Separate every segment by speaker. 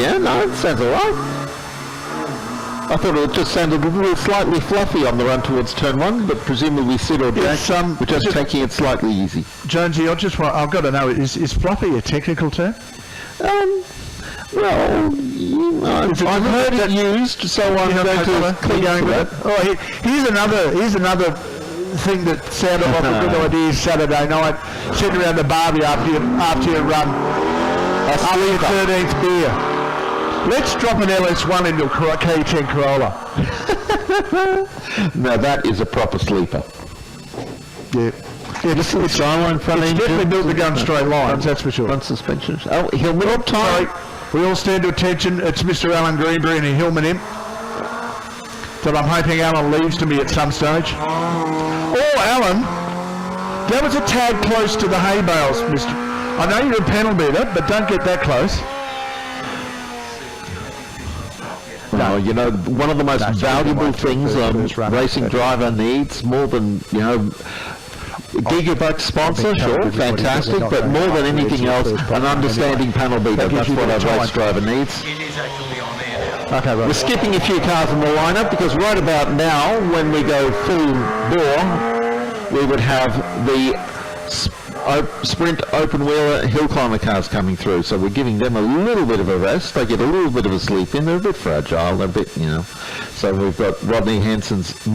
Speaker 1: yeah, no, it sounds all right. I thought it just sounded a little slightly fluffy on the run towards turn 1, but presumably Sid or Jack, we're just taking it slightly easy.
Speaker 2: Jonesy, I've got to know, is fluffy a technical term?
Speaker 1: Well, I've heard it used, so I'm going to keep going with it.
Speaker 2: Oh, here's another thing that sounded like a good idea Saturday night, sitting around the barbie after your run, after your 13th beer. Let's drop an LS1 into a K10 Corolla.
Speaker 1: Now that is a proper sleeper.
Speaker 2: Yeah. It's definitely built to go in straight lines, that's for sure.
Speaker 1: Front suspension. Oh, Hillman up tight.
Speaker 2: We all stand to attention. It's Mr. Alan Greenberry and a Hillman imp that I'm hoping Alan leaves to me at some stage. Oh, Alan, that was a tad close to the hay bales, Mr. I know you're a panel beater, but don't get that close.
Speaker 1: No, you know, one of the most valuable things a racing driver needs, more than, you know, gigabuck sponsor, sure, fantastic, but more than anything else, an understanding panel beater. That's what a race driver needs.
Speaker 2: Okay, right.
Speaker 1: We're skipping a few cars in the lineup because right about now, when we go full bore, we would have the Sprint open wheeler hill climber cars coming through. So we're giving them a little bit of a rest. They get a little bit of a sleep in. They're a bit fragile. They're a bit, you know. So we've got Rodney Hanson's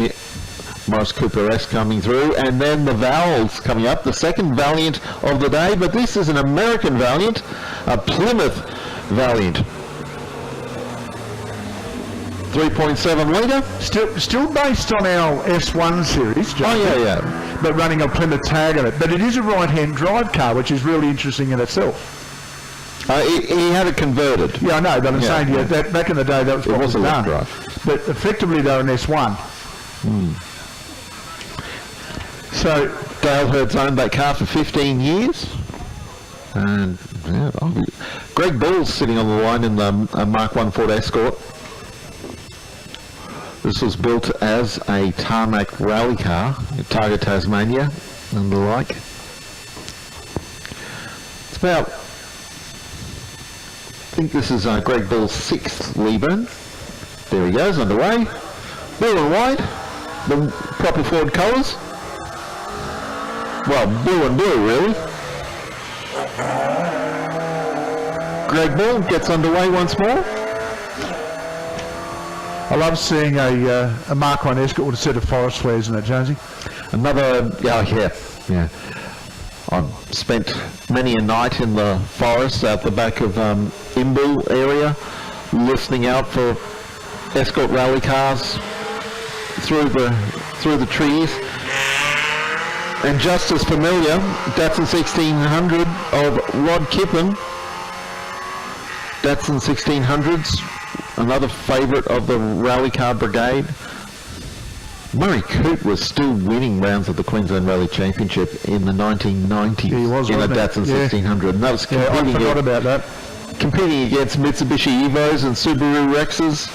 Speaker 1: Morris Cooper S coming through, and then the Vowels coming up, the second Valiant of the day, but this is an American Valiant, a Plymouth Valiant. 3.7 litre.
Speaker 2: Still based on our S1 series, John.
Speaker 1: Oh, yeah.
Speaker 2: But running a Plymouth tag on it. But it is a right-hand drive car, which is really interesting in itself.
Speaker 1: He had it converted.
Speaker 2: Yeah, I know, but I'm saying that back in the day that was what was done.
Speaker 1: Left drive.
Speaker 2: But effectively they're an S1. So
Speaker 1: Dale Hurd's owned that car for 15 years. And Greg Ball's sitting on the line in the Mark 1 Ford Escort. This was built as a tarmac rally car, Targa Tasmania and the like. It's about, I think this is Greg Ball's 6th Leyburn. There he goes, underway. Blue and white, the proper Ford colours. Well, blue and blue, really. Greg Ball gets underway once more.
Speaker 2: I love seeing a Mark 1 Escort with a set of forest flares in it, Jonesy.
Speaker 1: Another, yeah. I've spent many a night in the forest out the back of Imbil area, listening out for Escort rally cars through the trees. And just as familiar, Datsun 1600 of Rod Kippen. Datsun 1600s, another favourite of the rally car brigade. Murray Coote was still winning rounds of the Queensland Rally Championship in the 1990s.
Speaker 2: He was,
Speaker 1: in a Datsun 1600. And that was
Speaker 2: I forgot about that.
Speaker 1: Competing against Mitsubishi Evos and Subaru Rexes.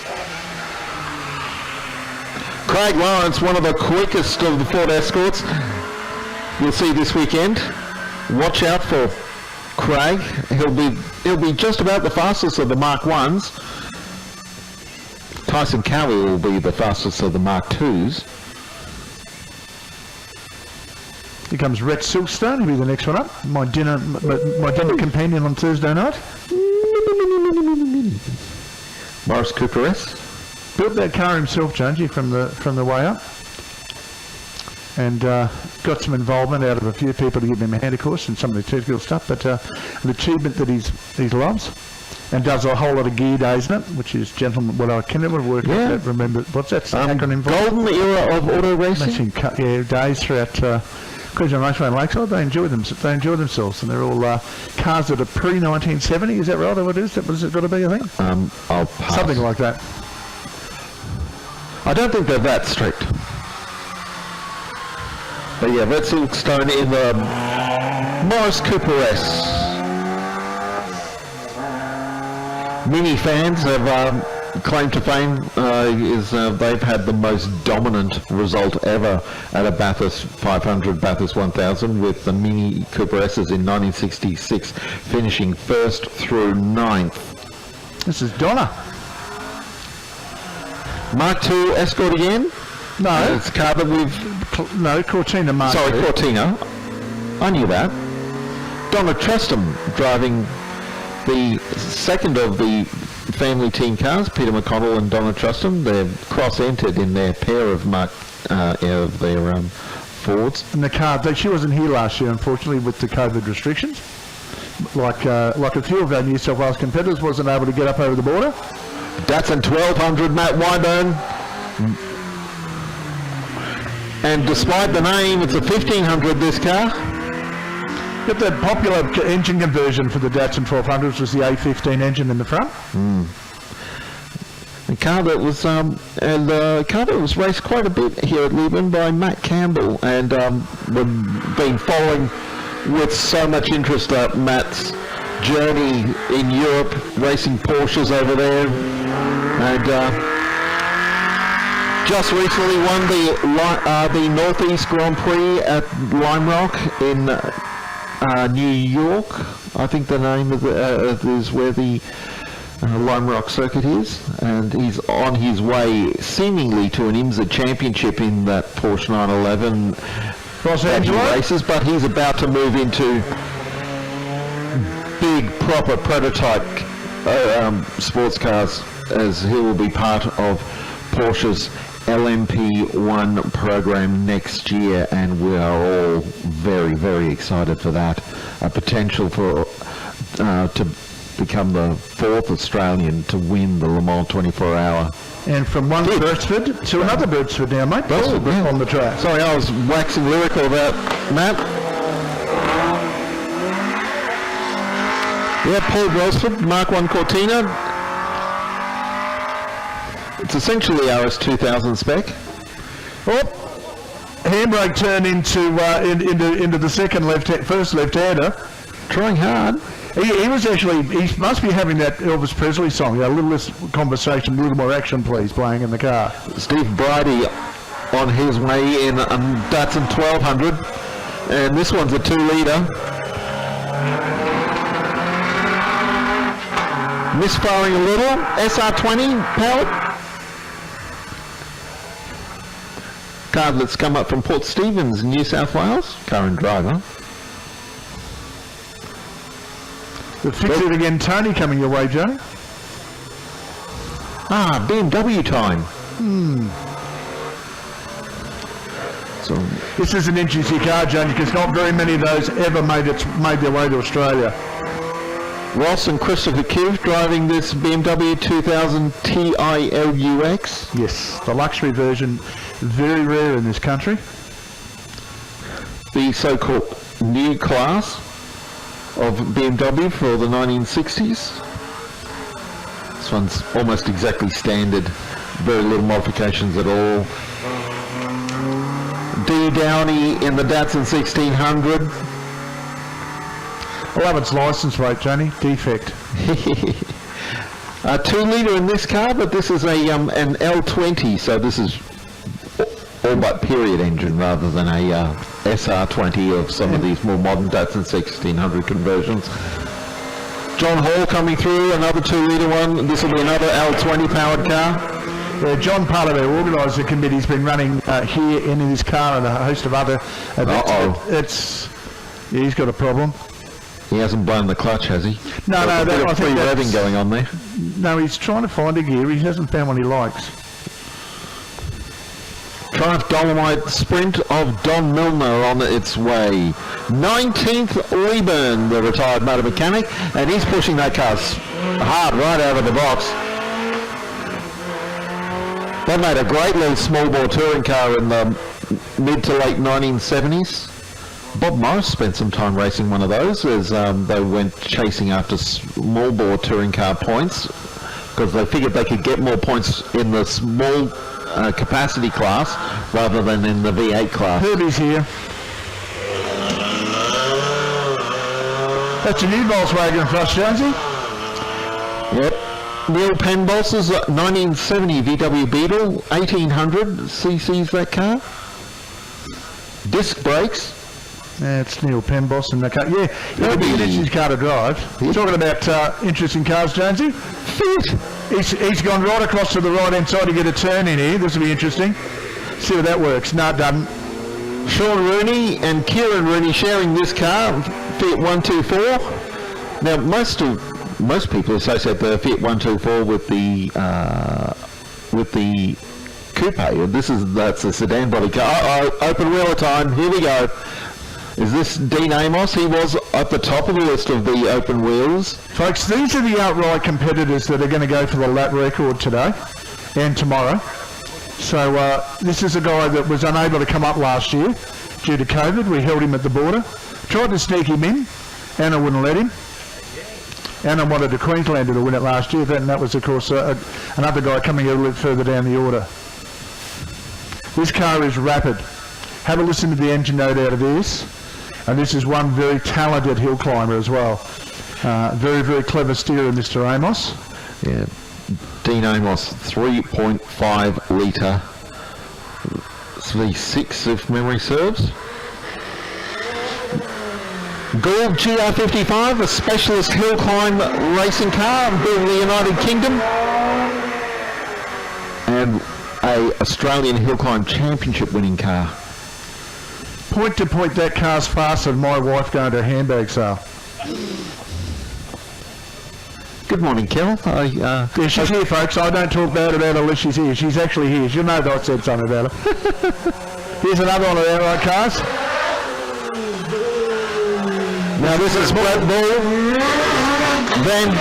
Speaker 1: Craig Lawrence, one of the quickest of the Ford Escorts. You'll see this weekend. Watch out for Craig. He'll be just about the fastest of the Mark 1s. Tyson Cowie will be the fastest of the Mark 2s.
Speaker 2: Here comes Rhett Silkstone. He'll be the next one up. My dinner companion on Thursday night.
Speaker 1: Morris Cooper S.
Speaker 2: Built that car himself, Jonesy, from the way up. And got some involvement out of a few people to give him a hand, of course, and some of the technical stuff, but an achievement that he loves, and does a whole lot of gear days in it, which is, gentlemen, what I can never work out. Remember, what's that acronym for?
Speaker 1: Golden era of auto racing.
Speaker 2: Days throughout Queensland Raceway and Lakeside. They enjoy themselves, and they're all cars that are pre-1970. Is that right? What is it? What has it got to be? I think.
Speaker 1: I'll pass.
Speaker 2: Something like that.
Speaker 1: I don't think they're that strict. But yeah, Rhett Silkstone in the Morris Cooper S. Mini fans have claim to fame they've had the most dominant result ever at a Bathurst 500, Bathurst 1000, with the Mini Cooper S's in 1966 finishing 1st through 9th.
Speaker 2: This is Donna.
Speaker 1: Mark II Escort again.
Speaker 2: No.
Speaker 1: It's a car that we've...
Speaker 2: No, Cortina Mark.
Speaker 1: Sorry, Cortina. I knew that. Donna Trustham driving the second of the family team cars, Peter McConnell and Donna Trustham. They're cross-entered in their pair of Fords.
Speaker 2: And the car, she wasn't here last year, unfortunately, with the COVID restrictions. Like a few of our New South Wales competitors wasn't able to get up over the border.
Speaker 1: Datsun 1200, Matt Wyburn. And despite the name, it's a 1500, this car.
Speaker 2: But the popular engine conversion for the Datsun 1200s was the A15 engine in the front.
Speaker 1: A car that was raced quite a bit here at Leyburn by Matt Campbell, and we've been following with so much interest Matt's journey in Europe, racing Porsches over there, and just recently won the Northeast Grand Prix at Lime Rock in New York. I think the name of is where the Lime Rock circuit is, and he's on his way seemingly to an IMSA championship in that Porsche 911
Speaker 2: Los Angeles
Speaker 1: races, but he's about to move into big proper prototype sports cars, as he will be part of Porsche's LMP1 program next year, and we are all very, very excited for that. A potential for to become the fourth Australian to win the Le Mans 24-hour.
Speaker 2: And from one Birdsford to another Birdsford now, mate.
Speaker 1: Birdsford, yeah.
Speaker 2: On the track.
Speaker 1: Sorry, I was waxing lyrical about Matt. Yeah, Paul Brosford, Mark I Cortina. It's essentially RS 2000 spec.
Speaker 2: Oh, handbrake turn into the first left-hander.
Speaker 1: Trying hard.
Speaker 2: He was actually, he must be having that Elvis Presley song, a little less conversation, a little more action please, playing in the car.
Speaker 1: Steve Bridie on his way in Datsun 1200, and this one's a 2-litre. Misfiring a little, SR20 powered. Car that's come up from Port Stephens, New South Wales, current driver.
Speaker 2: The Fix It Again Tony coming your way, Johnny.
Speaker 1: BMW time. So
Speaker 2: this is an interesting car, Johnny, because not very many of those ever made their way to Australia.
Speaker 1: Ross and Christopher Kiv driving this BMW 2000 TILUX.
Speaker 2: Yes, the luxury version, very rare in this country.
Speaker 1: The so-called new class of BMW for the 1960s. This one's almost exactly standard, very little modifications at all. D. Downey in the Datsun 1600.
Speaker 2: I love its license plate, Johnny. Defect.
Speaker 1: A 2-litre in this car, but this is an L20, so this is all but period engine rather than a SR20 of some of these more modern Datsun 1600 conversions. John Hall coming through, another 2-litre one. This will be another L20 powered car.
Speaker 2: John, part of our organiser committee, has been running here in his car and a host of other events. He's got a problem.
Speaker 1: He hasn't blown the clutch, has he?
Speaker 2: No,
Speaker 1: I think
Speaker 2: free
Speaker 1: revving going on there.
Speaker 2: No, he's trying to find a gear. He hasn't found one he likes.
Speaker 1: Triumph Dolomite Sprint of Don Milner on its way. 19th Leyburn, the retired motor mechanic, and he's pushing that car hard right out of the box. They made a great little small bore touring car in the mid to late 1970s. Bob Morris spent some time racing one of those as they went chasing after small bore touring car points because they figured they could get more points in the small capacity class rather than in the V8 class.
Speaker 2: Herbie's here. That's a new Volkswagen for us, Jonesy.
Speaker 1: Yep. Neil Penbols's 1970 VW Beetle, 1800 cc's that car. Disc brakes.
Speaker 2: It's Neil Penboss in the car. Yeah, it'll be an interesting car to drive. We're talking about interesting cars, Jonesy. He's gone right across to the right-hand side to get a turn in here. This will be interesting. See how that works. No, it doesn't.
Speaker 1: Sean Rooney and Kieran Rooney sharing this car, Fiat 124. Now, most people associate the Fiat 124 with the coupe. That's a sedan body car. Open wheeler time. Here we go. Is this Dean Amos? He was at the top of the list of the open wheels.
Speaker 2: Folks, these are the outright competitors that are going to go for the lap record today and tomorrow. So this is a guy that was unable to come up last year due to COVID. We held him at the border. Tried to sneak him in. Anna wouldn't let him. Anna wanted a Queenslander to win it last year. Then that was, of course, another guy coming a little bit further down the order. This car is rapid. Have a listen to the engine note out of this. And this is one very talented hill climber as well. Very, very clever steerer, Mr. Amos.
Speaker 1: Yeah. Dean Amos, 3.5 litre V6 if memory serves. Gould GR55, a specialist hill climb racing car built in the United Kingdom. And a Australian Hill Climb Championship winning car.
Speaker 2: Point to point, that car's faster than my wife going to a handbag sale.
Speaker 1: Good morning, Kel.
Speaker 2: Yeah, she's here, folks. I don't talk bad about her unless she's here. She's actually here. She'll know that I said something about her. Here's another one of the outright cars.
Speaker 1: Now this is Black Bull. Then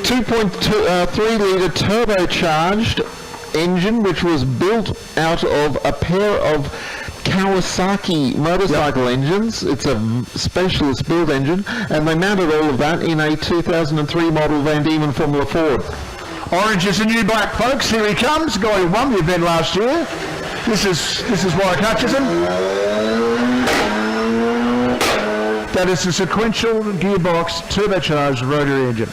Speaker 1: 2.3 litre turbocharged engine, which was built out of a pair of Kawasaki motorcycle engines. It's a specialist build engine, and they mounted all of that in a 2003 model Van Diemen Formula Ford.
Speaker 2: Orange is the new black, folks. Here he comes. Guy who won the event last year. This is Warwick Hutchison. That is a sequential gearbox turbocharged rotary engine.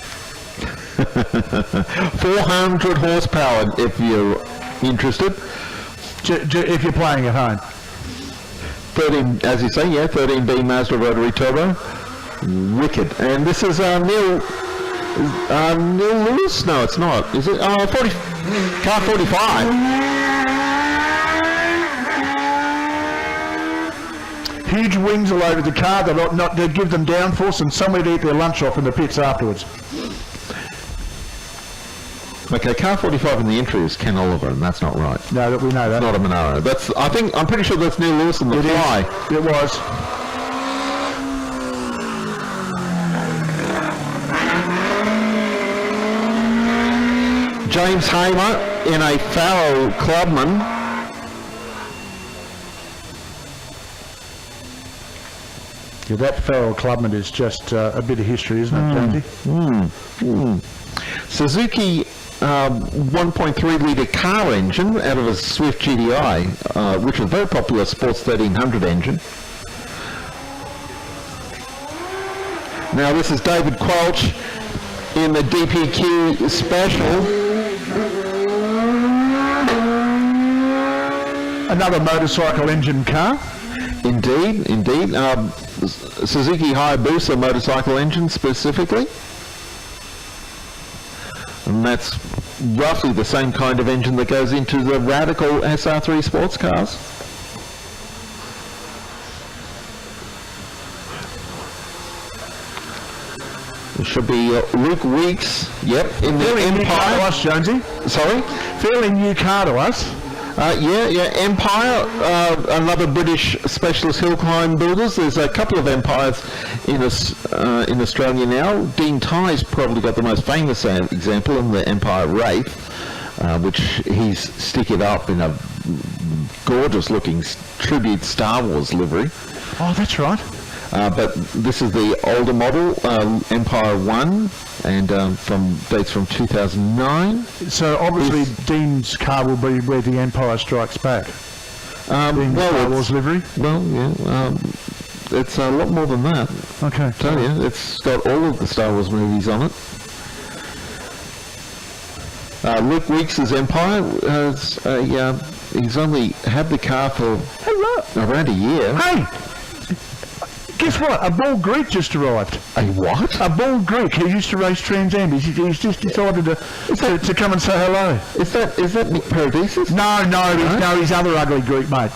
Speaker 1: 400 horsepower if you're interested.
Speaker 2: If you're playing at home.
Speaker 1: 13, as you say, yeah, 13B Mazda rotary turbo. Wicked. And this is Neil Lewis? No, it's not. Is it? Car 45.
Speaker 2: Huge wings all over the car. They give them downforce and somewhere to eat their lunch off in the pits afterwards.
Speaker 1: Okay, car 45 in the entry is Ken Oliver, and that's not right.
Speaker 2: No, we know that.
Speaker 1: It's not a Monaro. I'm pretty sure that's Neil Lewis in the fly.
Speaker 2: It was.
Speaker 1: James Hamer in a Farrell Clubman.
Speaker 2: Yeah, that Farrell Clubman is just a bit of history, isn't it, Jonesy?
Speaker 1: Suzuki 1.3 litre car engine out of a Swift GDI, which is a very popular Sports 1300 engine. Now this is David Quelch in the DPQ Special.
Speaker 2: Another motorcycle engine car.
Speaker 1: Indeed. Suzuki Hayabusa motorcycle engine specifically. And that's roughly the same kind of engine that goes into the Radical SR3 sports cars. It should be Luke Weeks, in the Empire.
Speaker 2: New car to us, Jonesy.
Speaker 1: Sorry?
Speaker 2: Fairly new car to us.
Speaker 1: Empire, another British specialist hill climb builders. There's a couple of Empires in Australia now. Dean Tighe's probably got the most famous example in the Empire Wraith, which he's stick it up in a gorgeous looking tribute Star Wars livery.
Speaker 2: Oh, that's right.
Speaker 1: But this is the older model, Empire 1, and dates from 2009.
Speaker 2: So obviously Dean's car will be where the Empire strikes back. Dean's Star Wars livery?
Speaker 1: Well, yeah. It's a lot more than that.
Speaker 2: Okay.
Speaker 1: I tell you, it's got all of the Star Wars movies on it. Luke Weeks' Empire has he's only had the car for around a year.
Speaker 2: Hey, guess what? A bald Greek just arrived.
Speaker 1: A what?
Speaker 2: A bald Greek who used to race Trans-Am. He's just decided to come and say hello.
Speaker 1: Is that Nick Paradisus?
Speaker 2: No, he's other ugly Greek mate.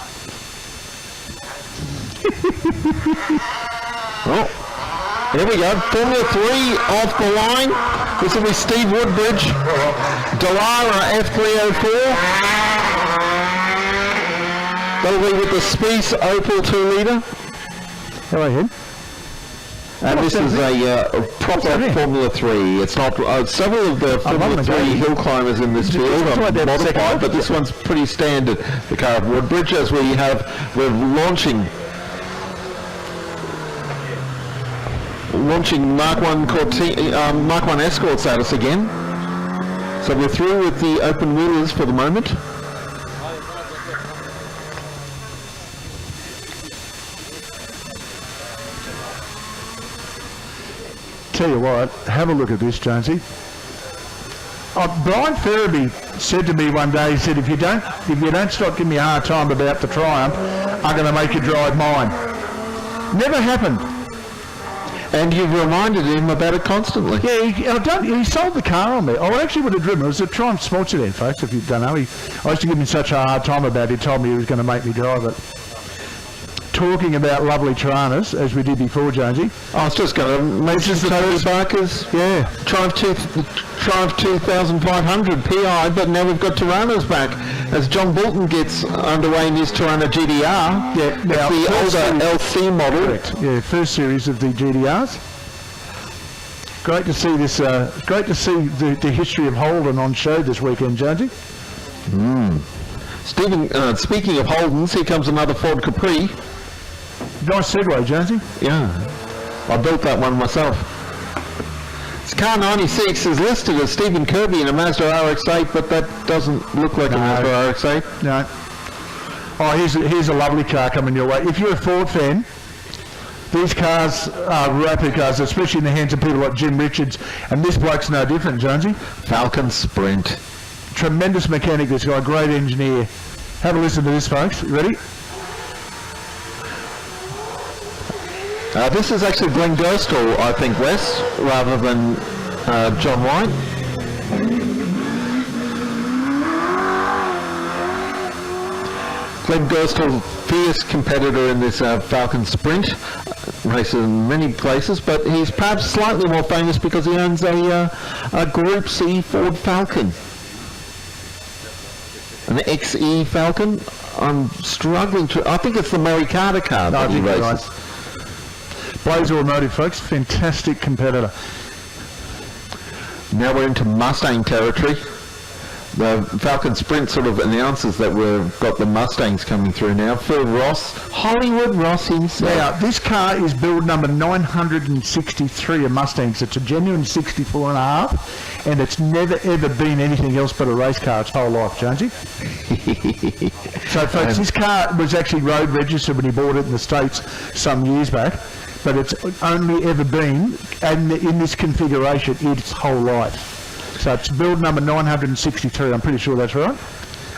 Speaker 1: Oh, here we go. Formula 3 off the line. This will be Steve Woodbridge. Delara F304. That'll be with the Spieth Opel 2-litre.
Speaker 2: Go ahead.
Speaker 1: And this is a proper Formula 3. It's not several of the Formula 3 hill climbers in this field are modified, but this one's pretty standard. The car of Woodbridge, as we're launching Mark 1 Escort status again. So we're through with the open wheelers for the moment.
Speaker 2: Tell you what, have a look at this, Jonesy. Brian Ferraby said to me one day, he said, if you don't stop giving me a hard time about the Triumph, I'm going to make you drive mine. Never happened.
Speaker 1: And you've reminded him about it constantly.
Speaker 2: Yeah, he sold the car on me. I actually would have driven it. It was a Triumph Sports Sedan, folks, if you don't know. I used to give him such a hard time about it. He told me he was going to make me drive it. Talking about lovely Toranas, as we did before, Jonesy.
Speaker 1: I was just going to mention Tony Barker's Triumph 2500 PI, but now we've got Toranas back as John Bolton gets underway in his Torana GDR. Yeah, now the older LC model.
Speaker 2: Correct. Yeah, first series of the GDRs. Great to see this. Great to see the history of Holden on show this weekend, Jonesy.
Speaker 1: Stephen, speaking of Holdens, here comes another Ford Capri.
Speaker 2: Nice segue, Jonesy.
Speaker 1: Yeah, I built that one myself. This car 96 is listed as Stephen Kirby in a Mazda RX-8, but that doesn't look like a Mazda RX-8.
Speaker 2: No. Oh, here's a lovely car coming your way. If you're a Ford fan, these cars are replicas, especially in the hands of people like Jim Richards, and this bloke's no different, Jonesy.
Speaker 1: Falcon Sprint.
Speaker 2: Tremendous mechanic, this guy, great engineer. Have a listen to this, folks. You ready?
Speaker 1: This is actually Glenn Gerstle, I think, Wes, rather than John White. Glenn Gerstle, fierce competitor in this Falcon Sprint, races in many places, but he's perhaps slightly more famous because he owns a Group C Ford Falcon. An XE Falcon. I'm struggling to... I think it's the Murray Carter car that he races. Right.
Speaker 2: Blaze Automotive, folks, fantastic competitor.
Speaker 1: Now we're into Mustang territory. The Falcon Sprint sort of announces that we've got the Mustangs coming through now. Phil Ross, Hollywood Ross himself.
Speaker 2: Now, this car is build number 963 of Mustangs. It's a genuine 64.5, and it's never ever been anything else but a race car its whole life, Jonesy. So, folks, this car was actually road registered when he bought it in the States some years back, but it's only ever been in this configuration its whole life. So it's build number 963, I'm pretty sure that's right.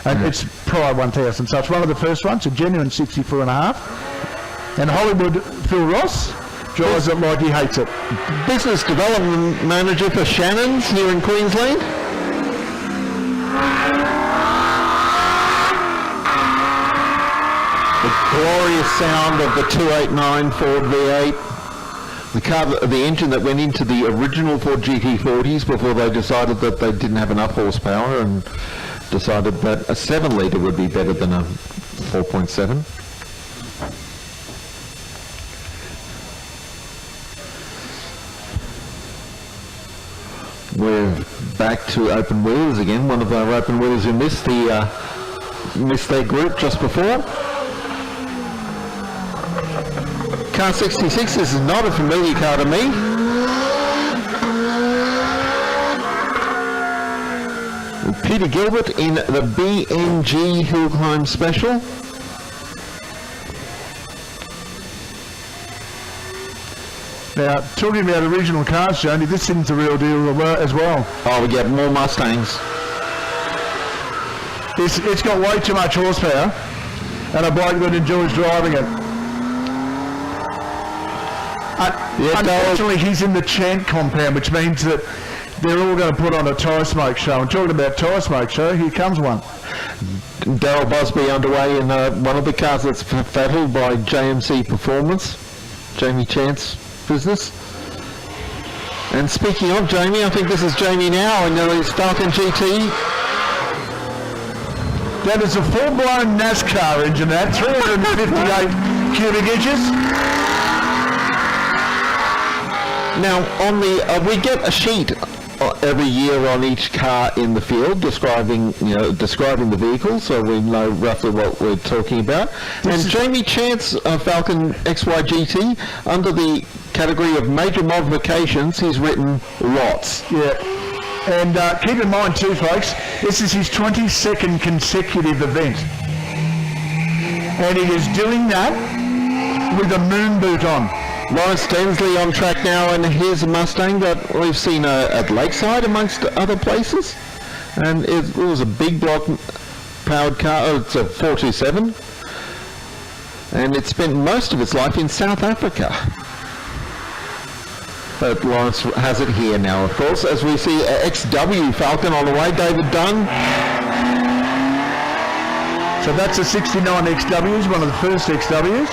Speaker 2: And it's prior 1000, so it's one of the first ones, a genuine 64.5. And Hollywood Phil Ross drives it like he hates it.
Speaker 1: Business Development Manager for Shannon's here in Queensland. The glorious sound of the 289 Ford V8. The engine that went into the original Ford GT40s before they decided that they didn't have enough horsepower and decided that a 7-litre would be better than a 4.7. We're back to open wheelers again. One of our open wheelers who missed their group just before. Car 66, this is not a familiar car to me. Peter Gilbert in the BNG Hill Climb Special.
Speaker 2: Now, talking about original cars, Joni, this thing's the real deal as well.
Speaker 1: Oh, we get more Mustangs.
Speaker 2: It's got way too much horsepower, and a bloke that enjoys driving it. Unfortunately, he's in the Chant compound, which means that they're all going to put on a tyre smoke show. And talking about tyre smoke show, here comes one.
Speaker 1: Darryl Busby underway in one of the cars that's fattled by JMC Performance, Jamie Chant's business. And speaking of Jamie, I think this is Jamie now in his Falcon GT.
Speaker 2: That is a full-blown NASCAR engine, that 358 cubic inches.
Speaker 1: Now, on the we get a sheet every year on each car in the field describing the vehicle, so we know roughly what we're talking about. And Jamie Chant's Falcon XY GT, under the category of major modifications, he's written lots.
Speaker 2: Yeah. And keep in mind too, folks, this is his 22nd consecutive event. And he is doing that with a moon boot on.
Speaker 1: Lawrence Densley on track now, and here's a Mustang that we've seen at Lakeside amongst other places. And it was a big block powered car. It's a 427. And it spent most of its life in South Africa. But Lawrence has it here now, of course, as we see XW Falcon on the way, David Dunn.
Speaker 2: So that's a 69 XWs, one of the first XWs.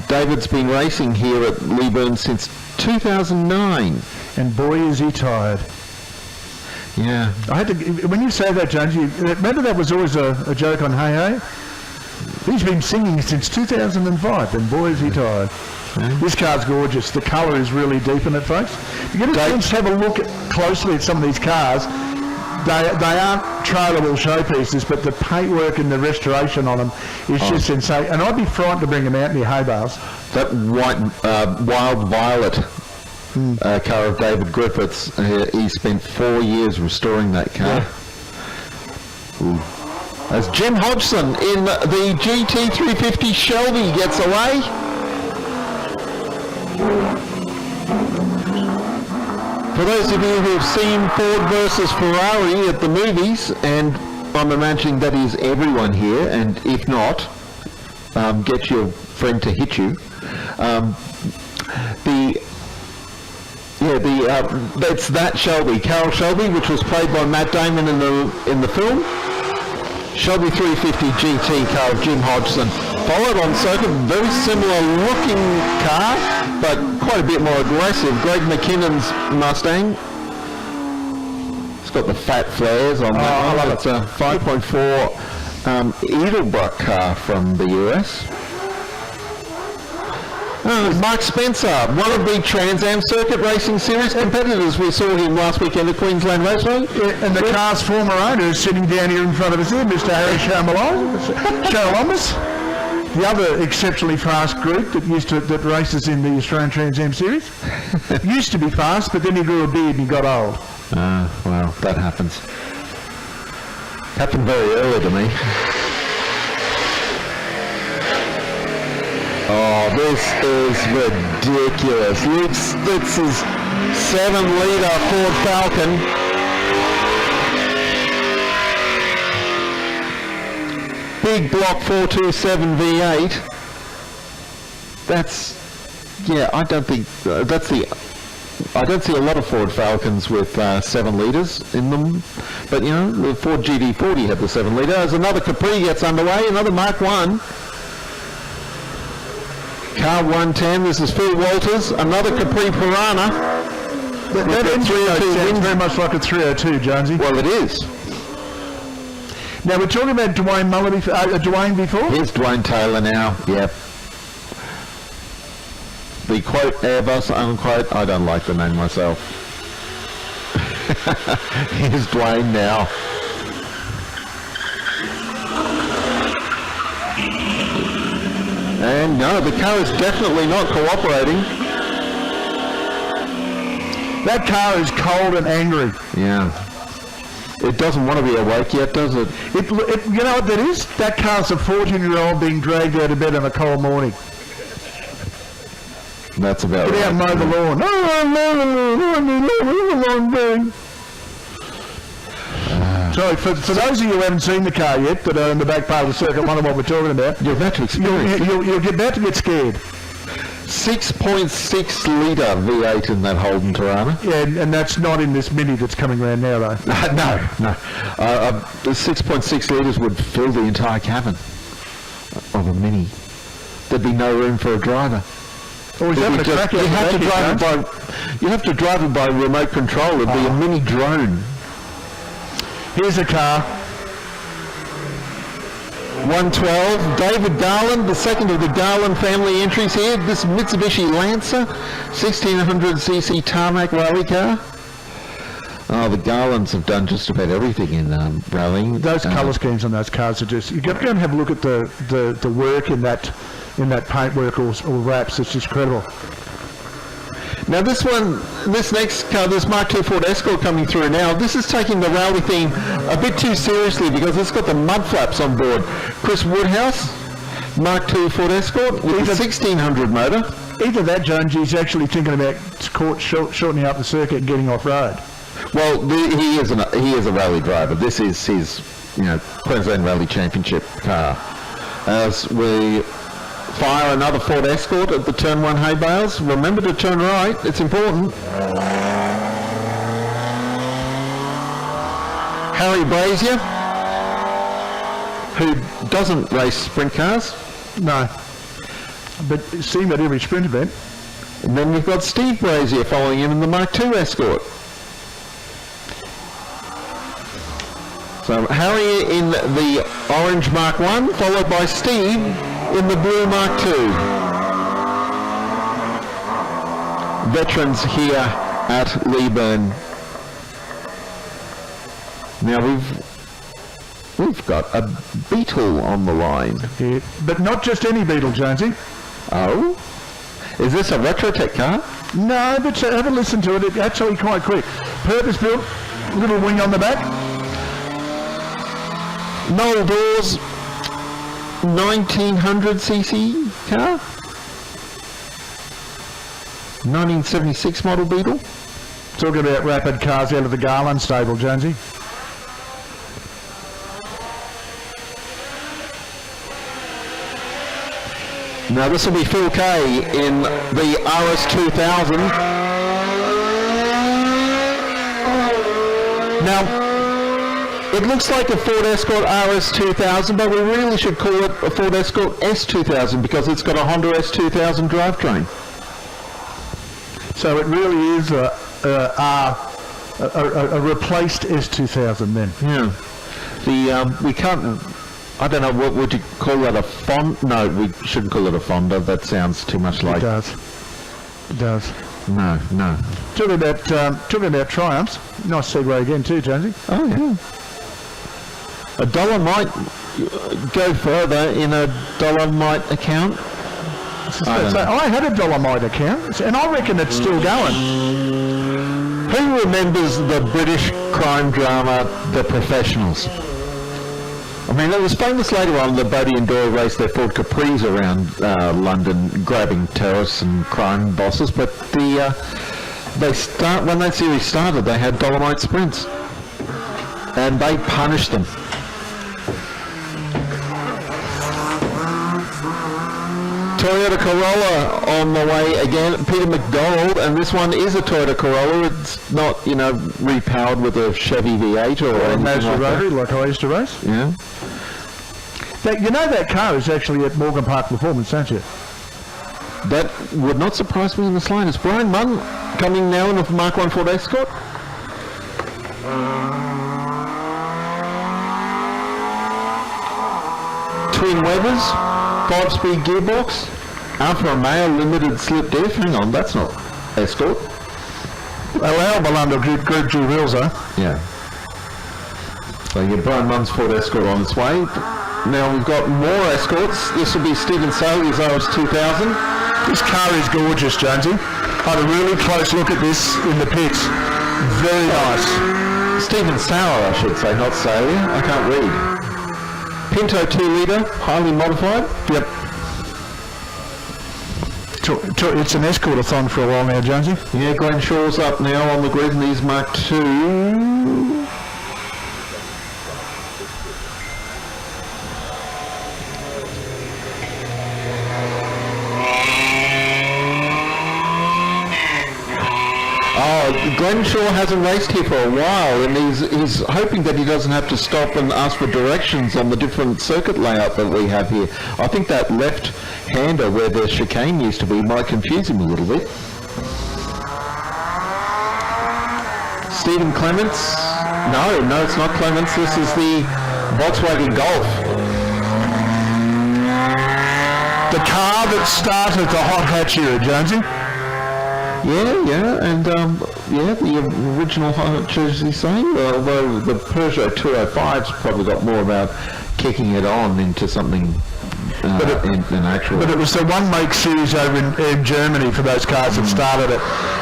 Speaker 1: David's been racing here at Leyburn since 2009.
Speaker 2: And boy, is he tired.
Speaker 1: Yeah.
Speaker 2: I had to, when you say that, James, remember that was always a joke on Hey Hey? He's been singing since 2005, and boy, is he tired. This car's gorgeous. The colour is really deep in it, folks. If you get a chance to have a look closely at some of these cars, they aren't trailable showpieces, but the paintwork and the restoration on them is just insane. And I'd be frightened to bring them out near hay bales.
Speaker 1: That white Wild Violet car of David Griffiths, he spent 4 years restoring that car. Yeah. As Jim Hodgson in the GT350 Shelby gets away. For those of you who have seen Ford versus Ferrari at the movies, and I'm imagining that is everyone here, and if not, get your friend to hit you. That's that Shelby, Carroll Shelby, which was played by Matt Damon in the film. Shelby 350 GT car of Jim Hodgson. Followed on circuit, very similar looking car, but quite a bit more aggressive. Greg McKinnon's Mustang. It's got the fat flares on that one. It's a 5.4 Edelbrock car from the US. Mark Spencer, one of the Trans-Am Circuit Racing Series competitors. We saw him last weekend at Queensland Raceway.
Speaker 2: Yeah, and the car's former owner is sitting down here in front of us here, Mr. Harry Chalamas. The other exceptionally fast group that races in the Australian Trans-Am Series. Used to be fast, but then he grew a beard and he got old.
Speaker 1: Well, that happens. Happened very early to me. Oh, this is ridiculous. This is 7-litre Ford Falcon. Big block 427 V8. I don't see a lot of Ford Falcons with 7 litres in them. But, the Ford GT40 had the 7 litre. As another Capri gets underway, another Mark 1. Car 110, this is Phil Walters, another Capri Piranha.
Speaker 2: That engine sounds very much like a 302, Jonesy.
Speaker 1: Well, it is.
Speaker 2: Now, we're talking about Dwayne Dwayne before?
Speaker 1: Here's Dwayne Taylor now, yep. The quote, Airbus, unquote, I don't like the name myself. Here's Dwayne now. And no, the car is definitely not cooperating.
Speaker 2: That car is cold and angry.
Speaker 1: Yeah. It doesn't want to be awake yet, does it?
Speaker 2: You know what that is? That car's a 14-year-old being dragged out of bed on a cold morning.
Speaker 1: That's about
Speaker 2: right. Get out and mow the lawn. So for those of you who haven't seen the car yet, that are in the back part of the circuit, wonder what we're talking about,
Speaker 1: You're about to experience
Speaker 2: you're about to get scared.
Speaker 1: 6.6 litre V8 in that Holden Torana.
Speaker 2: Yeah, and that's not in this Mini that's coming around now, though.
Speaker 1: No. The 6.6 litres would fill the entire cabin of a Mini. There'd be no room for a driver.
Speaker 2: Or he's having a crack at
Speaker 1: you have to drive it by remote control. It'd be a mini drone.
Speaker 2: Here's a car.
Speaker 1: 112, David Garland, the second of the Garland family entries here. This Mitsubishi Lancer, 1600cc tarmac rally car. Oh, the Garlands have done just about everything in rallying.
Speaker 2: Those colour schemes on those cars are just... You've got to go and have a look at the work in that paintwork or wraps. It's just incredible.
Speaker 1: Now this next car, this Mark II Ford Escort coming through now, this is taking the rally theme a bit too seriously because it's got the mud flaps on board. Chris Woodhouse, Mark II Ford Escort with a 1600 motor.
Speaker 2: Either that, Jonesy's actually thinking about shortening up the circuit and getting off-road.
Speaker 1: Well, he is a rally driver. This is his, Queensland Rally Championship car. As we fire another Ford Escort at the turn 1 hay bales. Remember to turn right, it's important. Harry Brazier, who doesn't race sprint cars.
Speaker 2: No. But seen at every sprint event.
Speaker 1: And then we've got Steve Brazier following him in the Mark II Escort. So Harry in the orange Mark 1, followed by Steve in the blue Mark II. Veterans here at Leyburn. Now we've got a Beetle on the line.
Speaker 2: Yeah, but not just any Beetle, Jonesy.
Speaker 1: Oh? Is this a Retrotech car?
Speaker 2: No, but have a listen to it. It's actually quite quick. Purpose-built, little wing on the back.
Speaker 1: Knoll doors, 1900cc car. 1976 model Beetle.
Speaker 2: Talking about rapid cars out of the Garland stable, Jonesy.
Speaker 1: Now this will be Phil Kay in the RS2000. Now, it looks like a Ford Escort RS2000, but we really should call it a Ford Escort S2000 because it's got a Honda S2000 drivetrain.
Speaker 2: So it really is a replaced S2000 then.
Speaker 1: Yeah. We can't... I don't know, what would you call that, a Fonda? No, we shouldn't call it a Fonda. That sounds too much like...
Speaker 2: It does. It does.
Speaker 1: No.
Speaker 2: Talking about Triumphs. Nice segue again too, Jonesy.
Speaker 1: Oh, yeah. A dollar might go further in a Dolomite account.
Speaker 2: I had a Dolomite account, and I reckon it's still going.
Speaker 1: Who remembers the British crime drama, The Professionals? I mean, it was famous later on that Bodie and Doyle raced their Ford Capris around London, grabbing terrorists and crime bosses. But when that series started, they had Dolomite Sprints, and they punished them. Toyota Corolla on the way again, Peter McDonald, and this one is a Toyota Corolla. It's not, repowered with a Chevy V8 or a
Speaker 2: Mazda rotary like I used to race.
Speaker 1: Yeah.
Speaker 2: That car is actually at Morgan Park Performance, don't you?
Speaker 1: That would not surprise me in the slightest. Brian Munn coming now in a Mark I Ford Escort. Twin Webers, 5-speed gearbox, Alfa Romeo limited slip diff. Hang on, that's not Escort.
Speaker 2: Allowable under Group G rules, though.
Speaker 1: Yeah. So your Brian Munn's Ford Escort on its way. Now we've got more Escorts. This will be Stephen Saley's RS2000.
Speaker 2: This car is gorgeous, Jonesy. I had a really close look at this in the pits. Very nice.
Speaker 1: Stephen Sauer, I should say, not Saley. I can't read. Pinto 2-litre, highly modified.
Speaker 2: Yep. It's an Escort-a-thon for a while now, Jonesy.
Speaker 1: Yeah, Glenn Shaw's up now on the grid, and he's Mark II. Glenn Shaw hasn't raced here for a while, and he's hoping that he doesn't have to stop and ask for directions on the different circuit layout that we have here. I think that left-hander where the chicane used to be might confuse him a little bit. Stephen Clements? No, it's not Clements. This is the Volkswagen Golf.
Speaker 2: The car that started the hot hatch era, Jonesy.
Speaker 1: Yeah, and the original hot hatch, as you say, although the Peugeot 205's probably got more about kicking it on into something in actual.
Speaker 2: But it was the one make series over in Germany for those cars that started it.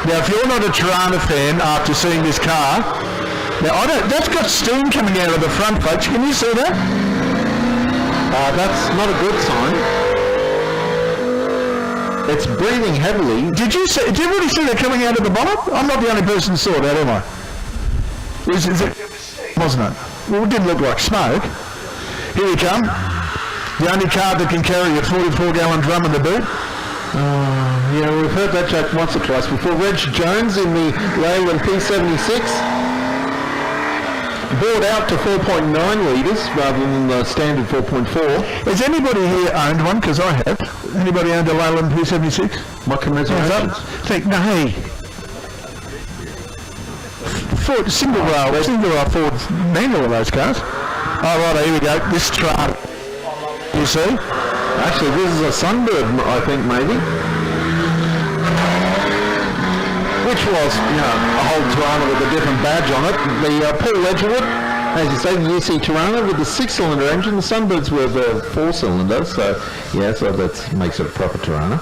Speaker 2: Now, if you're not a Torana fan after seeing this car, now that's got steam coming out of the front, folks. Can you see that?
Speaker 1: That's not a good sign. It's breathing heavily.
Speaker 2: Did you really see that coming out of the bonnet? I'm not the only person who saw that, am I? Wasn't it? Well, it didn't look like smoke. Here we come. The only car that can carry a 44-gallon drum in the boot.
Speaker 1: Yeah, we've heard that joke once or twice before. Reg Jones in the Leyburn P76 bought out to 4.9 litres rather than the standard 4.4.
Speaker 2: Has anybody here owned one? Because I have. Anybody owned a Leyland P76?
Speaker 1: My commiserations.
Speaker 2: Hey. Ford, single rail Ford manual of those cars. Oh, right, here we go. This truck. You see?
Speaker 1: Actually, this is a Sunbird, I think, maybe. Which was, a Holden Torana with a different badge on it. The Paul Ledgerwood, as you say, the UC Torana with the 6-cylinder engine. The Sunbirds were the 4-cylinder, so that makes it a proper Torana.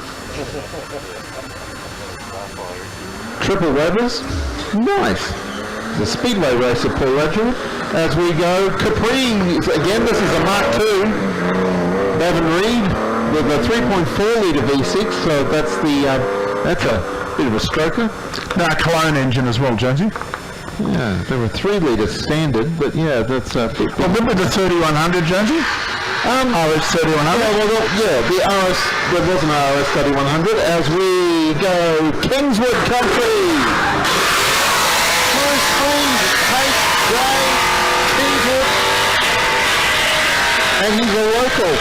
Speaker 1: Triple Webers, nice. The Speedway racer Paul Ledgerwood. As we go, Capri, again, this is a Mark II. Bevan Reed with a 3.4 litre V6, so that's a bit of a stroker.
Speaker 2: No, Cologne engine as well, Jonesy.
Speaker 1: Yeah, there were 3 litre standard, but that's a bit...
Speaker 2: Well, remember the 3100, Jonesy? RS 3100?
Speaker 1: The RS, there was an RS 3100. As we go, Kingswood Country. Bruce Queen, Kate Gray, Kingswood. And he's a local.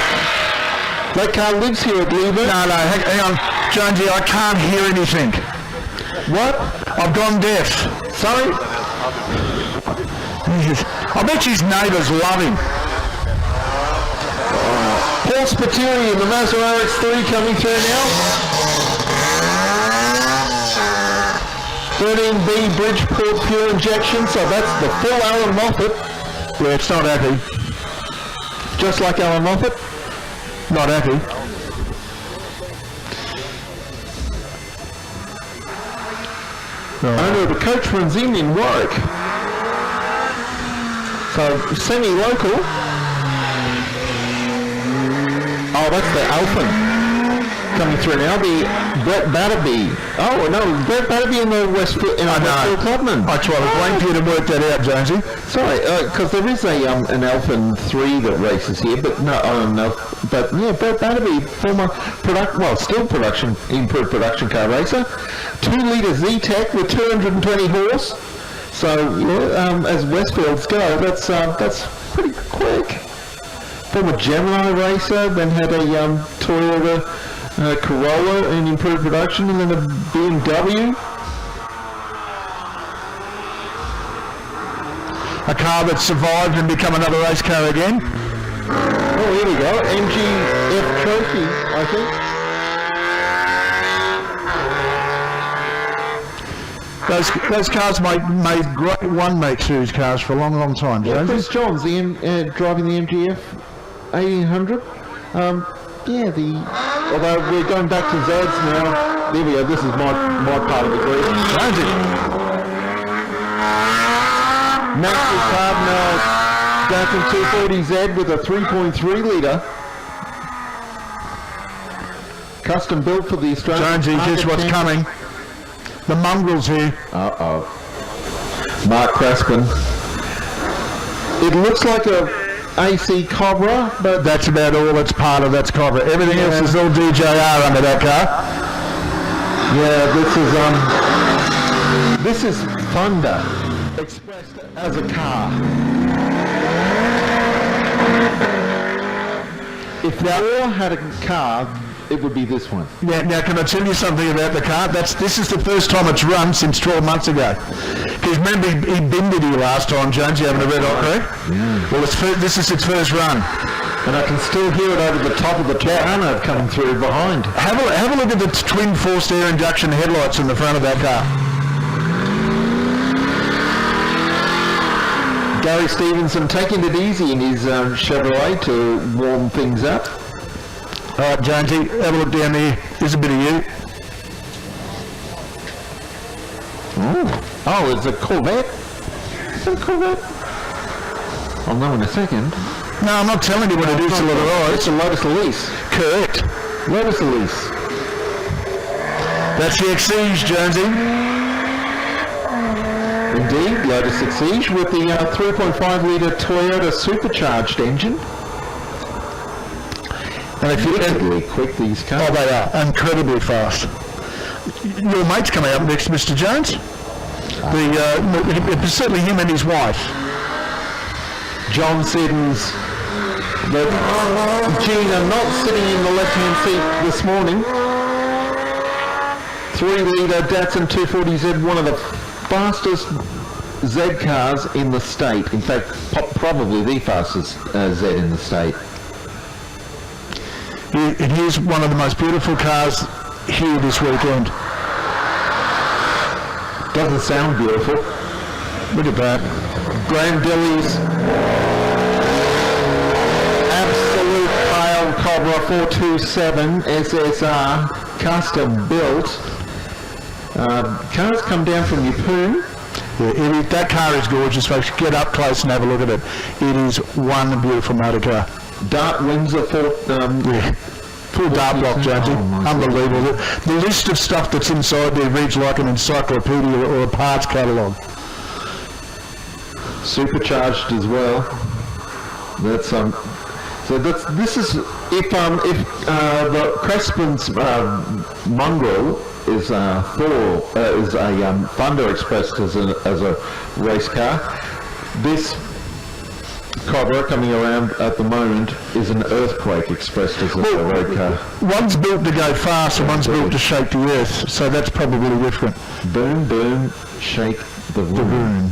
Speaker 1: That car lives here at Leyburn.
Speaker 2: No, hang on. Jonesy, I can't hear anything.
Speaker 1: What?
Speaker 2: I've gone deaf.
Speaker 1: Sorry?
Speaker 2: I bet his neighbours love him.
Speaker 1: Paul Spiteri in the Mazda RX-3 coming through now. 13B Bridgeport pure injection, so that's the full Alan Moffat.
Speaker 2: Yeah, it's not happy.
Speaker 1: Just like Alan Moffat.
Speaker 2: Not happy.
Speaker 1: Owner of the Coachman's Inn in Warwick. So semi-local. Oh, that's the Alphen coming through now. The Brett Batterby. Oh no, Brett Batterby in the Westfield Clubman.
Speaker 2: I tried to wait for you to work that out, Jonesy.
Speaker 1: Sorry, because there is an Alphen 3 that races here, but Brett Batterby, former improved production car racer, 2-litre Z-Tech with 220 horse. So as Westfields go, that's pretty quick. Former Gemini racer, then had a Toyota Corolla in improved production, and then a BMW.
Speaker 2: A car that survived and become another race car again.
Speaker 1: Oh, here we go. MGF Trophy, I think.
Speaker 2: Those cars made great one-make series cars for a long, long time.
Speaker 1: Yeah, Chris Johns, driving the MGF 1800. Although we're going back to Zeds now. There we go. This is my part of the group. Massive carb now. Datsun 240Z with a 3.3 litre. Custom built for the Australian.
Speaker 2: Jonesy, guess what's coming? The mongrels here.
Speaker 1: Mark Craspin. It looks like a AC Cobra, but
Speaker 2: that's about all that's part of that's Cobra. Everything else is all DJR under that car.
Speaker 1: Yeah, this is Thunder, expressed as a car. If Thor had a car, it would be this one.
Speaker 2: Now, can I tell you something about the car? This is the first time it's run since 12 months ago. Because remember, he binned it here last time, Jones, you having a red hot correct?
Speaker 1: Yeah.
Speaker 2: Well, this is its first run.
Speaker 1: And I can still hear it over the top of the Torana coming through behind.
Speaker 2: Have a look at the twin forced air induction headlights in the front of that car.
Speaker 1: Gary Stevenson taking it easy in his Chevrolet to warm things up.
Speaker 2: All right, Jonesy, have a look down there. There's a bit of you.
Speaker 1: Oh, it's a Corvette? Is it a Corvette? I'll know in a second.
Speaker 2: No, I'm not telling you what it is till it arrives.
Speaker 1: It's a Lotus Elise.
Speaker 2: Correct.
Speaker 1: Lotus Elise.
Speaker 2: That's the Exige, Jonesy.
Speaker 1: Indeed, Lotus Exige with the 3.5 litre Toyota supercharged engine.
Speaker 2: And if you
Speaker 1: Incredibly quick, these cars.
Speaker 2: Oh, they are incredibly fast. Your mate's coming up next, Mr. Jones. Certainly him and his wife.
Speaker 1: John Siddons. Gina not sitting in the left-hand seat this morning. 3 litre Datsun 240Z, one of the fastest Z cars in the state. In fact, probably the fastest Z in the state.
Speaker 2: It is one of the most beautiful cars here this weekend.
Speaker 1: Doesn't sound beautiful.
Speaker 2: Look at that.
Speaker 1: Graham Dilly's absolute pale Cobra 427 SSR, custom built. Cars come down from Yeppoon.
Speaker 2: Yeah, that car is gorgeous, folks. Get up close and have a look at it. It is one beautiful motor car.
Speaker 1: Dart Windsor
Speaker 2: full dart block, Jonesy. Unbelievable. The list of stuff that's inside there reads like an encyclopedia or a parts catalogue.
Speaker 1: Supercharged as well. That's this is if the Crespin's mongrel is is a Thunder expressed as a race car. This Cobra coming around at the moment is an Earthquake expressed as a road car.
Speaker 2: One's built to go fast and one's built to shake the earth, so that's probably different.
Speaker 1: Boom, boom, shake the room.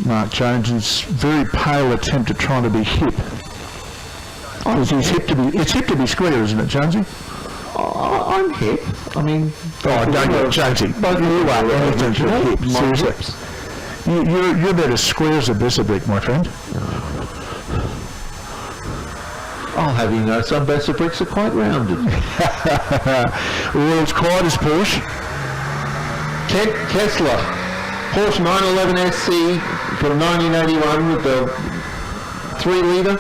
Speaker 2: Mark Jones's very pale attempt at trying to be hip. It's hip to be square, isn't it, Jonesy?
Speaker 1: I'm hip. I mean...
Speaker 2: don't get Jonesy. Both you are anything but hip, seriously. You're about as square as a Besser-brick, my friend.
Speaker 1: I'll have you know some Besser-bricks are quite rounded.
Speaker 2: Well, it's quite as Porsche.
Speaker 1: Kent Kessler, Porsche 911 SC from 1981 with the 3 litre.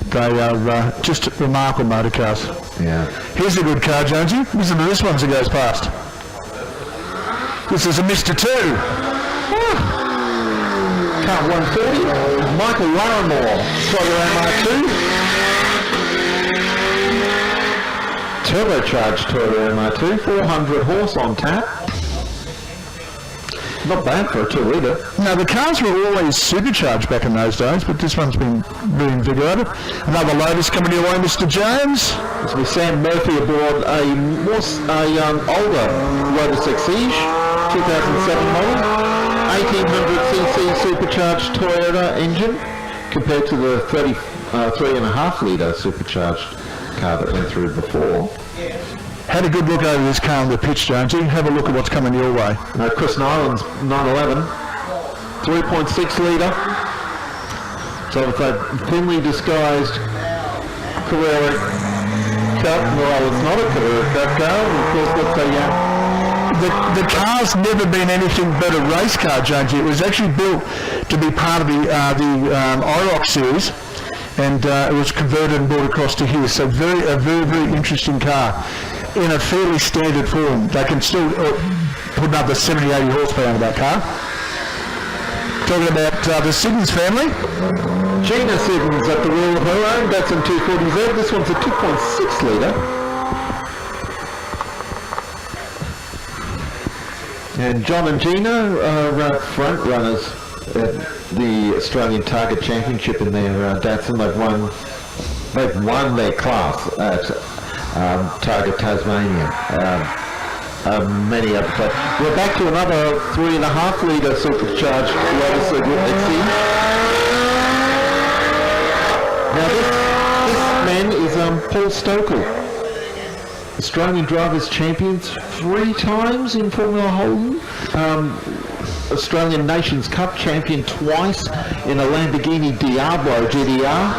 Speaker 2: They are just remarkable motor cars.
Speaker 1: Yeah.
Speaker 2: Here's a good car, Jonesy. Listen to this one as it goes past. This is a Mr. 2.
Speaker 1: Car 140, Michael Larimore, Toyota MR2. Turbocharged Toyota MR2, 400 horse on tap. Not bad for a 2 litre.
Speaker 2: Now, the cars were always supercharged back in those days, but this one's been reinvigorated. Another Lotus coming your way, Mr. Jones.
Speaker 1: This will be Sam Murphy aboard a older Lotus Exige, 2007 model, 1800cc supercharged Toyota engine, compared to the 33.5 litre supercharged car that went through before.
Speaker 2: Had a good look over this car on the pitch, Jonesy. Have a look at what's coming your way.
Speaker 1: Chris Nyland's 911, 3.6 litre. So it's a thinly disguised Carrera Cup. Well, it's not a Carrera Cup car. Of course, that's
Speaker 2: the car's never been anything but a race car, Jonesy. It was actually built to be part of the IROC series, and it was converted and brought across to here. So a very, very interesting car in a fairly standard form. They can still put another 70, 80 horsepower into that car. Talking about the Siddons family.
Speaker 1: Gina Siddons at the wheel of her own Datsun 240Z. This one's a 2.6 litre. And John and Gino are front runners at the Australian Target Championship in their Datsun. They've won their class at Target Tasmania. Many other players. We're back to another 3.5 litre supercharged Lotus XC. Now this man is Paul Stokel. Australian Drivers' Champions 3 times in Formula Holden. Australian Nations Cup champion twice in a Lamborghini Diablo GTR.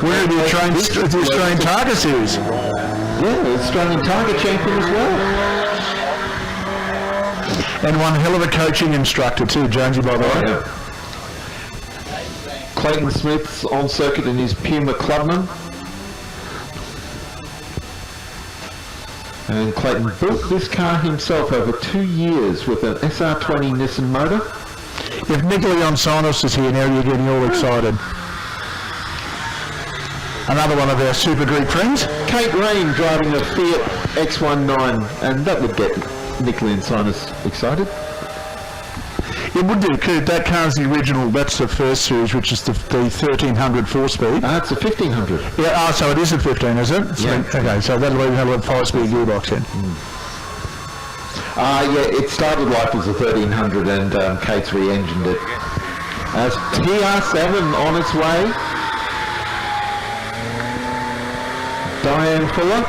Speaker 2: Where are the Australian Target Series?
Speaker 1: Yeah, the Australian Target champion as well.
Speaker 2: And one hell of a coaching instructor too, Jonesy, by the way.
Speaker 1: Yeah. Clayton Smith's on circuit in his Puma Clubman. And Clayton built this car himself over 2 years with an SR20 Nissan motor.
Speaker 2: If Nicola Jonsonos is here now, you're getting all excited. Another one of our super Greek friends.
Speaker 1: Kate Rain driving a Fiat X19, and that would get Nicola Jonsonos excited.
Speaker 2: It would do. That car's the original. That's the first series, which is the 1300 4-speed.
Speaker 1: It's a 1500.
Speaker 2: Yeah. So it is a 15, is it?
Speaker 1: Yeah.
Speaker 2: Okay. So that'll even have a 5-speed gearbox then.
Speaker 1: Yeah. It started life as a 1300, and Kate's re-engined it. As TR7 on its way. Diane Fuller.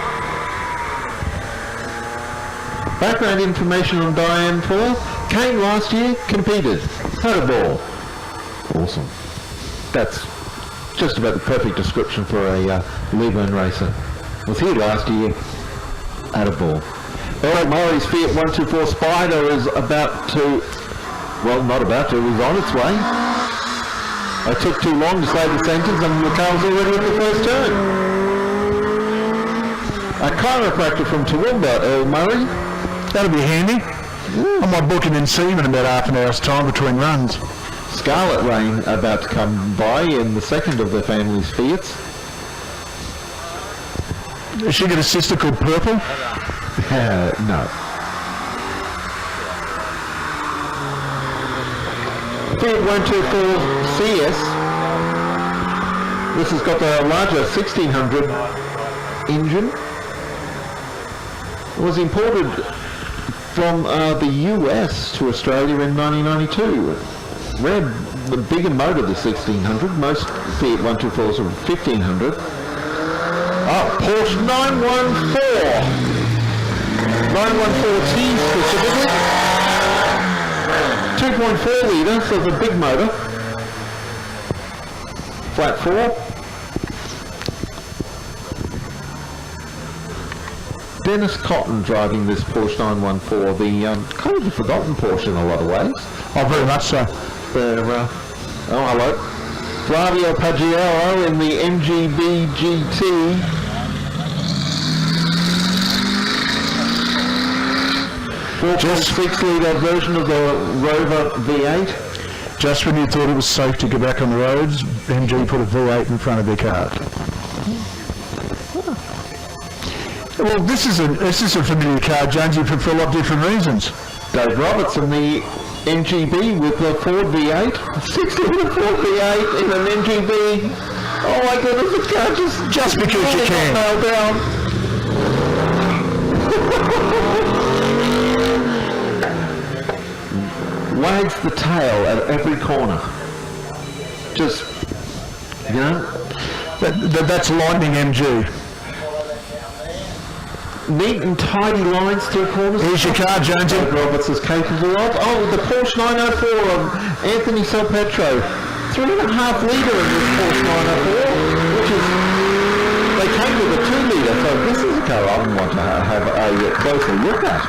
Speaker 1: Background information on Diane Fuller. Came last year, competed, had a ball. Awesome. That's just about the perfect description for a Leyburn racer. Was here last year, had a ball. Eric Murray's Fiat 124 Spider is about to, well, not about to, is on its way. I took too long to say the sentence and the car was already in the first turn. A chiropractor from Toowoomba, Earl Murray.
Speaker 2: That'll be handy. I might book him in Seaman in about half an hour's time between runs.
Speaker 1: Scarlet Rain about to come by in the second of their family's Fiats.
Speaker 2: Has she got a sister called Purple?
Speaker 1: No. Fiat 124 CS. This has got the larger 1600 engine. It was imported from the US to Australia in 1992. Rare, the bigger motor, the 1600. Most Fiat 124s are 1500. Porsche 914. 914T specifically. 2.4 litre, so it's a big motor. Flat 4. Dennis Cotton driving this Porsche 914, the kind of the forgotten Porsche in a lot of ways.
Speaker 2: Oh, very much so.
Speaker 1: Hello. Flavio Paggiello in the MGB GT. Just 6-litre version of the Rover V8.
Speaker 2: Just when you thought it was safe to go back on the roads, MG put a V8 in front of their car. Well, this is a familiar car, Jonesy, for a lot of different reasons.
Speaker 1: Dave Robertson, the MGB with the Ford V8, 6-litre Ford V8 in an MGB. Oh my goodness, the car
Speaker 2: just because you can.
Speaker 1: Nailed down. Wags the tail at every corner. Just, you know,
Speaker 2: that's Lightning MG.
Speaker 1: Neat and tidy lines through corners.
Speaker 2: Here's your car, Jonesy.
Speaker 1: Roberts is capable of. Oh, the Porsche 904 of Anthony Salpetro. 3.5 litre in this Porsche 904, which is, they came with a 2 litre, so this is a car I would want to have a closer look at.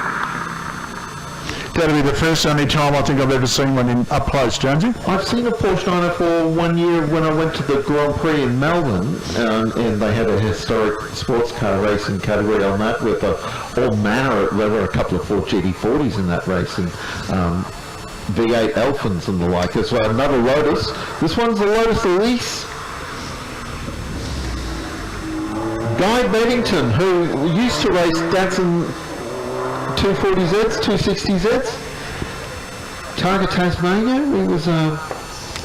Speaker 2: That'll be the first only time I think I've ever seen one in up close, Jonesy.
Speaker 1: I've seen a Porsche 904 one year when I went to the Grand Prix in Melbourne, and they had a historic sports car racing category on that with all manner. There were a couple of Ford GT40s in that race, and V8 Elfins and the like. As well, another Lotus. This one's the Lotus Elise. Guy Beddington, who used to race Datsun 240Zs, 260Zs. Tiger Tasmania, he was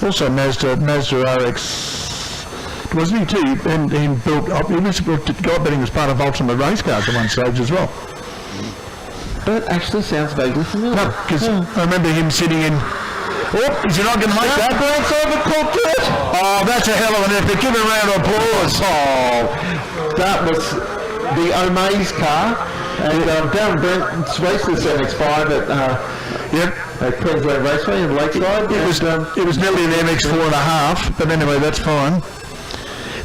Speaker 2: Also Mazda RX, wasn't he too? And he got betting as part of Ultimate Race Cars at one stage as well.
Speaker 1: That actually sounds vaguely familiar.
Speaker 2: No, because I remember him sitting in... Oh, is he not going to make that?
Speaker 1: That's overcooked it!
Speaker 2: Oh, that's a hell of an effort. Give him a round of applause.
Speaker 1: Oh, that was the O'May's car. And Darren Brent's raced this MX-5 at Queensland Raceway in Lakeside.
Speaker 2: It was nearly an MX-4.5, but anyway, that's fine.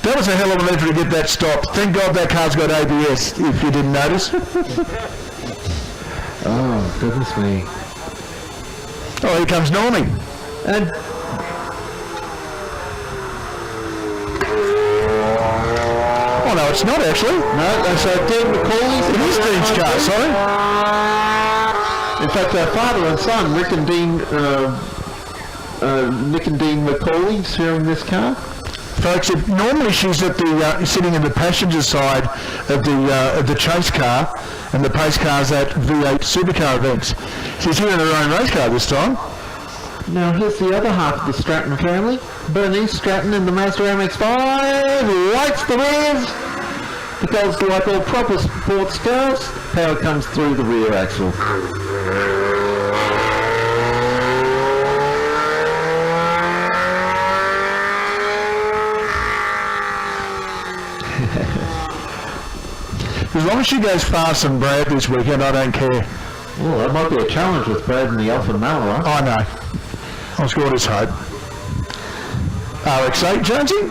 Speaker 2: That was a hell of an effort to get that stopped. Thank God that car's got ABS, if you didn't notice.
Speaker 1: Oh, goodness me.
Speaker 2: Oh, here comes Normie.
Speaker 1: And
Speaker 2: oh, no, it's not actually.
Speaker 1: no, that's Dean McCauley's.
Speaker 2: It is Dean's car, sorry.
Speaker 1: In fact, our father and son, Nick and Dean McCauley, sharing this car.
Speaker 2: Folks, normally she's at the sitting in the passenger side of the chase car, and the pace car's at V8 supercar events. She's here in her own race car this time.
Speaker 1: Now here's the other half of the Stratton family. Bernice Stratton in the Mazda MX-5 lights the rears, because like all proper sports cars, power comes through the rear axle.
Speaker 2: As long as she goes faster than Brad this weekend, I don't care.
Speaker 1: Well, that might be a challenge with Brad and the Alpha Malora.
Speaker 2: I know. I've got his hope. RX-8, Jonesy?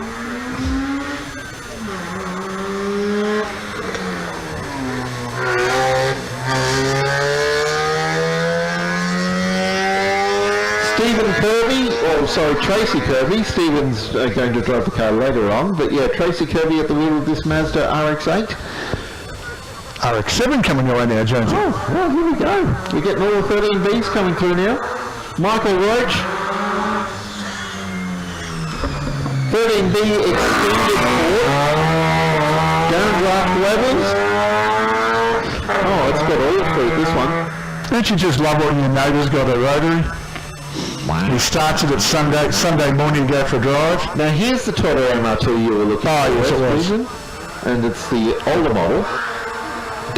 Speaker 1: Tracy Kirby. Stephen's going to drive the car later on, but yeah, Tracy Kirby at the wheel of this Mazda RX-8.
Speaker 2: RX-7 coming your way now, Jonesy.
Speaker 1: Oh, well, here we go. We're getting all the 13Bs coming through now. Michael Roach. 13B extended Ford. Darren Levels. Oh, it's got all through this one.
Speaker 2: Don't you just love what your neighbour's got a rotary?
Speaker 1: Wow.
Speaker 2: He starts it at Sunday morning to go for a drive.
Speaker 1: Now here's the Toyota MR2 you were looking for.
Speaker 2: Yes, it was.
Speaker 1: And it's the older model.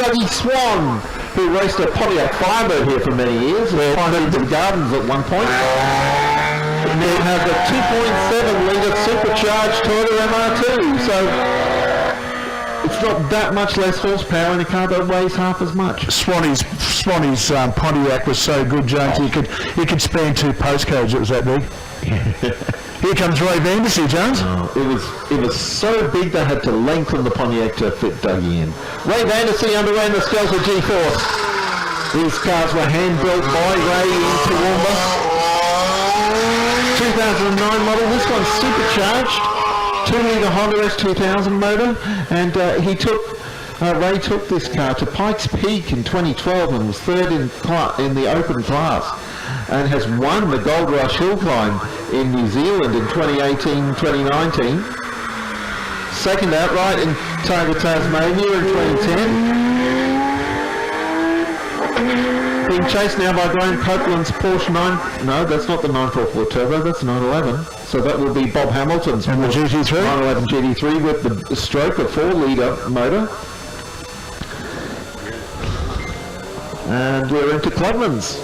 Speaker 1: Dougie Swan, who raced a Pontiac Firebird here for many years, and climbed into the gardens at one point. And now has a 2.7 litre supercharged Toyota MR2. So it's not that much less horsepower in a car that weighs half as much.
Speaker 2: Swanee's Pontiac was so good, Jones. You could span two postcodes. It was that big. Here comes Ray Vandersea, Jones.
Speaker 1: Oh, it was so big they had to lengthen the Pontiac to fit Dougie in. Ray Vandersea underran the Stelzer G-Force. These cars were hand-built by Ray in Toowoomba. 2009 model. This one's supercharged. 2-litre Honda S2000 motor, and Ray took this car to Pikes Peak in 2012 and was third in the open class, and has won the Gold Rush Hill Climb in New Zealand in 2018-2019. Second outright in Tiger Tasmania in 2010. Being chased now by Graham Copeland's Porsche 9... No, that's not the 944 Turbo, that's 911. So that will be Bob Hamilton's
Speaker 2: and the GT3?
Speaker 1: 911 GT3 with the stroke of 4-litre motor. And we're into Clubman's.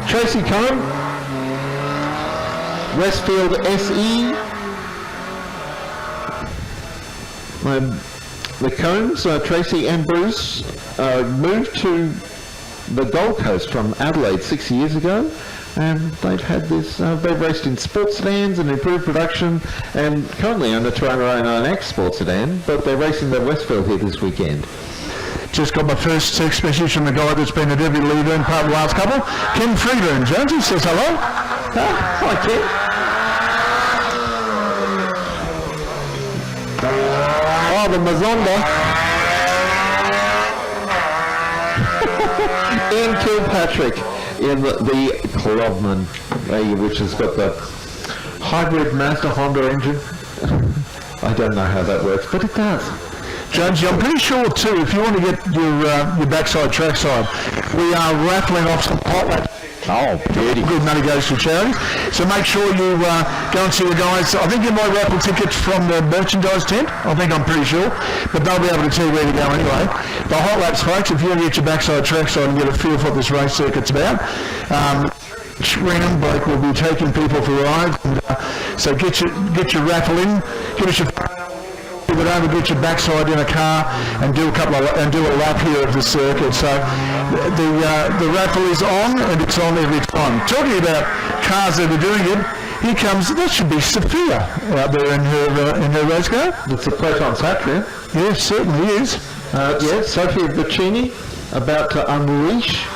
Speaker 1: Tracy Cohn, Westfield SE. The Combs, Tracy and Bruce, moved to the Gold Coast from Adelaide 6 years ago, and they've had this, they've raced in sports sedans and improved production, and currently own a Torana 09X sports sedan, but they're racing the Westfield here this weekend.
Speaker 2: Just got my first text message from the guy that's been at every Leyburn part of the last couple. Ken Freeburn, Jones, he says hello.
Speaker 1: Hi, Ken. Oh, the Mazonda. Ian Kilpatrick in the Clubman, which has got the hybrid Mazda Honda engine. I don't know how that works, but it does.
Speaker 2: Jonesy, I'm pretty sure too, if you want to get your backside trackside, we are raffling off some hot laps.
Speaker 1: Oh, beauty.
Speaker 2: Good money goes to charity. So make sure you go and see the guys. I think you might raffle tickets from the merchandise tent. I'm pretty sure. But they'll be able to tell you where to go anyway. The hot laps, folks, if you want to get your backside trackside and get a feel for what this race circuit's about, round Blake will be taking people for rides. So get your raffle in. Give us your... But only get your backside in a car and do a lap here of the circuit. So the raffle is on, and it's on every time. Talking about cars that are doing it, here comes, that should be Sophia out there in her race car.
Speaker 1: It's a Proton Satria.
Speaker 2: Yes, certainly is.
Speaker 1: Yes, Sophia Bacchini about to unleash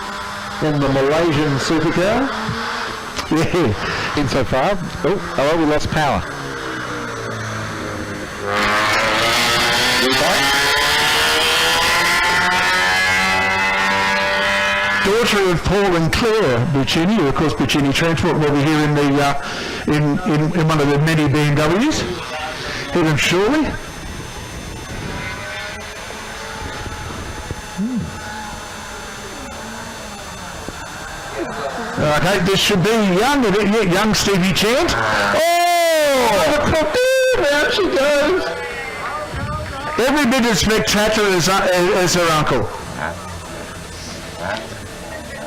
Speaker 1: in the Malaysian supercar.
Speaker 2: Yeah.
Speaker 1: Insofar. Oh, we lost power.
Speaker 2: Daughter of Paul and Claire Buccini, who of course Buccini Transport will be here in the in one of the many BMWs. Helen Shirley. Okay, this should be young Stevie Chant. Oh!
Speaker 1: There she goes.
Speaker 2: Every bit as spectacular as her uncle.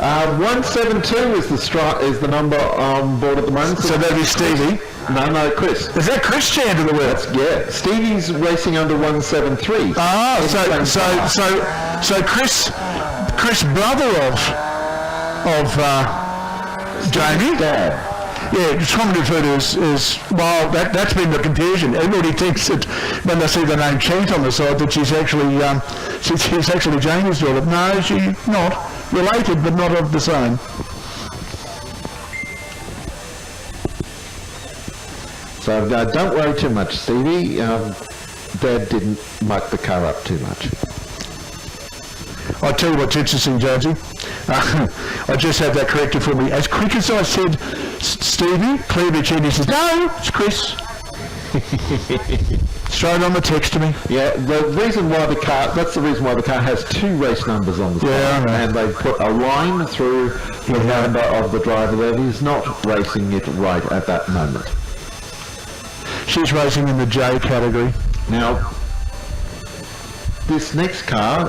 Speaker 1: 172 is the number on board at the moment.
Speaker 2: So that is Stevie.
Speaker 1: No, Chris.
Speaker 2: Is that Chris Chant of the world?
Speaker 1: Yeah, Stevie's racing under 173.
Speaker 2: So Chris, brother of Jamie.
Speaker 1: Dad.
Speaker 2: Yeah, it's commonly referred to as well, that's been the confusion. Everybody thinks that when they see the name Chant on the side that she's actually Jamie's daughter. No, she's not. Related, but not of the same.
Speaker 1: So don't worry too much, Stevie. Dad didn't muck the car up too much.
Speaker 2: I'll tell you what's interesting, Jonesy. I just had that corrected for me. As quick as I said, Stevie, Claire Buccini says, no, it's Chris. Straight on the text to me.
Speaker 1: Yeah, that's the reason why the car has two race numbers on the side.
Speaker 2: Yeah,
Speaker 1: and they put a line through the number of the driver that is not racing it right at that moment.
Speaker 2: She's racing in the J category.
Speaker 1: Now, this next car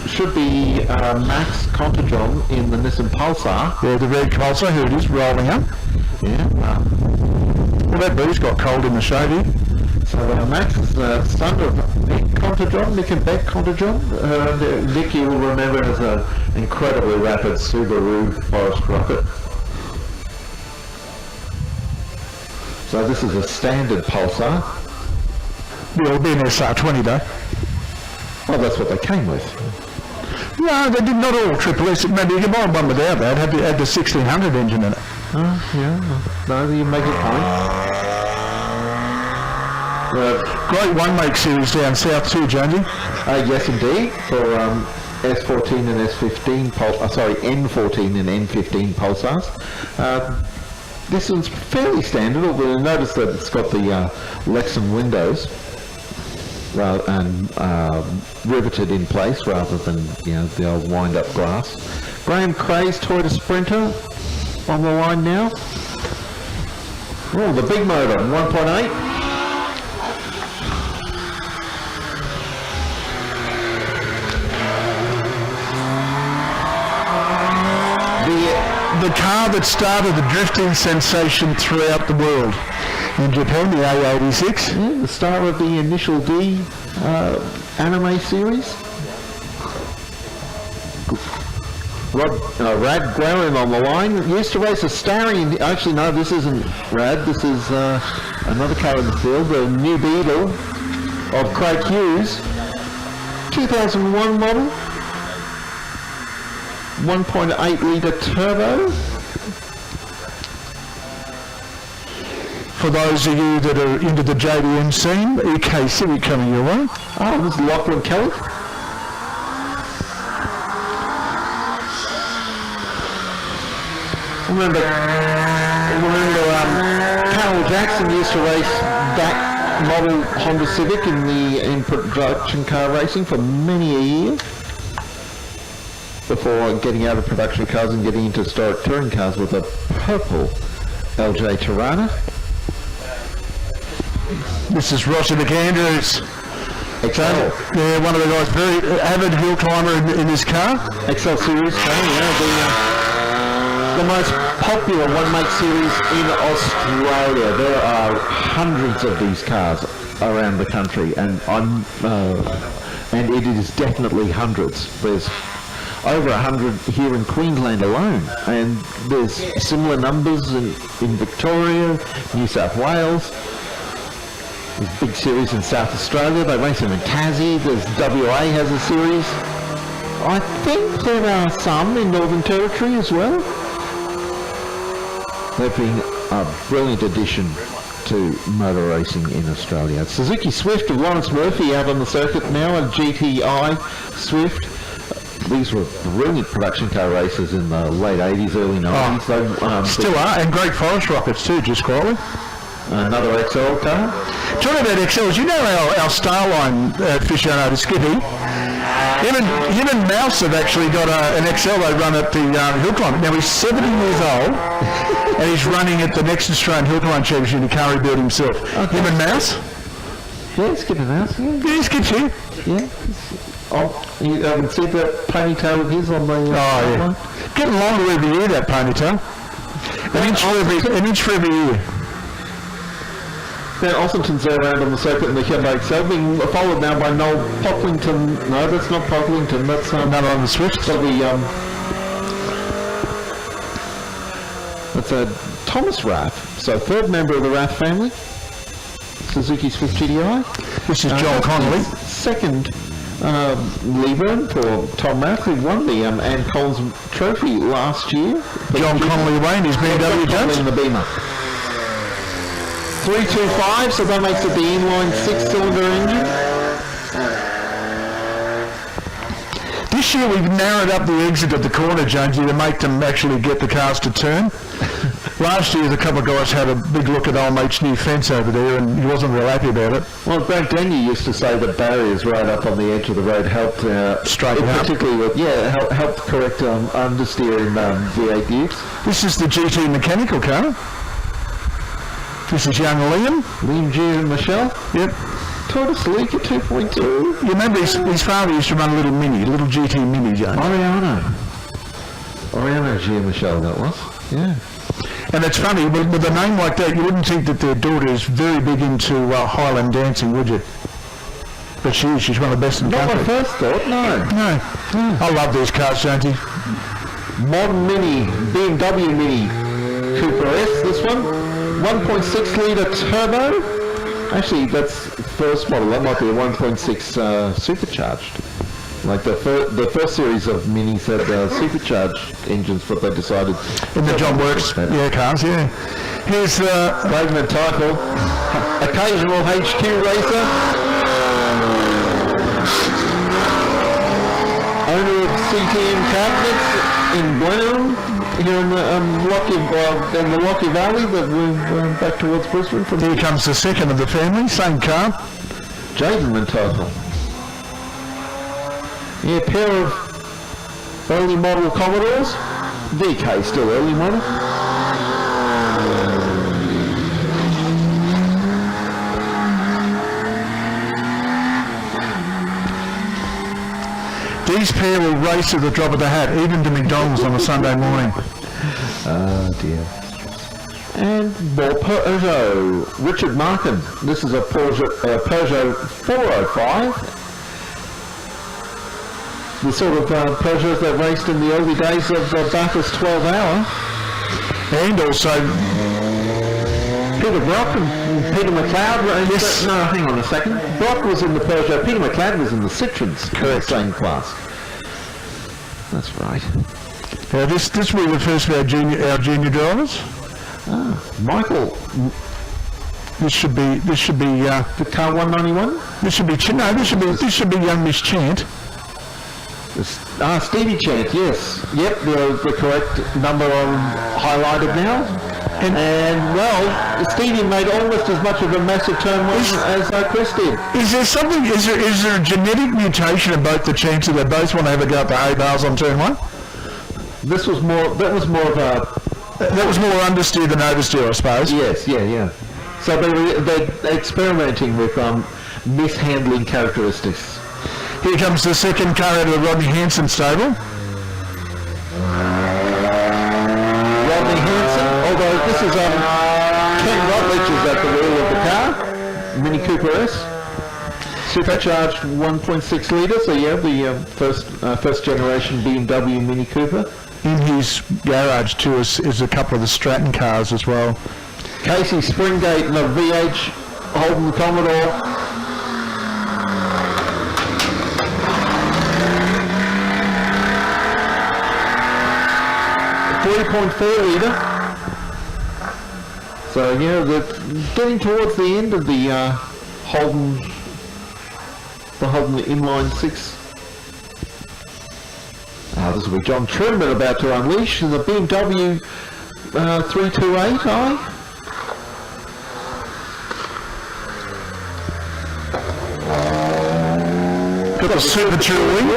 Speaker 1: should be Max Contajon in the Nissan Pulsar.
Speaker 2: Yeah, the red Pulsar, here it is, rolling up.
Speaker 1: Yeah.
Speaker 2: Well, that boot's got cold in the shade here.
Speaker 1: So Max is the son of Nick Contajon, Nick and Beck Contajon. Nick you will remember as an incredibly rapid Subaru Forest Rocket. So this is a standard Pulsar.
Speaker 2: Yeah, it'll be an SR20 though.
Speaker 1: Well, that's what they came with.
Speaker 2: No, they did not all triple S. Maybe you can buy one without that. Had the 1600 engine in it.
Speaker 1: Yeah. No, you make a point.
Speaker 2: Great one-make series down south too, Jonesy.
Speaker 1: Yes, indeed. For S14 and S15 N14 and N15 Pulsars. This is fairly standard, although you'll notice that it's got the Lexan windows and riveted in place rather than the old wind-up glass. Graham Cray's Toyota Sprinter on the line now. Oh, the big motor, 1.8.
Speaker 2: The car that started the drifting sensation throughout the world. In Japan, the A86.
Speaker 1: Yeah, the star of the Initial D anime series. Rad Guerin on the line. Used to race a Starry. Actually, no, this isn't Rad. This is another car in the field, the new Beetle of Craig Hughes. 2001 model. 1.8 litre turbo.
Speaker 2: For those of you that are into the JDM scene, EK Civic coming your way.
Speaker 1: Oh, this is Lachlan Kelly. Remember Carol Jackson used to race back model Honda Civic in production car racing for many a year before getting out of production cars and getting into historic touring cars with a purple LJ Torana.
Speaker 2: This is Rossi McAndrews.
Speaker 1: XL.
Speaker 2: Yeah, one of the guys, very avid hill climber in his car.
Speaker 1: XL Series car, the most popular one-make series in Australia. There are hundreds of these cars around the country, and it is definitely hundreds. There's over 100 here in Queensland alone, and there's similar numbers in Victoria, New South Wales. There's big series in South Australia. They race them in Tassie. There's WA has a series. I think there are some in Northern Territory as well. They've been a brilliant addition to motor racing in Australia. Suzuki Swift of Lawrence Murphy out on the circuit now, a GTI Swift. These were brilliant production car racers in the late 80s, early 90s.
Speaker 2: Still are, and great forest rockets too, just quietly.
Speaker 1: Another XL car.
Speaker 2: Talking about XLs, you know our Starline aficionado Skippy, him and Mouse have actually got an XL they run at the hill climb. Now he's 70 years old and he's running at the next Australian Hill Climb Championship in the car he built himself. Okay. Him and Mouse?
Speaker 1: Yeah, Skippy Mouse, yeah.
Speaker 2: Yeah, Skip's here.
Speaker 1: Yeah. Oh, you can see that ponytail of his on the...
Speaker 2: yeah. Getting longer every year, that ponytail. An inch for every year.
Speaker 1: Now, Ossington's around on the circuit in the Hyundai XL, being followed now by Noel Pocklington. No, that's not Pocklington, that's...
Speaker 2: Another on the Swift.
Speaker 1: That's Thomas Raff, so third member of the Raff family. Suzuki Swift GTI.
Speaker 2: This is John Connolly.
Speaker 1: Second Leyburn for Tom Raff, who won the Ann Collins Trophy last year.
Speaker 2: John Connolly away in his BMW Jones.
Speaker 1: In the Beamer. 325, so that makes it the inline six-cylinder engine.
Speaker 2: This year we've narrowed up the exit at the corner, Jonesy, to make them actually get the cars to turn. Last year, the couple of guys had a big look at old mate's new fence over there, and he wasn't real happy about it.
Speaker 1: Well, Brad Denny used to say that barriers right up on the edge of the road helped
Speaker 2: straighten out.
Speaker 1: Particularly with, helped correct understeer in V8 Dukes.
Speaker 2: This is the GT mechanical car. This is young Liam
Speaker 1: G and Michelle.
Speaker 2: Yep.
Speaker 1: Toyota Celica 2.2.
Speaker 2: You remember his father used to run a little GT Mini, Jones.
Speaker 1: Oriana G and Michelle, that was. Yeah.
Speaker 2: And it's funny, with a name like that, you wouldn't think that their daughter is very big into Highland dancing, would you? But she is. She's one of the best in the country.
Speaker 1: Not my first thought, no.
Speaker 2: I love these cars, Jonesy.
Speaker 1: Modern Mini, BMW Mini Cooper S, this one. 1.6 litre turbo. Actually, that's first model. That might be a 1.6 supercharged. Like the first series of Minis had supercharged engines, but they decided...
Speaker 2: In the John Works cars, yeah. Here's
Speaker 1: Wagner Tycho, occasional HQ racer, owner of CTM cabinets in Blenheim, here in the Lockie Valley, that we're back towards Brisbane.
Speaker 2: Here comes the second of the family, same car.
Speaker 1: Jaden Montoya. Yeah, pair of early model Commodores. DK still early model.
Speaker 2: These pair will race at the drop of the hat, even to McDonald's on a Sunday morning.
Speaker 1: Oh dear. And more Peugeot. Richard Markin. This is a Peugeot 405. The sort of Peugeots that raced in the early days of Bathurst 12 Hour.
Speaker 2: And also
Speaker 1: Peter Brock and Peter McLeod.
Speaker 2: Yes.
Speaker 1: No, hang on a second. Brock was in the Peugeot. Peter McLeod was in the Citroens.
Speaker 2: Correct.
Speaker 1: Same class. That's right.
Speaker 2: Now this will be the first of our junior drivers.
Speaker 1: Michael.
Speaker 2: This should be
Speaker 1: The car 191.
Speaker 2: This should be young Miss Chant.
Speaker 1: Stevie Chant, yes. Yep, the correct number highlighted now. And well, Stevie made almost as much of a massive turn one as Chris did.
Speaker 2: Is there a genetic mutation in both the champs that they both want to have a go at the hay bales on turn one?
Speaker 1: That was more of a...
Speaker 2: That was more understeer than oversteer, I suppose.
Speaker 1: Yes, yeah. So they're experimenting with mishandling characteristics.
Speaker 2: Here comes the second car out of the Rodney Hanson stable.
Speaker 1: Rodney Hanson, although this is Ken Rutledge is at the wheel of the car, Mini Cooper S, supercharged 1.6 litre, so yeah, the first generation BMW Mini Cooper.
Speaker 2: In his garage too is a couple of the Stratton cars as well.
Speaker 1: Casey Springate and a VH Holden Commodore. 3.4 litre. So yeah, they're getting towards the end of the Holden inline 6. This will be John Trimble about to unleash the BMW 328i.
Speaker 2: Got the super wing.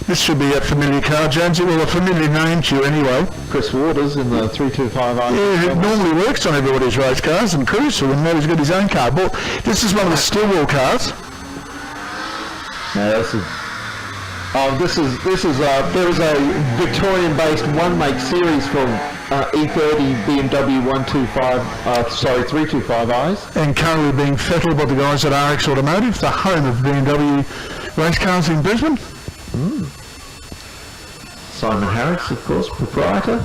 Speaker 2: This should be a familiar car, Jonesy. Well, a familiar name to you anyway.
Speaker 1: Chris Waters in the 325i.
Speaker 2: Yeah, it normally works on everybody's race cars, and Chris, and now he's got his own car. But this is one of the Stillwell cars.
Speaker 1: No, there is a Victorian-based one-make series from E30 BMW 325i's.
Speaker 2: And currently being fettled by the guys at RX Automotive, the home of BMW race cars in Brisbane.
Speaker 1: Simon Harris, of course, proprietor,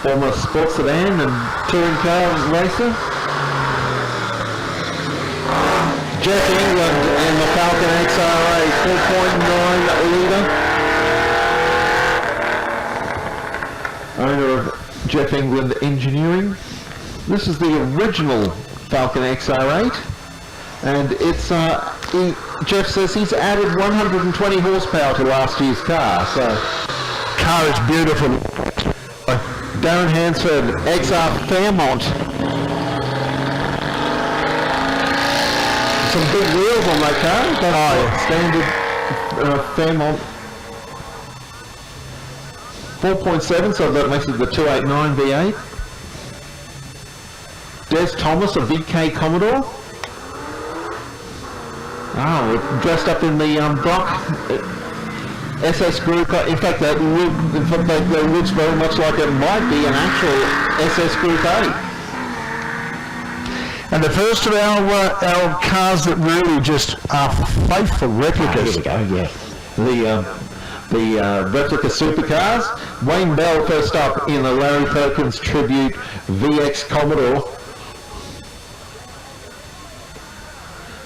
Speaker 1: former sports sedan and touring car racer. Jeff England and the Falcon XRA 4.9 litre. Owner of Jeff England Engineering. This is the original Falcon XR8, and it's Jeff says he's added 120 horsepower to last year's car, so...
Speaker 2: Car is beautiful.
Speaker 1: Darren Hansford, XR Fairmont. Some big wheels on that car. That's standard Fairmont. 4.7, so that makes it the 289 V8. Des Thomas, a VK Commodore. Dressed up in the Brock SS Group. In fact, that looks very much like it might be an actual SS Group A.
Speaker 2: And the first of our cars that really just are faithful replicas.
Speaker 1: Here we go, yeah. The replica supercars. Wayne Bell first up in a Larry Perkins tribute VX Commodore.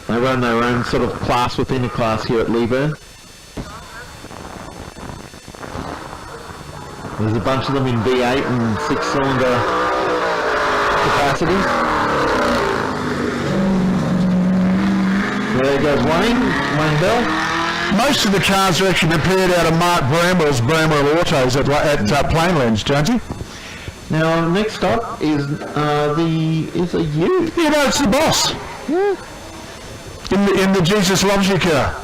Speaker 1: They run their own sort of class within a class here at Leyburn. There's a bunch of them in V8 and 6-cylinder capacities. There goes Wayne Bell.
Speaker 2: Most of the cars are actually prepared out of Mark Bramwell's Bramwell Autos at Plainlands, Jonesy.
Speaker 1: Now, next up is a U.
Speaker 2: You know, it's the boss.
Speaker 1: Yeah.
Speaker 2: In the Jesus Loves You car.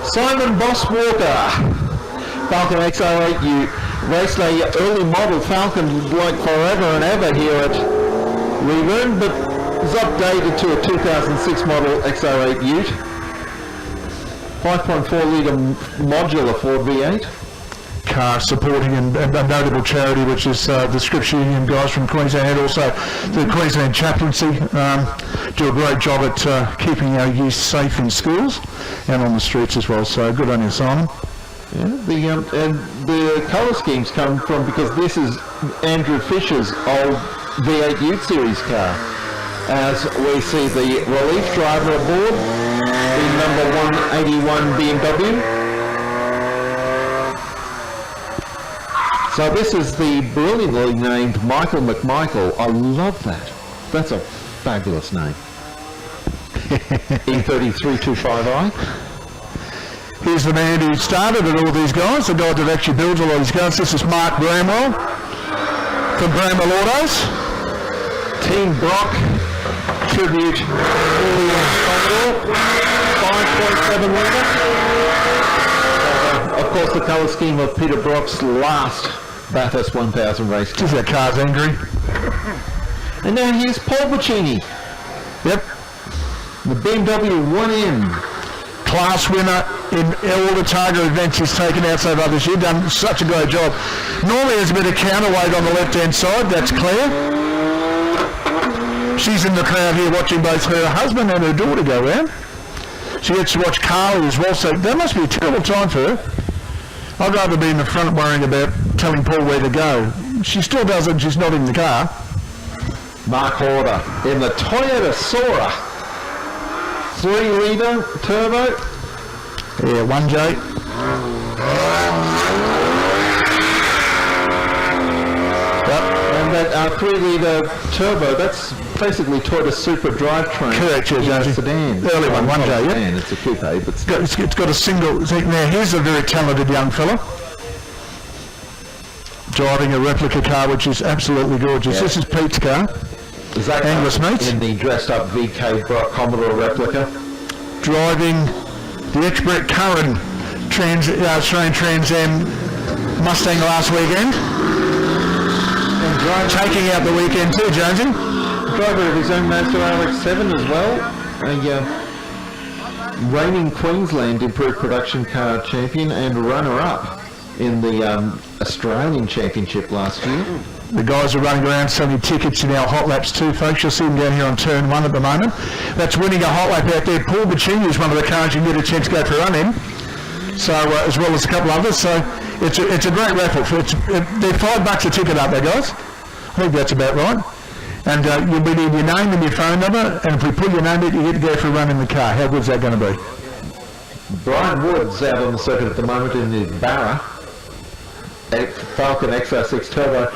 Speaker 1: Simon Boss Walker, Falcon XR8U, raced a early model Falcon like forever and ever here at Leyburn, but is updated to a 2006 model XR8 Ute, 5.4 litre modular Ford V8.
Speaker 2: Car supporting a notable charity, which is the Scripps Union guys from Queensland, and also the Queensland Chaplaincy do a great job at keeping our youth safe in schools and on the streets as well. So good on you, Simon.
Speaker 1: Yeah, and the colour schemes come from, because this is Andrew Fisher's old V8 Ute Series car. As we see the relief driver aboard in number 181 BMW. So this is the brilliantly named Michael McMichael. I love that. That's a fabulous name. E3325i.
Speaker 2: Here's the man who started at all these guys, the guy that actually builds all these guys. This is Mark Bramwell from Bramwell Autos.
Speaker 1: Team Brock, tribute Commodore, 5.7 litre. Of course, the colour scheme of Peter Brock's last Bathurst 1000 race car.
Speaker 2: Just that car's angry.
Speaker 1: And now here's Paul Buccini.
Speaker 2: Yep.
Speaker 1: The BMW 1M.
Speaker 2: Class winner in all the Targa events he's taken out so far this year. Done such a great job. Normally there's a bit of counterweight on the left-hand side. That's Claire. She's in the crowd here watching both her husband and her daughter go round. She gets to watch Carly as well, so that must be a terrible time for her. I'd rather be in the front worrying about telling Paul where to go. She still does it, she's not in the car.
Speaker 1: Mark Horder in the Toyota Sora. 3 litre turbo.
Speaker 2: Yeah, 1J. Yep.
Speaker 1: And that 3 litre turbo, that's basically Toyota Supra drivetrain.
Speaker 2: Correct, yeah, Jonesy.
Speaker 1: Sedan.
Speaker 2: The early one, 1J, yeah.
Speaker 1: It's a coupe, but
Speaker 2: It's got a single. Now here's a very talented young fella driving a replica car, which is absolutely gorgeous.
Speaker 1: Yeah.
Speaker 2: This is Pete's car.
Speaker 1: Zach
Speaker 2: Angus Meats.
Speaker 1: in the dressed up VK Brock Commodore replica.
Speaker 2: Driving the ex-Brett Curran Australian Trans-Am Mustang last weekend.
Speaker 1: And
Speaker 2: Taking out the weekend too, Jonesy.
Speaker 1: driver of his own Mazda RX-7 as well. A reigning Queensland improved production car champion and runner-up in the Australian Championship last year.
Speaker 2: The guys are running around selling tickets in our hot laps too, folks. You'll see them down here on turn 1 at the moment. That's winning a hot lap out there. Paul Buccini is one of the cars you can get a chance to go for a run in. So, as well as a couple others. So, it's a great raffle. They're $5 a ticket, aren't they, guys? I think that's about right. And you'll be needing your name and your phone number. And if we put your name in, you get to go for a run in the car. How good is that going to be?
Speaker 1: Brian Wood's out on the circuit at the moment in his Barra. Falcon XR6 Turbo.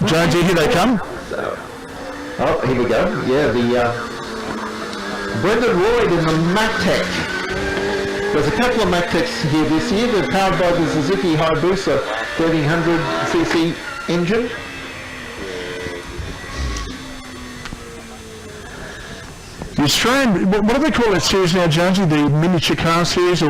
Speaker 2: Jonesy, here they come.
Speaker 1: Oh, here we go. Yeah, the Brendan Lloyd in the Mactech. There's a couple of Mactechs here this year. They're powered by the Suzuki Hayabusa 1300cc engine.
Speaker 2: The Australian, what do they call that series now, Jonesy? The miniature car series, or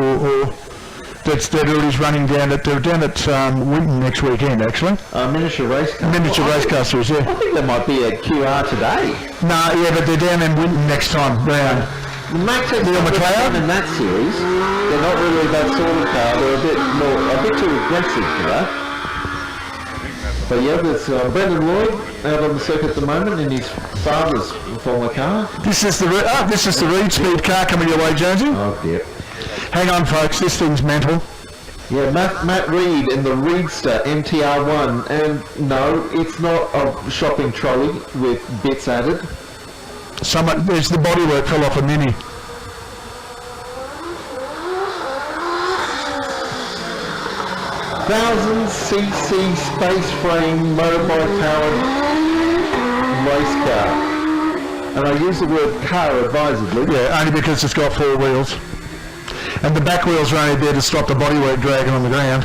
Speaker 2: that already running down at Winton next weekend, actually.
Speaker 1: Miniature race car.
Speaker 2: Miniature race car series, yeah.
Speaker 1: I think there might be a QR today.
Speaker 2: No, yeah, but they're down in Winton next time round.
Speaker 1: The Mactechs
Speaker 2: Neil McLeod
Speaker 1: in that series, they're not really that sort of car. They're a bit too aggressive for that. But yeah, there's Brendan Lloyd out on the circuit at the moment in his father's former car.
Speaker 2: This is the Reed Speed car coming your way, Jonesy.
Speaker 1: Oh dear.
Speaker 2: Hang on, folks, this thing's mental.
Speaker 1: Yeah, Matt Reed in the Reedster MTR1, and no, it's not a shopping trolley with bits added.
Speaker 2: There's the bodywork fell off a Mini.
Speaker 1: $1,000cc space frame motorbike powered race car. And I use the word car advisedly.
Speaker 2: Yeah, only because it's got 4 wheels. And the back wheels are only there to stop the bodywork dragging on the ground.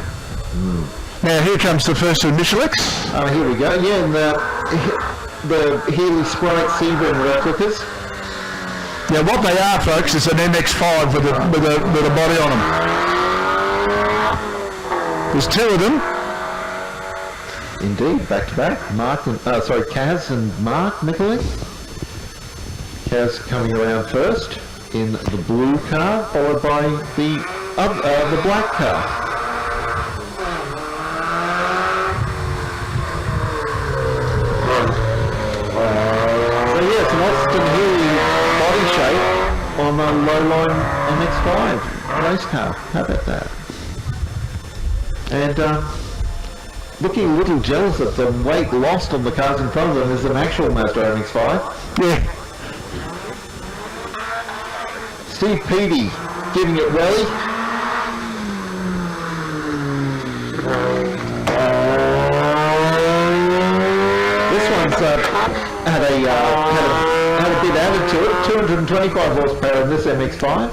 Speaker 2: Now here comes the first of Michelix.
Speaker 1: Oh, here we go. Yeah, and the Healy Sprite Sebring replicas.
Speaker 2: Yeah, what they are, folks, is an MX-5 with a body on them. There's 2 of them.
Speaker 1: Indeed, back to back. Kaz and Mark Nicolay. Kaz coming around first in the blue car, followed by the black car. So yes, an Austin Healy body shape on a low-line MX-5 race car. How about that? And looking a little jealous of the weight lost on the cars in front of them is an actual Mazda MX-5.
Speaker 2: Yeah.
Speaker 1: Steve Peaty giving it rally. This one's had a bit added to it. 225 horsepower in this MX-5.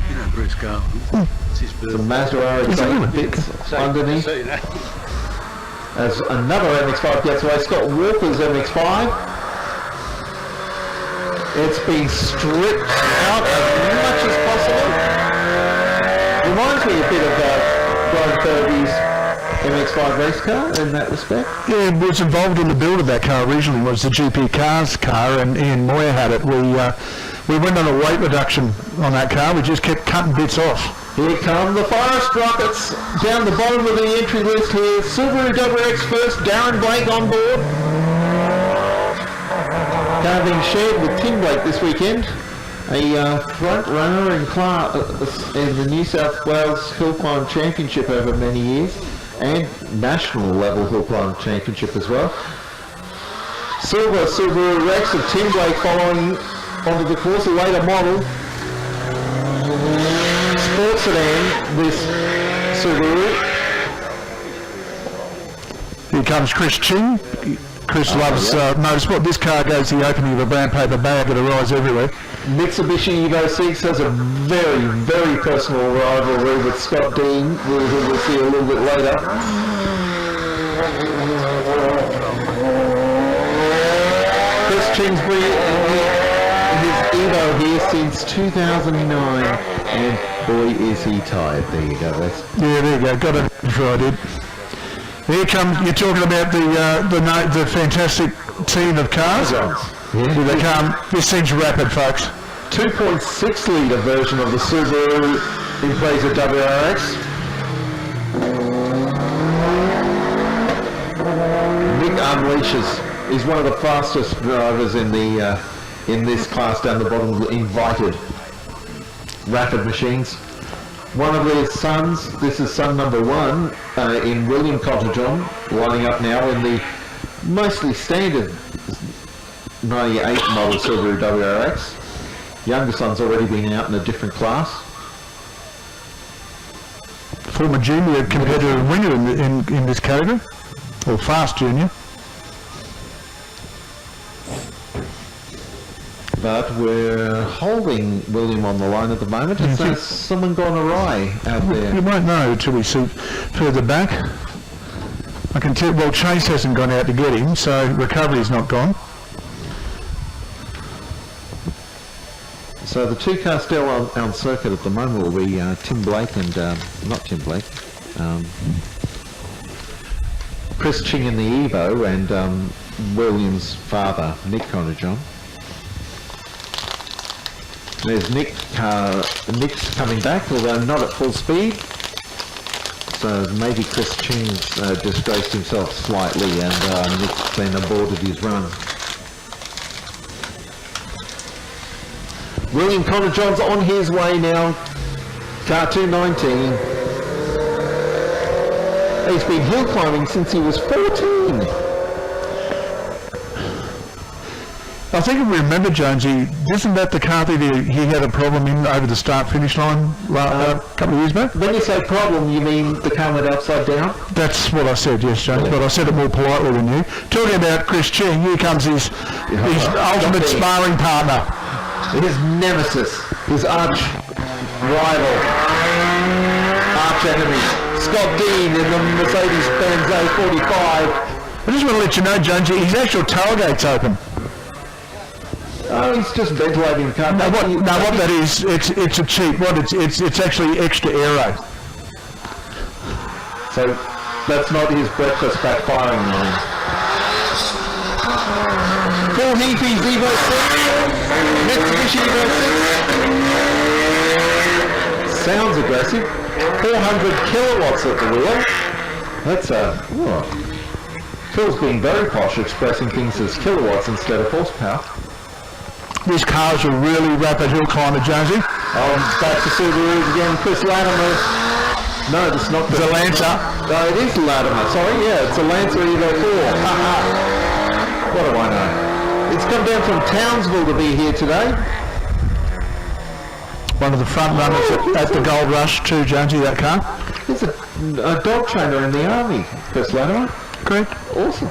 Speaker 3: You know Bruce Garland. It's his
Speaker 1: The
Speaker 3: birthday.
Speaker 1: Mazda RX-8 bits underneath.
Speaker 3: See that?
Speaker 1: As another MX-5 gets away, Scott Walker's MX-5. It's been stripped out as much as possible. Reminds me a bit of Brian Kirby's MX-5 race car in that respect.
Speaker 2: Yeah, was involved in the build of that car originally, was the GP Cars car, and Ian Moyer had it. We went on a weight reduction on that car. We just kept cutting bits off.
Speaker 1: Here come the Forest Rockets down the bottom of the entry list here. Subaru WRX first, Darren Blake on board. Car being shared with Tim Blake this weekend. A front runner in the New South Wales Hill Climb Championship over many years, and national level Hill Climb Championship as well. Silver Subaru Rex of Tim Blake following onto the course, a later model. Sports sedan, this Subaru.
Speaker 2: Here comes Chris Ching. Chris loves motorsport. This car goes to the opening of a brown paper bag that arrives everywhere.
Speaker 1: Mitsubishi Evo 6 has a very, very personal rivalry with Scott Dean, who we'll see a little bit later. Chris Chingsbury in his Evo here since 2009, and boy is he tired. There you go, Wes.
Speaker 2: Yeah, there you go. Got it before I did. Here comes, you're talking about the fantastic team of cars. Here they come. This thing's rapid, folks.
Speaker 1: 2.6 litre version of the Subaru Impreza WRX. Nick unleashes. He's one of the fastest drivers in this class down the bottom of the invited rapid machines. One of their sons, this is son number 1, in William Cotterjohn, lining up now in the mostly standard 98 model Subaru WRX. Younger son's already been out in a different class.
Speaker 2: Former junior competitor and winner in this category, or fast junior.
Speaker 1: But we're holding William on the line at the moment. Has someone gone awry out there?
Speaker 2: You won't know until we see further back. I can tell, well, Chase hasn't gone out to get him, so recovery's not gone.
Speaker 1: So the two cars still on circuit at the moment will be Tim Blake and, not Tim Blake, Chris Ching in the Evo and William's father, Nick Cotterjohn. There's Nick's coming back, although not at full speed. So maybe Chris Ching's disgraced himself slightly and Nick's been aborted his run. William Cotterjohn's on his way now. Car 219. He's been hill climbing since he was 14.
Speaker 2: I think if we remember, Jonesy, isn't that the car that he had a problem in over the start-finish line a couple of years back?
Speaker 1: When you say problem, you mean the car went upside down?
Speaker 2: That's what I said, yes, Jones, but I said it more politely than you. Talking about Chris Ching, here comes his ultimate sparring partner.
Speaker 1: His nemesis, his arch rival, arch enemy, Scott Dean in the Mercedes-Benz A45.
Speaker 2: I just want to let you know, Jonesy, his actual tailgate's open.
Speaker 1: Oh, he's just ventilating the car.
Speaker 2: What that is, it's a cheat. It's actually extra aero.
Speaker 1: So that's not his breakfast backfiring on him. Paul Heafy's Evo 6, Mitsubishi Evo 6. Sounds aggressive. 400 kilowatts at the wheel. That's Phil's being very posh, expressing things as kilowatts instead of horsepower.
Speaker 2: This car's a really rapid hill climber, Jonesy.
Speaker 1: Back to Subaru again. Chris Latimer. No, it's not the
Speaker 2: Lancer.
Speaker 1: No, it is Latimer. Sorry, yeah, it's a Lancer Evo 4. What do I know? It's come down from Townsville to be here today.
Speaker 2: One of the front runners at the Gold Rush too, Jonesy, that car.
Speaker 1: He's a dog trainer in the army, Chris Latimer.
Speaker 2: Correct.
Speaker 1: Awesome.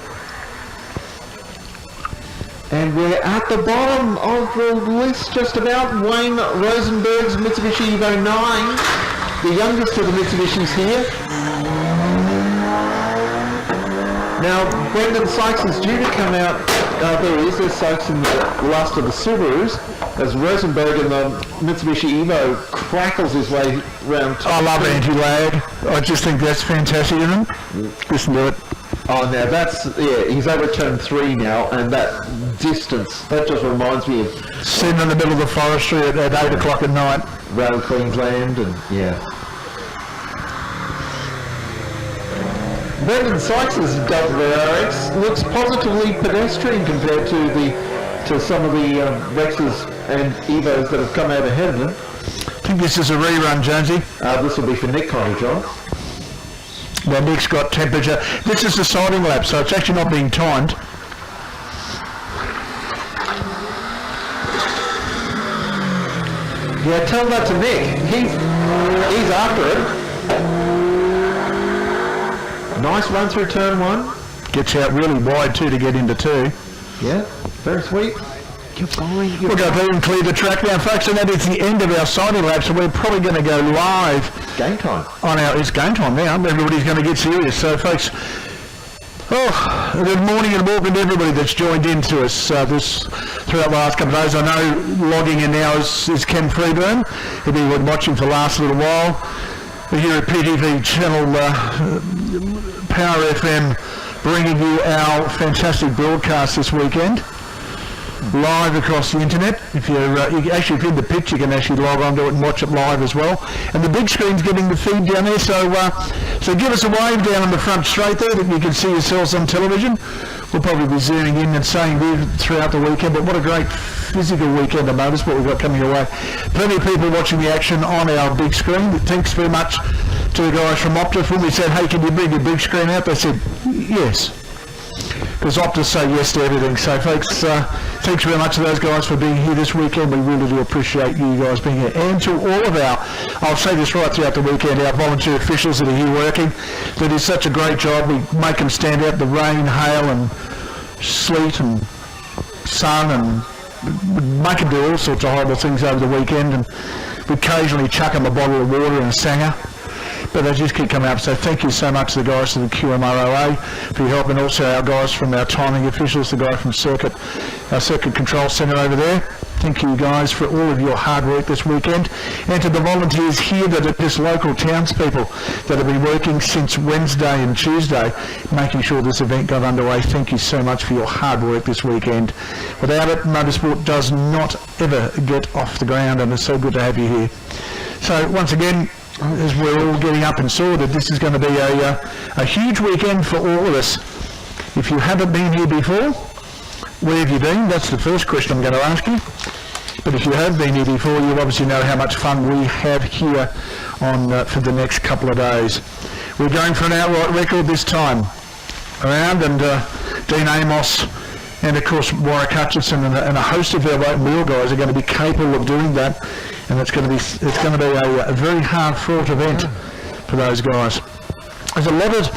Speaker 1: And we're at the bottom of the list just about. Wayne Rosenberg's Mitsubishi Evo 9, the youngest of the Mitsubishis here. Now, Brendan Sykes is due to come out. There he is. There's Sykes in the last of the Subarus, as Rosenberg in the Mitsubishi Evo crackles his way round.
Speaker 2: I love anti-lag. I just think that's fantastic, isn't it? Listen to it.
Speaker 1: Oh, now that's, he's over turn 3 now, and that distance, that just reminds me of
Speaker 2: Sitting in the middle of the forestry at 8 o'clock at night.
Speaker 1: around Queensland, and Brendan Sykes' WRX looks positively pedestrian compared to some of the Rexes and Evos that have come out ahead of them.
Speaker 2: I think this is a rerun, Jonesy.
Speaker 1: This will be for Nick John.
Speaker 2: Now Nick's got temperature. This is the siding lap, so it's actually not being timed.
Speaker 1: Yeah, tell that to Nick. He's after it. Nice run through turn 1.
Speaker 2: Gets out really wide too to get into 2.
Speaker 1: Yeah, very sweet.
Speaker 2: We'll go through and clear the track now, folks, and that is the end of our siding lap, so we're probably going to go live.
Speaker 1: Game time.
Speaker 2: It's game time now. Everybody's going to get serious. So, folks, good morning and welcome to everybody that's joined in to us throughout the last couple of days. I know logging in now is Ken Freeburn. He'll be watching for the last little while. We're here at PTV Channel, Power FM, bringing you our fantastic broadcast this weekend. Live across the internet. If you're if you're in the pitch, you can actually log on to it and watch it live as well. And the big screen's getting the feed down there, so give us a wave down on the front straight there that you can see yourselves on television. We'll probably be zooming in and saying throughout the weekend, but what a great physical weekend of motorsport we've got coming away. Plenty of people watching the action on our big screen. Thanks very much to the guys from Optus. When we said, hey, can you bring your big screen out? They said, yes. Because Optus say yes to everything. So folks, thanks very much to those guys for being here this weekend. We really do appreciate you guys being here. And to all of I'll say this right throughout the weekend, our volunteer officials that are here working, that is such a great job. We make them stand out the rain, hail and sleet and sun, and make them do all sorts of horrible things over the weekend. And we occasionally chuck them a bottle of water and a sanger. But they just keep coming up. So thank you so much to the guys from the QMROA for your help, and also our guys from our timing officials, the guy from our Circuit Control Centre over there. Thank you guys for all of your hard work this weekend. And to the volunteers here that are just local townspeople that have been working since Wednesday and Tuesday, making sure this event got underway. Thank you so much for your hard work this weekend. Without it, motorsport does not ever get off the ground, and it's so good to have you here. So once again, as we're all getting up and sorted, this is going to be a huge weekend for all of us. If you haven't been here before, where have you been? That's the first question I'm going to ask you. But if you have been here before, you obviously know how much fun we have here on for the next couple of days. We're going for an outright record this time around, and Dean Amos and of course Warwick Hutchinson and a host of our open wheel guys are going to be capable of doing that. And it's going to be a very hard-fought event for those guys. There's a lot of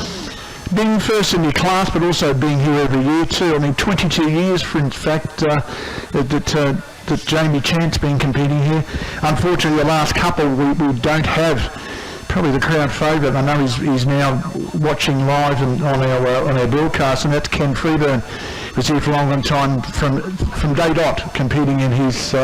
Speaker 2: being first in your class, but also being here every year too. I mean, 22 years, for in fact, that Jamie Chant's been competing here. Unfortunately, the last couple we don't have. Probably the crowd favourite. I know he's now watching live on our broadcast, and that's Ken Freeburn. He was here for a long time from day dot, competing in his.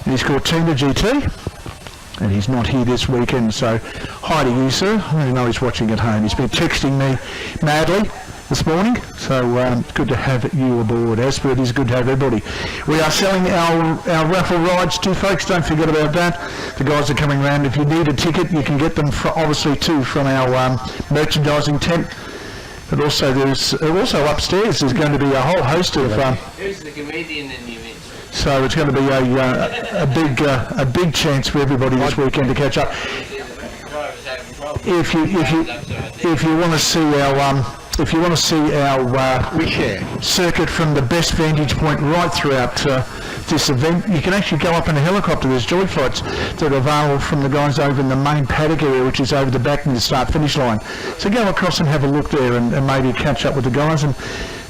Speaker 2: He's called Cortina GT, and he's not here this weekend, so hi to you, sir. I know he's watching at home. He's been texting me madly this morning, so good to have you aboard. As for it is good to have everybody. We are selling our raffle rides too, folks. Don't forget about that. The guys are coming around. If you need a ticket, you can get them obviously too from our merchandising tent. But also upstairs there's going to be a whole host of.
Speaker 4: Who's the comedian in the event?
Speaker 2: So it's going to be a big chance for everybody this weekend to catch up. If you want to see our circuit from the best vantage point right throughout this event, you can actually go up in a helicopter. There's joy flights that are available from the guys over in the main paddock area, which is over the back in the start-finish line. So go across and have a look there, and maybe catch up with the guys. And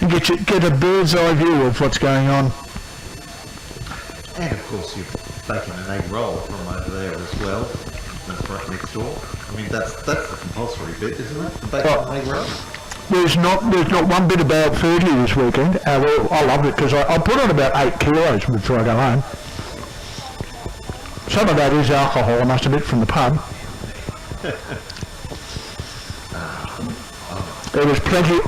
Speaker 2: and get a bird's eye view of what's going on.
Speaker 5: And of course you're baking an egg roll from over there as well. That's right next door. I mean that's the compulsory bit, isn't it? The bacon and egg roll.
Speaker 2: There's not one bit of bad food here this weekend. Well, I loved it because I put on about 8 kilos before I go home. Some of that is alcohol, I must admit, from the pub. There was plenty.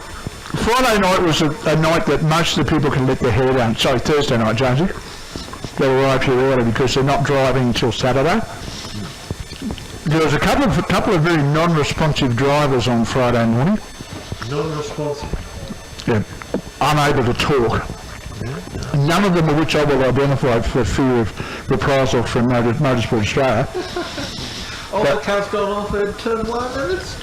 Speaker 2: Friday night was a night that most of the people can let their hair down. Sorry, Thursday night, Jonesy. They arrived here early because they're not driving until Saturday. There was a couple of very non-responsive drivers on Friday morning.
Speaker 5: Non-responsive.
Speaker 2: Yeah, unable to talk. None of them of which I will identify for fear of reprisal from Motorsport Australia.
Speaker 5: Oh, that car's gone off at turn 1 and it's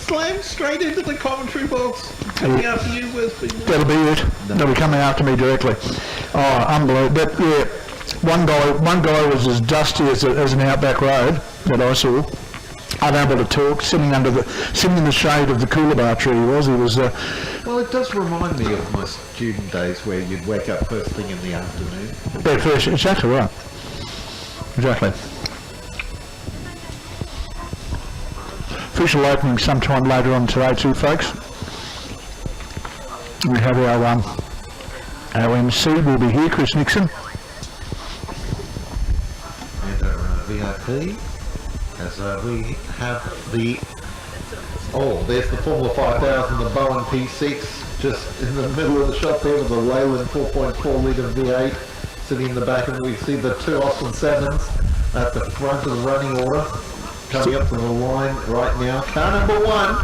Speaker 5: slammed straight into the commentary box. Coming after you, Westfield.
Speaker 2: That'll be it. They'll be coming after me directly. Oh, unbelievable. But yeah, one guy was as dusty as an outback road that I saw. Unable to talk, sitting in the shade of the Coolabah tree. He was.
Speaker 5: Well, it does remind me of my student days where you'd wake up first thing in the afternoon.
Speaker 2: Exactly right. Exactly. Official opening sometime later on today too, folks. We have our MC will be here, Chris Nixon.
Speaker 5: And our VIP, as we have there's the Formula 5000, the Bowen P6, just in the middle of the shot there with the Leyburn 4.4 litre V8 sitting in the back, and we see the 2 Austin 7s at the front of the running order, coming up to the line right now. Car number 1.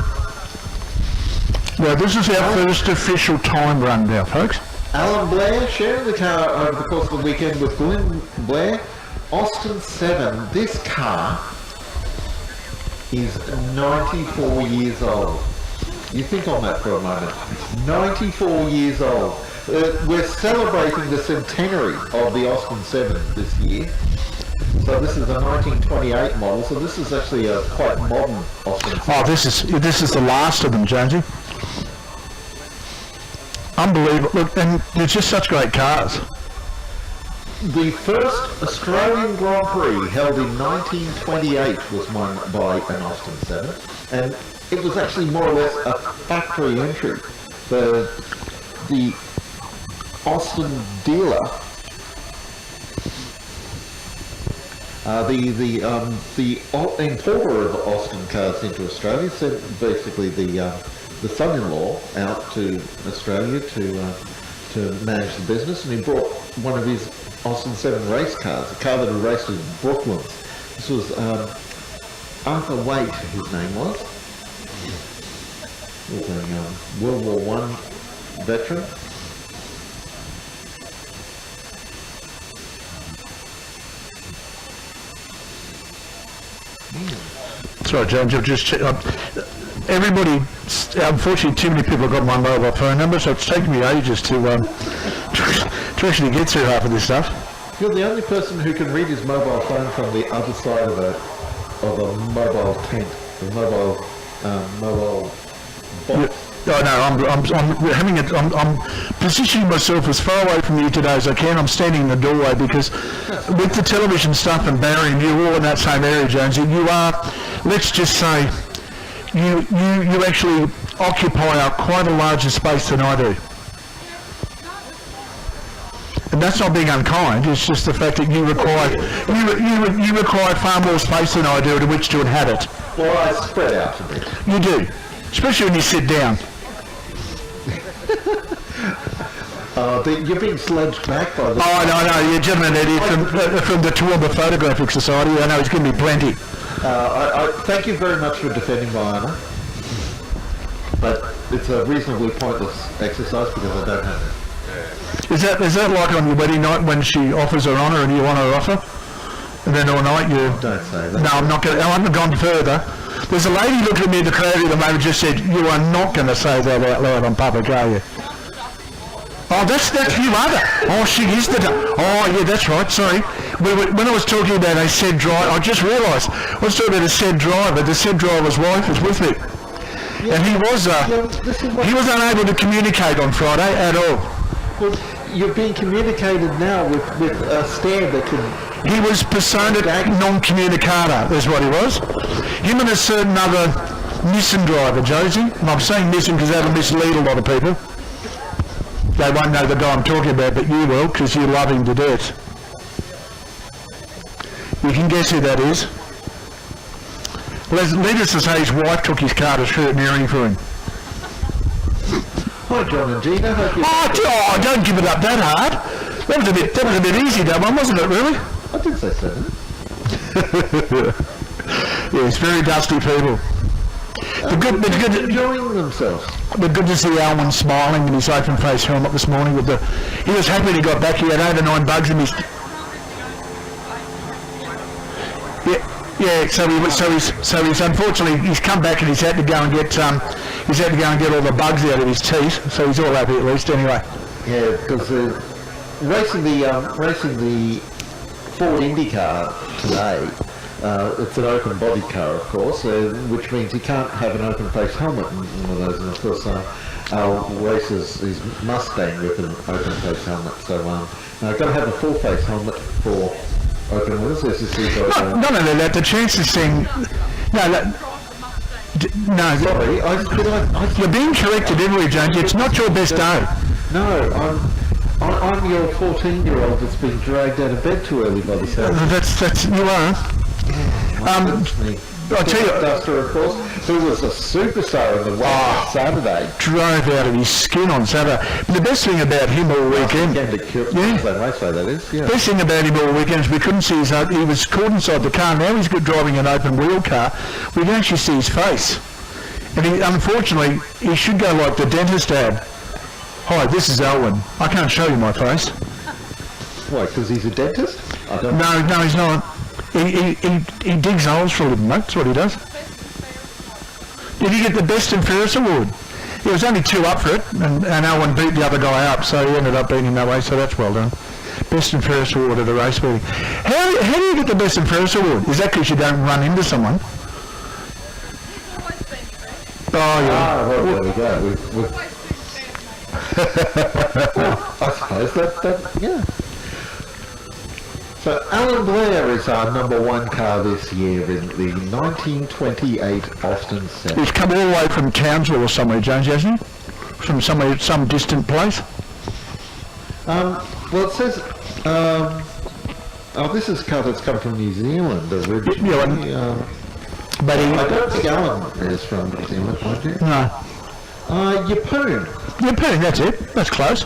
Speaker 2: Well, this is our first official time run now, folks.
Speaker 5: Alan Blair sharing the car over the course of the weekend with Glenn Blair. Austin 7, this car is 94 years old. You think on that for a moment. It's 94 years old. We're celebrating the centenary of the Austin 7 this year. So this is a 1928 model, so this is actually a quite modern Austin 7.
Speaker 2: Oh, this is the last of them, Jonesy. Unbelievable. Look, and they're just such great cars.
Speaker 5: The first Australian Grand Prix held in 1928 was won by an Austin 7, and it was actually more or less a factory entry. The Austin dealer, the importer of Austin cars into Australia, sent basically the son-in-law out to Australia to manage the business, and he brought one of his Austin 7 race cars, a car that had raced in Brooklands. This was Arthur Waite, his name was. He was a World War I veteran.
Speaker 2: Sorry, James, I've just checked. Everybody, unfortunately, too many people have got my mobile phone number, so it's taken me ages to actually get through half of this stuff.
Speaker 5: You're the only person who can read his mobile phone from the other side of a mobile tent, a mobile box.
Speaker 2: Oh no, I'm positioning myself as far away from you today as I can. I'm standing in the doorway because with the television stuff and Barry and you all in that same area, Jonesy, you are, let's just say, you actually occupy quite a larger space than I do. And that's not being unkind, it's just the fact that you require far more space than I do to which to inhabit.
Speaker 5: Well, I spread out a bit.
Speaker 2: You do, especially when you sit down.
Speaker 5: You're being sledged back by the...
Speaker 2: Oh, no, you're a gentleman idiot from the Toowoomba Photographic Society. I know it's going to be plenty.
Speaker 5: I thank you very much for defending my honour, but it's a reasonably pointless exercise because I don't have it.
Speaker 2: Is that like on your wedding night when she offers her honour and you honour her offer? And then all night you...
Speaker 5: Don't say that.
Speaker 2: No, I haven't gone further. There's a lady looking at me in the crowd at the moment just said, you are not going to say that out loud on public, are you? Oh, that's you other. Oh, she is the... Oh, yeah, that's right, sorry. When I was talking about a said driver, I just realised, I was talking about a said driver. The said driver's wife was with me. And he was unable to communicate on Friday at all.
Speaker 5: Well, you're being communicated now with a stare that can...
Speaker 2: He was persona non communicata, is what he was. Him and a certain other Nissan driver, Josie. And I'm saying Nissan because that'll mislead a lot of people. They won't know the guy I'm talking about, but you will, because you love him to death. You can guess who that is. Needless to say, his wife took his car to shoot an earring for him.
Speaker 5: Hi, John and Gina. Hope you're...
Speaker 2: Oh, don't give it up that hard. That was a bit easy, that one, wasn't it, really?
Speaker 5: I didn't say so.
Speaker 2: Yes, very dusty people. Good,
Speaker 5: enjoying themselves.
Speaker 2: But good to see Alwyn smiling in his open face helmet this morning. He was happy when he got back. He had 8 or 9 bugs in his... Yeah. So he's unfortunately he's come back and he's had to go and get all the bugs out of his teeth. So he's all happy at least anyway.
Speaker 5: Yeah, because racing the Ford Indy car today. It's an open body car, of course, which means you can't have an open face helmet in one of those. And of course, our races is Mustang with an open face helmet. So I've got to have a full face helmet for open wheels.
Speaker 2: Not only that, the chance of seeing... No,
Speaker 5: sorry,
Speaker 2: you're being corrected every day. It's not your best day.
Speaker 5: No, I'm your 14-year-old that's been dragged out of bed too early by the sound.
Speaker 2: That's you are. I'll tell you,
Speaker 5: Duster, of course, who was a superstar in the way on Saturday.
Speaker 2: Drove out of his skin on Saturday. But the best thing about him all weekend, best thing about him all weekend is we couldn't see his. He was caught inside the car. Now he's driving an open wheel car. We can actually see his face, and unfortunately he should go like the dentist had. Hi, this is Alwyn. I can't show you my face.
Speaker 5: Why? Because he's a dentist?
Speaker 2: No, he's not. He digs holes for a living, mate. That's what he does. Did he get the Best and Fairest award? He was only 2 up for it, and Alwyn beat the other guy up, so he ended up beating him that way, so that's well done. Best and Fairest award at a race meeting. How do you get the Best and Fairest award? Is that because you don't run into someone? Oh, yeah.
Speaker 5: Well, there we go. I suppose that, yeah. So Alan Blair is our number 1 car this year in the 1928 Austin set.
Speaker 2: He's come all the way from Townsville or somewhere, James, hasn't he? From some distant place?
Speaker 5: Well, it says... this is a car that's come from New Zealand originally.
Speaker 2: But
Speaker 5: I don't think Alan is from New Zealand, I do.
Speaker 2: No.
Speaker 5: Yeppoon.
Speaker 2: Yeppoon, that's it. That's close.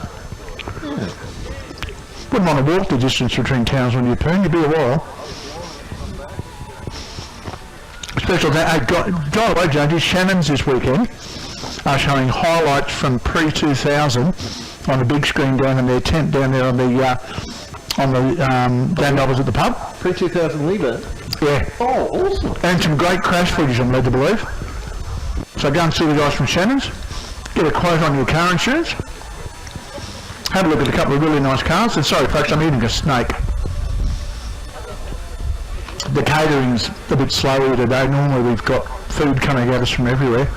Speaker 5: Yeah.
Speaker 2: Wouldn't want to walk the distance between Townsville and Yeppoon. You'd be a while. Special day. By the way, Jonesy, Shannon's this weekend are showing highlights from pre-2000 on the big screen down in their tent down there on the down opposite the pub.
Speaker 5: Pre-2000 Leyburn?
Speaker 2: Yeah.
Speaker 5: Oh, awesome.
Speaker 2: And some great crash footage, I'm led to believe. So go and see the guys from Shannon's. Get a quote on your car insurance. Have a look at a couple of really nice cars. And sorry folks, I'm eating a snake. The catering's a bit slower today. Normally we've got food coming at us from everywhere.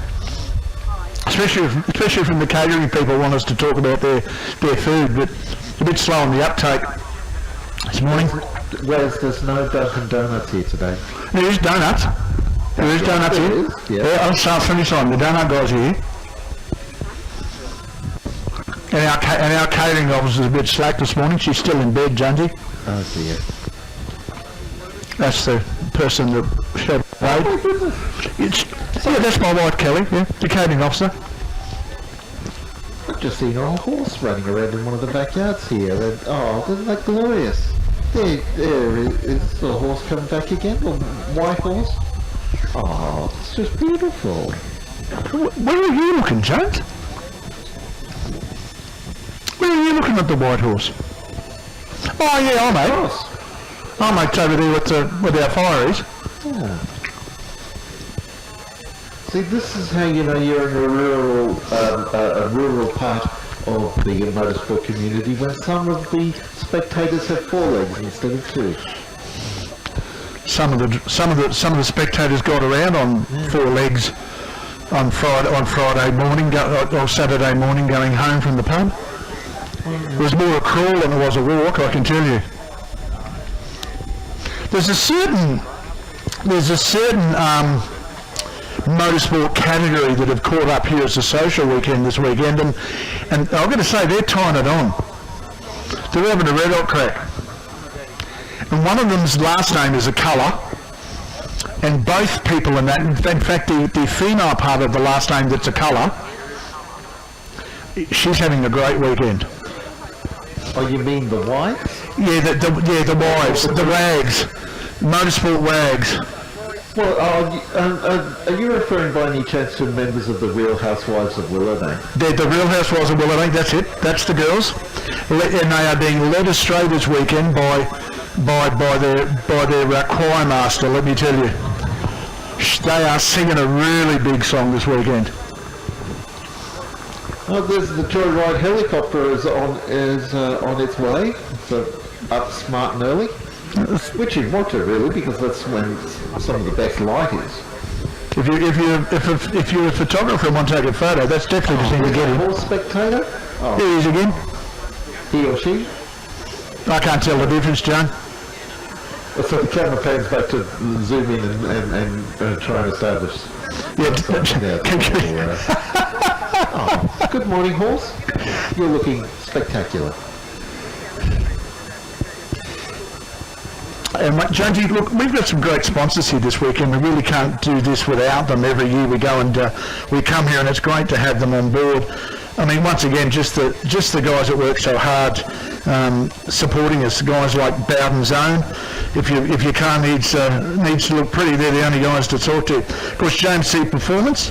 Speaker 2: Especially from the catering people want us to talk about their food, but a bit slow on the uptake this morning.
Speaker 5: Whereas there's no Dunkin' Donuts here today.
Speaker 2: There is donuts. There is donuts here. Yeah, I'll start finish on. The donut guys are here. And our catering officer's a bit slack this morning. She's still in bed, Jonesy.
Speaker 5: Oh dear.
Speaker 2: That's the person that showed aid. That's my wife, Kelly, the catering officer.
Speaker 5: I've just seen an old horse running around in one of the backyards here. And, isn't that glorious? There is the horse coming back again, the white horse. Oh, it's just beautiful.
Speaker 2: Where are you looking, Jones? Where are you looking at the white horse? Oh yeah, our mate's over there with our fire is.
Speaker 5: Yeah. See, this is how you know you're in a rural part of the motorsport community when some of the spectators have 4 legs instead of 2.
Speaker 2: Some of the spectators got around on 4 legs on Friday morning or Saturday morning going home from the pub. It was more a crawl than it was a walk, I can tell you. There's a certain motorsport category that have caught up here as a social weekend this weekend, and I've got to say they're tying it on. They're having a red hot crack. And one of them's last name is a colour, and both people in that, in fact the female part of the last name that's a colour, she's having a great weekend.
Speaker 5: Oh, you mean the wife?
Speaker 2: Yeah, the wives, the wags, motorsport wags.
Speaker 5: Well, are you referring by any chance to members of the Real Housewives of Willowdale?
Speaker 2: They're the Real Housewives of Willowdale, that's it, that's the girls. And they are being led astray this weekend by their choir master, let me tell you. They are singing a really big song this weekend.
Speaker 5: Oh, there's the Joyride helicopter is on its way, so up smart and early. Which you'd want to really, because that's when some of the best light is.
Speaker 2: If you're a photographer and want to take a photo, that's definitely the thing to get in.
Speaker 5: Horse spectator? Oh.
Speaker 2: There he is again.
Speaker 5: He or she?
Speaker 2: I can't tell the difference, John.
Speaker 5: So the camera pans back to zoom in and try and establish. Oh, good morning, horse. You're looking spectacular.
Speaker 2: And Jonesy, look, we've got some great sponsors here this weekend. We really can't do this without them. Every year we go and we come here, and it's great to have them on board. I mean, once again, just the guys that work so hard supporting us. Guys like Bowden's Own. If your car needs to look pretty, they're the only guys to talk to. Of course, James C. Performance,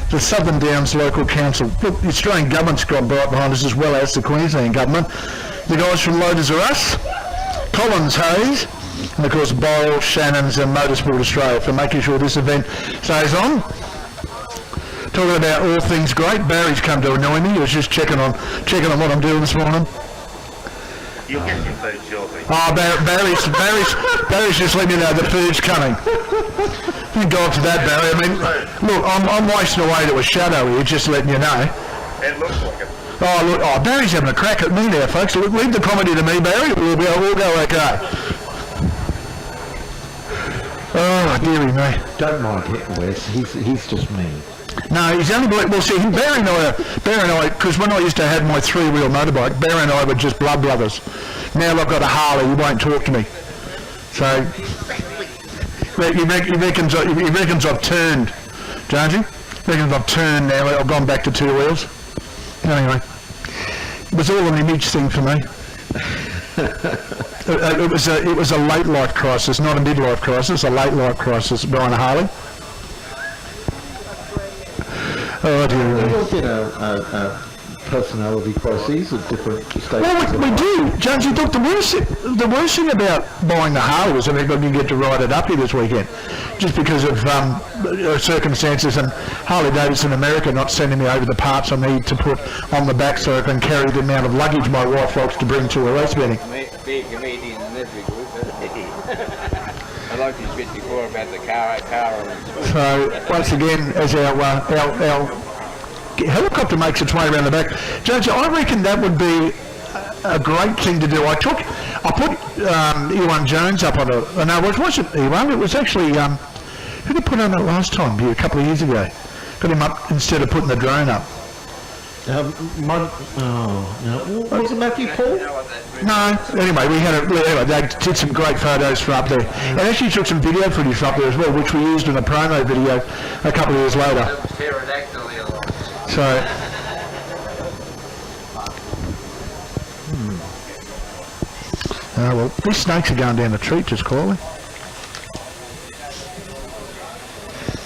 Speaker 2: the Southern Downs Local Council. Look, the Australian government's got right behind us, as well as the Queensland government. The guys from Loaders Are Us, Collins Hayes, and of course Boyle, Shannon's and Motorsport Australia for making sure this event stays on. Talking about all things great, Barry's come to annoy me. He was just checking on what I'm doing this morning.
Speaker 6: You'll get your food shortly.
Speaker 2: Oh, Barry's just letting me know the food's coming. Thank God for that, Barry. I mean, look, I'm wasting away to a shadow here, just letting you know.
Speaker 6: It looks like it.
Speaker 2: Oh, look, Barry's having a crack at me now, folks. Look, leave the comedy to me, Barry. We'll go okay. Oh, dearie me.
Speaker 5: Don't mind him, Wes. He's just mean.
Speaker 2: No, he's only well. See, Barry and I, because when I used to have my three-wheel motorbike, Barry and I were just blood brothers. Now I've got a Harley, he won't talk to me. So he reckons I've turned, don't you? Reckons I've turned now. I've gone back to two wheels. Anyway, it was all an image thing for me. It was a late life crisis, not a midlife crisis. A late life crisis buying a Harley. Oh dear me.
Speaker 5: We'll get a personality crises at different stages.
Speaker 2: Well, we do. Jonesy, look, the worst thing about buying the Harley was that I didn't get to ride it up here this weekend, just because of circumstances and Harley-Davidson America not sending me over the parts I need to put on the back so I can carry the amount of luggage my wife likes to bring to a race meeting.
Speaker 4: Be a comedian in this good, I liked his bit before about the car.
Speaker 2: So once again, as our helicopter makes its way around the back, Jonesy, I reckon that would be a great thing to do. I put Ewan Jones up on it. No, it wasn't Ewan. It was actually who did put on it last time? A couple of years ago. Got him up instead of putting the drone up.
Speaker 5: Was it Matthew Paul?
Speaker 2: No. Anyway, they did some great photos from up there, and actually took some video footage from up there as well, which we used in a promo video a couple of years later. So. Well, these snakes are going down the tree just quietly.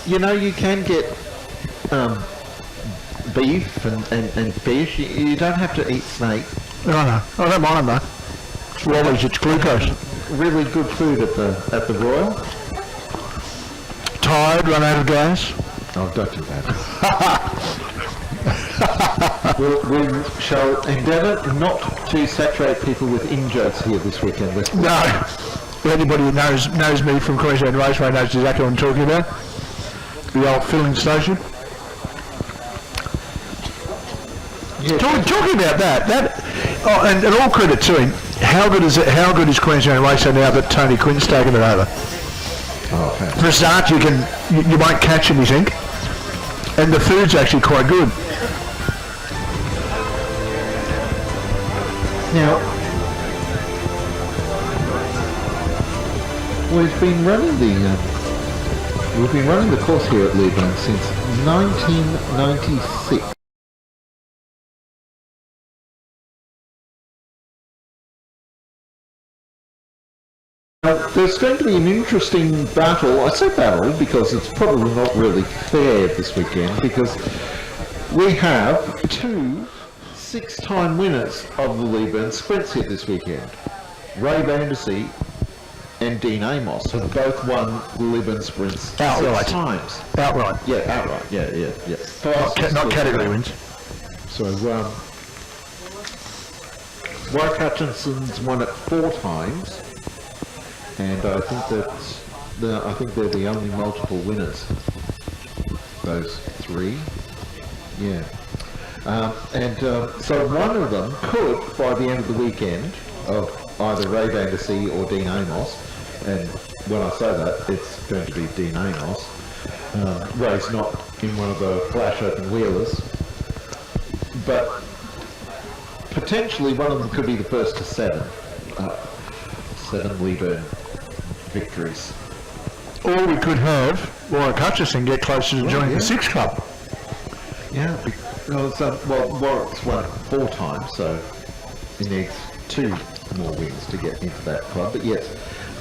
Speaker 5: You know, you can get beef and fish. You don't have to eat snake.
Speaker 2: I know. I don't mind them though. It's lollies, it's glucose.
Speaker 5: Really good food at the Royal.
Speaker 2: Tired, run out of gas.
Speaker 5: Oh, don't do that. we shall endeavour not to saturate people with in-jokes here this weekend.
Speaker 2: No. Anybody who knows me from Queensland Raceway knows exactly what I'm talking about. The old filling station. Talking about and all credit to him. How good is Queensland Racer now that Tony Quinn's taken it over?
Speaker 5: Oh, okay.
Speaker 2: For a start, you won't catch him, you think, and the food's actually quite good.
Speaker 5: Now, we've been running the course here at Leyburn since 1996. There's going to be an interesting battle. I say battle because it's probably not really fair this weekend, because we have two 6-time winners of the Leyburn Sprints here this weekend. Ray Vandersea and Dean Amos have both won the Leyburn Sprints
Speaker 2: Outright.
Speaker 5: 6 times.
Speaker 2: Outright.
Speaker 5: Yeah, outright. Yeah.
Speaker 2: Not category wins.
Speaker 5: So, Warwick Hutchinson's won it 4 times. And I think they're the only multiple winners. Those 3, yeah. So one of them could, by the end of the weekend, of either Ray Vandersea or Dean Amos, and when I say that, it's going to be Dean Amos. Ray's not in one of the flash open wheelers, but potentially one of them could be the first to 7 Leyburn victories.
Speaker 2: Or we could have Warwick Hutchison get closer to joining the 6 club.
Speaker 5: Yeah, because Warwick's won 4 times, so he needs 2 more wins to get into that club. But yes,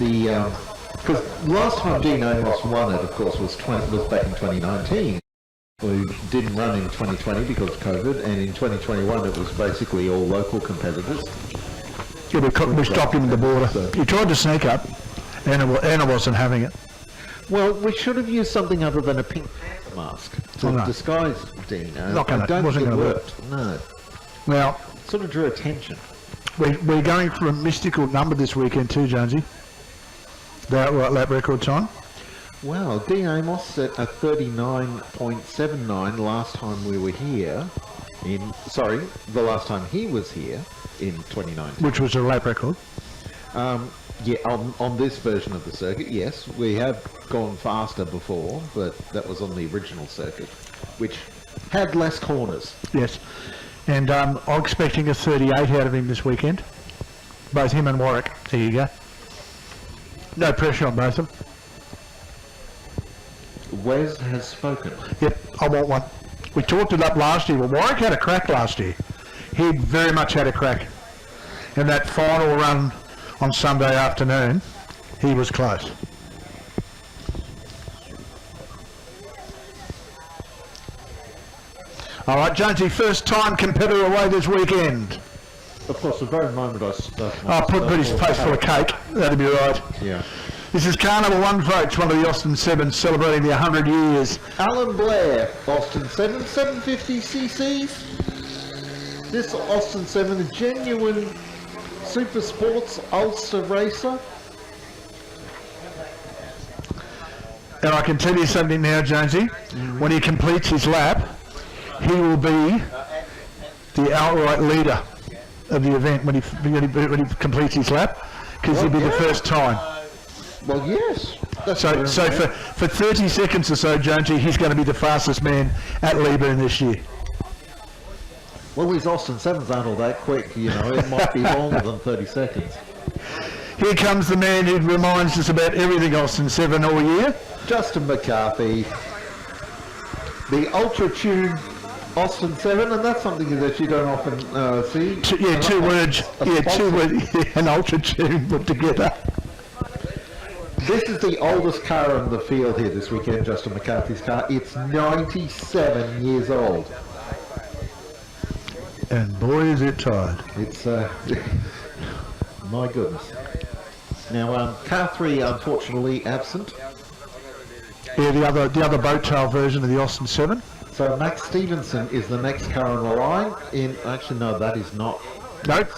Speaker 5: because last time Dean Amos won it, of course, was back in 2019. We didn't run in 2020 because of COVID, and in 2021 it was basically all local competitors.
Speaker 2: Yeah, we stopped him at the border. He tried to sneak up, and Anna wasn't having it.
Speaker 5: Well, we should have used something other than a Pink Panther mask to disguise Dino.
Speaker 2: Wasn't going to work.
Speaker 5: No.
Speaker 2: Well,
Speaker 5: sort of drew attention.
Speaker 2: We're going for a mystical number this weekend too, Jonesy. The outright lap record time.
Speaker 5: Well, Dean Amos set a 39.79 last time we were here. The last time he was here in 2019.
Speaker 2: Which was a lap record.
Speaker 5: Yeah, on this version of the circuit, yes. We have gone faster before, but that was on the original circuit, which had less corners.
Speaker 2: Yes. And I'm expecting a 38 out of him this weekend. Both him and Warwick. There you go. No pressure on both of them.
Speaker 5: Wes has spoken.
Speaker 2: Yep, I want one. We talked it up last year. Well, Warwick had a crack last year. He very much had a crack. And that final run on Sunday afternoon, he was close. All right, Jonesy, first time competitor away this weekend.
Speaker 5: Of course, the very moment I stuff
Speaker 2: I'll put his face full of cake. That'd be right.
Speaker 5: Yeah.
Speaker 2: This is car number 1, folks, one of the Austin 7s celebrating the 100 years.
Speaker 5: Alan Blair, Austin 7, 750 cc's. This Austin 7 is genuine super sports Ulster racer.
Speaker 2: And I can tell you something now, Jonesy. When he completes his lap, he will be the outright leader of the event when he completes his lap, because he'll be the first time.
Speaker 5: Well, yes.
Speaker 2: So for 30 seconds or so, Jonesy, he's going to be the fastest man at Leyburn this year.
Speaker 5: Well, these Austin 7s aren't all that quick, you know. It might be longer than 30 seconds.
Speaker 2: Here comes the man who reminds us about everything Austin 7 all year.
Speaker 5: Justin McCarthy, the ultra-tuned Austin 7, and that's something that you don't often see.
Speaker 2: Two words, an ultra-tune put together.
Speaker 5: This is the oldest car in the field here this weekend, Justin McCarthy's car. It's 97 years old.
Speaker 2: And boy, is it tired.
Speaker 5: It's, my goodness. Now, car 3, unfortunately, absent.
Speaker 2: Yeah, the other boat tail version of the Austin 7.
Speaker 5: So Max Stevenson is the next car on the line. Actually, no, that is not.
Speaker 2: Nope.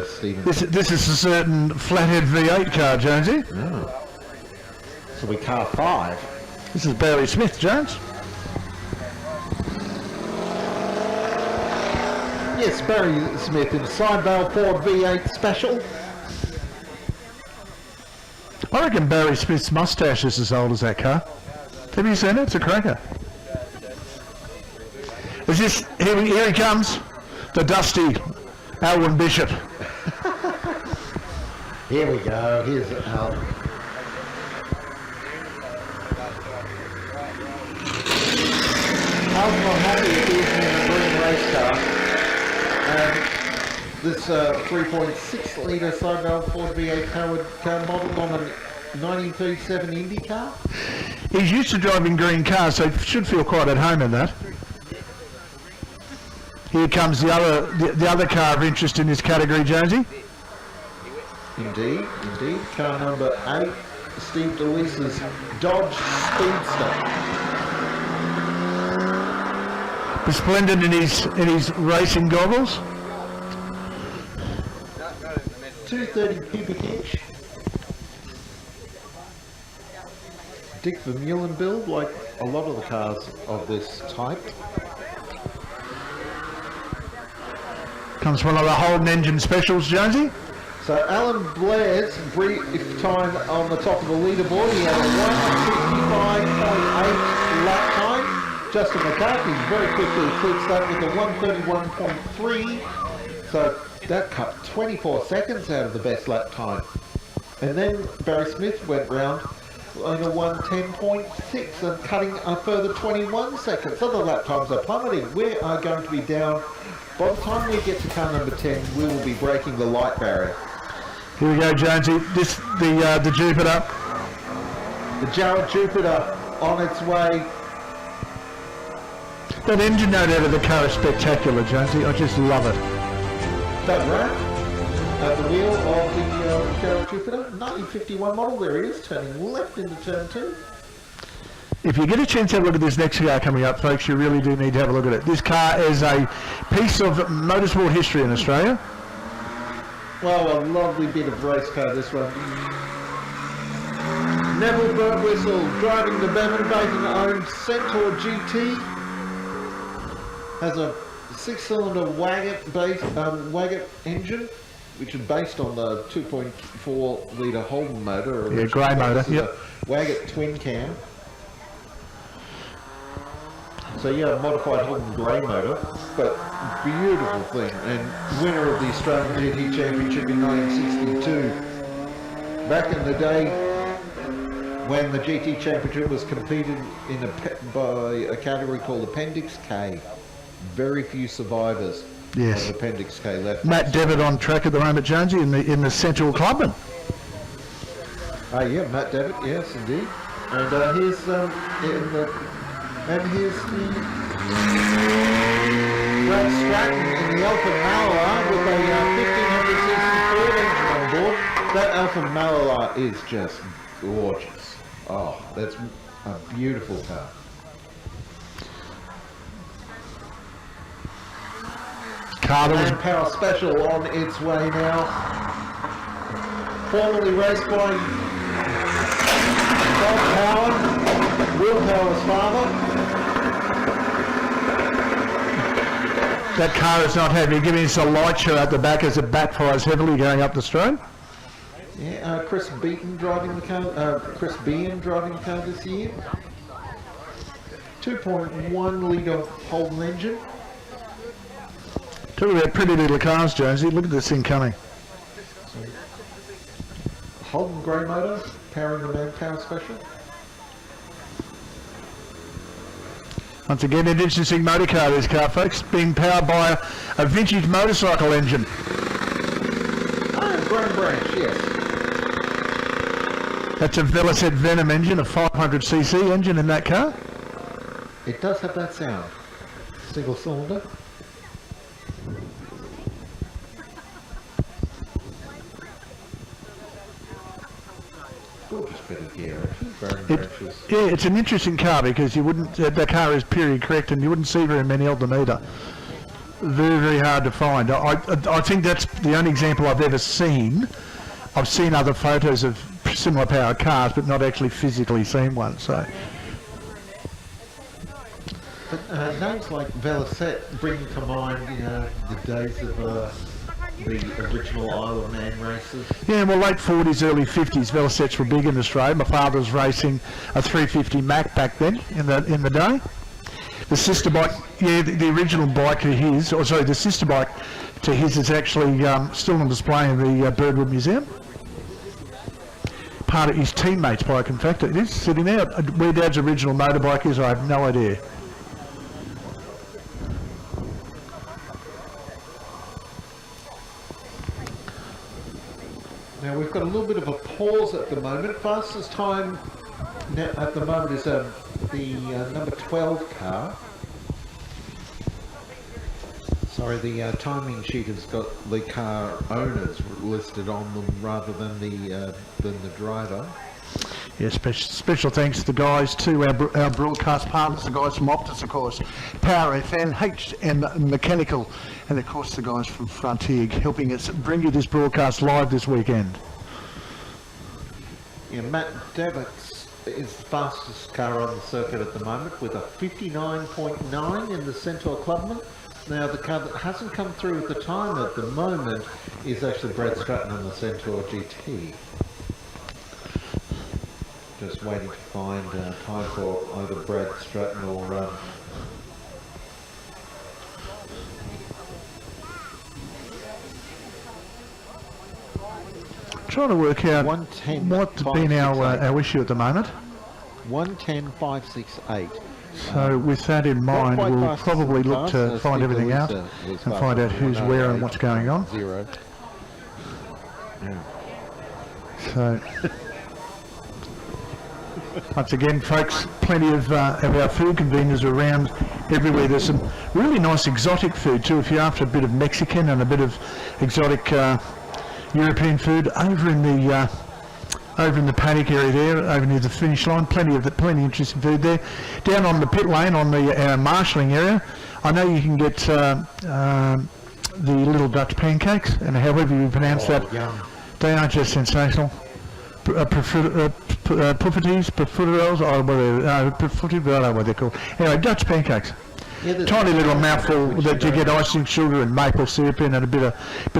Speaker 5: Stevenson.
Speaker 2: This is a certain flathead V8 car, Jonesy.
Speaker 5: Oh. So we car 5.
Speaker 2: This is Barry Smith, Jones.
Speaker 5: Yes, Barry Smith in Sidevale Ford V8 Special.
Speaker 2: I reckon Barry Smith's mustache is as old as that car. Have you seen it? It's a cracker. Is this, here he comes, the dusty Alwyn Bishop.
Speaker 5: Here we go, here's Al. Al's not happy if he's in a green race car. And this 3.6 litre Sidevale Ford V8 powered car modelled on a 1937 Indy car.
Speaker 2: He's used to driving green cars, so he should feel quite at home in that. Here comes the other car of interest in this category, Jonesy.
Speaker 5: Indeed. Car number 8, Steve DeLisa's Dodge Speedster.
Speaker 2: Resplendent in his racing goggles.
Speaker 5: 230 cubic inch. Dick Vermeulen build, like a lot of the cars of this type.
Speaker 2: Comes one of the Holden engine specials, Jonesy.
Speaker 5: So Alan Blair's brief time on the top of the leaderboard, he had a 155.8 lap time. Justin McCarthy very quickly eclipsed that with a 131.3. So that cut 24 seconds out of the best lap time. And then Barry Smith went round on a 110.6 and cutting a further 21 seconds. Other lap times are plummeting. We are going to be down. By the time we get to car number 10, we will be breaking the light barrier.
Speaker 2: Here we go, Jonesy. This the Jupiter.
Speaker 5: The Jaguar Jupiter on its way.
Speaker 2: That engine note out of the car is spectacular, Jonesy. I just love it.
Speaker 5: That ramp at the wheel of the Jaguar Jupiter, 1951 model. There he is, turning left into turn 2.
Speaker 2: If you get a chance to have a look at this next car coming up, folks, you really do need to have a look at it. This car is a piece of motorsport history in Australia.
Speaker 5: Well, a lovely bit of race car, this one. Neville Birtwistle driving the Bevan-Bacon-owned Centaur GT. Has a 6-cylinder Waggett engine, which is based on the 2.4 litre Holden motor.
Speaker 2: Yeah, grey motor, yep.
Speaker 5: Waggett twin cam. So yeah, a modified Holden grey motor, but beautiful thing, and winner of the Australian GT Championship in 1962. Back in the day, when the GT Championship was competed in by a category called Appendix K. Very few survivors
Speaker 2: Yes.
Speaker 5: of Appendix K left.
Speaker 2: Matt Devitt on track at the moment, Jonesy, in the Central Clubman.
Speaker 5: Yeah, Matt Devitt, yes, indeed. And here's here's the Brad Stratton in the Alfa Malola with a 1500cc Ford engine on board. That Alfa Malola is just gorgeous. Oh, that's a beautiful car. And Power Special on its way now. Formerly raced by Bob Power, Will Power's father.
Speaker 2: That car is not heavy. Giving us a light show at the back as it backfires heavily going up the strode.
Speaker 5: Yeah, Chris Beaton driving the car. Chris Bean driving the car this year. 2.1 litre Holden engine.
Speaker 2: Talk about pretty little cars, Jonesy. Look at this thing coming.
Speaker 5: Holden grey motor, powering the Power Special.
Speaker 2: Once again, an interesting motor car, this car, folks, being powered by a vintage motorcycle engine.
Speaker 5: Oh, Graham Branch, yes.
Speaker 2: That's a Velocet Venom engine, a 500cc engine in that car.
Speaker 5: It does have that sound. Single cylinder. Gorgeous bit of gear, actually. Graham Branches.
Speaker 2: Yeah, it's an interesting car because you wouldn't, the car is period correct and you wouldn't see very many of them either. Very, very hard to find. I think that's the only example I've ever seen. I've seen other photos of similar powered cars, but not actually physically seen one. So
Speaker 5: But names like Velocette bring to mind, the days of the original Isle of Man races.
Speaker 2: Yeah, well, late 40s, early 50s, Velocettes were big in Australia. My father was racing a 350 Mac back then in the day. The sister bike, the original bike to his, the sister bike to his is actually still on display in the Birdwood Museum. Part of his teammate's bike, in fact, it is sitting there. Where Dad's original motorbike is, I have no idea.
Speaker 5: Now we've got a little bit of a pause at the moment. Fastest time now at the moment is the number 12 car. Sorry, the timing sheet has got the car owners listed on them rather than the driver.
Speaker 2: Yeah, special thanks to the guys, to our broadcast partners, the guys from Optus, of course, Power FM, HM Mechanical, and of course the guys from Frontier helping us bring you this broadcast live this weekend.
Speaker 5: Yeah, Matt Davix is the fastest car on the circuit at the moment with a 59.9 in the Centaur Clubman. Now the car that hasn't come through at the time at the moment is actually Brad Stratton on the Centaur GT. Just waiting to find time for either Brad Stratton or
Speaker 2: Trying to work out
Speaker 5: 110,
Speaker 2: what's been our issue at the moment.
Speaker 5: 110.568.
Speaker 2: So with that in mind,
Speaker 5: quite
Speaker 2: we'll
Speaker 5: fast
Speaker 2: probably
Speaker 5: as
Speaker 2: look
Speaker 5: fast
Speaker 2: to
Speaker 5: as
Speaker 2: find
Speaker 5: Steve
Speaker 2: everything out
Speaker 5: Louisa was
Speaker 2: and
Speaker 5: fast
Speaker 2: find out
Speaker 5: as
Speaker 2: who's where and what's going on.
Speaker 5: 0.
Speaker 2: So, once again, folks, plenty of our food conveners around everywhere. There's some really nice exotic food too. If you're after a bit of Mexican and a bit of exotic European food, over in the paddock area there, over near the finish line, plenty interesting food there. Down on the pit lane, on the marshalling area, I know you can get the little Dutch pancakes, and however you pronounce that,
Speaker 5: Yum.
Speaker 2: they are just sensational. Pufferties, pufferels, or whatever, I don't know what they're called. Anyway, Dutch pancakes.
Speaker 5: Yeah,
Speaker 2: Tiny little mouthful that you get icing sugar and maple syrup in and a bit of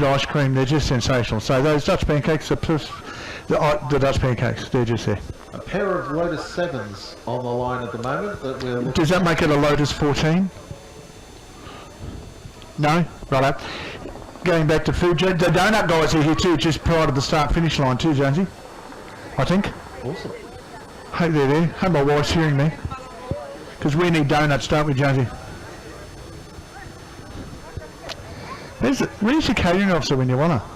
Speaker 2: ice cream. They're just sensational. So those Dutch pancakes are the Dutch pancakes. They're just there.
Speaker 5: A pair of Lotus 7s on the line at the moment that we're looking.
Speaker 2: Does that make it a Lotus 14? No? Righto. Going back to food, the donut guys are here too, just prior to the start-finish line too, Jonesy. I think.
Speaker 5: Awesome.
Speaker 2: Hope they're there. Hope my wife's hearing me. Because we need donuts, don't we, Jonesy? Where's your catering officer when you want her?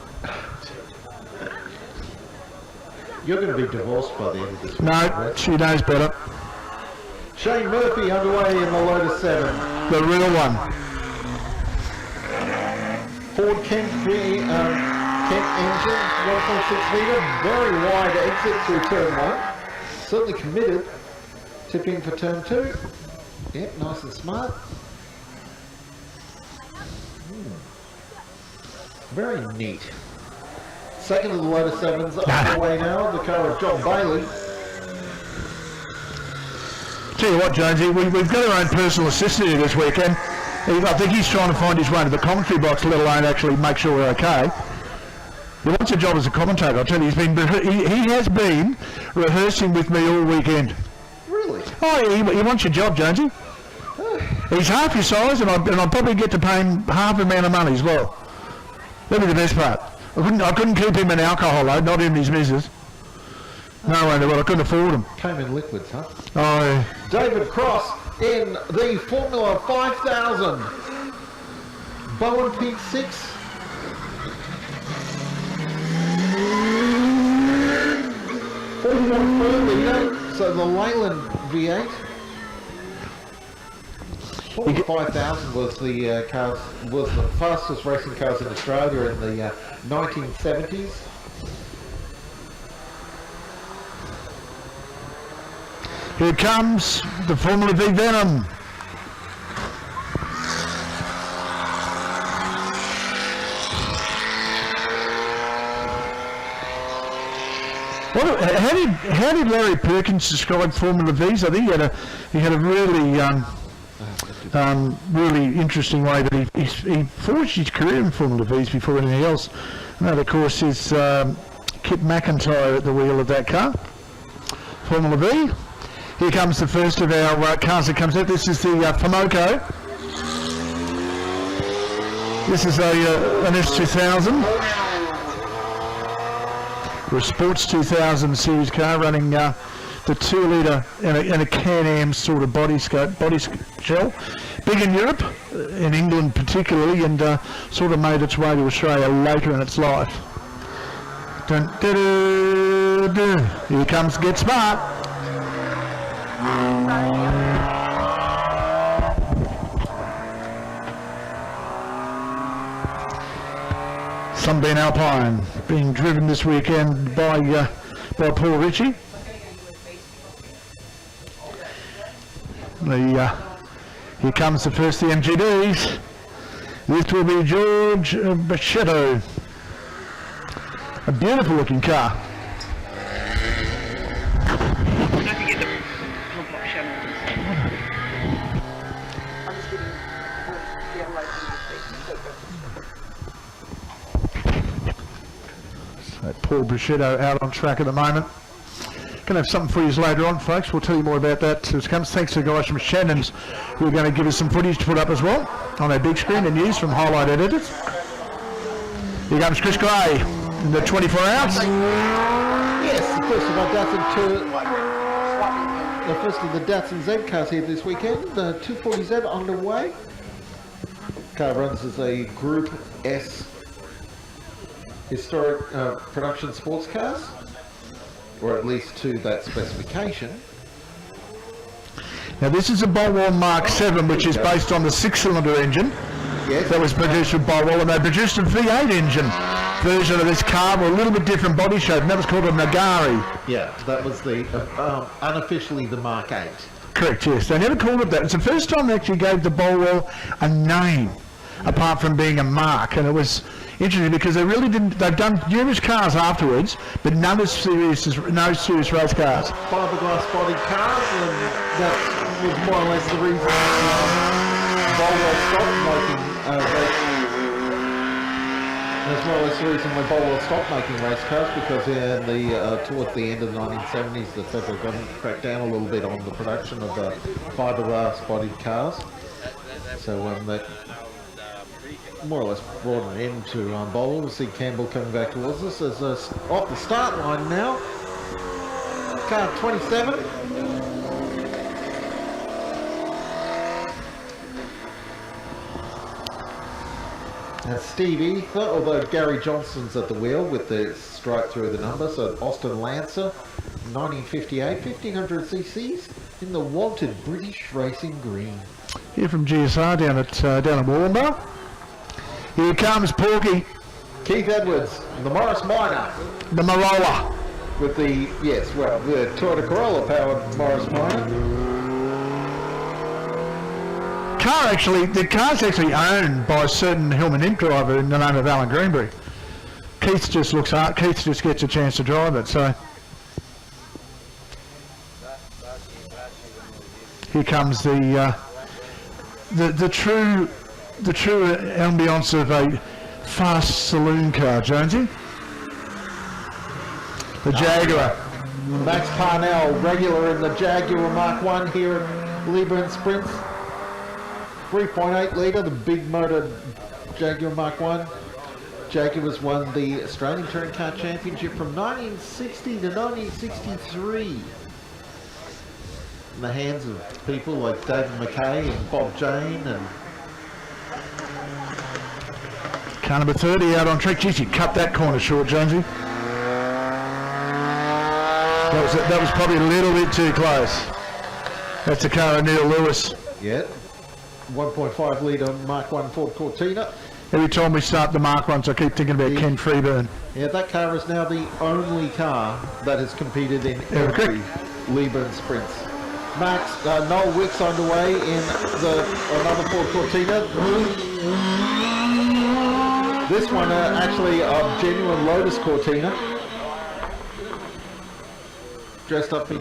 Speaker 5: You're going to be divorced by the end of this week.
Speaker 2: No, she knows better.
Speaker 5: Shane Murphy underway in the Lotus 7.
Speaker 2: The real one.
Speaker 5: Ford Kent engine, 1.6 metre, very wide exit through turn 1. Certainly committed. Tipping for turn 2. Yep, nice and smart. Very neat. Second of the Lotus 7s underway now, the car of John Bailey.
Speaker 2: Tell you what, Jonesy, we've got our own personal assistant here this weekend. I think he's trying to find his way to the commentary box, let alone actually make sure we're okay. He wants a job as a commentator. I'll tell you, he has been rehearsing with me all weekend.
Speaker 5: Really?
Speaker 2: Oh, he wants your job, Jonesy. He's half your size, and I'll probably get to pay him half the amount of money as well. That'd be the best part. I couldn't keep him in alcohol, though, not in his missus. No wonder what, I couldn't afford him.
Speaker 5: Came in liquids, huh?
Speaker 2: Oh,
Speaker 5: David Cross in the Formula 5000. Bowen Peak 6. So the Leyland V8. 5000 was the fastest racing cars in Australia in the 1970s.
Speaker 2: here comes the Formula V Venom. How did Larry Perkins describe Formula Vs? I think he had a really Really interesting way that he forged his career in Formula V's before anything else. And that, of course, is Kip McIntyre at the wheel of that car. Formula V. Here comes the first of our cars that comes out. This is the Famoco. This is an S2000. Or a Sports 2000 series car running the 2-litre and a Can-Am sort of body shell. Big in Europe, in England particularly, and sort of made its way to Australia later in its life. Dun, dun, dun, dun. Here comes Get Smart. Sunbeam Alpine being driven this weekend by Paul Ritchie. Here comes the first of the MGBs. This will be George Bachetto. A beautiful looking car.
Speaker 7: Don't forget the pop channel. I'm just getting download
Speaker 2: So Paul Bachetto out on track at the moment. Going to have something for you later on, folks. We'll tell you more about that as it comes. Thanks to the guys from Shannon's who are going to give us some footage to put up as well on our big screen and news from Highlight Editors. Here comes Chris Gray in the 24 ounce.
Speaker 5: Yes, the first of our Datsun the first of the Datsun Z cars here this weekend. The 240Z underway. Car runs as a Group S historic production sports cars, or at least to that specification.
Speaker 2: Now this is a Bolwell Mark 7, which is based on the 6-cylinder engine.
Speaker 5: Yes.
Speaker 2: That was produced with Bolwell, and they produced a V8 engine version of this car with a little bit different body shape, and that was called a Nagari.
Speaker 5: Yeah, that was the unofficially the Mark 8.
Speaker 2: Correct, yes. They never called it that. It's the first time they actually gave the Bolwell a name, apart from being a mark, and it was interesting because they really didn't. They've done numerous cars afterwards, but no serious race cars.
Speaker 5: Fiberglass body cars, and that was more or less the reason Bolwell stopped making as well as the reason when Bolwell stopped making race cars, because in the towards the end of the 1970s, the federal government cracked down a little bit on the production of fiberglass bodied cars. So that more or less brought an end to Bolwell. We'll see Campbell coming back towards us as off the start line now. Car 27. And Steve Ether, although Gary Johnson's at the wheel with the stripe through the number. So Austin Lancer, 1958, 1500 cc's in the wanted British racing green.
Speaker 2: Here from GSR down at Wallumbah. Here comes Porky.
Speaker 5: Keith Edwards, the Morris Minor.
Speaker 2: The Marola.
Speaker 5: With the, yes, well, the Toyota Corolla powered Morris Minor.
Speaker 2: The car's actually owned by a certain Hillman Imp driver in the name of Alan Greenberry. Keith just looks hard. Keith just gets a chance to drive it, so. Here comes the true ambience of a fast saloon car, Jonesy. The Jaguar.
Speaker 5: Max Parnell, regular in the Jaguar Mark 1 here at Leyburn Sprints. 3.8 litre, the big motor Jaguar Mark 1. Jaguars won the Australian Touring Car Championship from 1960 to 1963. In the hands of people like David McKay and Bob Jane and
Speaker 2: car number 30 out on track. Geez, you cut that corner short, Jonesy. That was probably a little bit too close. That's the car of Neil Lewis.
Speaker 5: Yeah. 1.5 litre Mark 1 Ford Cortina.
Speaker 2: Every time we start the Mark 1s, I keep thinking about Ken Freeburn.
Speaker 5: Yeah, that car is now the only car that has competed in every Leyburn Sprints. Max, Noel Wicks underway in another Ford Cortina. This one actually a genuine Lotus Cortina. Dressed up in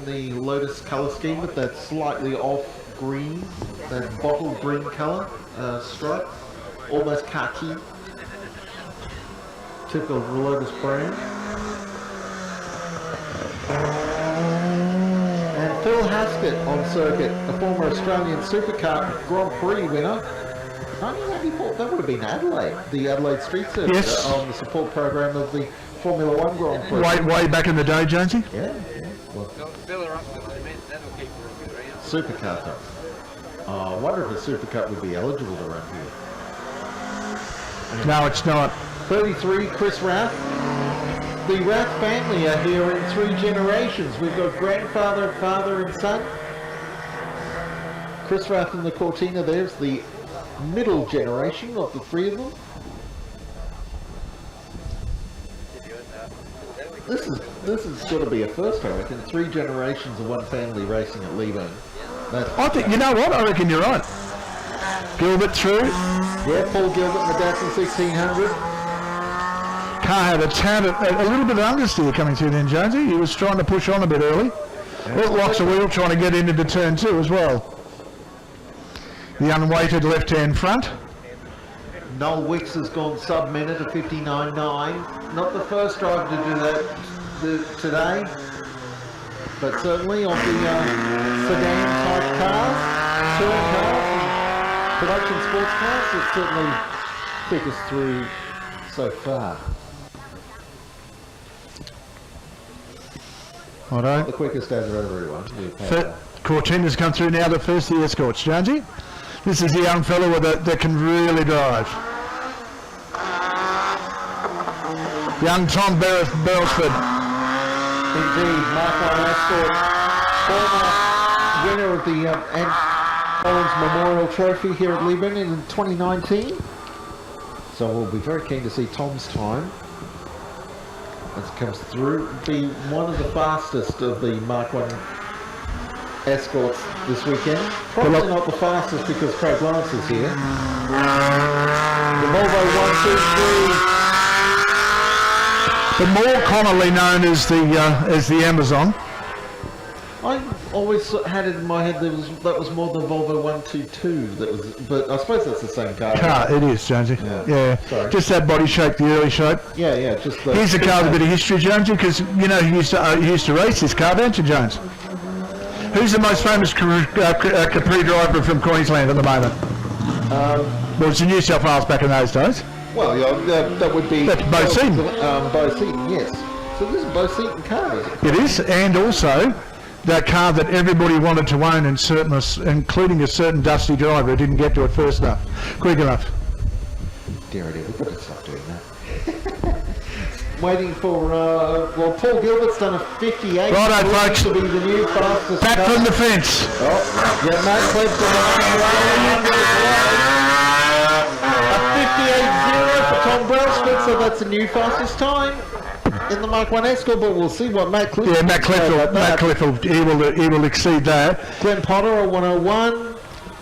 Speaker 5: the Lotus colour scheme with that slightly off green, that bottle green colour stripe, almost khaki. Typical Lotus brand. And Phil Haskett on circuit, a former Australian Supercar Grand Prix winner. 1984, that would have been Adelaide, the Adelaide Street Circuit,
Speaker 2: Yes.
Speaker 5: on the support program of the Formula One Grand Prix.
Speaker 2: Way back in the day, Jonesy.
Speaker 5: Yeah. Well,
Speaker 4: Don't fill her up with cement, that'll keep her a bit around.
Speaker 5: Supercar Cup. I wonder if a Supercar would be eligible to run here.
Speaker 2: No, it's not.
Speaker 5: 33, Chris Rath. The Rath family are here in 3 generations. We've got grandfather, father and son. Chris Rath and the Cortina, there's the middle generation of the 3 of them. This is got to be a first, I reckon. 3 generations of one family racing at Leyburn.
Speaker 2: I think, you know what? I reckon you're right. Gilbert through.
Speaker 5: Yeah, Paul Gilbert in the Datsun 1600.
Speaker 2: Car had a little bit of understeer coming through then, Jonesy. He was trying to push on a bit early. Locks a wheel trying to get into the turn 2 as well. The unweighted left-hand front.
Speaker 5: Noel Wicks has gone sub-minute at 59.9. Not the first driver to do that today, but certainly of the sedan-type cars, touring cars, and production sports cars, it's certainly quickest through so far.
Speaker 2: Righto.
Speaker 5: The quickest as of everyone.
Speaker 2: Cortina's come through now, the first of the Escorts, Jonesy. This is the young fellow that can really drive. Young Tom Beresford.
Speaker 5: Indeed, Mark 1 Escort, former winner of the Ant Collins Memorial Trophy here at Leyburn in 2019. So we'll be very keen to see Tom's time as it comes through. Be one of the fastest of the Mark 1 Escorts this weekend. Probably not the fastest because Craig Lawrence is here. The Volvo 123.
Speaker 2: The more commonly known as the Amazon.
Speaker 5: I always had it in my head that was more the Volvo 122. But I suppose that's the same car.
Speaker 2: It is, Jonesy. Yeah.
Speaker 5: Sorry.
Speaker 2: Just that body shape, the early shape.
Speaker 5: Yeah. Just the,
Speaker 2: Here's a car with a bit of history, Jonesy, because you know you used to race this car, don't you, Jones? Who's the most famous Capri driver from Queensland at the moment? Well, it's in New South Wales back in those days.
Speaker 5: Well, yeah, that would be...
Speaker 2: That's Bo Seaton.
Speaker 5: Bo Seaton, yes. So this is a Bo Seaton car, is it?
Speaker 2: It is, and also that car that everybody wanted to own, including a certain dusty driver who didn't get to it quick enough.
Speaker 5: Dear, we've got to stop doing that. Waiting for, Paul Gilbert's done a 58.
Speaker 2: Righto, folks.
Speaker 5: To be the new fastest
Speaker 2: Back
Speaker 5: car.
Speaker 2: from the fence.
Speaker 5: Yeah, Matt Cliff's a 58.0 for Tom Brelsford, so that's a new fastest time in the Mark 1 Escort, but we'll see what Matt Cliff...
Speaker 2: Yeah, Matt Cliff he will exceed that.
Speaker 5: Glenn Potter, a 101.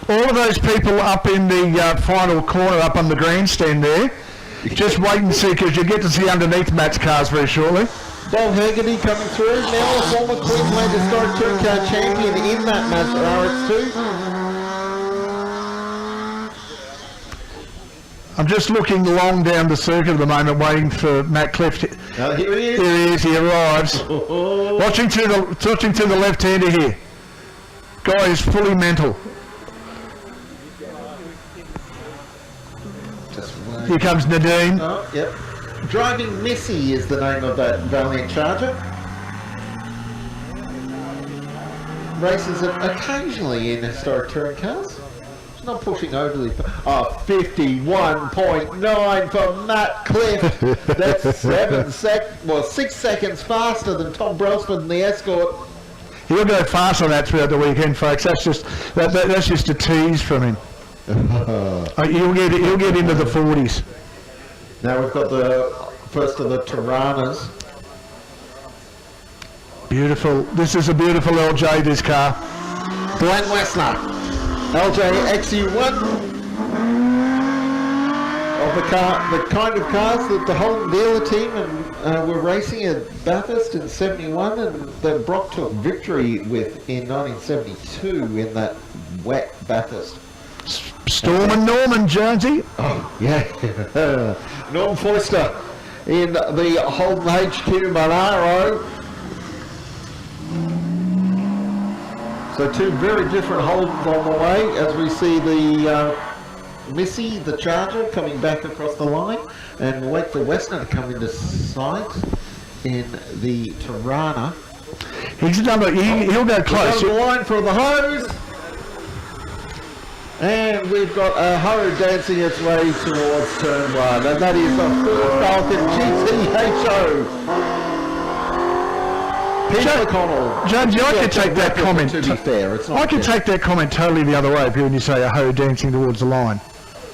Speaker 2: All of those people up in the final corner, up on the grandstand there, just wait and see, because you get to see underneath Matt's cars very shortly.
Speaker 5: Bob Haggerty coming through, now a former Queensland Historic Touring Car champion in that Mazda RX2.
Speaker 2: I'm just looking long down the circuit at the moment, waiting for Matt Cliff.
Speaker 5: Here he is.
Speaker 2: Here he is, he arrives. Watching to the left-hander here. Guy is fully mental. Here comes Nadine.
Speaker 5: Oh, yep. Driving Missy is the name of that Valiant Charger. Races occasionally in historic touring cars. She's not pushing overly. 51.9 for Matt Cliff. That's 6 seconds faster than Tom Brelsford in the Escort.
Speaker 2: He'll go fast on that throughout the weekend, folks. That's just a tease from him. He'll get into the 40s.
Speaker 5: Now we've got the first of the Toranas.
Speaker 2: Beautiful. This is a beautiful LJ, this car.
Speaker 5: Glenn Wessner, LJ XU1. Of the kind of cars that the Holden dealer team were racing at Bathurst in '71, and that Brock took victory with in 1972 in that wet Bathurst.
Speaker 2: Storm and Norman, Jonesy.
Speaker 5: Oh, yeah. Norm Foister in the Holden HQ Monaro. So two very different Holdens on the way as we see the Missy, the Charger, coming back across the line, and wait for Western to come into sight in the Torana.
Speaker 2: He'll go close.
Speaker 5: We've got the line for the hose. And we've got a hoe dancing its way towards turn one, and that is the Ford Falcon GTHO. Peter McConnell.
Speaker 2: Jonesy, I could take that comment.
Speaker 5: To be fair, it's not
Speaker 2: I could take that comment totally the other way if you say a hoe dancing towards the line.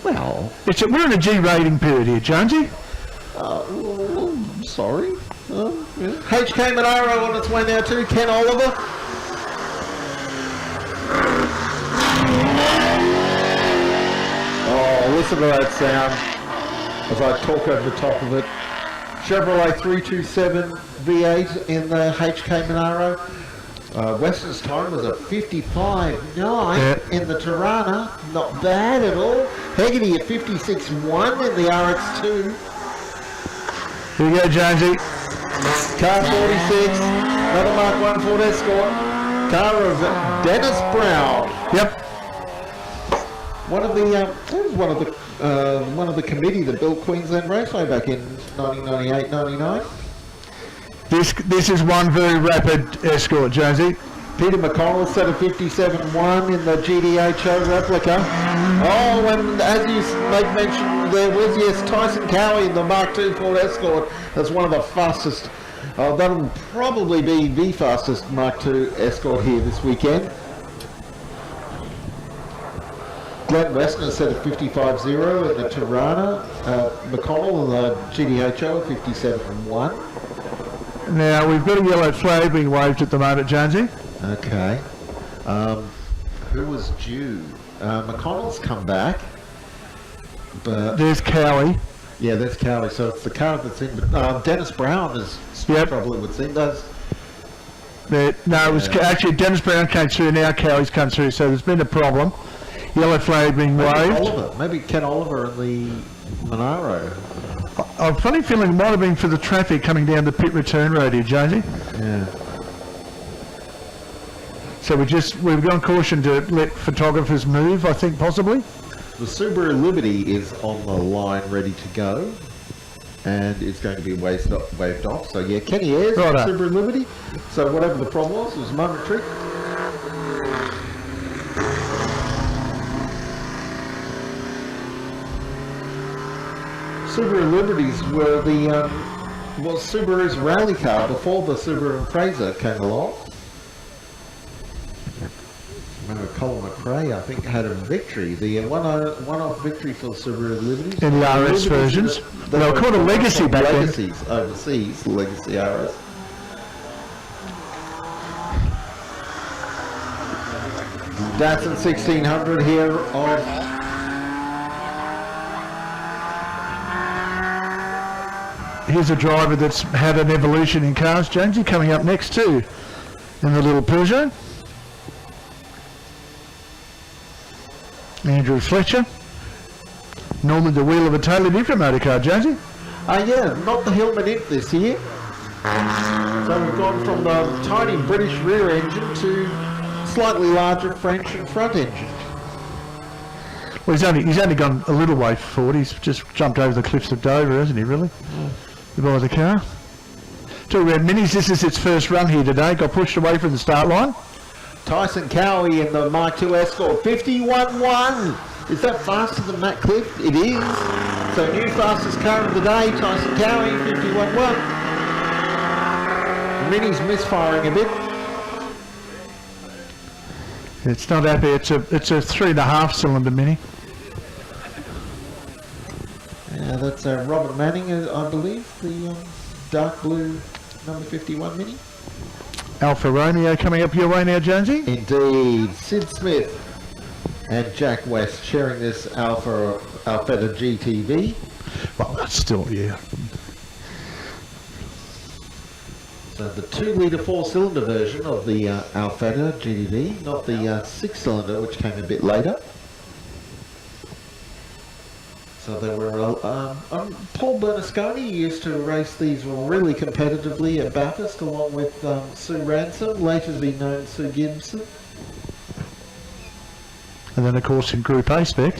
Speaker 5: Well,
Speaker 2: We're in a G rating period here, Jonesy.
Speaker 5: sorry. Yeah. HK Monaro on its way now too. Ken Oliver. Oh, listen to that sound as I talk over the top of it. Chevrolet 327 V8 in the HK Monaro. Western's time was a 55.9 in the Torana. Not bad at all. Hegarty at 56.1 in the RX2.
Speaker 2: Here we go, Jonesy.
Speaker 5: Car 46, another Mark 1 Ford Escort. Car of Dennis Brown.
Speaker 2: Yep.
Speaker 5: One of the committee that built Queensland Raceway back in 1998-99.
Speaker 2: This is one very rapid Escort, Jonesy.
Speaker 5: Peter McConnell set a 57.1 in the GDHO replica. Oh, and as you make mention, there was, yes, Tyson Cowie in the Mark II Ford Escort. That's one of the fastest. That'll probably be the fastest Mark II Escort here this weekend. Glenn Westner set a 55.0 in the Torana. McConnell in the GDHO 57.1.
Speaker 2: Now, we've got a yellow flag being waved at the moment, Jonesy.
Speaker 5: Okay. Who was due? McConnell's come back. But
Speaker 2: There's Cowie.
Speaker 5: yeah, that's Cowie. So it's the car that's in. Dennis Brown is probably would seem. Does.
Speaker 2: No, it was actually Dennis Brown came through, now Cowie's come through, so there's been a problem. Yellow flag being waved.
Speaker 5: Maybe Ken Oliver in the Monaro.
Speaker 2: I've a funny feeling it might have been for the traffic coming down the pit return road here, Jonesy.
Speaker 5: Yeah.
Speaker 2: So we've gone caution to let photographers move, I think, possibly.
Speaker 5: The Subaru Liberty is on the line ready to go and is going to be waved off. So yeah, Kenny Ayres, Subaru Liberty. So whatever the problem was momentary. Subaru Liberties were was Subaru's rally car before the Subaru Impreza came along. I remember Colin McRae, I think, had a victory. The one-off victory for the Subaru Liberties.
Speaker 2: In the RS versions. They were called a Legacy back then.
Speaker 5: Legacies overseas, Legacy RS. Datsun 1600 here on.
Speaker 2: Here's a driver that's had an evolution in cars, Jonesy, coming up next too, in the little Peugeot. Andrew Fletcher. Norman the wheel of a totally different motor car, Jonesy.
Speaker 5: Yeah, not the Hillman Imp this year. So we've gone from the tiny British rear engine to slightly larger French and front engine.
Speaker 2: Well, he's only gone a little way forward. He's just jumped over the cliffs of Dover, hasn't he, really? To buy the car. Talking about minis, this is its first run here today. Got pushed away from the start line.
Speaker 5: Tyson Cowie in the Mark II Escort, 51.1. Is that faster than Matt Clift? It is. So new fastest car of the day, Tyson Cowie, 51.1. Mini's misfiring a bit.
Speaker 2: It's not happy. It's a 3.5 cylinder mini.
Speaker 5: Yeah, that's Robert Manning, I believe, the dark blue number 51 mini.
Speaker 2: Alfa Romeo coming up your way now, Jonesy.
Speaker 5: Indeed. Sid Smith and Jack West sharing this Alfetta GTV.
Speaker 2: Well, that's still, yeah.
Speaker 5: So the 2-litre 4-cylinder version of the Alfetta GTV, not the 6-cylinder, which came a bit later. So there were Paul Bernasconi used to race these really competitively at Bathurst, along with Sue Ransom, later to be known Sue Gibson.
Speaker 2: And then, of course, in Group A spec,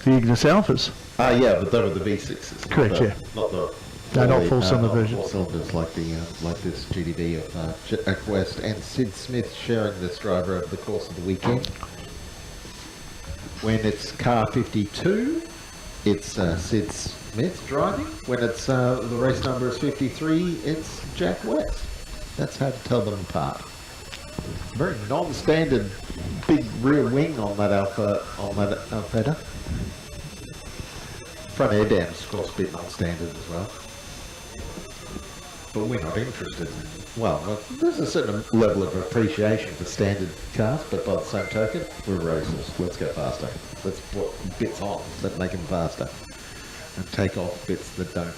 Speaker 2: the Ignis Alphas.
Speaker 5: Yeah, but they were the V6s.
Speaker 2: Correct, yeah.
Speaker 5: Not the
Speaker 2: Not full-cylinder
Speaker 5: not
Speaker 2: version.
Speaker 5: 4 cylinders like the like this GTV of Jack West and Sid Smith sharing this driver over the course of the weekend. When it's car 52, it's Sid Smith driving. When it's the race number is 53, it's Jack West. That's how to tell them apart. Very non-standard big rear wing on that Alfetta. Front air dams, of course, a bit non-standard as well. But we're not interested in, well, there's a certain level of appreciation for standard cars, but by the same token, we're racers. Let's go faster. Let's put bits on that make them faster and take off bits that don't.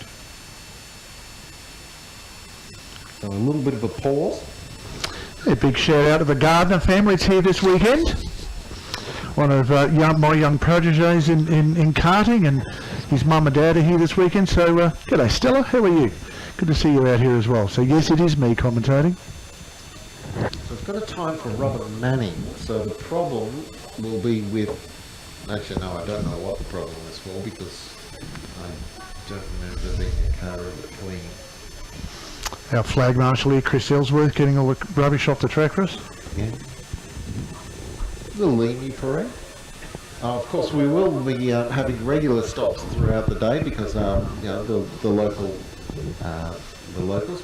Speaker 5: So a little bit of a pause.
Speaker 2: A big shout out to the Gardner family. It's here this weekend. One of my young proteges in karting, and his mum and dad are here this weekend. So, g'day Stella, how are you? Good to see you out here as well. So yes, it is me commentating.
Speaker 5: So it's got a time for Robert Manning. So the problem will be with, actually no, I don't know what the problem is for because I don't remember being a car in between.
Speaker 2: Our flag marshal here, Chris Ellsworth, getting all the rubbish off the track for us.
Speaker 5: Yeah. The Leamy Parade. Of course, we will be having regular stops throughout the day because you know the locals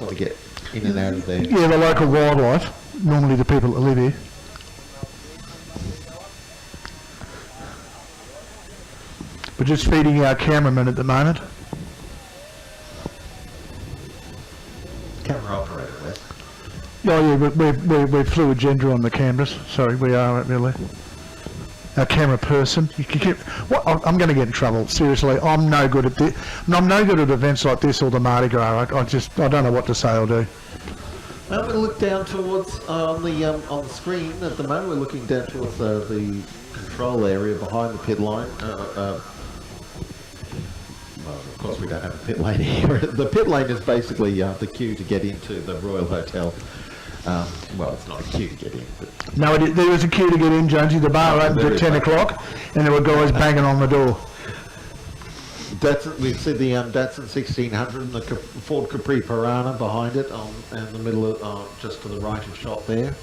Speaker 5: want to get in and out of there.
Speaker 2: Yeah, the local wildlife, normally the people that live here. We're just feeding our cameraman at the moment.
Speaker 5: Camera operator, Wes.
Speaker 2: Oh yeah, we're fluid gender on the cameras. Sorry, we are really. Our camera person. I'm going to get in trouble. Seriously, I'm no good at this. I'm no good at events like this or the Mardi Gras. I don't know what to say or do.
Speaker 5: Now we look down towards on the screen at the moment. We're looking down towards the control area behind the pit line. Well, of course, we don't have a pit lane here. The pit lane is basically the queue to get into the Royal Hotel. Well, it's not a queue to get in. But
Speaker 2: No, there was a queue to get in, Jonesy. The bar opened at 10 o'clock, and there were guys banging on the door.
Speaker 5: we see the Datsun 1600 and the Ford Capri Piranha behind it, in the middle of just to the right of shot there.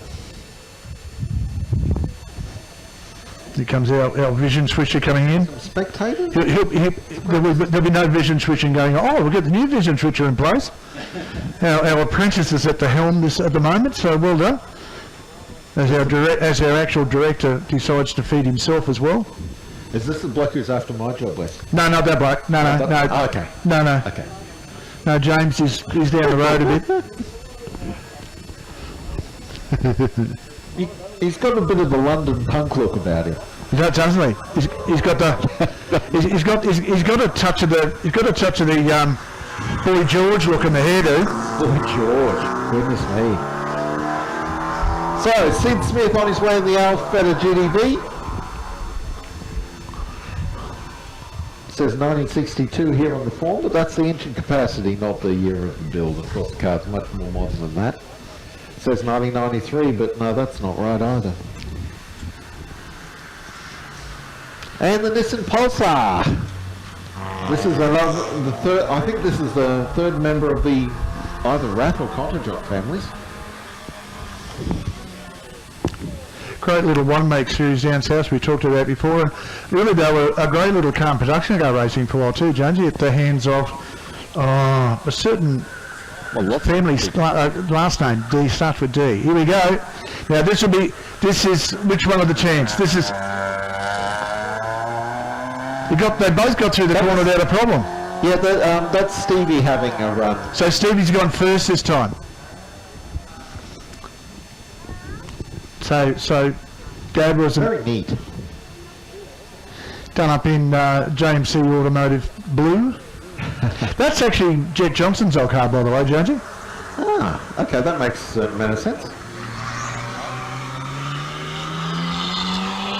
Speaker 2: Here comes our vision switcher coming in.
Speaker 5: Spectators.
Speaker 2: There'll be no vision switching going on. Oh, we've got the new vision switcher in place. Our apprentice is at the helm at the moment, so well done. As our actual director decides to feed himself as well.
Speaker 5: Is this the bloke who's after my job, Wes?
Speaker 2: No, not that bloke. No.
Speaker 5: Oh, okay.
Speaker 2: No.
Speaker 5: Okay.
Speaker 2: No, James is down the road a bit.
Speaker 5: He's got a bit of the London punk look about him.
Speaker 2: Doesn't he? He's got a touch of the Boy George look in the hairdo.
Speaker 5: Boy George, goodness me. So Sid Smith on his way in the Alfetta GTV. It says 1962 here on the form, but that's the engine capacity, not the year of the build. Of course, the car's much more modern than that. It says 1993, but no, that's not right either. And the Nissan Pulsar. This is the third. I think this is the third member of the either Rath or Contrejock families.
Speaker 2: Great little one-make series down south we talked about before. And really, they were a great little car in production car racing for a while too, Jonesy, at the hands of a certain family last name. D starts with D. Here we go. Now this is which one of the chants? This is. They both got through the corner without a problem.
Speaker 5: Yeah, that's Stevie having a run.
Speaker 2: So Stevie's gone first this time. So Gabriel's
Speaker 5: Very neat.
Speaker 2: done up in JMC Automotive Blue. That's actually Jet Johnson's old car, by the way, Jonesy.
Speaker 5: Ah, okay, that makes a amount of sense.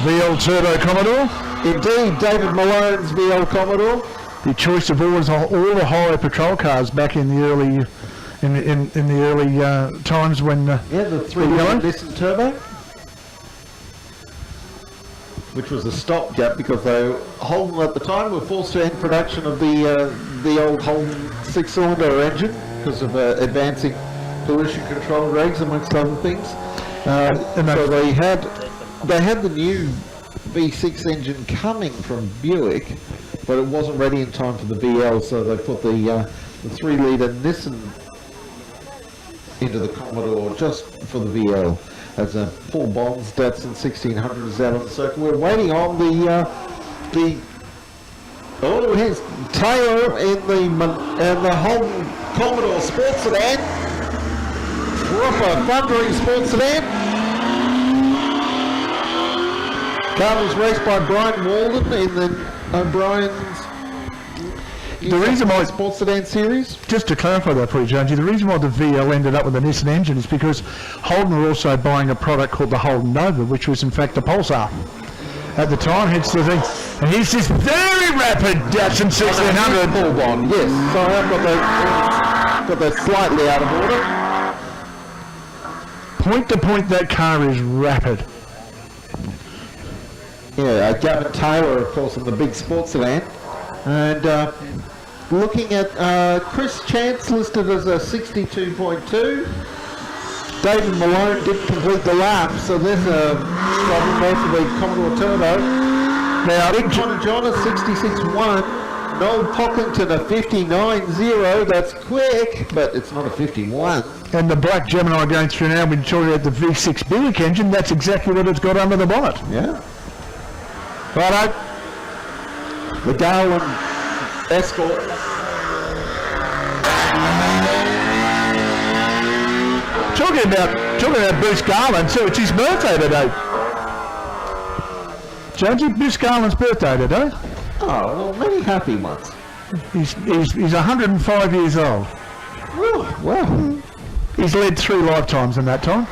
Speaker 2: VL Turbo Commodore.
Speaker 5: Indeed, David Malone's VL Commodore.
Speaker 2: The choice of all the highway patrol cars back in the early times when
Speaker 5: Yeah, the 3-liter Nissan Turbo. Which was a stopgap because Holden at the time were forced to end production of the old Holden 6-cylinder engine because of advancing pollution control regs amongst other things. So they had the new V6 engine coming from Buick, but it wasn't ready in time for the VL, so they put the 3-liter Nissan into the Commodore just for the VL. As a Paul Bond's Datsun 1600 is out on the circuit. We're waiting on here's Taylor in the Holden Commodore Sports Sedan. Proper thundering sports sedan. Car was raced by Brian Walden in the O'Brien's
Speaker 2: the reason why
Speaker 5: Sports Sedan series.
Speaker 2: Just to clarify that for you, Jonesy, the reason why the VL ended up with a Nissan engine is because Holden were also buying a product called the Holden Nova, which was in fact a Pulsar at the time, hence the thing. And here's this very rapid Datsun 1600.
Speaker 5: Paul Bond, yes. So I've got that slightly out of order.
Speaker 2: Point to point, that car is rapid.
Speaker 5: Yeah, Gavin Taylor, of course, in the big sports sedan. And looking at Chris Chance listed as a 62.2. David Malone didn't complete the lap, so there's a problem there for the Commodore Turbo. Now, Big Johnny John a 66.1. Noel Pocklington a 59.0. That's quick, but it's not a 51.
Speaker 2: And the black Gemini going through now, we're talking about the V6 Buick engine, that's exactly what it's got under the bonnet.
Speaker 5: Yeah.
Speaker 2: Righto.
Speaker 5: The Garland Escort.
Speaker 2: Talking about Bruce Garland too, it's his birthday today. Jonesy, Bruce Garland's birthday today.
Speaker 5: Oh, well, many happy ones.
Speaker 2: He's 105 years old.
Speaker 5: Oh, wow.
Speaker 2: He's led 3 lifetimes in that time.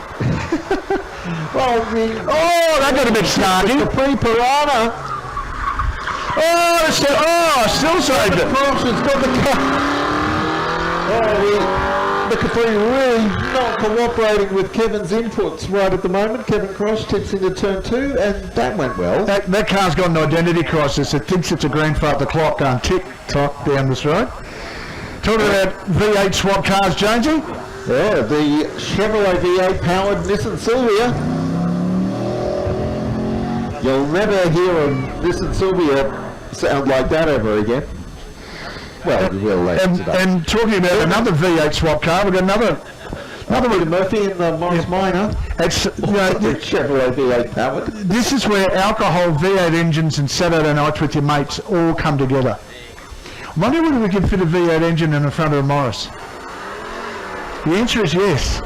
Speaker 5: Well,
Speaker 2: that got a bit snarky.
Speaker 5: The pre-Piranha.
Speaker 2: Still saved it.
Speaker 5: Porsche has got the car. The Capri really not cooperating with Kevin's inputs right at the moment. Kevin Cross tips into turn 2, and that went well.
Speaker 2: That car's got an identity crisis. It thinks it's a grandfather clock going tick-tock down this road. Talking about V8 swap cars, Jonesy.
Speaker 5: Yeah, the Chevrolet V8 powered Nissan Silvia. You'll never hear a Nissan Silvia sound like that ever again. Well, you will later today.
Speaker 2: And talking about another V8 swap car, we've got another
Speaker 5: Peter Murphy in the Morris Minor.
Speaker 2: It's,
Speaker 5: Chevrolet V8 powered.
Speaker 2: this is where alcohol, V8 engines and Saturday nights with your mates all come together. I wonder whether we can fit a V8 engine in the front of a Morris. The answer is yes.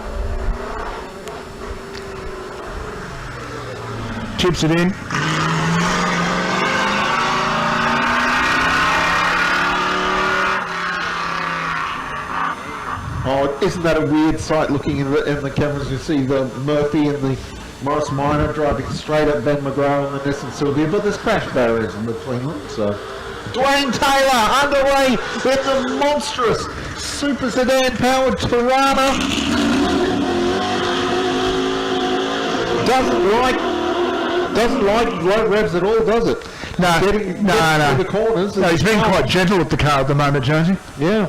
Speaker 2: Chips it in.
Speaker 5: Oh, isn't that a weird sight looking in the cameras? You see the Murphy and the Morris Minor driving straight at Ben McGrath and the Nissan Silvia, but there's crash barriers in between them, so... Dwayne Taylor underway with the monstrous super sedan powered Torana. Doesn't like low revs at all, does it?
Speaker 2: No,
Speaker 5: Getting through the corners.
Speaker 2: No, he's been quite gentle with the car at the moment, Jonesy.
Speaker 5: Yeah.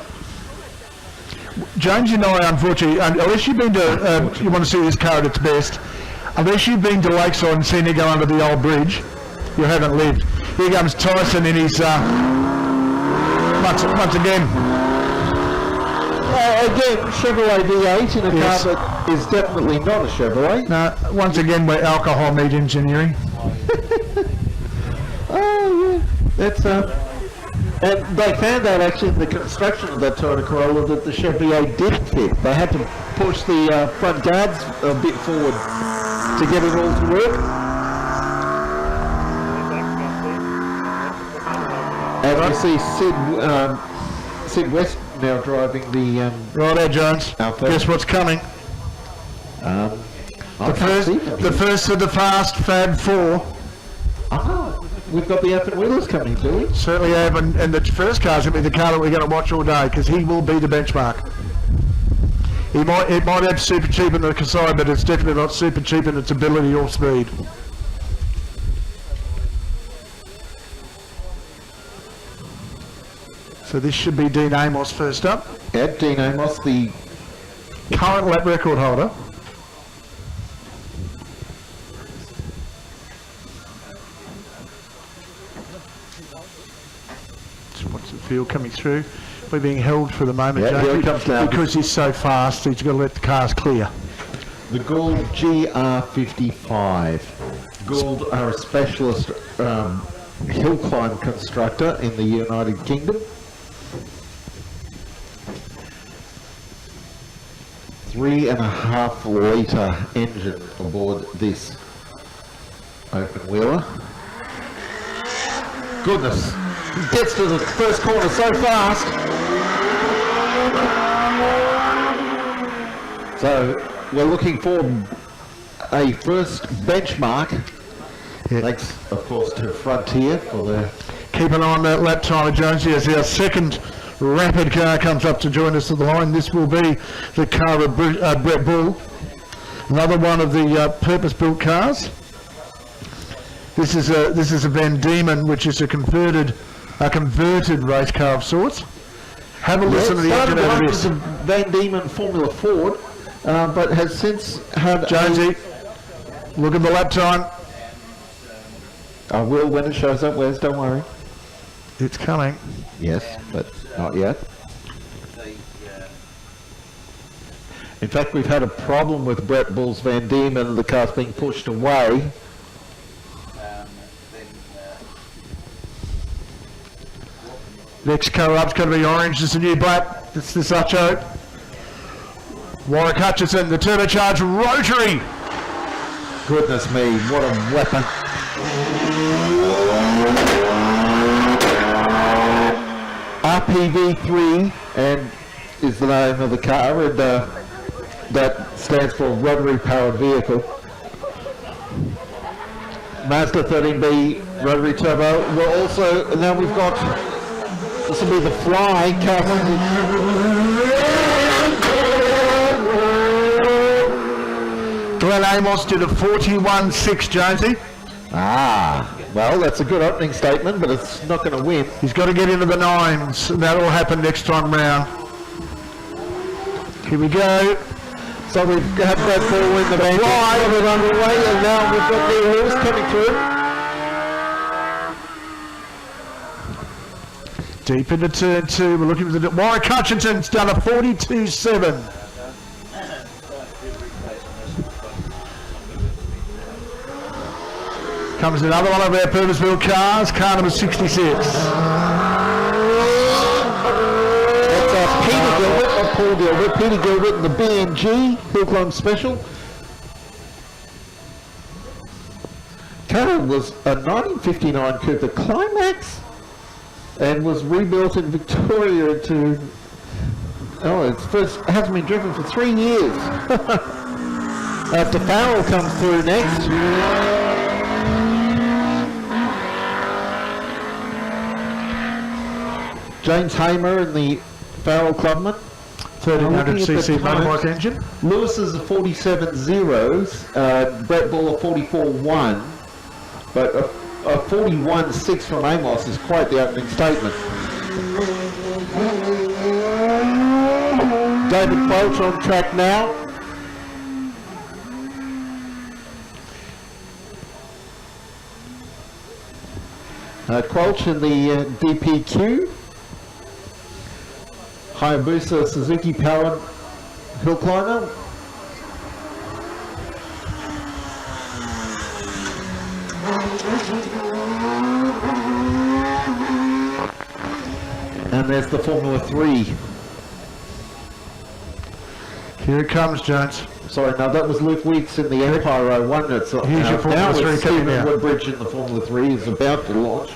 Speaker 2: James and I, unfortunately, unless you've been to, you want to see this car at its best, unless you've been to Lakeside and seen it go under the old bridge, you haven't lived. Here comes Tyson in his, once again.
Speaker 5: Again, Chevrolet V8 in a car that is definitely not a Chevrolet.
Speaker 2: No, once again, we're alcohol meat engineering.
Speaker 5: Oh, yeah. That's, and they found out actually in the construction of that Toyota Corolla that the Chevy V8 did fit. They had to push the front guards a bit forward to get it all to work. And you see Sid now driving the
Speaker 2: Righto, Jones.
Speaker 5: Alpha.
Speaker 2: Guess what's coming? The first of the fast Fab 4.
Speaker 5: We've got the Alpha Wheelers coming, do we?
Speaker 2: Certainly have, and the first car's going to be the car that we're going to watch all day because he will be the benchmark. It might have super cheap in the Kasai, but it's definitely not super cheap in its ability or speed. So this should be Dean Amos first up.
Speaker 5: Yeah, Dean Amos, the
Speaker 2: Current lap record holder. Just watch the field coming through. We're being held for the moment,
Speaker 5: Yeah, here he comes now.
Speaker 2: because he's so fast, he's got to let the cars clear.
Speaker 5: The Gould GR55. Gould are a specialist hill climb constructor in the United Kingdom. 3.5 litre engine aboard this open wheeler. Goodness, he gets to the first corner so fast. So we're looking for a first benchmark.
Speaker 2: Yeah.
Speaker 5: Thanks, of course, to Frontier for the...
Speaker 2: Keep an eye on that lap time, Jonesy, as our second rapid car comes up to join us at the line. This will be the car of Brett Bull, another one of the purpose-built cars. This is a Van Diemen, which is a converted race car of sorts. Have a listen to the engine out of this.
Speaker 5: It's a Van Diemen Formula Ford, but has since had...
Speaker 2: Jonesy, look at the lap time.
Speaker 5: I will when it shows up, Wes, don't worry.
Speaker 2: It's coming.
Speaker 5: Yes, but not yet. In fact, we've had a problem with Brett Bull's Van Diemen, the car's being pushed away.
Speaker 2: Next car up's going to be orange. It's a new black. It's the Sucho. Warwick Hutchison, the turbocharged rotary.
Speaker 5: Goodness me, what a weapon. RPV3 and is the name of the car, and that stands for rotary powered vehicle. Mazda 13B rotary turbo. We're also, now we've got, this will be the Fly car.
Speaker 2: Glenn Amos did a 41.6, Jonesy.
Speaker 5: Well, that's a good opening statement, but it's not going to win.
Speaker 2: He's got to get into the nines, and that'll happen next time round. Here we go.
Speaker 5: So we've had that ball in the bank, got it underway, and now we've got the Lewis coming through.
Speaker 2: Deep into turn two. We're looking for the... Warwick Hutchinson's done a 42.7. Comes another one of our purpose-built cars, car number 66.
Speaker 5: That's Peter Gilbert, not Paul Gilbert. Peter Gilbert in the BNG Hill Climb Special. Car was a 1959 Cooper Climax and was rebuilt in Victoria to... it's first hasn't been driven for 3 years. After Farrell comes through next. James Hamer in the Farrell Clubman.
Speaker 2: 1300cc motorbike engine.
Speaker 5: Lewis is a 47.0s, Brett Bull a 44.1, but a 41.6 from Amos is quite the opening statement. David Welch on track now. Quelch in the DPQ. Hayabusa Suzuki powered hill climber. And there's the Formula 3.
Speaker 2: Here it comes, Jones.
Speaker 5: Sorry, no, that was Luke Weeks in the Empire 01. It's
Speaker 2: Here's your Formula 3 coming
Speaker 5: Stephen
Speaker 2: out.
Speaker 5: Woodbridge in the Formula 3 is about to launch.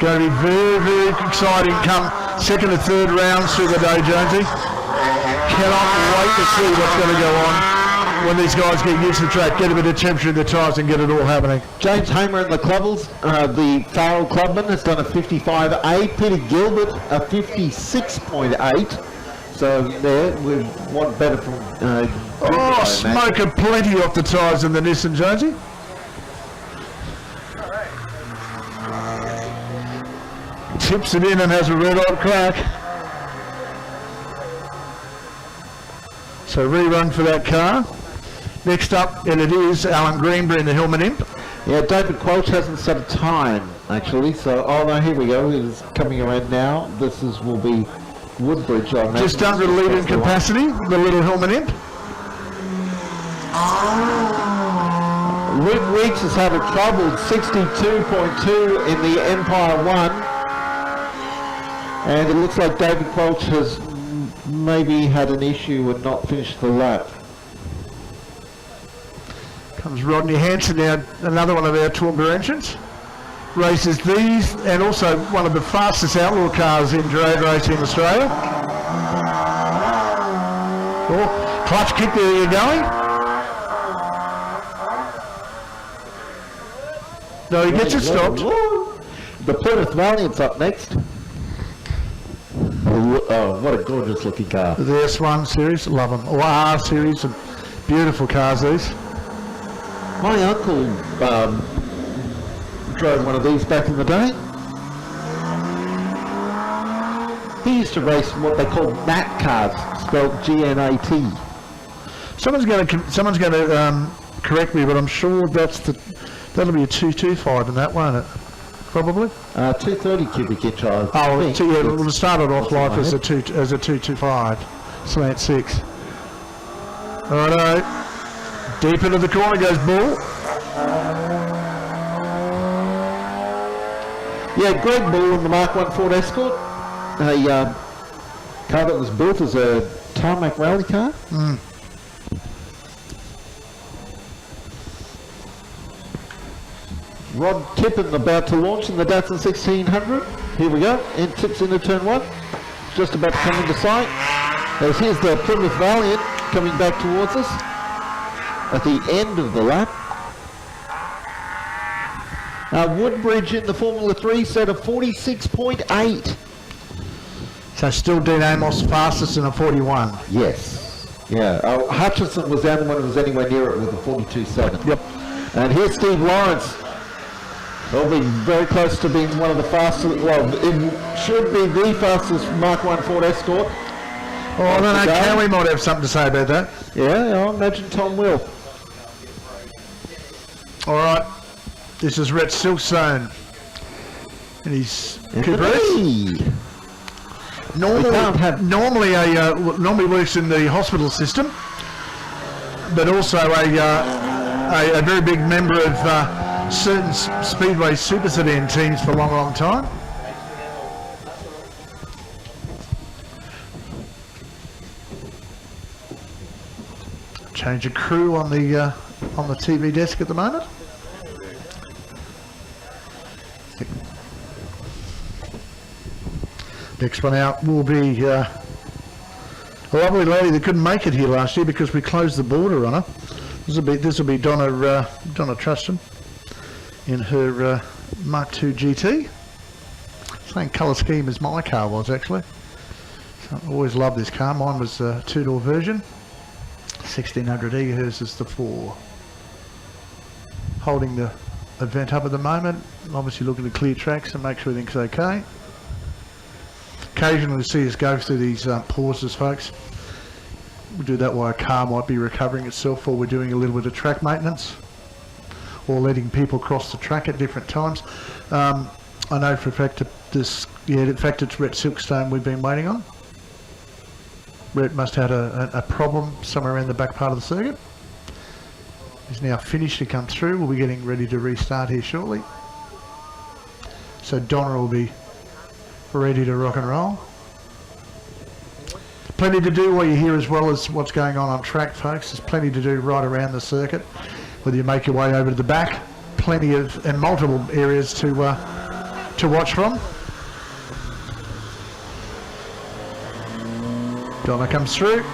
Speaker 2: going to be very, very exciting come second and third rounds through the day, Jonesy. Cannot wait to see what's going to go on when these guys get used to the track, get a bit of temperature in the tyres and get it all happening.
Speaker 5: James Hamer in the Clubbles, the Farrell Clubman, has done a 55.8. Peter Gilbert, a 56.8. So there, we want better from
Speaker 2: smoking plenty off the tyres in the Nissan, Jonesy. Tips it in and has a red hot crack. So rerun for that car. Next up, and it is Alan Greenberry in the Hillman Imp.
Speaker 5: Yeah, David Quelch hasn't set a time, actually. So, oh no, here we go. It is coming around now. Will be Woodbridge, I imagine.
Speaker 2: Just under the lead in capacity, the little Hillman Imp.
Speaker 5: Luke Weeks has had a troubled 62.2 in the Empire 1. And it looks like David Quelch has maybe had an issue and not finished the lap.
Speaker 2: Comes Rodney Hanson now, another one of our Toowoomba entrants. Races these and also one of the fastest outlaw cars in drag racing in Australia. Oh, clutch kick, there you're going. No, he gets it stopped.
Speaker 5: The Plymouth Valiant's up next. Oh, what a gorgeous looking car.
Speaker 2: The S1 series, love them. Or R series, and beautiful cars these.
Speaker 5: My uncle drove one of these back in the day. He used to race what they call NAT cars, spelled G-N-A-T.
Speaker 2: Someone's going to correct me, but I'm sure that'll be a 225 in that, won't it? Probably.
Speaker 5: 230 cubic inch. I think.
Speaker 2: It'll start it off life as a 225 slant 6. Righto. Deep into the corner goes Bull.
Speaker 5: Yeah, Greg Bull in the Mark 1 Ford Escort. A car that was built as a tarmac rally car. Rod Tippin about to launch in the Datsun 1600. Here we go. And tips into turn 1. Just about to come into sight. As here's the Plymouth Valiant coming back towards us at the end of the lap. Woodbridge in the Formula 3 set of 46.8.
Speaker 2: So still Dean Amos fastest in a 41.
Speaker 5: Yes. Yeah. Hutchinson was the only one who was anywhere near it with a 42.7.
Speaker 2: Yep.
Speaker 5: And here's Steve Lawrence. He'll be very close to being one of the fastest, well, it should be the fastest Mark 1 Ford Escort.
Speaker 2: Oh, I don't know, Kelly might have something to say about that.
Speaker 5: Yeah, I imagine Tom will.
Speaker 2: All right, this is Rhett Silkstone. And he's Cooper's. Normally works in the hospital system, but also a very big member of certain Speedway Super Sedan teams for a long, long time. Change of crew on the TV desk at the moment. Next one out will be a lovely lady that couldn't make it here last year because we closed the border on her. This will be Donna Truston in her Mark II GT. Same colour scheme as my car was actually. So I always loved this car. Mine was a 2-door version. 1600E, hers is the 4. Holding the event up at the moment. Obviously looking to clear tracks and make sure everything's okay. Occasionally see us go through these pauses, folks. We do that while a car might be recovering itself, or we're doing a little bit of track maintenance, or letting people cross the track at different times. I know for a fact in fact it's Rhett Silkstone we've been waiting on. Rhett must have had a problem somewhere around the back part of the circuit. He's now finished to come through. We'll be getting ready to restart here shortly. So Donna will be ready to rock and roll. Plenty to do while you're here, as well as what's going on track, folks. There's plenty to do right around the circuit, whether you make your way over to the back. Plenty of and multiple areas to to watch from. Donna comes through.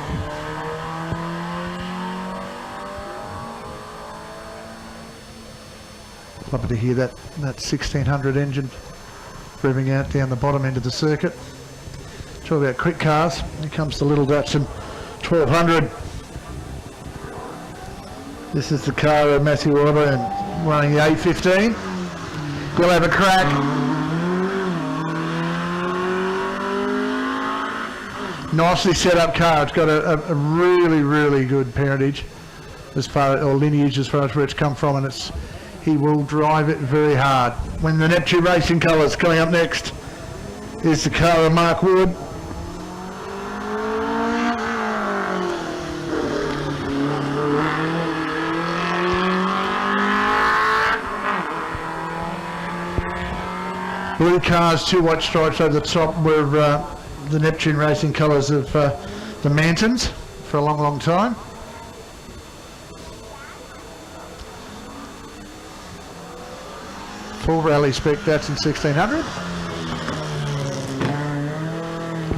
Speaker 2: Lovely to hear that 1600 engine revving out down the bottom end of the circuit. Talk about quick cars. Here comes the little Datsun 1200. This is the car of Matthew Webber running the A15. We'll have a crack. Nicely set up car. It's got a really, really good parentage as far, or lineage as far as where it's come from, and he will drive it very hard. When the Neptune Racing colours coming up next is the car of Mark Wood. Blue cars, 2 white stripes over the top were the Neptune Racing colours of the Mantons for a long, long time. Full rally spec Datsun 1600.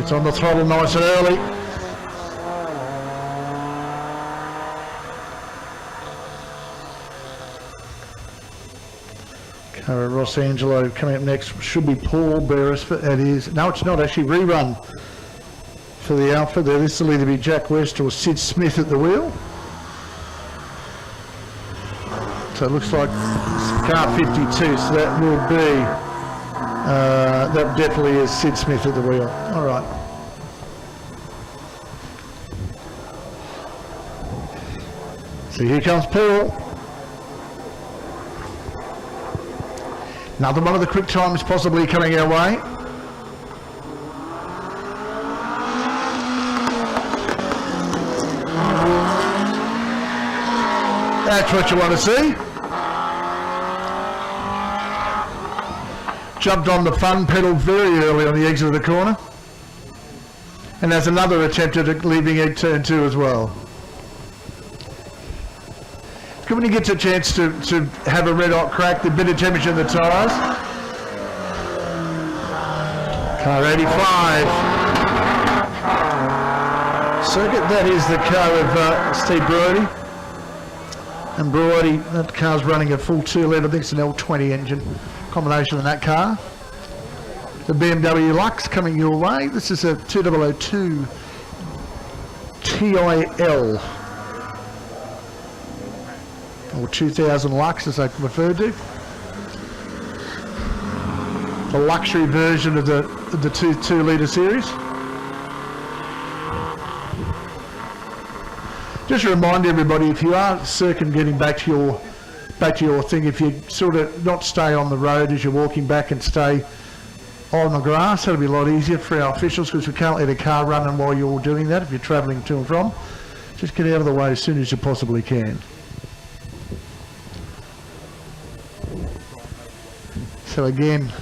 Speaker 2: It's on the throttle nice and early. Ross Angelo coming up next. Should be Paul Beresford. It is. No, it's not actually. Rerun for the Alpha there. This will either be Jack West or Sid Smith at the wheel. So it looks like car 52. So that will be. That definitely is Sid Smith at the wheel. All right. So here comes Paul. Another one of the quick times possibly coming our way. That's what you want to see. Jumped on the fun pedal very early on the exit of the corner. And there's another attempt at leaving egg turn 2 as well. Good when you get a chance to have a red hot crack, the bit of temperature in the tyres. Car 85. Circuit, that is the car of Steve Brody. And Brody, that car's running a full 2-litre, I think it's an L20 engine combination in that car. The BMW Lux coming your way. This is a 2002 TIL. Or 2000 Lux as I referred to. The luxury version of the 2-litre series. Just to remind everybody, if you are getting back to your thing, if you sort of not stay on the road as you're walking back and stay on the grass, that'll be a lot easier for our officials because we can't let a car running while you're doing that if you're travelling to and from. Just get out of the way as soon as you possibly can. So again,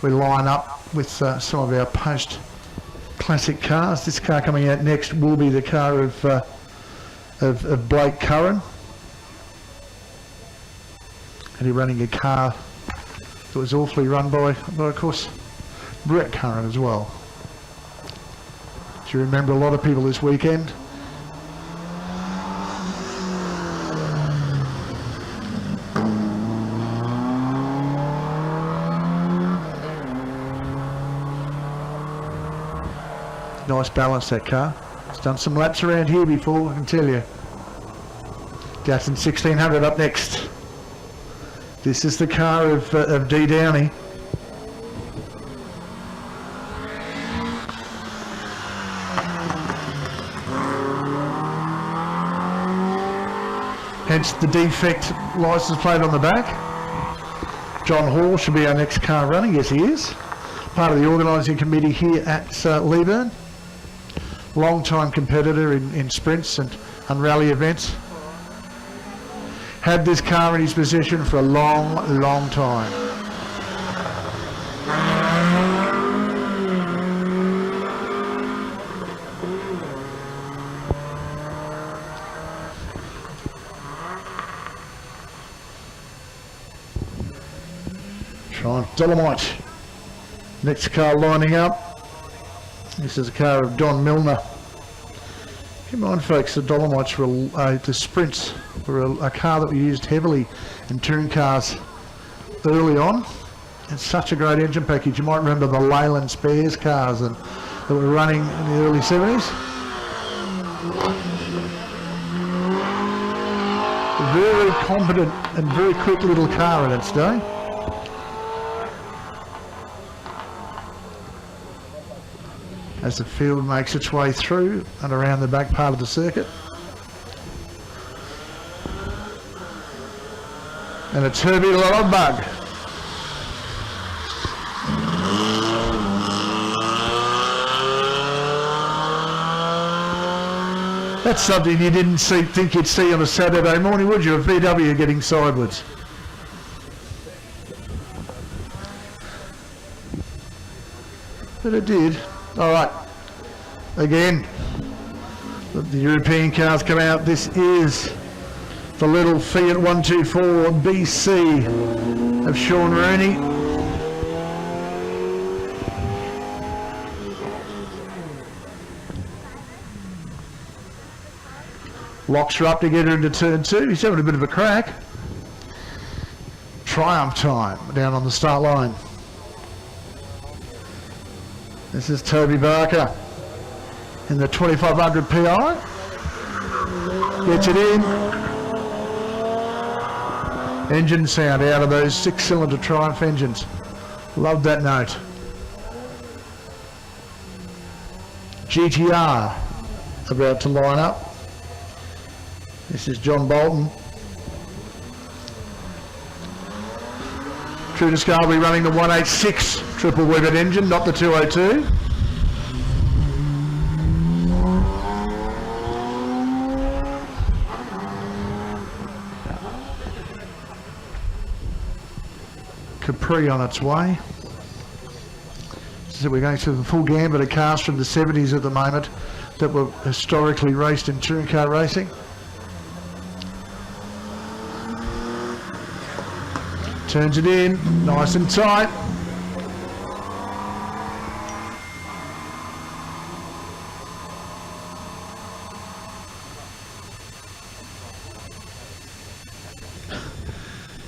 Speaker 2: we line up with some of our post-classic cars. This car coming out next will be the car of Blake Curran. And he's running a car that was awfully run by of course, Brett Curran as well. Do you remember a lot of people this weekend? Nice balance, that car. It's done some laps around here before, I can tell you. Datsun 1600 up next. This is the car of D. Downey. Hence the defect license plate on the back. John Hall should be our next car running. Yes, he is. Part of the organising committee here at Leyburn. Long-time competitor in sprints and rally events. Had this car in his possession for a long, long time. Triumph Dolomite. Next car lining up. This is a car of Don Milner. Keep in mind, folks, the Dolomites were, the Sprints were a car that we used heavily in touring cars early on. It's such a great engine package. You might remember the Leyland Spares cars that were running in the early 70s. A very competent and very quick little car in its day. As the field makes its way through and around the back part of the circuit. And a Turby Lower Bug. That's something you didn't think you'd see on a Saturday morning, would you? A VW getting sideways. But it did. All right. Again, the European cars come out. This is the little Fiat 124 BC of Sean Rooney. Locks her up to get her into turn 2. He's having a bit of a crack. Triumph time down on the start line. This is Toby Barker in the 2500 PI. Gets it in. Engine sound out of those 6-cylinder Triumph engines. Love that note. GTR about to line up. This is John Bolton. True to scale, we're running the 186 triple Webbed engine, not the 202. Capri on its way. So we're going through the full gambit of cars from the 70s at the moment that were historically raced in touring car racing. Turns it in, nice and tight.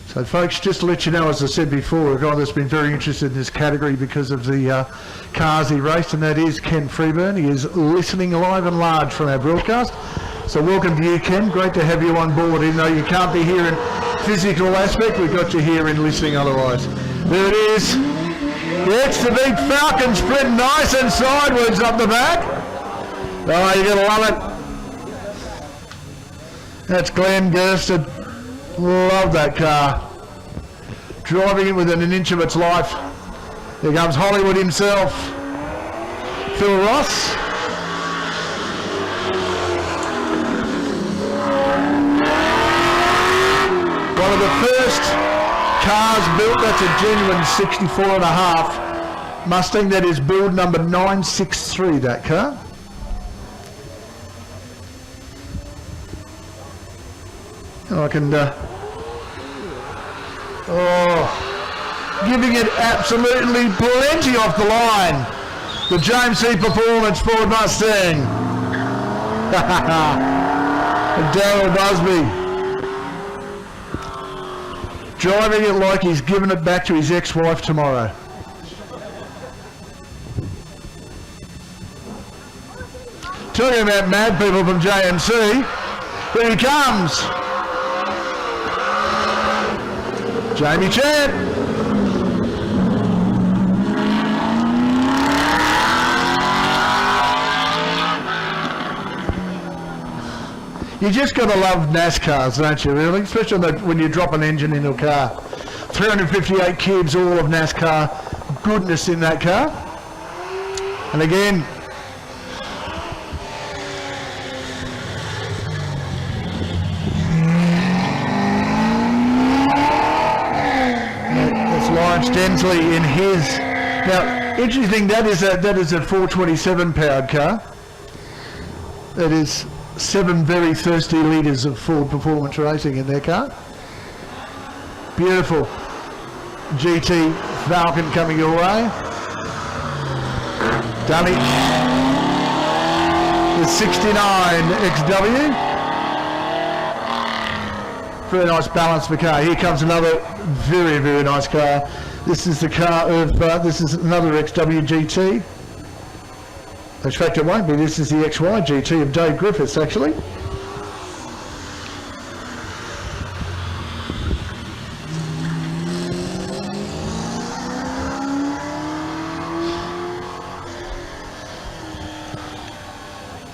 Speaker 2: So folks, just to let you know, as I said before, a guy that's been very interested in this category because of the cars he raced, and that is Ken Freeburn. He is listening live and large from our broadcast. So welcome to you, Ken. Great to have you on board, even though you can't be here in physical aspect. We've got you here in listening otherwise. There it is. Gets the big Falcon Sprint nice and sideways up the back. Oh, you're going to love it. That's Glenn Gersted. Love that car. Driving it within an inch of its life. Here comes Hollywood himself. Phil Ross. One of the first cars built, that's a genuine 64.5 Mustang. That is build number 963, that car. And I can, giving it absolutely plenty off the line. The James C. Performance Ford Mustang. Darryl Busby. Driving it like he's giving it back to his ex-wife tomorrow. Talking about mad people from JMC, here he comes. Jamie Chan. You just got to love NASCARs, don't you, really? Especially when you drop an engine into a car. 358 cubes, all of NASCAR goodness in that car. And again, that's Lawrence Densley in his. Now, interesting, that is a 427 powered car. That is 7 very thirsty litres of Ford Performance Racing in their car. Beautiful. GT Falcon coming your way. Dunny. The 69 XW. Very nice balance for car. Here comes another very, very nice car. This is the car of, this is another XW GT. In fact, it won't be. This is the XY GT of Dave Griffiths, actually.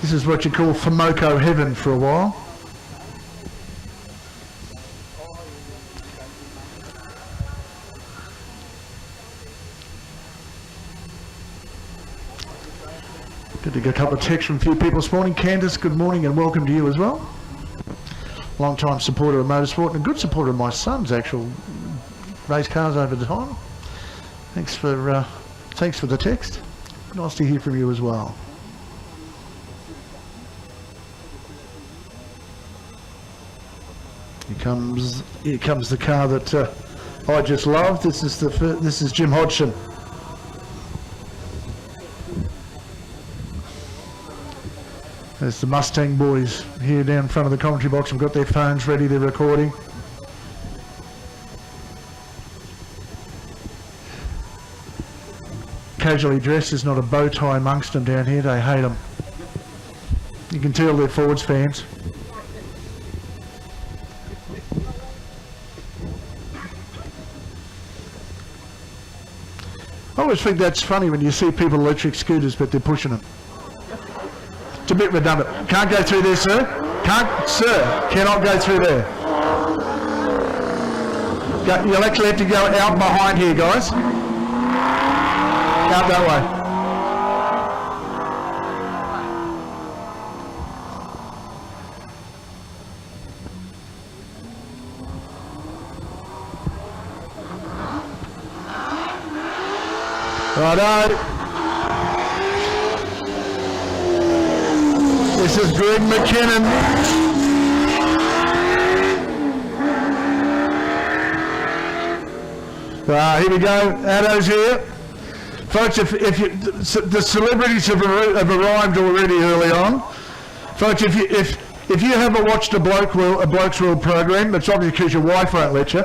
Speaker 2: This is what you call Fomoco heaven for a while. Good to get a couple of texts from a few people this morning. Candice, good morning and welcome to you as well. Long-time supporter of motorsport and a good supporter of my son's actual race cars over the time. Thanks for the text. Nice to hear from you as well. Here comes the car that I just love. This is Jim Hodgson. There's the Mustang boys here down in front of the commentary box. Have got their phones ready, they're recording. Casually dressed, there's not a bow tie amongst them down here, they hate them. You can tell they're Fords fans. I always think that's funny when you see people electric scooters but they're pushing them. It's a bit redundant. Can't go through there, sir. Cannot go through there. You'll actually have to go out behind here, guys. Out that way. Righto. This is Greg McKinnon. Here we go. Addo's here. Folks, if the celebrities have arrived already early on. Folks, if you haven't watched a Blokes World program, that's obviously because your wife won't let you.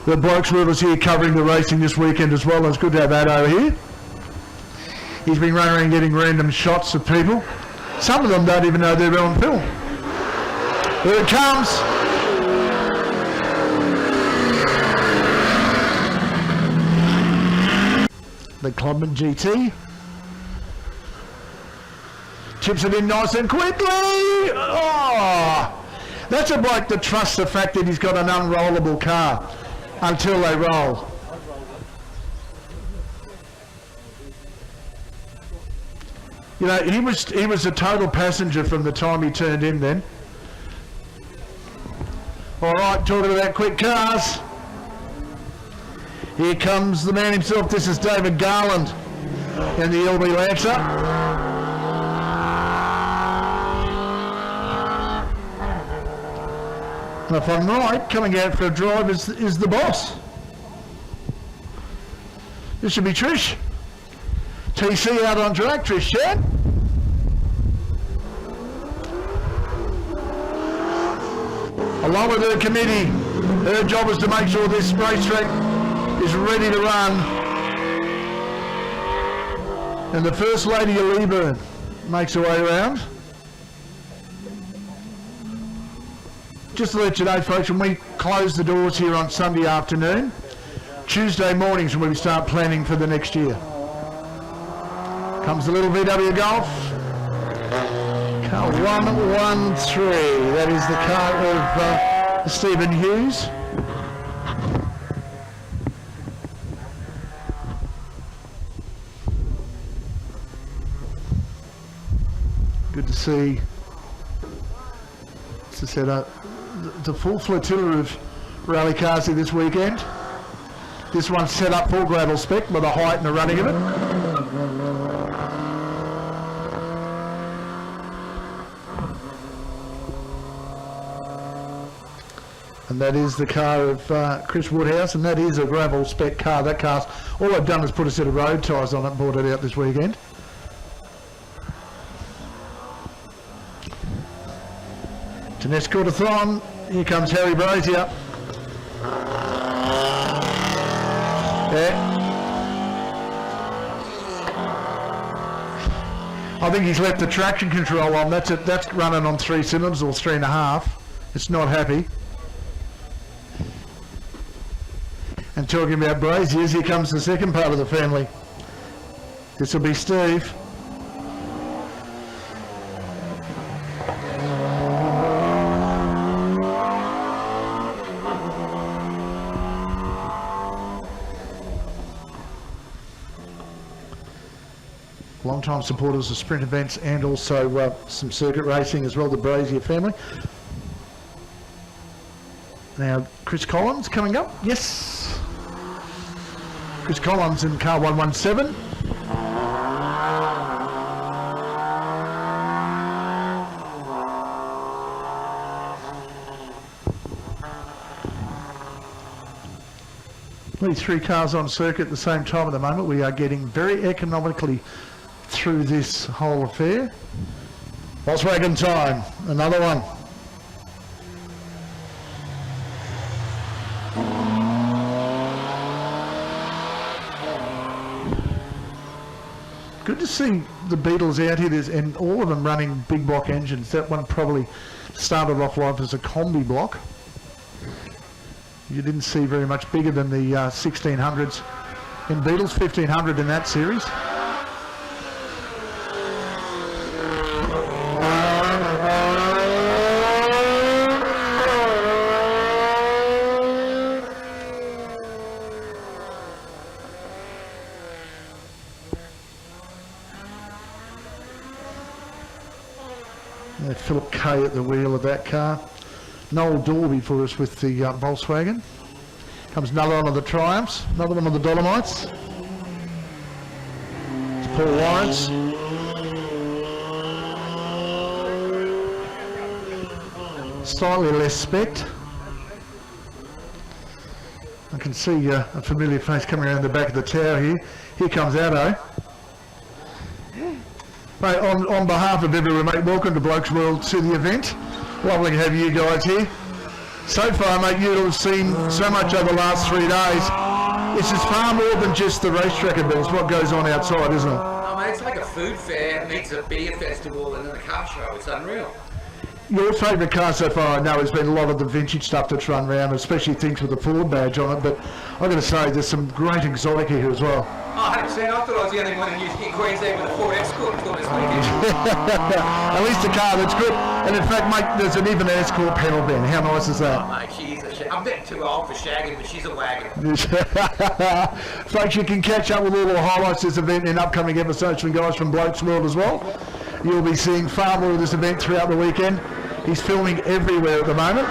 Speaker 2: The Blokes World is here covering the racing this weekend as well. It's good to have Addo here. He's been running around getting random shots of people. Some of them don't even know they're on film. Here it comes. The Clubman GT. Chips it in nice and quickly. Oh, that's a bloke that trusts the fact that he's got an unrollable car until they roll. You know, he was a total passenger from the time he turned in then. All right, talking about quick cars. Here comes the man himself. This is David Garland in the LB Lancer. And if I'm right, coming out for a drive is the boss. This should be Trish. TC out on track, Trish Chad. Along with her committee, her job is to make sure this racetrack is ready to run. And the First Lady of Leyburn makes her way around. Just to let you know, folks, when we close the doors here on Sunday afternoon, Tuesday mornings when we start planning for the next year. Comes the little VW Golf. Car 113. That is the car of Stephen Hughes. Good to see. To set up the full flotilla of rally cars here this weekend. This one's set up full gravel spec with the height and the running of it. And that is the car of Chris Woodhouse, and that is a gravel spec car. That car's, all I've done is put a set of road tyres on it and brought it out this weekend. It's an Escort-a-thon. Here comes Harry Brazier. Yeah. I think he's left the traction control on. That's running on 3 cylinders or 3.5. It's not happy. And talking about braziers, here comes the second part of the family. This will be Steve. Long-time supporters of sprint events and also some circuit racing as well, the Brazier family. Now, Chris Collins coming up. Yes. Chris Collins in car 117. These 3 cars on circuit at the same time at the moment. We are getting very economically through this whole affair. Volkswagen time, another one. Good to see the Beetles out here, and all of them running big block engines. That one probably started off life as a combi block. You didn't see very much bigger than the 1600s in Beetles, 1500 in that series. Philip Kay at the wheel of that car. Noel Dorby for us with the Volkswagen. Comes another one of the Triumphs, another one of the Dolomites. It's Paul Lawrence. Slightly less spec'd. I can see a familiar face coming around the back of the tower here. Here comes Addo. Mate, on behalf of everyone, mate, welcome to Blokes World to the event. Lovely to have you guys here. So far, mate, you'll have seen so much over the last 3 days. This is far more than just the racetrack events, what goes on outside, isn't it?
Speaker 8: Oh, mate, it's like a food fair meets a beer festival and then a car show. It's unreal.
Speaker 2: Your favourite car so far, I know, has been a lot of the vintage stuff that's run around, especially things with the Ford badge on it, but I've got to say there's some great exotic here as well.
Speaker 8: Oh, 100%. I thought I was the only one in Queensland with a Ford Escort until this weekend.
Speaker 2: At least a car that's good. And in fact, mate, there's an even Escort pedal bin. How nice is that?
Speaker 8: Oh, mate, she's I'm getting too old for shagging, but she's a wagon.
Speaker 2: Folks, you can catch up with all the highlights of this event in upcoming episodes from guys from Blokes World as well. You'll be seeing far more of this event throughout the weekend. He's filming everywhere at the moment.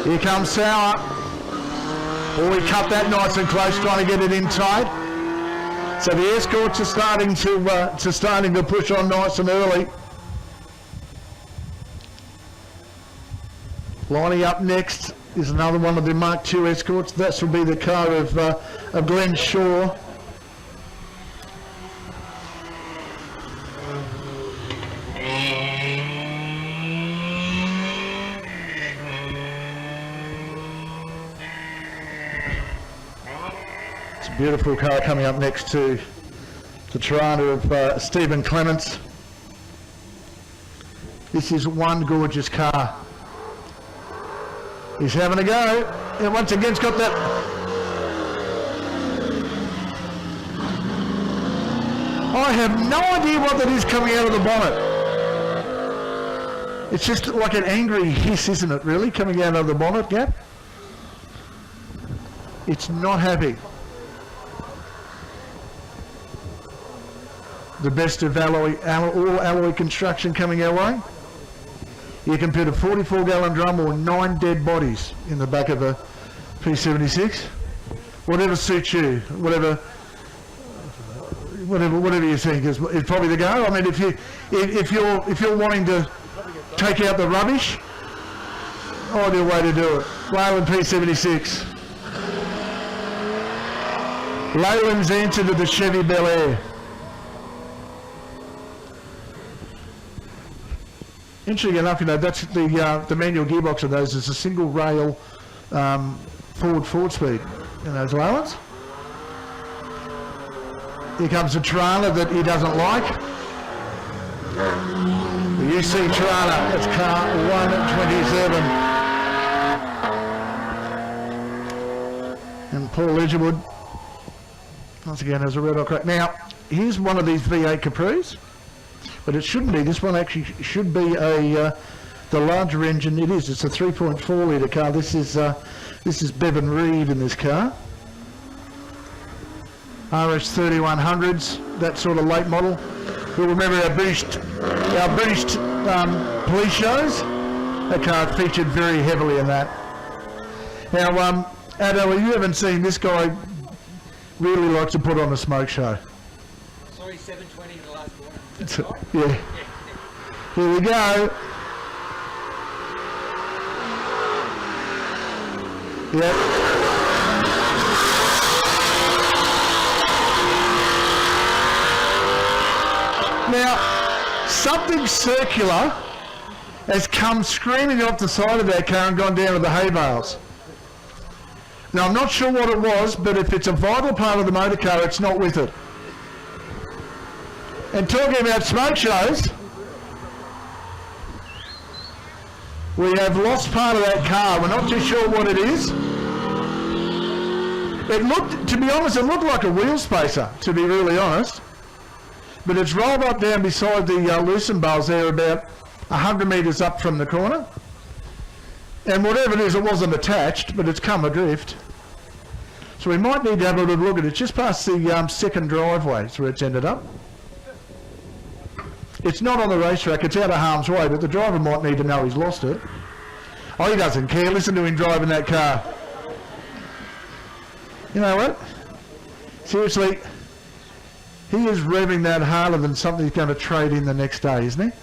Speaker 2: Here comes Sauer. Oh, he cut that nice and close, trying to get it in tight. So the Escorts are starting to push on nice and early. Lining up next is another one of the Mark II Escorts. That will be the car of Glenn Shaw. Beautiful car coming up next to the Torana of Stephen Clements. This is one gorgeous car. He's having a go. And once again, it's got that. I have no idea what that is coming out of the bonnet. It's just like an angry hiss, isn't it, really, coming out of the bonnet gap? It's not happy. The best of all alloy construction coming our way. You can put a 44-gallon drum or 9 dead bodies in the back of a P76. Whatever suits you, whatever you think is probably the go. I mean, if you're wanting to take out the rubbish, ideal way to do it. Leyland P76. Leyland's answer to the Chevy Bel Air. Interesting enough, you know, that's the manual gearbox of those is a single rail forward speed in those Leylands. Here comes a Torana that he doesn't like. The UC Torana, that's car 127. And Paul Edgerwood, once again, has a red hot crack. Now, here's one of these V8 Capris, but it shouldn't be. This one actually should be the larger engine. It is. It's a 3.4 litre car. This is Bevan Reid in this car. RS 3100s, that sort of late model. You'll remember our British police shows. That car featured very heavily in that. Now, Addo, you haven't seen this guy really likes to put on a smoke show.
Speaker 8: Sorry, 720 in the last corner.
Speaker 2: Yeah. Here we go. Yep. Now, something circular has come screaming off the side of that car and gone down to the hay bales. Now, I'm not sure what it was, but if it's a vital part of the motor car, it's not with it. And talking about smoke shows, we have lost part of that car. We're not too sure what it is. It looked, to be honest, it looked like a wheel spacer, to be really honest. But it's rolled up down beside the loosen bales there about 100 metres up from the corner. And whatever it is, it wasn't attached, but it's come adrift. So we might need to have a little look at it. Just past the second driveway is where it's ended up. It's not on the racetrack, it's out of harm's way, but the driver might need to know he's lost it. Oh, he doesn't care. Listen to him driving that car. You know what? Seriously, he is revving that harder than something he's going to trade in the next day, isn't he?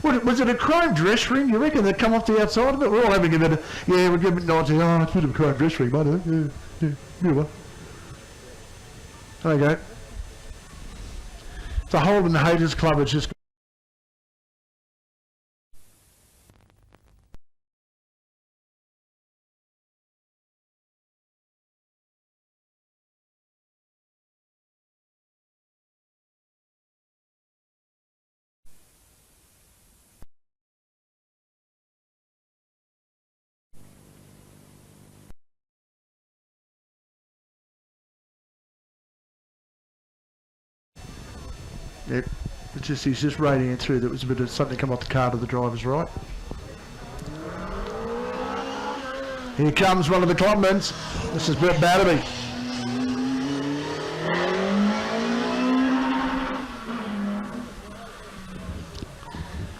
Speaker 2: Was it a chrome dress ring? You reckon they'd come off the outside of it? We're all having a bit of, yeah, we're giving it 90. Oh, it's a bit of a chrome dress ring, mate. Yeah, good one. There you go. The Holden Haters Club has just... Yep, he's just rating it through. There was a bit of something come off the car to the driver's right. Here comes one of the Clubmans. This is Brett Batterby.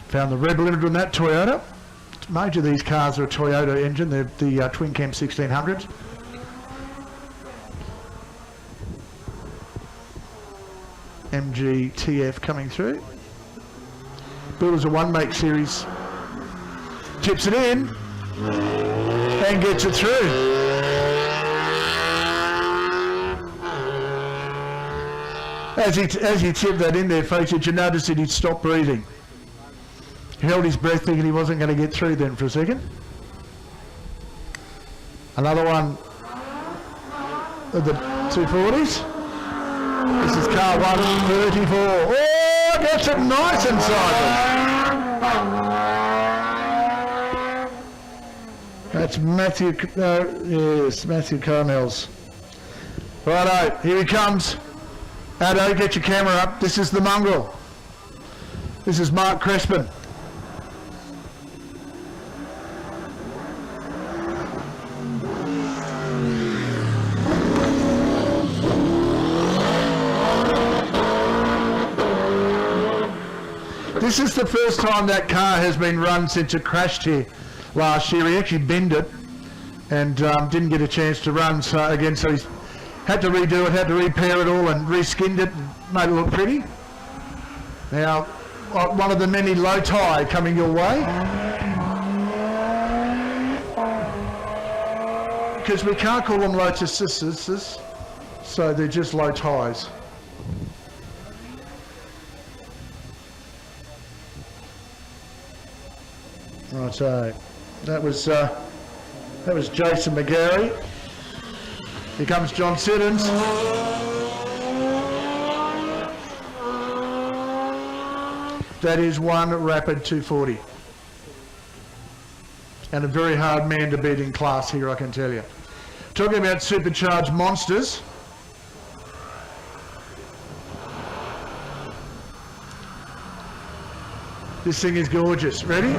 Speaker 2: Found the red limited on that Toyota. Most of these cars are a Toyota engine. They're the Twin Cam 1600s. MGTF coming through. Builders a one make series. Tips it in and gets it through. As he tipped that in there, folks, did you notice that he'd stopped breathing? He held his breath thinking he wasn't going to get through then for a second. Another one of the 240s. This is car 134. Oh, gets it nice inside. That's Matthew, yes, Matthew Carnell's. Righto, here he comes. Addo, get your camera up. This is the mongrel. This is Mark Crespin. This is the first time that car has been run since it crashed here last year. He actually binned it and didn't get a chance to run so he's had to redo it, had to repair it all and reskinned it and made it look pretty. Now, one of the many low tide coming your way. because we can't call them Lotuses, so they're just low ties. Righto. That was Jason McGarry. Here comes John Siddons. That is one rapid 240. And a very hard man to beat in class here, I can tell you. Talking about supercharged monsters. This thing is gorgeous. Ready?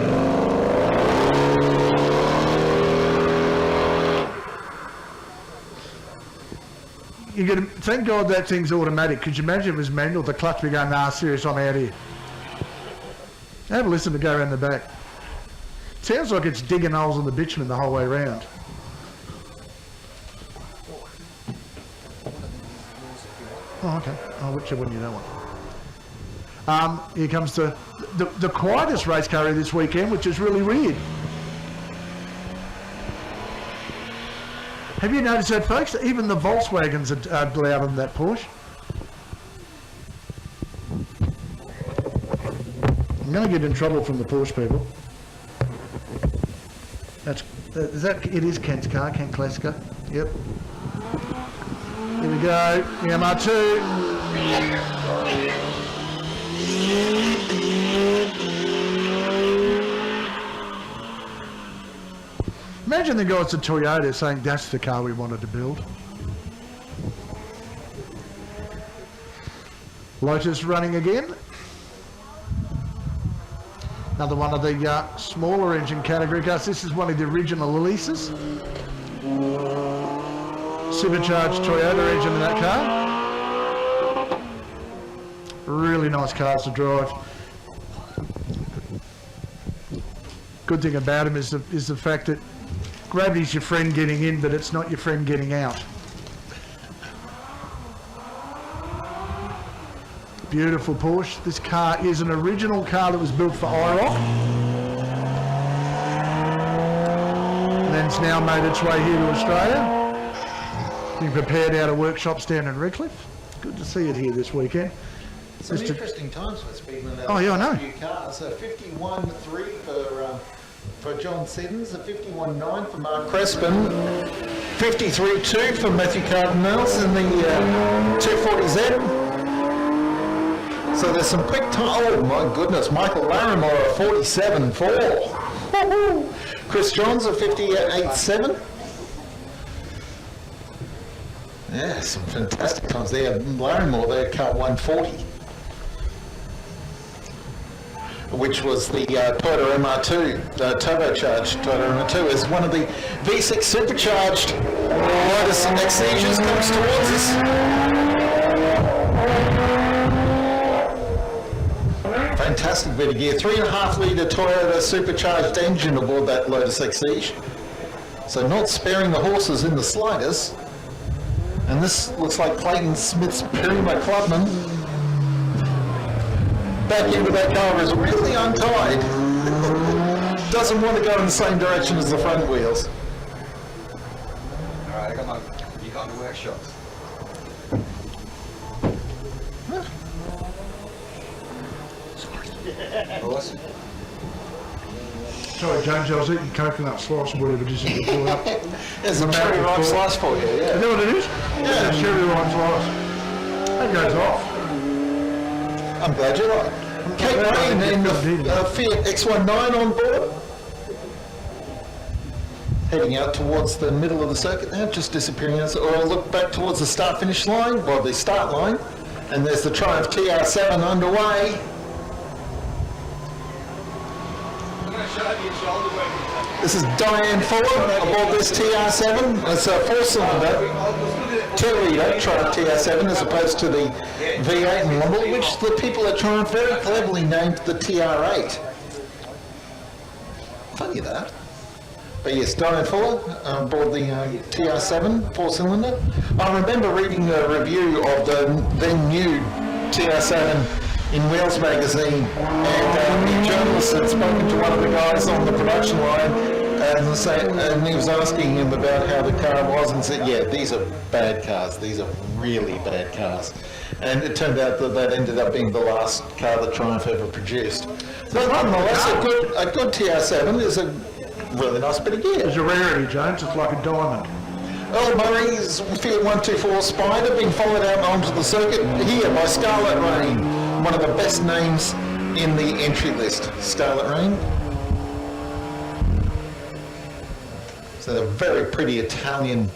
Speaker 2: You're gonna thank God that thing's automatic. Could you imagine if it was manual? The clutch would go, nah, serious, I'm out here. Have a listen to go around the back. Sounds like it's digging holes in the bitumen the whole way around. Oh, okay. Oh, whichever one you don't want. Here comes the quietest race car this weekend, which is really weird. Have you noticed that, folks? Even the Volkswagens are louder than that Porsche. I'm going to get in trouble from the Porsche people. It is Kent's car, Kent Classica. Yep. Here we go, the MR2. Imagine the guys at Toyota saying that's the car we wanted to build. Lotus running again. Another one of the smaller engine category cars. This is one of the original releases. Supercharged Toyota engine in that car. Really nice cars to drive. Good thing about them is the fact that gravity's your friend getting in, but it's not your friend getting out. Beautiful Porsche. This car is an original car that was built for IROC. And then it's now made its way here to Australia. Being prepared out of workshops down in Redcliffe. Good to see it here this weekend.
Speaker 5: Some interesting times for Speedman.
Speaker 2: Oh, yeah, I know.
Speaker 5: Few cars. 51.3 for John Siddons, a 51.9 for Mark Crespin, 53.2 for Matthew Cardinals in the 240Z. So there's some quick time. Oh my goodness, Michael Larimore a 47.4. Chris Johns a 58.7. Yeah, some fantastic times there. Larimore there, car 140. Which was the Toyota MR2, the turbocharged Toyota MR2, is one of the V6 supercharged Lotus Exige comes towards us. Fantastic bit of gear, 3.5 litre Toyota supercharged engine aboard that Lotus Exige. So not sparing the horses in the slightest. And this looks like Clayton Smith's Prima Clubman. Back end of that car is really untied. Doesn't want to go in the same direction as the front wheels.
Speaker 8: Alright, I got my, you got the workshops. Awesome.
Speaker 2: Sorry, James, I was eating coconut slice or whatever just as you pulled up.
Speaker 5: There's a cherry ripe slice for you,
Speaker 2: Is
Speaker 5: yeah.
Speaker 2: that what it is?
Speaker 5: Yeah.
Speaker 2: Cherry ripe slice. That goes off.
Speaker 5: I'm glad you like it. Kate Green in the Fiat X19 on board. Heading out towards the middle of the circuit now, just disappearing. Or I'll look back towards the start-finish line, well, the start line. And there's the Triumph TR7 underway. This is Diane Fuller aboard this TR7. It's a 4-cylinder, 2-litre Triumph TR7 as opposed to the V8 model, which the people at Triumph very cleverly named the TR8. Funny that. But yes, Diane Fuller aboard the TR7 4-cylinder. I remember reading a review of the then new TR7 in Wheels magazine, and the journalist had spoken to one of the guys on the production line And he was asking him about how the car was and said, yeah, these are bad cars. These are really bad cars. And it turned out that ended up being the last car that Triumph ever produced. So nonetheless, a good TR7 is a really nice bit of gear.
Speaker 2: It's a rarity, James. It's like a diamond.
Speaker 5: Earl Murray's Fiat 124 Spider being followed out onto the circuit here by Scarlet Rain, one of the best names in the entry list. Scarlet Rain. So a very pretty Italian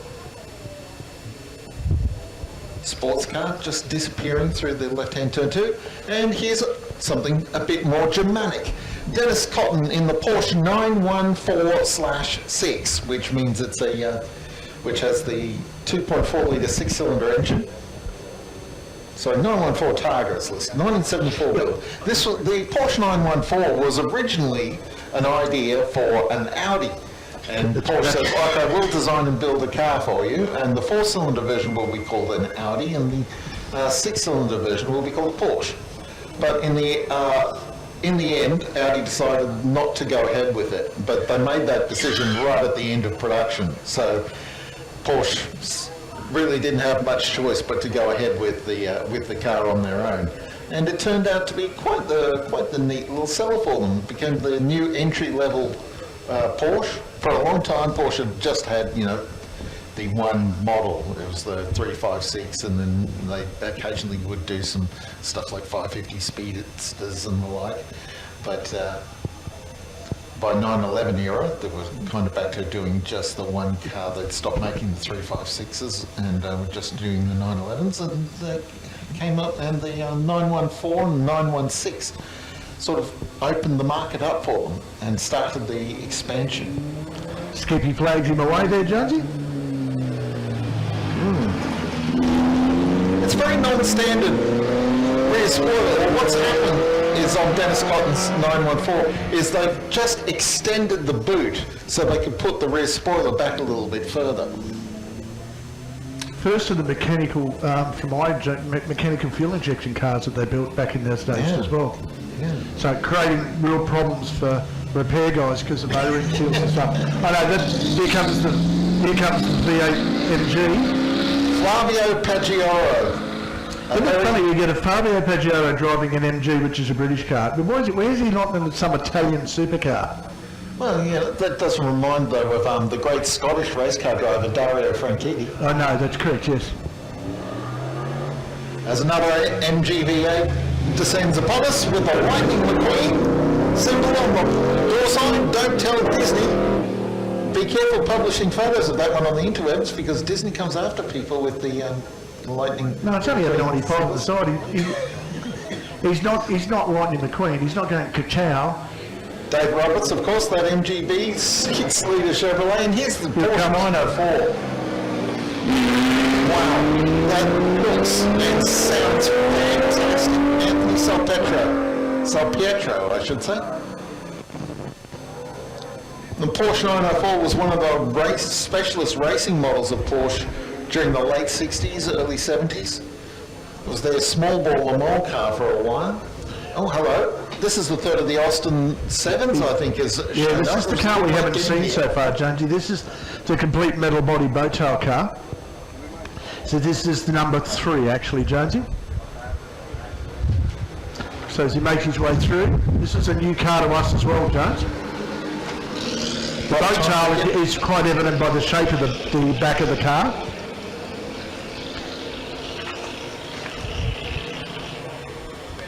Speaker 5: sports car just disappearing through the left-hand turn too. And here's something a bit more Germanic. Dennis Cotton in the Porsche 914/6, which means it's a which has the 2.4 litre six-cylinder engine. So 914 Targa's list, 1974 build. This was, the Porsche 914 was originally an idea for an Audi. And Porsche said, okay, we'll design and build a car for you, and the four-cylinder version will be called an Audi, and the six-cylinder version will be called a Porsche. But in the end, Audi decided not to go ahead with it, but they made that decision right at the end of production. So Porsche really didn't have much choice but to go ahead with the car on their own. And it turned out to be quite the neat little seller for them. It became the new entry-level Porsche. For a long time, Porsche just had, the one model. It was the 356, and then they occasionally would do some stuff like 550 Speedsters and the like. But by 911 era, they were kind of back to doing just the one car. They'd stopped making the 356s and were just doing the 911s, and they came up, and the 914 and 916 sort of opened the market up for them and started the expansion.
Speaker 2: Skippy flags him away there, Jonesy.
Speaker 5: It's very non-standard rear spoiler. What's happened is on Dennis Cotton's 914 is they've just extended the boot so they can put the rear spoiler back a little bit further.
Speaker 2: First of the mechanical, mechanical fuel injection cars that they built back in those days as well.
Speaker 5: Yeah.
Speaker 2: So creating real problems for repair guys because of motoring seals and stuff. I know here comes the V8 MG.
Speaker 5: Flavio Paggioro.
Speaker 2: Isn't it funny you get a Fabio Paggioro driving an MG, which is a British car, but where's he not in some Italian supercar?
Speaker 5: Well, yeah, that does remind though of the great Scottish race car driver Dario Franchitti.
Speaker 2: Oh no, that's correct, yes.
Speaker 5: As another MG V8 descends upon us with the Lightning McQueen symbol on the door sign. Don't tell Disney. Be careful publishing photos of that one on the interwebs, because Disney comes after people with the Lightning.
Speaker 2: No, it's only a 95 on the side. He's not Lightning McQueen. He's not going ka-chow.
Speaker 5: Dave Roberts, of course, that MGB 6-litre Chevrolet, and here's the Porsche 904. Wow, that looks and sounds fantastic. Anthony Salpietro, I should say. The Porsche 904 was one of the specialist racing models of Porsche during the late 60s, early 70s. It was their small ball Le Mans car for a while. Oh, hello. This is the third of the Austin 7s, I think, is
Speaker 2: Yeah, this is the car we haven't seen so far, Jonesy. This is the complete metal body bow tail car. So this is the number 3, actually, Jonesy. So as he makes his way through, this is a new car to us as well, Jones. The bow tail is quite evident by the shape of the back of the car.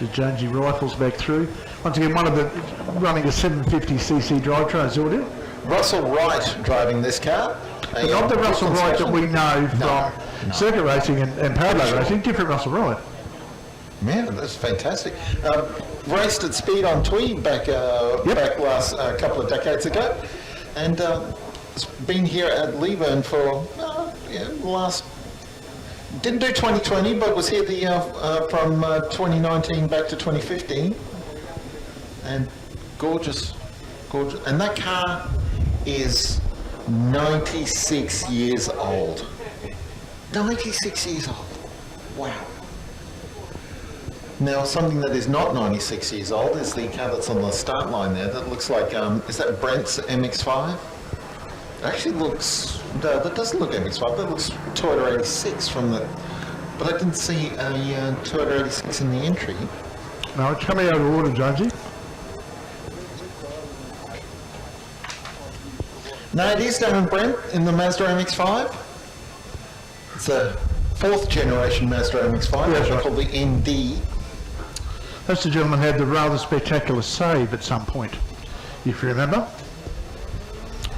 Speaker 2: The Jonesy rifles back through. Once again, running a 750cc drivetrain, Zordin.
Speaker 5: Russell Wright driving this car.
Speaker 2: But not the Russell Wright that we know from circuit racing and parallel racing, different Russell Wright.
Speaker 5: Man, that's fantastic. Raced at Speed on Tweed back last couple of decades ago, and has been here at Leyburn for last. Didn't do 2020, but was here from 2019 back to 2015, and gorgeous. And that car is 96 years old. 96 years old. Wow. Now, something that is not 96 years old is the car that's on the start line there that looks like, is that Brent's MX-5? Actually looks, no, that doesn't look MX-5, that looks Toyota 86 from the, but I didn't see a Toyota 86 in the entry.
Speaker 2: No, it's coming out of order, Jonesy.
Speaker 5: No, it is Darren Brent in the Mazda MX-5. It's a 4th generation Mazda MX-5,
Speaker 2: That's right.
Speaker 5: called the ND.
Speaker 2: That's the gentleman who had the rather spectacular save at some point, if you remember.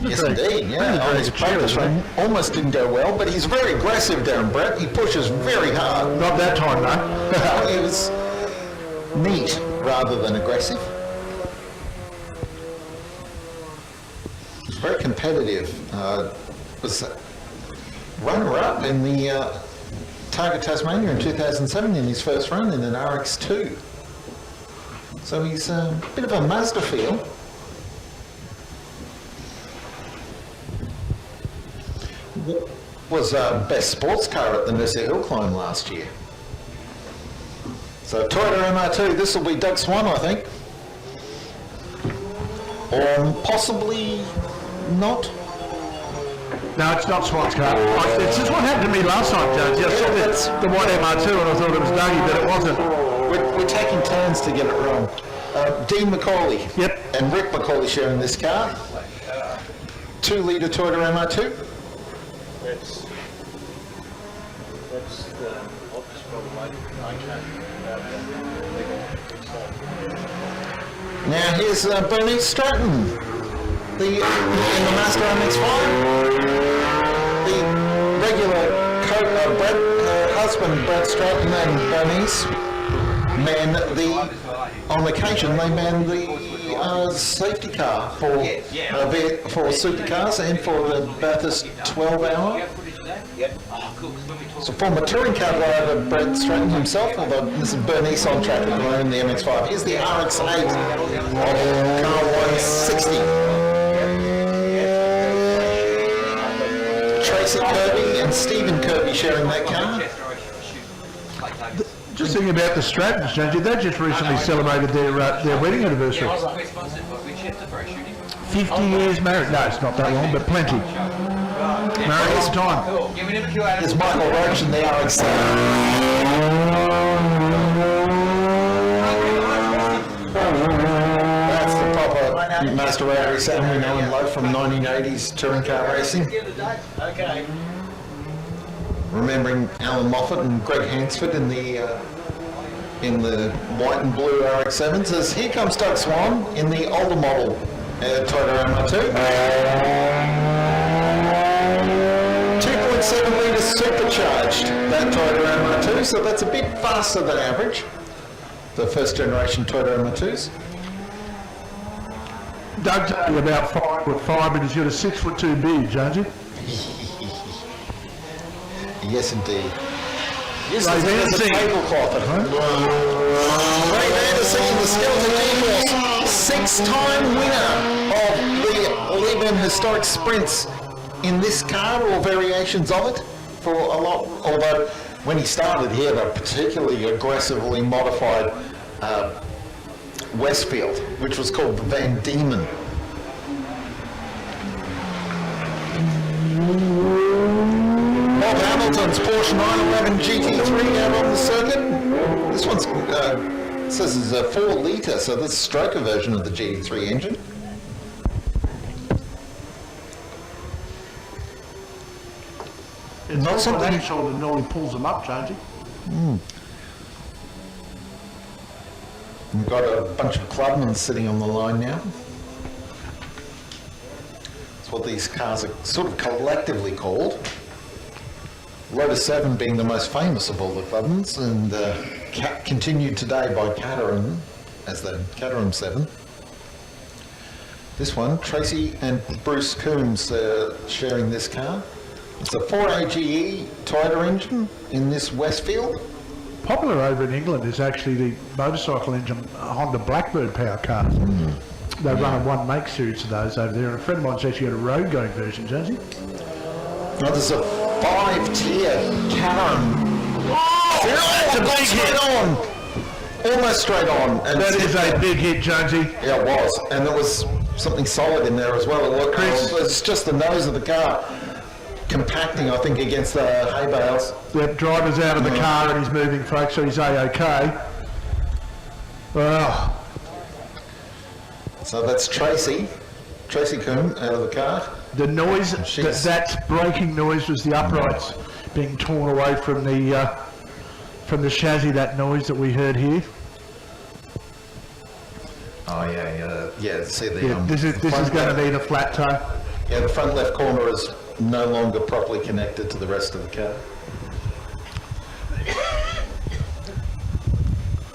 Speaker 5: Yes,
Speaker 2: Very-
Speaker 5: indeed,
Speaker 2: very
Speaker 5: yeah. On his
Speaker 2: good
Speaker 5: practice
Speaker 2: cheer,
Speaker 5: run almost didn't go well, but he's very aggressive, Darren Brent. He pushes very hard.
Speaker 2: Not that time, no.
Speaker 5: It was neat rather than aggressive. Very competitive. Was runner-up in the Target Tasmania in 2007 in his first run in an RX-2. So he's a bit of a Mazda feel. Was best sports car at the Mercer Hill Climb last year. So Toyota MR2, this will be Doug Swan, I think. Or possibly not.
Speaker 2: No, it's not Swan's car. This is what happened to me last time, Jonesy. I saw the white MR2 and I thought it was Dougie, but it wasn't.
Speaker 5: We're taking turns to get it wrong. Dean McCauley.
Speaker 2: Yep.
Speaker 5: And Rick McCauley sharing this car. 2-litre Toyota MR2.
Speaker 9: That's the obvious problem. I can't
Speaker 5: Now here's Bernie Stratton, in the Mazda MX-5. The regular husband, Brad Stratton, and Bernice on occasion they man the safety car for Supercars and for the Bathurst 12-hour. So former touring car driver Brad Stratton himself, although this is Bernice on track at the moment in the MX-5. Here's the RX-8 of car 160. Tracy Kirby and Stephen Kirby sharing that car.
Speaker 2: Just thinking about the Strattons, Jonesy, they just recently celebrated their wedding anniversary. 50 years married. No, it's not that long, but plenty. Married a long time.
Speaker 5: There's Michael Roach in the RX-7. That's the proper Mazda RX-7 we know and love from 1980s touring car racing.
Speaker 9: Okay.
Speaker 5: Remembering Alan Moffat and Greg Hansford in the white and blue RX-7s. Says, here comes Doug Swan in the older model Toyota MR2. 2.7 litres supercharged, that Toyota MR2, so that's a bit faster than average. The first generation Toyota MR2s.
Speaker 2: Doug's only about 5'5", but he's got a 6'2" beard, Jonesy.
Speaker 5: Yes, indeed. Yes,
Speaker 2: Ray
Speaker 5: there's a
Speaker 2: Vandersee.
Speaker 5: tablecloth at home. Ray Vandersee in the Skeleton G-Force, 6-time winner of the Leyburn Historic Sprints in this car, or variations of it, for a lot. Although when he started here, a particularly aggressively modified Westfield, which was called the Van Diemen. Bob Hamilton's Porsche 911 GT3 out on the circuit. This one's says it's a 4-litre, so this is a stroker version of the GT3 engine.
Speaker 2: It's not something that shoulder normally pulls them up, Jonesy.
Speaker 5: We've got a bunch of Clubman sitting on the line now. That's what these cars are sort of collectively called. Lotus 7 being the most famous of all the Clubmans, and continued today by Caterham as the Caterham 7. This one, Tracy and Bruce Coombs sharing this car. It's a 4AGE Toyota engine in this Westfield.
Speaker 2: Popular over in England is actually the motorcycle engine Honda Blackbird power cars. They run a one make series of those over there, and a friend of mine's actually got a road going version, Jonesy.
Speaker 5: Now there's a 5-tier Caterham.
Speaker 2: That's a big hit.
Speaker 5: Almost straight on. And
Speaker 2: That is a big hit, Jonesy.
Speaker 5: Yeah, it was. And it was something solid in there as well. Look, it's just the nose of the car compacting, I think, against the hay bales.
Speaker 2: The driver's out of the car and he's moving, folks, so he's A-OK. Well,
Speaker 5: so that's Tracy Coombe out of the car.
Speaker 2: the noise, that braking noise was the uprights being torn away from the chassis, that noise that we heard here.
Speaker 5: Oh yeah. See the
Speaker 2: This is going to need a flat toe.
Speaker 5: Yeah, the front left corner is no longer properly connected to the rest of the car.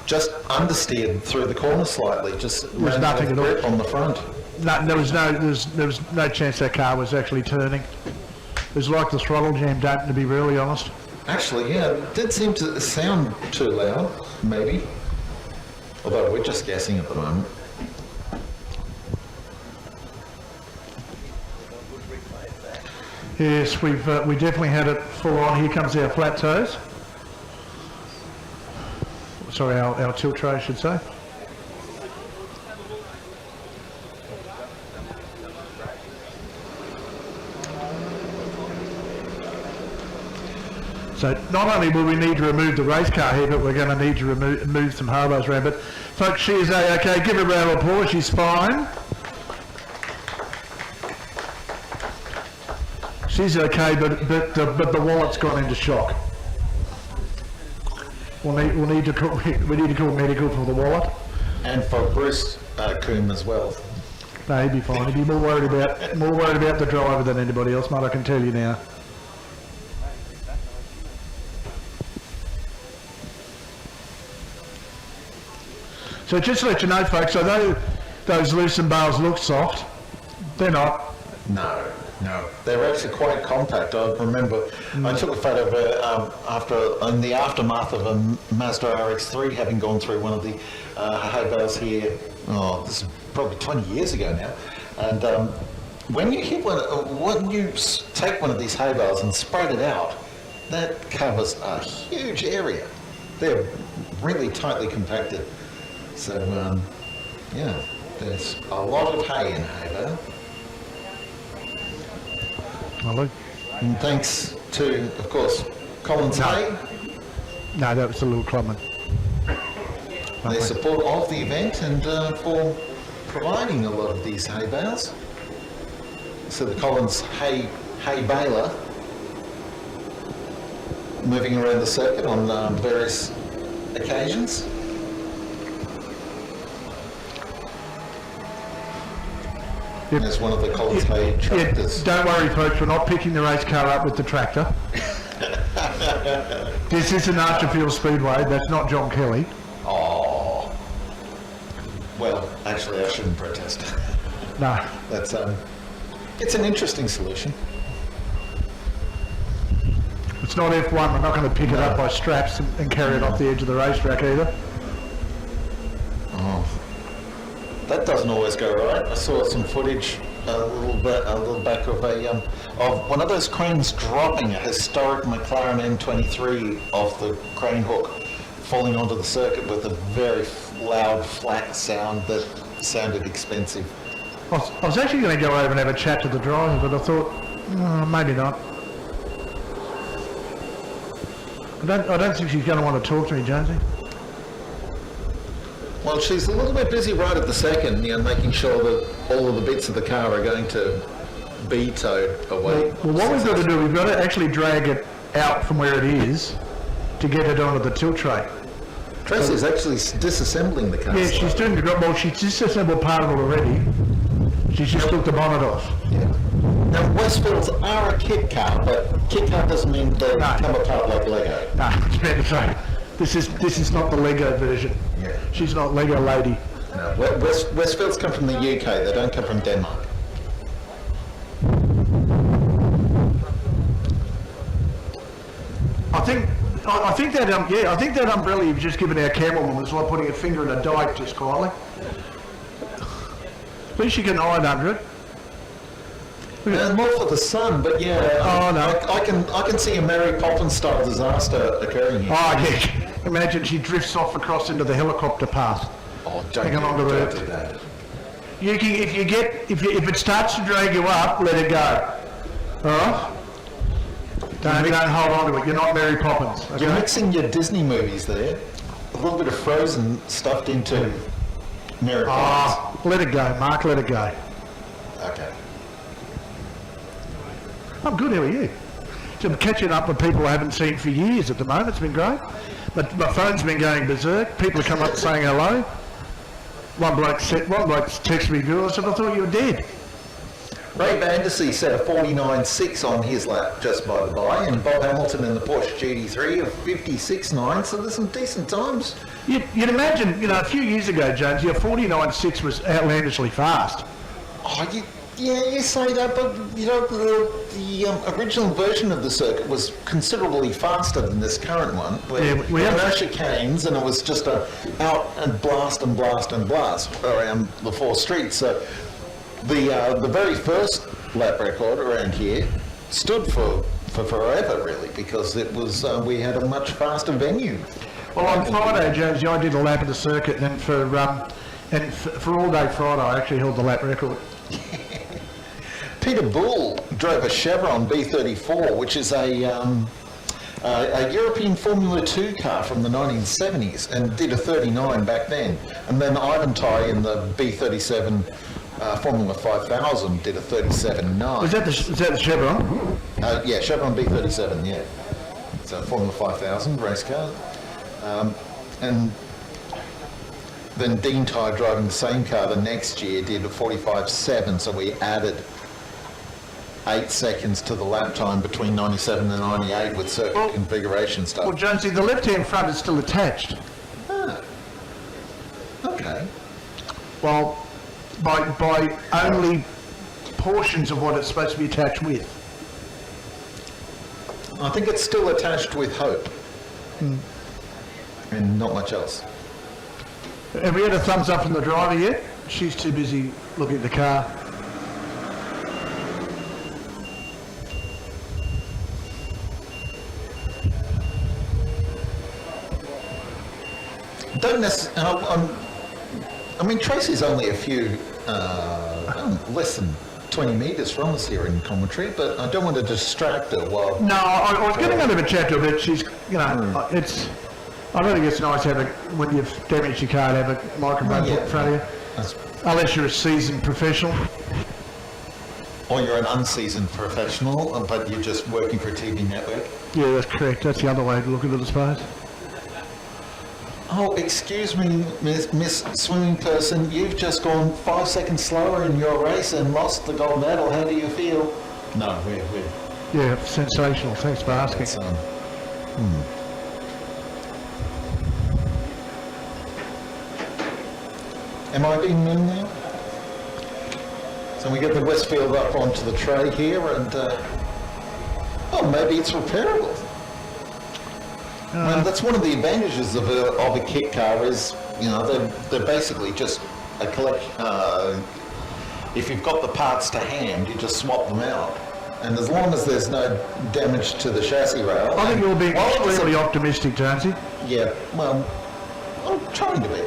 Speaker 5: Just understeered through the corner slightly. Just
Speaker 2: There's nothing at all
Speaker 5: on the front.
Speaker 2: No, there was no chance that car was actually turning. It was like the throttle jammed open, to be really honest.
Speaker 5: Actually, yeah, it did seem to sound too loud, maybe. Although we're just guessing at the moment.
Speaker 2: Yes, we definitely had it full on. Here comes our flat toes. Sorry, our tilt tray, I should say. So not only will we need to remove the race car here, but we're going to need to move some hobos around. But folks, she is okay. Give her a round of applause. She's fine. She's okay, but the wallet's gone into shock. We need to call medical for the wallet.
Speaker 5: And for Bruce Coombe as well.
Speaker 2: No, he'd be fine. He'd be more worried about the driver than anybody else, mate. I can tell you now. So just to let you know, folks, although those loosened bales look soft, they're not.
Speaker 5: No. They're actually quite compact. I remember I took a photo of it in the aftermath of a Mazda RX-3, having gone through one of the hay bales here. Oh, this is probably 20 years ago now. And when you hit when you take one of these hay bales and spread it out, that covers a huge area. They're really tightly compacted. So yeah, there's a lot of hay in a hay bale.
Speaker 2: Well,
Speaker 5: And thanks to, of course, Collins Hay.
Speaker 2: No, that was the little Clubman.
Speaker 5: Their support of the event and for providing a lot of these hay bales. So the Collins hay baler moving around the circuit on various occasions.
Speaker 2: Yep.
Speaker 5: As one of the Collins hay tractors.
Speaker 2: Don't worry, folks, we're not picking the race car up with the tractor. This is an Archerfield Speedway, that's not John Kelly.
Speaker 5: Oh. Well, actually, I shouldn't protest.
Speaker 2: No.
Speaker 5: That's it's an interesting solution.
Speaker 2: It's not F1, we're not going to pick it up by straps and carry it off the edge of the racetrack either.
Speaker 5: Oh. That doesn't always go right. I saw some footage a little back of one of those cranes dropping a historic McLaren M23 off the crane hook, falling onto the circuit with a very loud, flat sound that sounded expensive.
Speaker 2: I was actually going to go over and have a chat to the driver, but I thought, maybe not. I don't think she's going to want to talk to me, Jonesy.
Speaker 5: Well, she's a little bit busy right at the second, making sure that all of the bits of the car are going to be towed away.
Speaker 2: Well, what we've got to do, we've got to actually drag it out from where it is to get it onto the tilt tray.
Speaker 5: Tracy's actually disassembling the car.
Speaker 2: Yeah, she's doing the job. Well, she's disassembled part of it already. She's just took the bonnet off.
Speaker 5: Yeah. Now, Westfields are a kit car, but kit car doesn't mean they come apart like Lego.
Speaker 2: No, it's better to say. This is not the Lego version.
Speaker 5: Yeah.
Speaker 2: She's not Lego lady.
Speaker 5: No, Westfields come from the UK. They don't come from Denmark.
Speaker 2: I think that umbrella you've just given our camerawoman was like putting a finger in a dike just quietly. At least you can hide under it.
Speaker 5: More for the sun, but yeah.
Speaker 2: Oh no.
Speaker 5: I can see a Mary Poppins style disaster occurring here.
Speaker 2: Oh yeah. Imagine she drifts off across into the helicopter path.
Speaker 5: Oh, don't
Speaker 2: do
Speaker 5: do that.
Speaker 2: You can, if it starts to drag you up, let it go. All right? Don't hold on to it. You're not Mary Poppins. Okay?
Speaker 5: You're mixing your Disney movies there. A little bit of Frozen stuffed into Mary Poppins.
Speaker 2: Let it go, Mark. Let it go.
Speaker 5: Okay.
Speaker 2: I'm good. How are you? So I'm catching up with people I haven't seen for years at the moment. It's been great. But my phone's been going berserk. People have come up saying hello. One bloke texted me, "Girl," I said, "I thought you were dead."
Speaker 5: Ray Vandersea set a 49.6 on his lap, just by the by, and Bob Hamilton in the Porsche GT3 of 56.9, so there's some decent times.
Speaker 2: You'd imagine, a few years ago, James, your 49.6 was outlandishly fast.
Speaker 5: Oh, you say that, but the original version of the circuit was considerably faster than this current one. Where
Speaker 2: we have
Speaker 5: no chicanes, and it was just a out and blast and blast and blast around the four streets. So the very first lap record around here stood for forever, really, because it was we had a much faster venue.
Speaker 2: Well, on Friday, James, I did a lap of the circuit, and for all day Friday, I actually held the lap record.
Speaker 5: Peter Bull drove a Chevron B34, which is a European Formula 2 car from the 1970s, and did a 39 back then. And then Ivan Ty in the B37 Formula 5000 did a 37.9.
Speaker 2: Is that the Chevron?
Speaker 5: Yeah, Chevron B37, yeah. It's a Formula 5000 race car. And then Dean Ty, driving the same car the next year, did a 45.7, so we added 8 seconds to the lap time between 97 and 98 with circuit configuration stuff.
Speaker 2: Well, Jonesy, the left-hand front is still attached.
Speaker 5: Ah. Okay.
Speaker 2: Well, by only portions of what it's supposed to be attached with.
Speaker 5: I think it's still attached with hope. And not much else.
Speaker 2: Have we had a thumbs up from the driver yet? She's too busy looking at the car.
Speaker 5: Don't necessarily. I mean, Tracy's only a few less than 20 metres from us here in commentary, but I don't want to distract her while.
Speaker 2: No, I was getting out of a chat to her, but she's, it's. I don't think it's nice to have when you've damaged your car, to have a microphone put in front of you. Unless you're a seasoned professional.
Speaker 5: Or you're an unseasoned professional, but you're just working for a TV network.
Speaker 2: Yeah, that's correct. That's the other way to look at it, I suppose.
Speaker 5: Oh, excuse me, Miss Swimming Person, you've just gone 5 seconds slower in your race and lost the gold medal. How do you feel? No, we're
Speaker 2: Yeah, sensational. Thanks for asking.
Speaker 5: Am I being mean now? So we get the Westfield up onto the tray here, and maybe it's repairable. Well, that's one of the advantages of a kit car is, they're basically just a collection. If you've got the parts to hand, you just swap them out. And as long as there's no damage to the chassis rail...
Speaker 2: I think you're being extremely optimistic, Jonesy.
Speaker 5: Yeah, well, I'm trying to be.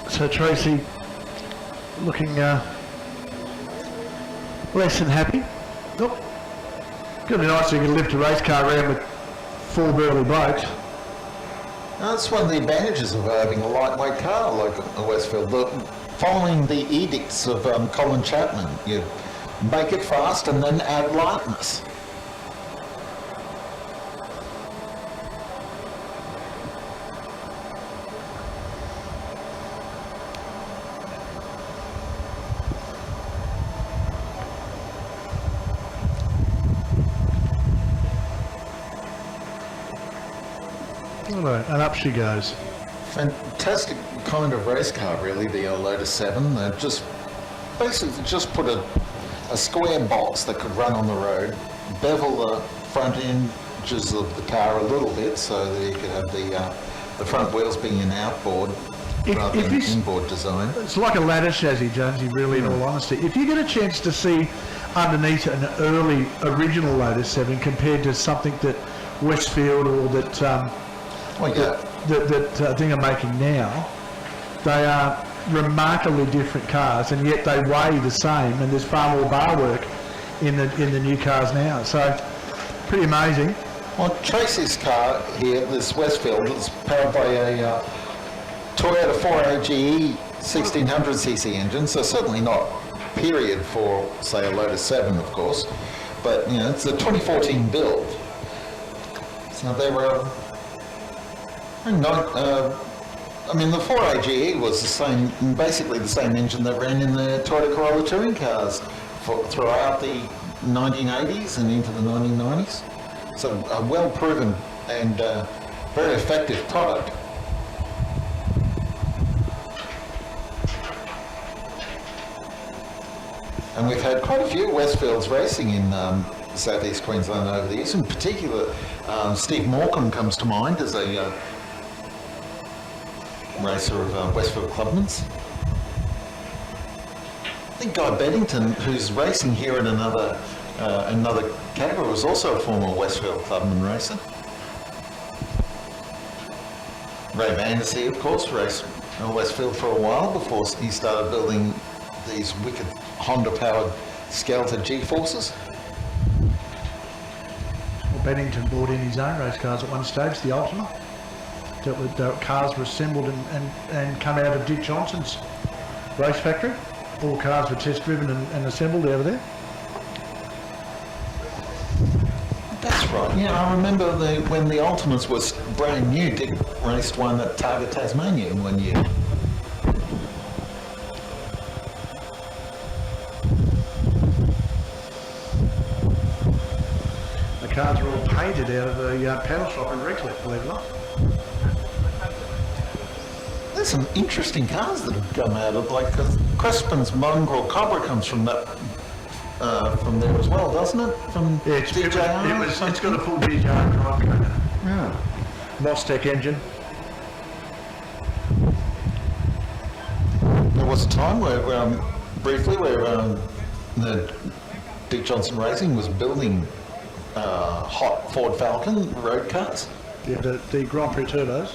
Speaker 2: So Tracy, looking less than happy. Nope. Could be nice if you could lift a race car around with 4 burly blokes.
Speaker 5: That's one of the advantages of having a lightweight car like a Westfield. Following the edicts of Colin Chapman, you make it fast and then add lightness.
Speaker 2: And up she goes.
Speaker 5: Fantastic kind of race car, really, the Lotus 7. They just basically just put a square box that could run on the road, bevel the front edges of the car a little bit so that you could have the front wheels being an outboard, rather
Speaker 2: if
Speaker 5: than
Speaker 2: it's-
Speaker 5: inboard design.
Speaker 2: It's like a ladder chassis, Jonesy, really, in all honesty. If you get a chance to see underneath an early original Lotus 7 compared to something that Westfield or that
Speaker 5: Oh yeah,
Speaker 2: that thing are making now, they are remarkably different cars, and yet they weigh the same, and there's far more bar work in the new cars now. So pretty amazing.
Speaker 5: well, Tracy's car here, this Westfield, is powered by a Toyota 4AGE 1600cc engine, so certainly not period for, say, a Lotus 7, of course, but, you know, it's a 2014 build. So they were, I mean, the 4AGE was the same, basically the same engine that ran in the Toyota Corolla touring cars throughout the 1980s and into the 1990s. So a well-proven and very effective product. And we've had quite a few Westfields racing in southeast Queensland over the years. In particular, Steve Morecambe comes to mind as a racer of Westfield Clubman's. I think Guy Beddington, who's racing here in another category, was also a former Westfield Clubman racer. Ray Vandersea, of course, raced Westfield for a while before he started building these wicked Honda-powered Skeletor G-Forces.
Speaker 2: Well, Bennington brought in his own race cars at one stage, the Ultima. The cars were assembled and come out of Dick Johnson's race factory. All cars were test driven and assembled over there.
Speaker 5: That's right. Yeah, I remember when the Ultimas was brand new, Dick raced one at Targa Tasmania in one year.
Speaker 2: The cars were all painted out of the panel shop in Redcliffe, believe it or not.
Speaker 5: There's some interesting cars that have come out of, like Crespin's Mongrel Cobra comes from that, from there as well, doesn't it? From
Speaker 2: It's
Speaker 5: DJR?
Speaker 2: got a full DJR drivetrain.
Speaker 5: Yeah.
Speaker 2: Mustang engine.
Speaker 5: There was a time where, briefly, where the Dick Johnson Racing was building hot Ford Falcon road cars.
Speaker 2: Yeah, the Grand Prix turbos.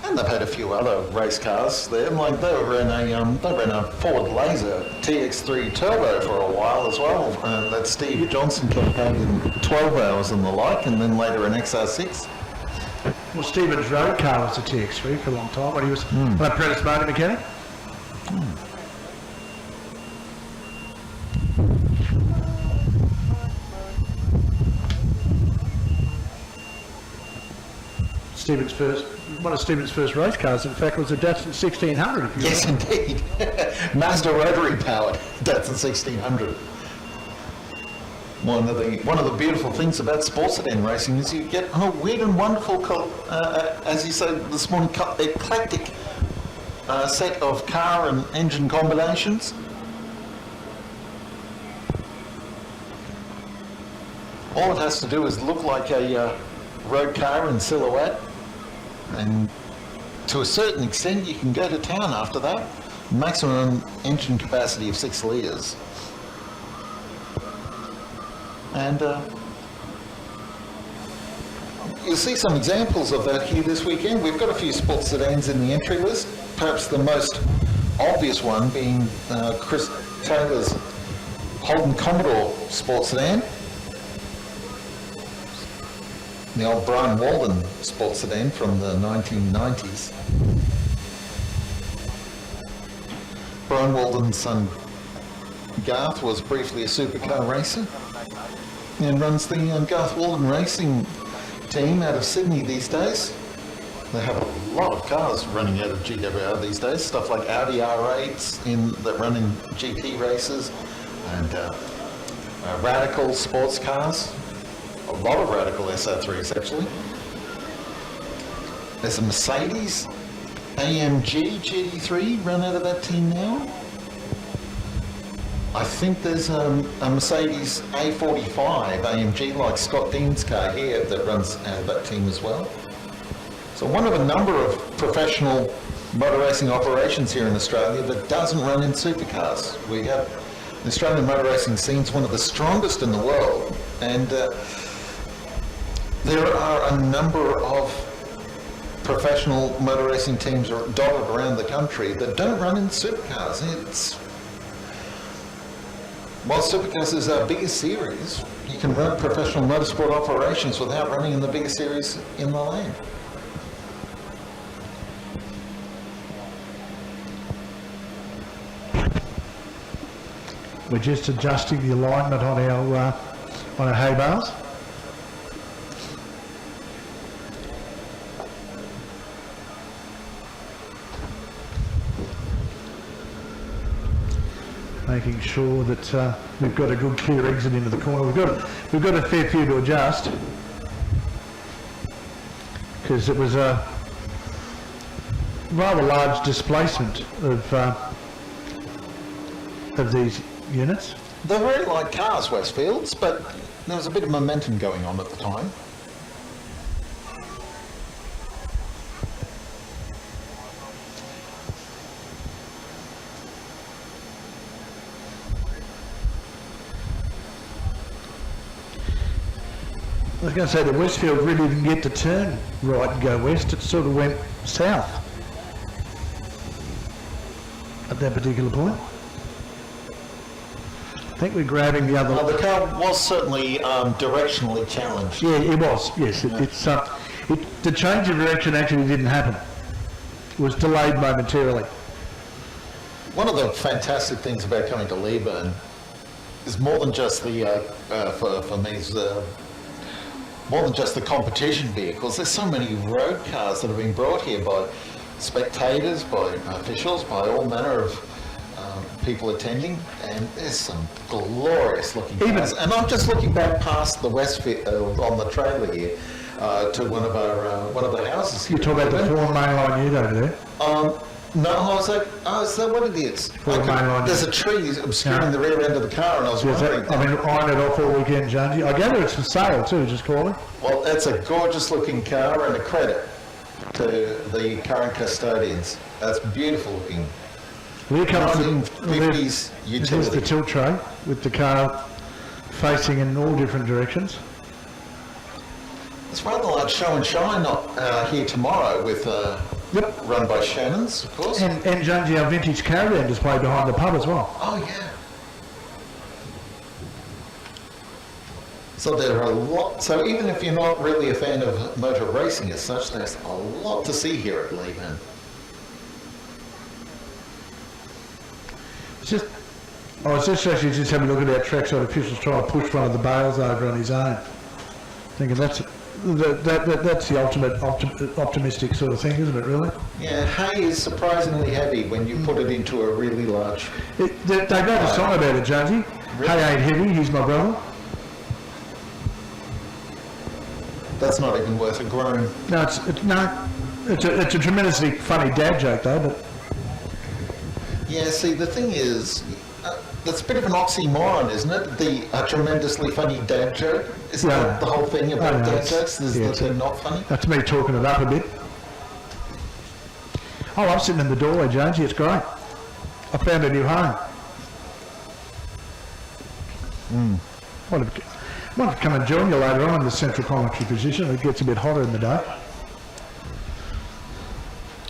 Speaker 5: And they've had a few other race cars there. Like they ran a Ford Laser TX3 Turbo for a while as well. That Steve Johnson campaigned in 12 hours and the like, and then later an XR6.
Speaker 2: Well, Stephen's road car was a TX3 for a long time when he was an apprentice motor mechanic. One of Stephen's first race cars, in fact, was a Datsun 1600. If you
Speaker 5: Yes, indeed. Mazda rotary powered Datsun 1600. One of the beautiful things about sports sedan racing is you get a weird and wonderful, as you said this morning, eclectic set of car and engine combinations. All it has to do is look like a road car in silhouette, and to a certain extent you can go to town after that. Maximum engine capacity of 6 litres. And you'll see some examples of that here this weekend. We've got a few sports sedans in the entry list, perhaps the most obvious one being Chris Taylor's Holden Commodore sports sedan. The old Brian Walden sports sedan from the 1990s. Brian Walden's son Garth was briefly a supercar racer and runs the Garth Walden Racing team out of Sydney these days. They have a lot of cars running out of GWR these days, stuff like Audi R8s that run in GT races, and Radical sports cars. A lot of Radical SR3s actually. There's a Mercedes AMG GT3 run out of that team now. I think there's a Mercedes A45 AMG like Scott Dean's car here that runs out of that team as well. So one of a number of professional motor racing operations here in Australia that doesn't run in supercars. We have the Australian motor racing scene's one of the strongest in the world, and there are a number of professional motor racing teams dotted around the country that don't run in supercars. While Supercars is our biggest series, you can run professional motorsport operations without running in the biggest series in the land.
Speaker 2: We're just adjusting the alignment on our hay bales. Making sure that we've got a good clear exit into the corner. We've got a fair few to adjust because it was a rather large displacement of these units.
Speaker 5: They're very light cars, Westfields, but there was a bit of momentum going on at the time.
Speaker 2: I was going to say that Westfield really didn't get to turn right and go west, it sort of went south at that particular point. I think we're grabbing the other...
Speaker 5: Well, the car was certainly directionally challenged.
Speaker 2: Yeah, it was, yes. The change of direction actually didn't happen. It was delayed momentarily.
Speaker 5: One of the fantastic things about coming to Leyburn is more than just the, for me, is more than just the competition vehicles. There's so many road cars that have been brought here by spectators, by officials, by all manner of people attending, and there's some glorious looking cars. And I'm just looking back past the Westfield on the trailer here to one of the houses here.
Speaker 2: You talk about the four mainline ute over there?
Speaker 5: No, I was like, oh, is that what it is? There's a tree obscuring the rear end of the car, and I was wondering.
Speaker 2: I mean, iron it off all weekend, Jonesy. I gather it's for sale too, just call it.
Speaker 5: Well, it's a gorgeous looking car and a credit to the current custodians. That's beautiful looking.
Speaker 2: Here comes
Speaker 5: 1950s utility.
Speaker 2: Here's the tilt tray with the car facing in all different directions.
Speaker 5: It's rather like Show and Shine here tomorrow with run by Shannon's, of course.
Speaker 2: And Jonesy, our vintage caravan display behind the pub as well.
Speaker 5: Oh yeah. So there are a lot. So even if you're not really a fan of motor racing as such, there's a lot to see here at Leyburn.
Speaker 2: I was just actually just having a look at our trackside officials trying to push one of the bales over on his own. Thinking that's the ultimate optimistic sort of thing, isn't it, really?
Speaker 5: Yeah, hay is surprisingly heavy when you put it into a really large...
Speaker 2: They wrote a song about it, Jonesy. Really? Hay ain't heavy, he's my brother.
Speaker 5: That's not even worth a groan.
Speaker 2: No, it's a tremendously funny dad joke though, but...
Speaker 5: Yeah, see, the thing is, that's a bit of an oxymoron, isn't it? The tremendously funny dad joke. Isn't that the whole thing about dad jokes? That they're not funny?
Speaker 2: That's me talking it up a bit. Oh, I'm sitting in the doorway, Jonesy. It's great. I found a new home. Might come and join you later on in the central commentary position. It gets a bit hotter in the day.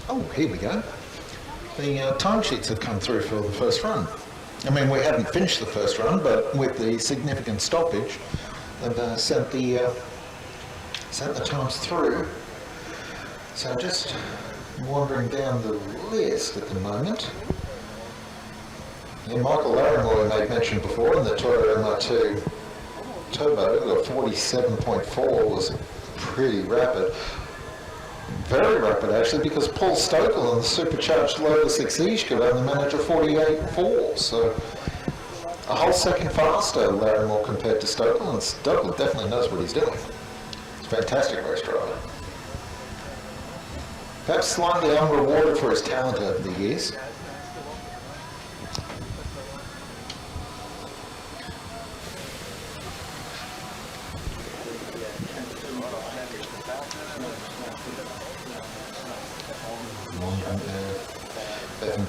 Speaker 5: Oh, here we go. The timesheets have come through for the first run. I mean, we haven't finished the first run, but with the significant stoppage, they've sent the times through. So just wandering down the list at the moment. Yeah, Michael Larimore made mention before in the Toyota MR2 Turbo, the 47.4 was pretty rapid. Very rapid actually, because Paul Stokell and the supercharged Lotus Exige could only manage a 48.4, so a whole second faster Larimore compared to Stokell, and Stokell definitely knows what he's doing. He's a fantastic race driver. Perhaps slightly unrewarded for his talent over the years.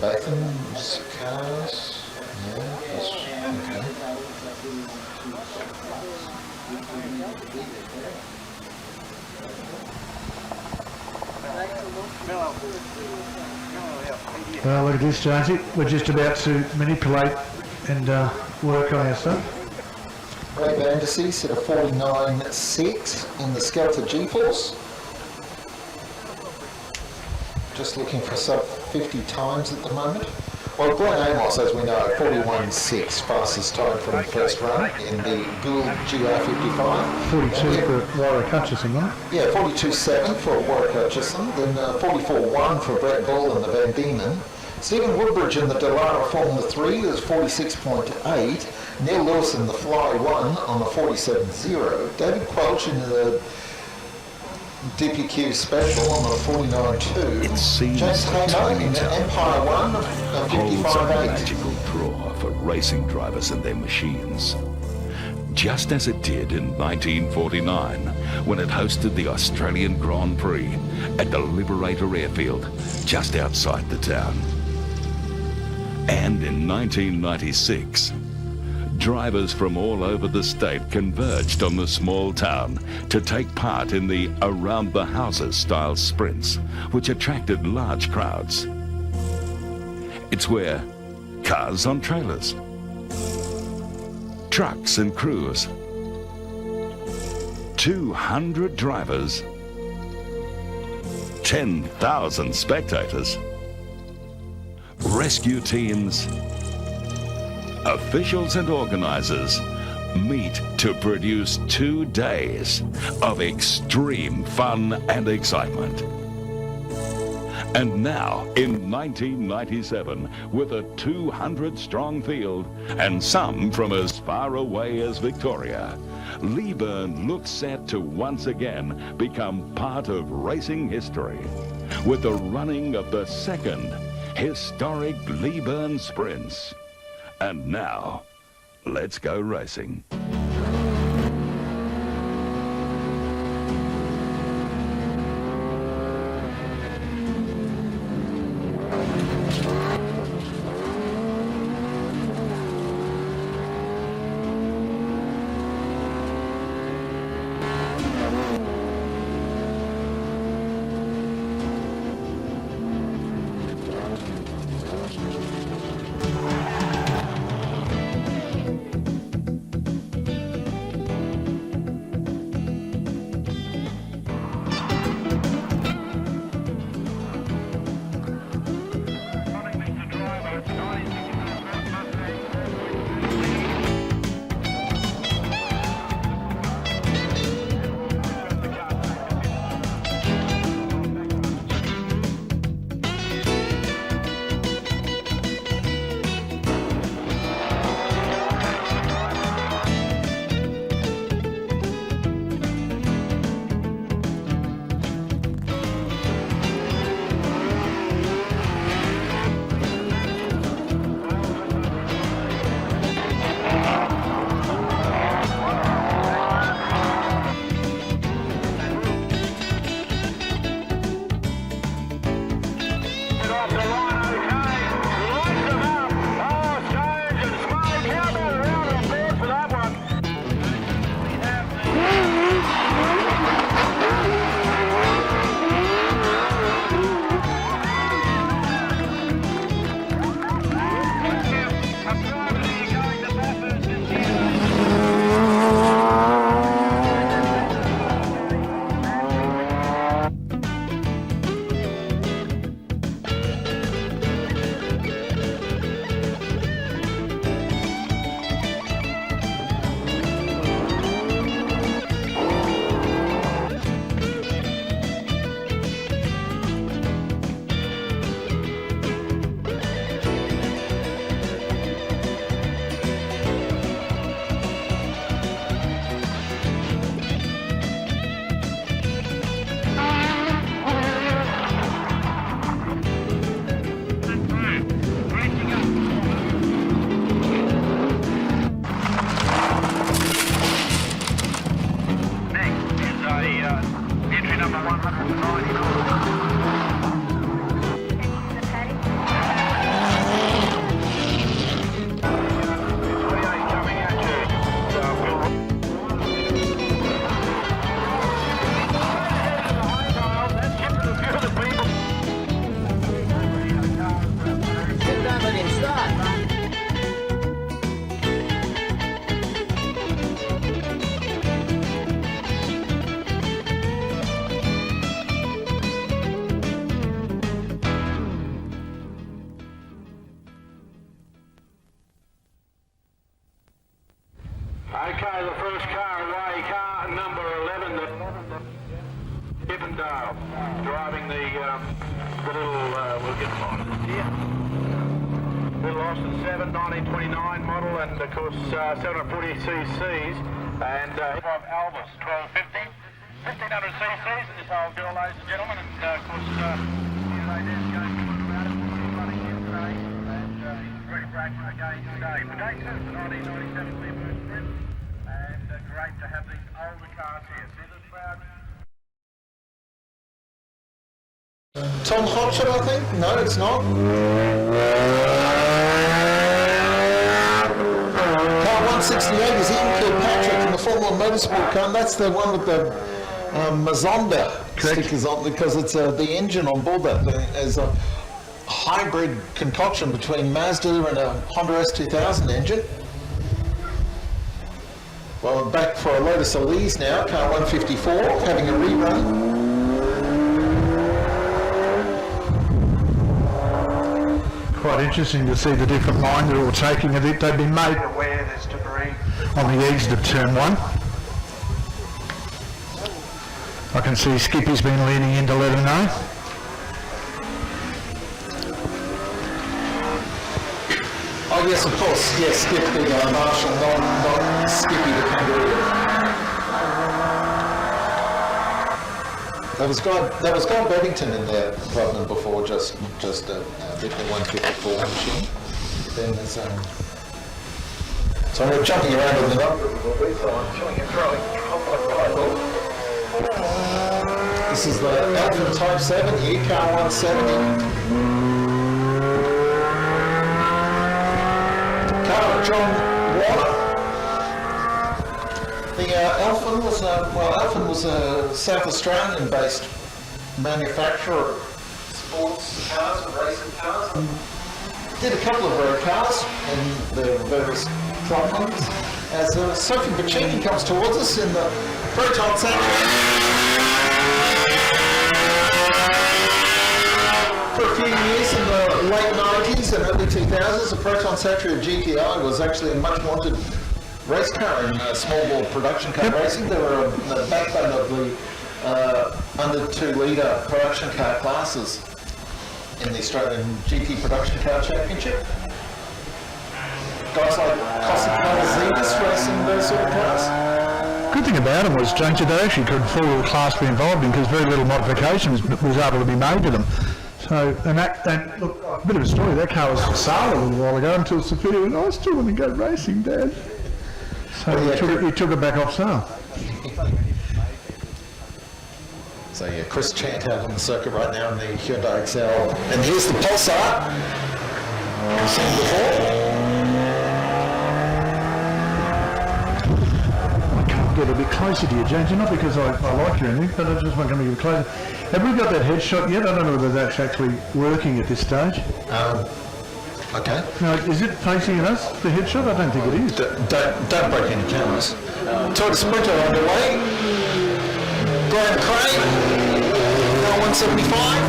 Speaker 5: Batham's cars. Yeah, okay.
Speaker 2: Well, look at this, Jonesy. We're just about to manipulate and work on our stuff.
Speaker 5: Ray Vandersea set a 49.6 in the Skelter G-Force. Just looking for sub 50 times at the moment. Well, Glenn Amos, as we know, 41.6, fastest time from the first run in the Gould GR55.
Speaker 2: 42 for Warwick Hutchison, right?
Speaker 5: Yeah, 42.7 for Warwick Hutchison, then 44.1 for Brett Bull and the Van Diemen. Stephen Woodbridge in the Dallara Formula 3 is 46.8. Neil Lewis in the Fly 1 on the 47.0. David Quelch in the DPQ Special on the 49.2.
Speaker 10: It seems
Speaker 5: James
Speaker 10: the
Speaker 5: Hayno
Speaker 10: timing
Speaker 5: in the
Speaker 10: tower
Speaker 5: Empire 1
Speaker 10: holds a
Speaker 5: 55.8.
Speaker 10: magical draw for racing drivers and their machines. Just as it did in 1949 when it hosted the Australian Grand Prix at the Liberator Airfield just outside the town. And in 1996, drivers from all over the state converged on the small town to take part in the Around the Houses style sprints, which attracted large crowds. It's where cars on trailers, trucks and crews, 200 drivers, 10,000 spectators, rescue teams, officials and organisers meet to produce 2 days of extreme fun and excitement. And now, in 1997, with a 200-strong field, and some from as far away as Victoria, Leyburn looks set to once again become part of racing history, with the running of the second historic Leyburn Sprints. And now, let's go racing.
Speaker 6: entry number 190. Coming at you.
Speaker 8: Don't let him start.
Speaker 6: Okay, the first car away, car number 11, Chippendale, driving the little, we'll get on here. Little Austin 7, 1929 model, and of course 740 cc's, and from Elvis, 1250, 1500 cc's in this whole deal, ladies and gentlemen, and of course, here they did go about it, running yesterday, and he's ready for action again today. For day 2 of the 1997 Leyburn Sprints, and great to have these older cars here. See this crowd?
Speaker 5: Tom Hodgson, I think? No, it's not. Car 168 is Ian Kilpatrick in the Formula Motorsport car, and that's the one with the Mazda stickers on, because it's the engine on board that thing is a hybrid concoction between Mazda and a Honda S2000 engine. Well, I'm back for a Lotus Elise now, car 154, having a rerun.
Speaker 2: Quite interesting to see the different line they're all taking. They've been made aware there's debris on the exit of turn 1. I can see Skippy's been leaning in to let him know.
Speaker 5: Oh yes, of course, yes, Skippy, Marshall, not Skippy the kangaroo. There was Guy Beddington in there, Clubman, before, just the 154 machine. Then there's so we're jumping around on the number. This is the Alpha Type 7 here, car 170. John Warner. The Alphen was a South Australian-based manufacturer of sports cars and racing cars. And did a couple of road cars in the various Clubmans. As Sophie Bacchini comes towards us in the Proton Century. For a few years in the late 90s and early 2000s, the Proton Century GTI was actually a much wanted race car in small bore production car racing. They were the backbone of the under 2 litre production car classes in the Australian GT Production Car Championship. Guys like Zetas racing those sort of cars.
Speaker 2: Good thing about them was, don't you, they actually could full class be involved in, because very little modification was able to be made to them. So, and look, a bit of a story, that car was for sale a little while ago until Sophia went, I still want to go racing, Dad. So he took it back off sale.
Speaker 5: So yeah, Chris Chant out on the circuit right now in the Hyundai Excel. And here's the Pulsar. You've seen it before.
Speaker 2: I can't get a bit closer to you, James, not because I like you or anything, but I just want to come a bit closer. Have we got that headshot yet? I don't know whether that's actually working at this stage.
Speaker 5: Okay.
Speaker 2: No, is it facing at us, the headshot? I don't think it is.
Speaker 5: Don't break any cameras. Toyota Sprinter underway. Graham Crane, 175.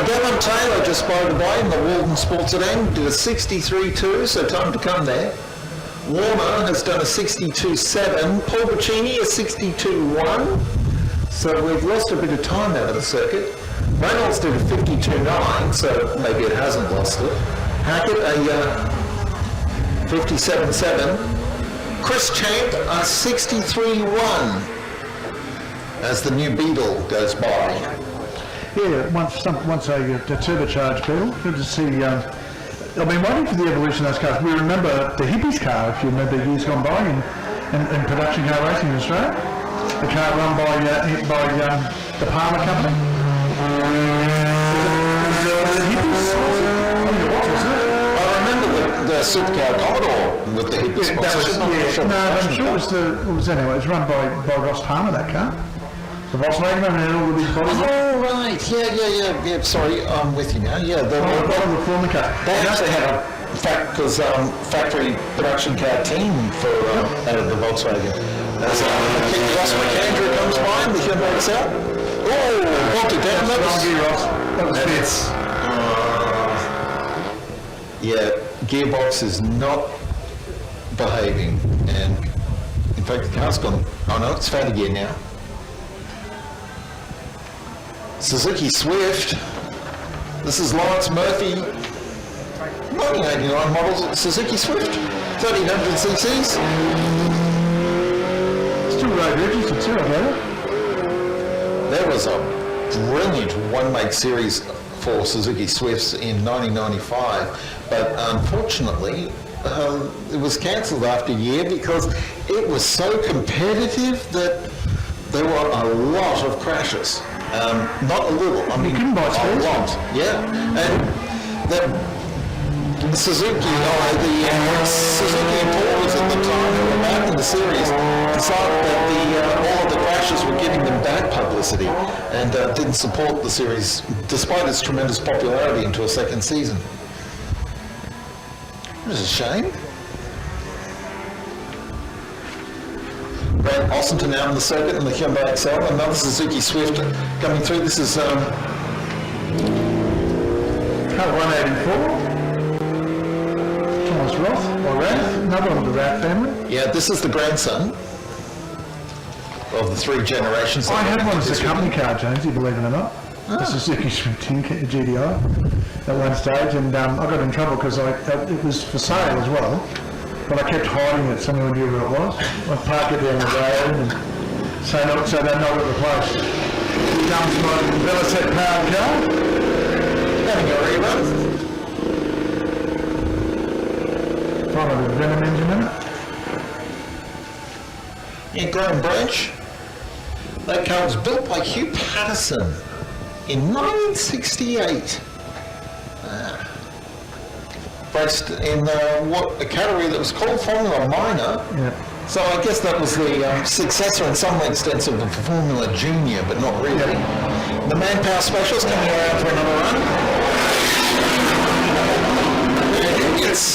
Speaker 5: Devon Taylor just spotted by in the Holden Sports sedan, did a 63.2, so time to come there. Warner has done a 62.7, Paul Bacchini a 62.1, so we've lost a bit of time out of the circuit. Reynolds did a 52.9, so maybe it hasn't lost it. Hackett a 57.7. Chris Champ a 63.1 as the new Beetle goes by.
Speaker 2: Yeah, once a turbocharged Beetle. Good to see. I've been waiting for the evolution of those cars. We remember the Hippies car, if you remember, years gone by, and in production car racing in Australia. The car run by the Palmer company.
Speaker 5: I remember the Supercar Commodore with the heat response.
Speaker 2: No, I'm sure it was anyway. It was run by Ross Palmer, that car. The Volkswagen and all the big bodies.
Speaker 5: Oh, right. Yeah. Sorry, I'm with you now. Yeah,
Speaker 2: The former car.
Speaker 5: they actually had a factory production car team for out of the Volkswagen. As Ross McAndrew comes by and the Hyundai Excel. Oh, walked it down. That was gearbox is not behaving, and in fact the car's gone. Oh no, it's found gear now. Suzuki Swift. This is Lawrence Murphy. 1989 model Suzuki Swift. 1300 cc's.
Speaker 2: Still road registered too, I gather.
Speaker 5: There was a brilliant one-make series for Suzuki Swifts in 1995, but unfortunately it was cancelled after a year because it was so competitive that there were a lot of crashes. Not a little, I mean a lot. Yeah, and the Suzuki, the Suzuki importers at the time who were backing the series decided that all of the crashes were giving them bad publicity and didn't support the series despite its tremendous popularity into a second season. It was a shame. Brent Ossington out on the circuit in the Hyundai Excel, another Suzuki Swift coming through. This is
Speaker 2: Car 184. Thomas Roth, or Rath, another one of the Rath family.
Speaker 5: yeah, this is the grandson of the three generations.
Speaker 2: I had one as a company car, Jonesy, believe it or not. The Suzuki Swift GDI at one stage, and I got in trouble because it was for sale as well, but I kept hiding it. Someone knew where it was. I'd park it down the road and so they're not at the place. Here comes my Velocet powered car.
Speaker 5: Having a rerun.
Speaker 2: Followed with a Venom engine in it.
Speaker 5: Yeah, Graham Branch. That car was built by Hugh Patterson in 1968. Based in a category that was called Formula Minor.
Speaker 2: Yeah.
Speaker 5: So I guess that was the successor in some extent of the Formula Junior, but not really.
Speaker 2: Yeah.
Speaker 5: The Manpower Specials coming around for another run.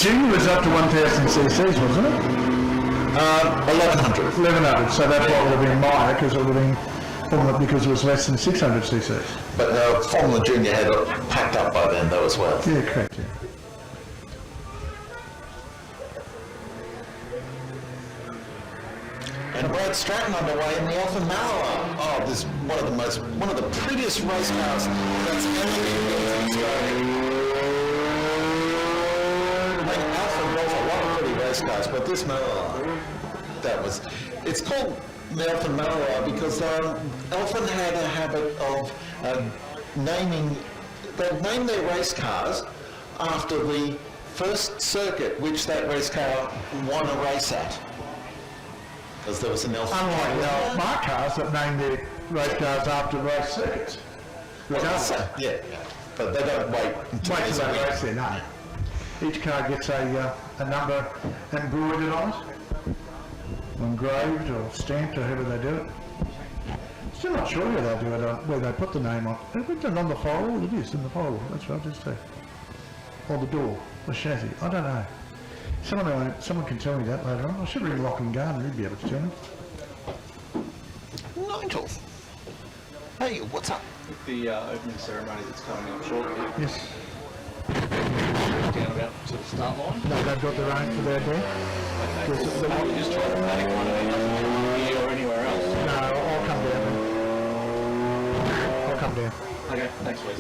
Speaker 2: Junior was up to 1,000 cc's, wasn't it?
Speaker 5: 1100.
Speaker 2: 1100, so that's what would have been minor because it would have been because it was less than 600 cc's.
Speaker 5: But Formula Junior had it packed up by then though as well.
Speaker 2: Yeah, correct, yeah.
Speaker 5: And Brad Stratton underway in the Alfa Maloa. Oh, this is one of the prettiest race cars that's ever been built in Australia. I mean, Alfa built a lot of pretty race cars, but this Maloa, it's called the Alfa Maloa because Alfa had a habit of they'd name their race cars after the first circuit which that race car won a race at. Because there was an Alfa.
Speaker 2: Unlike the smart cars that name their race cars after race circuits.
Speaker 5: Yeah, but they don't wait until
Speaker 2: Wait
Speaker 5: there's
Speaker 2: till
Speaker 5: a
Speaker 2: they
Speaker 5: win.
Speaker 2: race there, no. Each car gets a number embroidered on it, engraved or stamped or however they do it. Still not sure where they do it, where they put the name on. They put it on the fold, it is in the fold, that's right, just there. Or the door, the chassis, I don't know. Someone can tell me that later on. I should ring Lachlan Gardner, he'd be able to tell me.
Speaker 5: Nigel. Hey, what's up?
Speaker 3: The opening ceremony that's coming up shortly,
Speaker 2: Yes.
Speaker 3: down about to the start line.
Speaker 2: No, they've got their own for their door.
Speaker 3: Okay, cool. Just try to panic one here or anywhere else.
Speaker 2: No, I'll come down. I'll come down.
Speaker 3: Okay, thanks, Wes.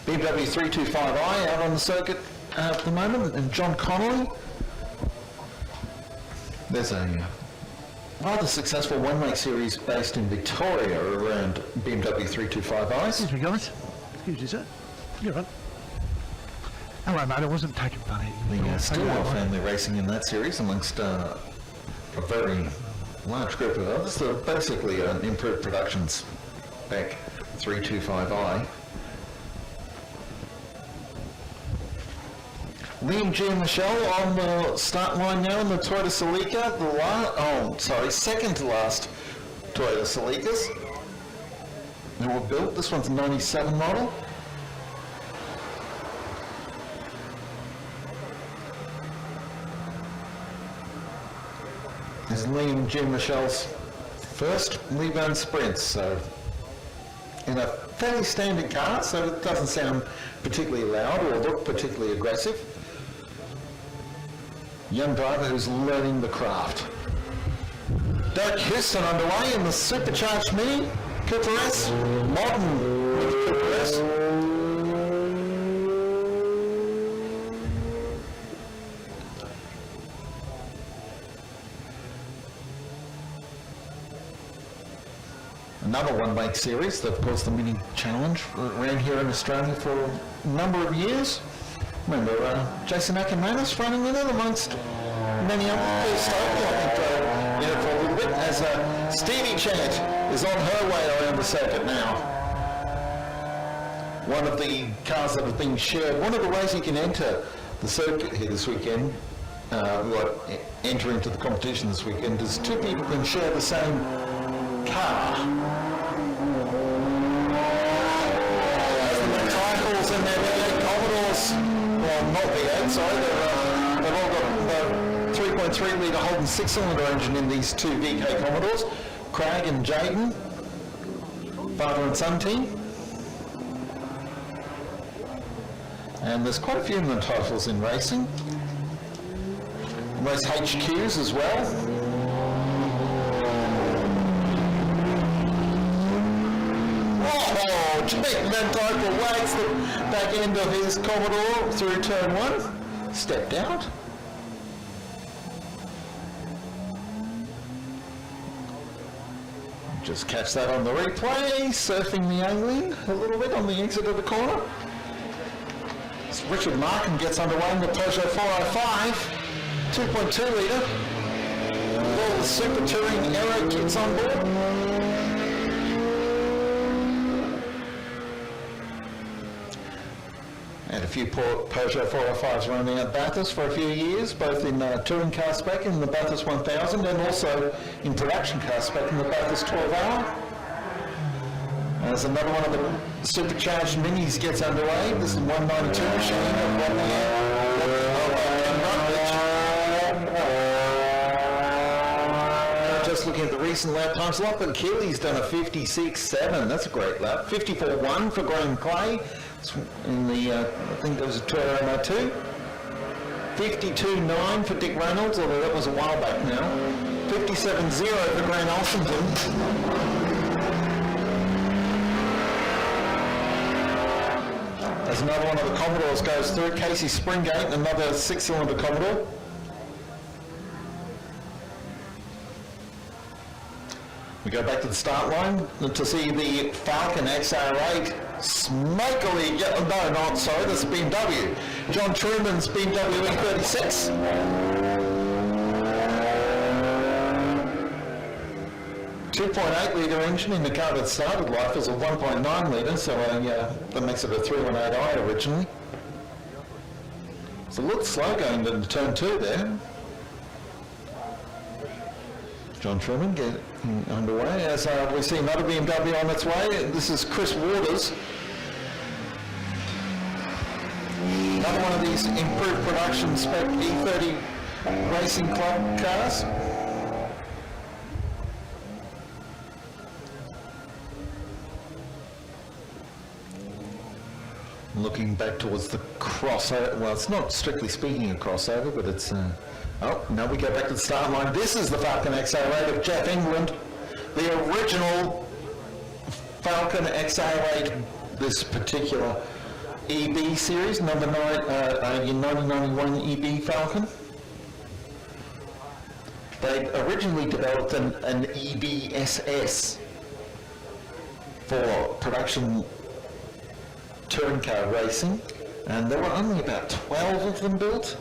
Speaker 5: BMW 325i out on the circuit at the moment, and John Connolly. There's a rather successful one-make series based in Victoria around BMW 325is.
Speaker 2: Excuse me, guys. Excuse you, sir. You're right. Hello, mate. I wasn't taking fun of you.
Speaker 5: The Stillwell family racing in that series amongst a very large group of others. So basically an improved production spec 325i. Liam G and Michelle on the start line now in the Toyota Celica. Second to last Toyota Celicas that were built. This one's a 97 model. This is Liam G and Michelle's first Leyburn Sprints, so in a fairly standard car, so it doesn't sound particularly loud or look particularly aggressive. Young driver who's learning the craft. Derek Houston underway in the supercharged Mini Cooper S, modern Mini Cooper S. Another one-make series, of course the Mini Challenge, ran here in Australia for a number of years. Remember Jason Ackermanis running in it amongst many other Phil Stokely, I think, in it for a little bit, as Stevie Chant is on her way around the circuit now. One of the cars that have been shared, one of the ways you can enter the circuit here this weekend, enter into the competition this weekend, is two people can share the same car. As the titles and their V8 Commodores, well, not V8, sorry, they've all got the 3.3 litre Holden 6-cylinder engine in these two VK Commodores. Craig and Jaden, father and son team. And there's quite a few of the titles in racing. Race HQs as well. Oh, Jake Van Dyke wags the back end of his Commodore through turn one. Stepped out. Just catch that on the replay, surfing the A-lane a little bit on the exit of the corner. As Richard Markham gets underway in the Peugeot 405, 2.2 litre. All the Super Touring Aero kits on board. And a few Peugeot 405s running at Bathurst for a few years, both in touring car spec in the Bathurst 1000 and also in production car spec in the Bathurst 12R. As another one of the supercharged minis gets underway, this is 192 machine of just looking at the recent lap times, Lachlan Keeley's done a 56.7, that's a great lap. 54.1 for Graham Clay. In the, I think there was a Torana 2. 52.9 for Dick Reynolds, although that was a while back now. 57.0 for Grant Ossington. As another one of the Commodores goes through, Casey Springate, another 6-cylinder Commodore. We go back to the start line to see the Falcon XR8 smokily, no, not sorry, that's a BMW. John Truman's BMW E36. .8 litre engine in the car that started life as a 1.9 litre, so that makes it a 318i originally. It's a little slow going into turn 2 there. John Truman getting underway as we see another BMW on its way. This is Chris Waters. Another one of these improved production spec E30 Racing Club cars. Looking back towards the crossover, well, it's not strictly speaking a crossover, but it's oh, now we go back to the start line. This is the Falcon XR8 of Jeff England, the original Falcon XR8, this particular EB series, number 9, 1991 EB Falcon. They originally developed an EBSS for production touring car racing, and there were only about 12 of them built,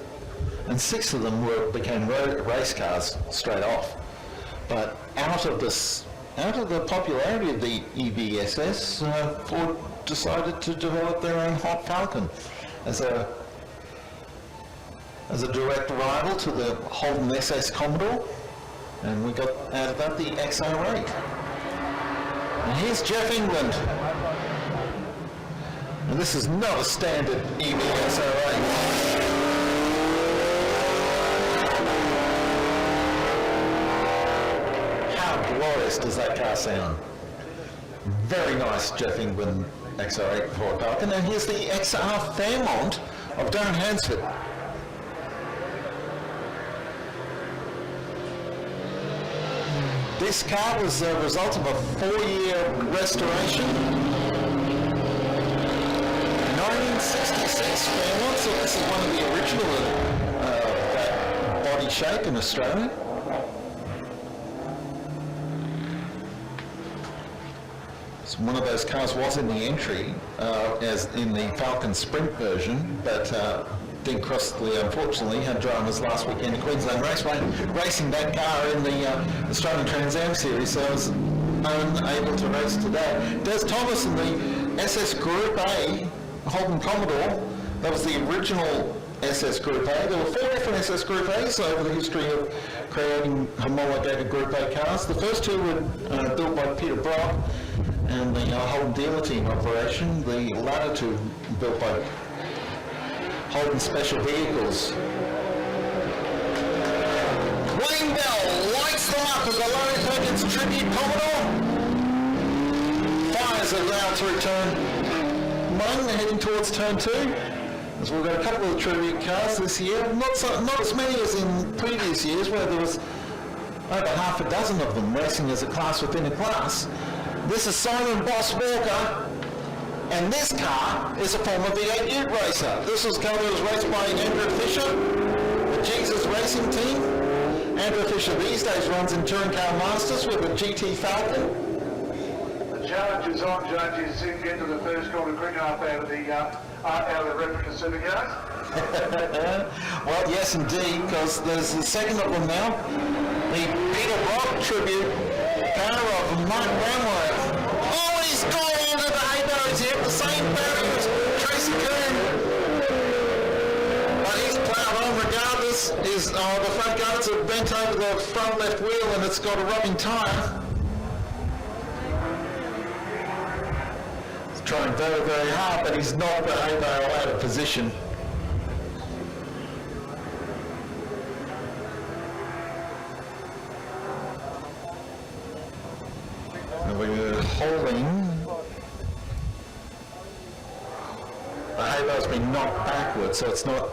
Speaker 5: and 6 of them became race cars straight off. But out of the popularity of the EVSS, Ford decided to develop their own hot Falcon as a direct rival to the Holden SS Commodore, and we got out of that the XR8. And here's Jeff England, and this is not a standard EVSR8. Glorious does that car sound. Very nice Jeff England XR8 Ford Falcon. And here's the XR Fairmont of Darren Hansford. This car was a result of a 4-year restoration. 1966 Fairmont, so this is one of the original that body shape in Australia. One of those cars was in the entry, as in the Falcon Sprint version, but unfortunately had dramas last weekend in Queensland Raceway, racing that car in the Australian Trans-Am series, so I was unable to race today. Des Thomas in the SS Group A Holden Commodore, that was the original SS Group A. There were 4 different SS Group A's over the history of creating homologated Group A cars. The first 2 were built by Peter Brock and the Holden dealer team operation. The latter 2 built by Holden Special Vehicles. Wayne Bell lights them up as the Larry Perkins Tribute Commodore. Fires it round through turn 1, heading towards turn 2. So we've got a couple of tribute cars this year, not as many as in previous years where there was over half a dozen of them racing as a class within a class. This is Simon Boss Walker, and this car is a former V8 Ute racer. This was a car that was raced by Andrew Fisher, the Jesus Racing team. Andrew Fisher these days runs in Touring Car Masters with a GT Falcon.
Speaker 6: The challenge is on, judges, to get to the first corner quick enough out of the replica supercars.
Speaker 5: Well, yes indeed, because there's the second of them now. The Peter Brock tribute car of Mike Bramwell. Oh, he's gone into the hay barriers here, the same barrier as Tracy Coon. But he's ploughed on regardless. The front guards are bent over the front left wheel and it's got a rubbing tyre. He's trying very, very hard, but he's knocked the hay bale out of position. We're holding. The hay bale's been knocked backwards, so it's not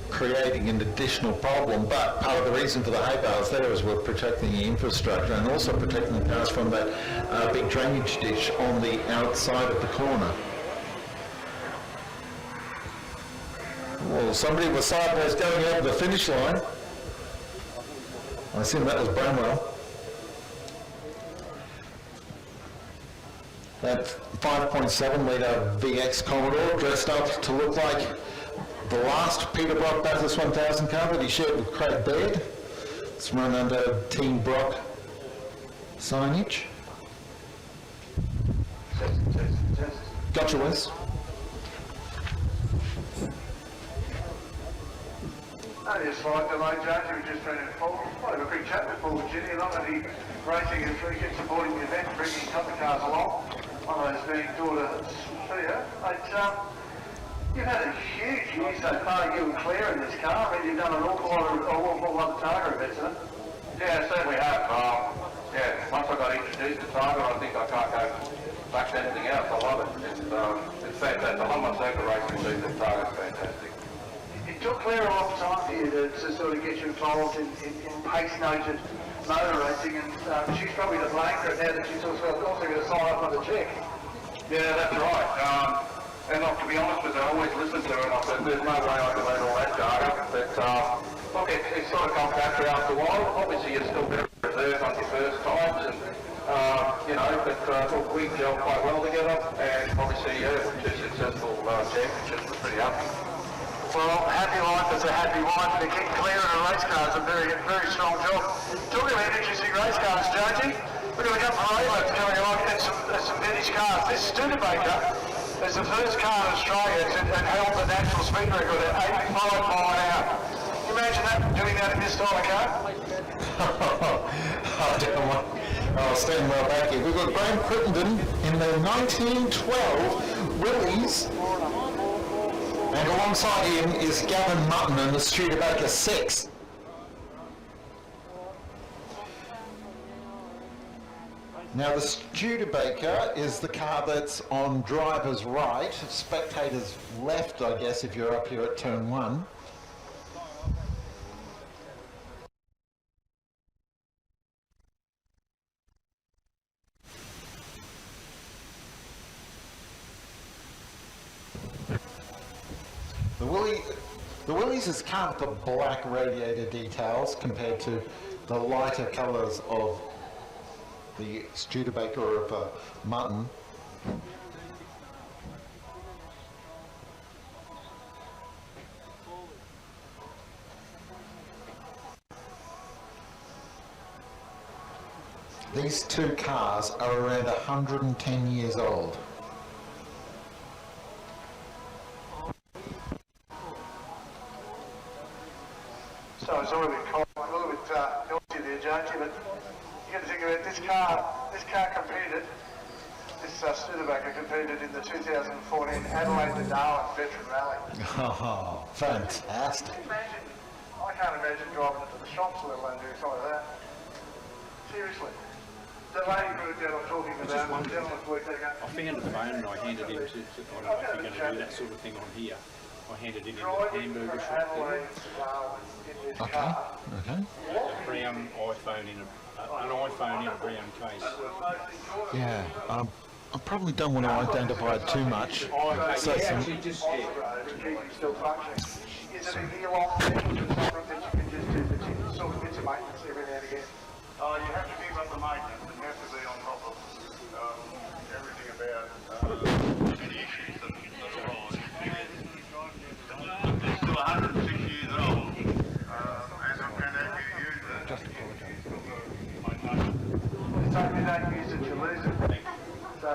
Speaker 5: creating an additional problem, but part of the reason for the hay bales there is we're protecting the infrastructure and also protecting the cars from that big drainage ditch on the outside of the corner. Well, somebody was sideways going over the finish line. I assume that was Bramwell. That 5.7 litre VX Commodore dressed up to look like the last Peter Brock Bathurst 1000 car that he shared with Craig Baird. It's run under Team Brock signage. Gotcha, Wes.
Speaker 6: I just like the late judge who just been involved. I'll have a quick chat with Paul Virginia, not only racing in 3 kits supporting the event, bringing a couple of cars along. One of those being daughter Sophia. But you've had a huge year so far, you and Claire, in this car. I mean, you've done an awful lot of Targa events, isn't it?
Speaker 3: Yeah, certainly have. Once I got introduced to Targa, I think I can't go back to anything else. I love it. It's fantastic. I love my circuit racing season. Targa's fantastic.
Speaker 6: It took Claire a long time for you to sort of get you involved in pace-noted motor racing, and she's probably to blame for it now that she's also going to sign up on the check.
Speaker 3: Yeah, that's right. And look, to be honest with her, I always listened to her and I said, there's no way I can learn all that data. But look, it sort of comes back to you after a while. Obviously, you're still very reserved on your first times, and but look, we gel quite well together, and obviously, with 2 successful championships, we're pretty happy.
Speaker 6: Well, happy life is a happy wife. The kick clear in a race car is a very, very strong job. Talking about interesting race cars, Jonesy, we've got a couple of Ravens coming along and some vintage cars. This Studebaker is the first car in Australia that held the national speed record at 85 mile an hour. Can you imagine that, doing that in this style of car?
Speaker 5: I don't want... Oh, staying well back here. We've got Graham Crittenden in the 1912 Willys. And alongside him is Gavin Mutton in the Studebaker 6. Now the Studebaker is the car that's on driver's right, spectator's left, I guess, if you're up here at turn 1. The Willys is carved the black radiator details compared to the lighter colours of the Studebaker or of Mutton. These two cars are around 110 years old.
Speaker 6: So it's a little bit cold, a little bit noisy there, Jonesy, but you got to think about this car competed, this Studebaker competed in the 2014 Adelaide to Darwin Veteran Rally.
Speaker 5: Oh, fantastic.
Speaker 6: Imagine, I can't imagine driving it to the shops, let alone doing something like that. Seriously. The lady group that I'm talking about, the gentleman's work they go.
Speaker 11: I found a phone and I handed him to, I don't know if you're going to do that sort of thing on here. I handed him in the hamburger shop there.
Speaker 5: Okay.
Speaker 11: A brown iPhone in an iPhone in a brown case.
Speaker 5: Yeah, I probably don't want to identify it too much. So
Speaker 11: Actually just
Speaker 6: still functioning. Is it a year-long thing, or is it something that you can just do the sort of bits of maintenance every now and again?
Speaker 3: You have to keep up the maintenance and you have to be on top of everything about any issues that arise. It's still 106 years old and if you use it, just apologise.
Speaker 6: So if you don't use it, you lose it. So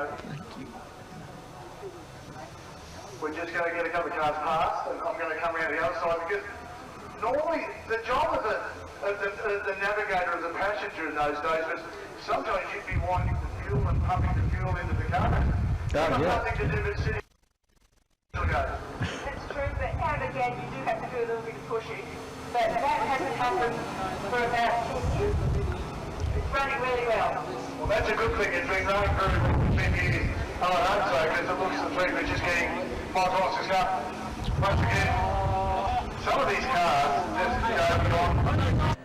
Speaker 6: we're just going to get a couple of cars past and I'm going to come around the other side because normally the job of the navigator of the passenger in those days was sometimes you'd be winding the fuel and pumping the fuel into the car. Nothing to do with sitting.
Speaker 7: It's true, but now and again you do have to do a little bit of pushing. But that hasn't happened for about 10 years. It's running really well.
Speaker 6: Well, that's a good thing. It's been running for 10 years. I hope so, because it looks as if we're just getting my boxes up. Once again, some of these cars just go on.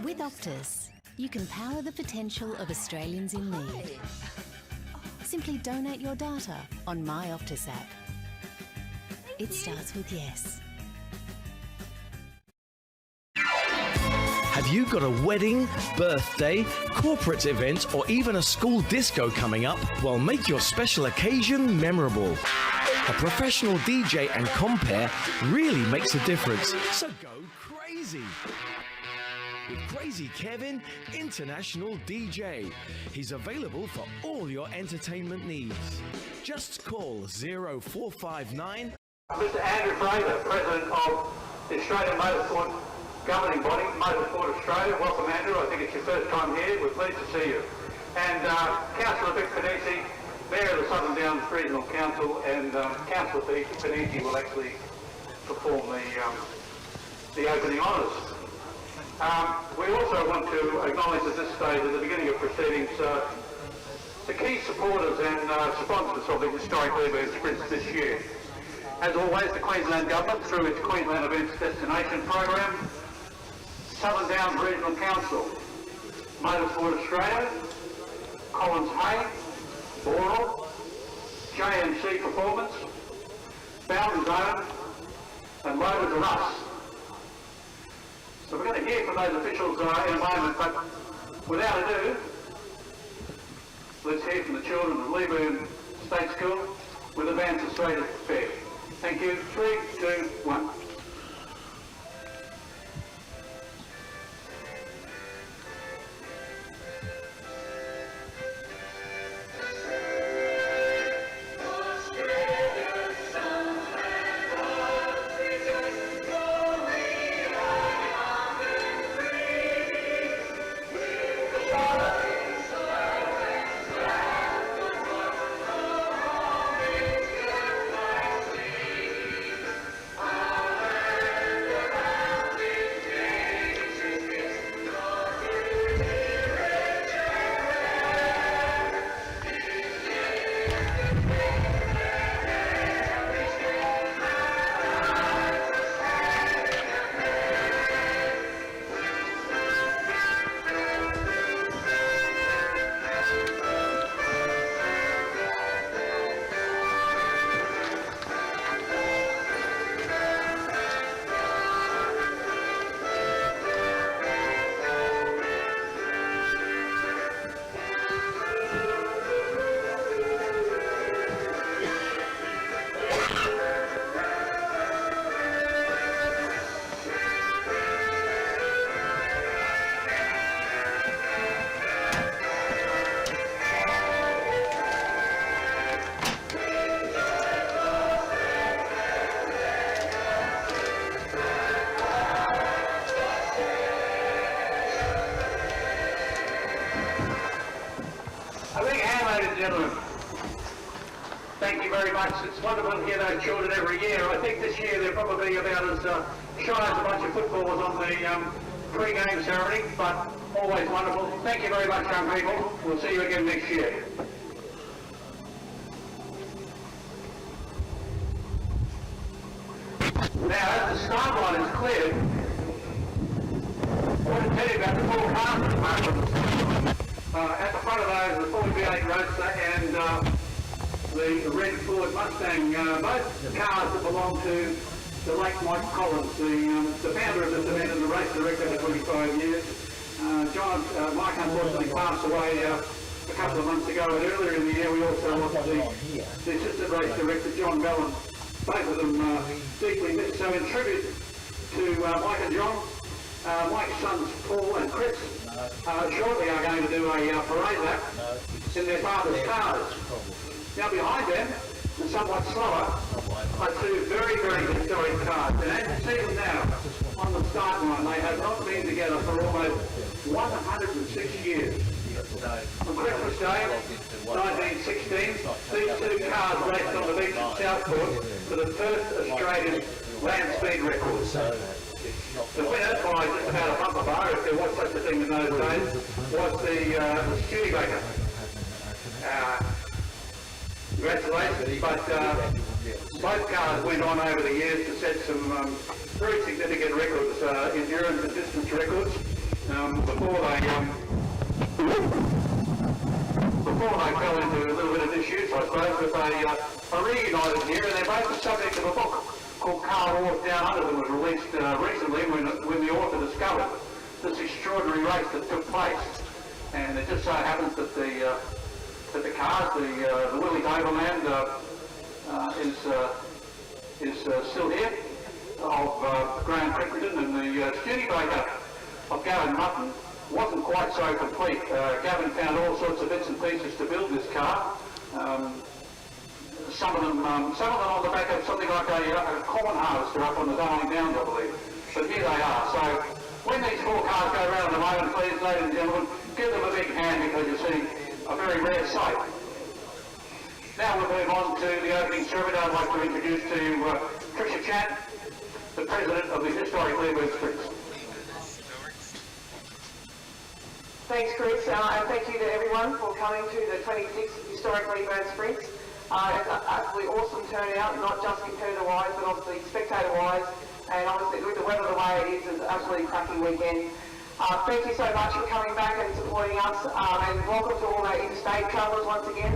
Speaker 12: With Optus, you can power the potential of Australians in need. Simply donate your data on My Optus app. It starts with yes.
Speaker 13: Have you got a wedding, birthday, corporate event, or even a school disco coming up? Well, make your special occasion memorable. A professional DJ and compere really makes a difference, so go crazy. With Crazy Kevin, International DJ. He's available for all your entertainment needs. Just call 0459.
Speaker 3: Mr. Andrew Fraser, President of the Australian Motorsport Governing Body, Motorsport Australia. Welcome, Andrew. I think it's your first time here. We're pleased to see you. And Councillor Vic Panisi, Mayor of the Southern Downs Regional Council, and Councillor Panisi will actually perform the opening honours. We also want to acknowledge at this stage, at the beginning of proceedings, the key supporters and sponsors of the historic Leyburn Sprints this year. As always, the Queensland Government, through its Queensland Events Destination Program, Southern Downs Regional Council, Motorsport Australia, Collins Hay, Boral, JMC Performance, Bowden Zone, and Loaders and Us. So we're going to hear from those officials in a moment, but without ado, let's hear from the children of Leyburn State School with Advanced Australia Fair. Thank you. 3, 2, 1.
Speaker 14: Ah!
Speaker 3: much. It's wonderful to hear those children every year. I think this year they're probably about as shy as a bunch of footballers on the pre-game ceremony, but always wonderful. Thank you very much, young people. We'll see you again next year. Now, as the start line is cleared, I want to tell you about the four cars at the moment. At the front of those, the 48 Roadster and the red Ford Mustang, both cars that belong to the late Mike Collins, the founder of this event and the race director for 25 years. Mike unfortunately passed away a couple of months ago, and earlier in the year we also lost the assistant race director, John Mellon. Both of them deeply missed. So in tribute to Mike and John, Mike's sons Paul and Chris shortly are going to do a parade lap in their father's cars. Now behind them, and somewhat slower, are two very, very historic cars. And as you see them now on the start line, they have not been together for almost 106 years. On Christmas Day, 1916, these two cars raced on the beach at Southport for the first Australian land speed record. The winner by just about a bumper bar, if there was such a thing in those days, was the Studebaker. Congratulations, but both cars went on over the years to set some very significant records, endurance and distance records, before they fell into a little bit of disuse, I suppose, with a reunited here, and they're both the subject of a book called Car Wars Down Under that was released recently when the author discovered this extraordinary race that took place. And it just so happens that the cars, the Willie Overland is still here, of Grand Prix, and the Studebaker of Gavin Mutton wasn't quite so complete. Gavin found all sorts of bits and pieces to build this car. Some of them on the back of something like a corn harvester up on the Darling Downs, I believe. But here they are. So when these four cars go around at the moment, please, ladies and gentlemen, give them a big hand because you're seeing a very rare sight. Now we'll move on to the opening ceremony. I'd like to introduce to you Tricia Chan, the president of the historic Leyburn Sprints.
Speaker 7: Thanks, Chris, and thank you to everyone for coming to the 26th Historic Leyburn Sprints. It's an absolutely awesome turnout, not just competitor-wise, but obviously spectator-wise, and obviously with the weather the way it is, it's an absolutely cracking weekend. Thank you so much for coming back and supporting us, and welcome to all our interstate travellers once again.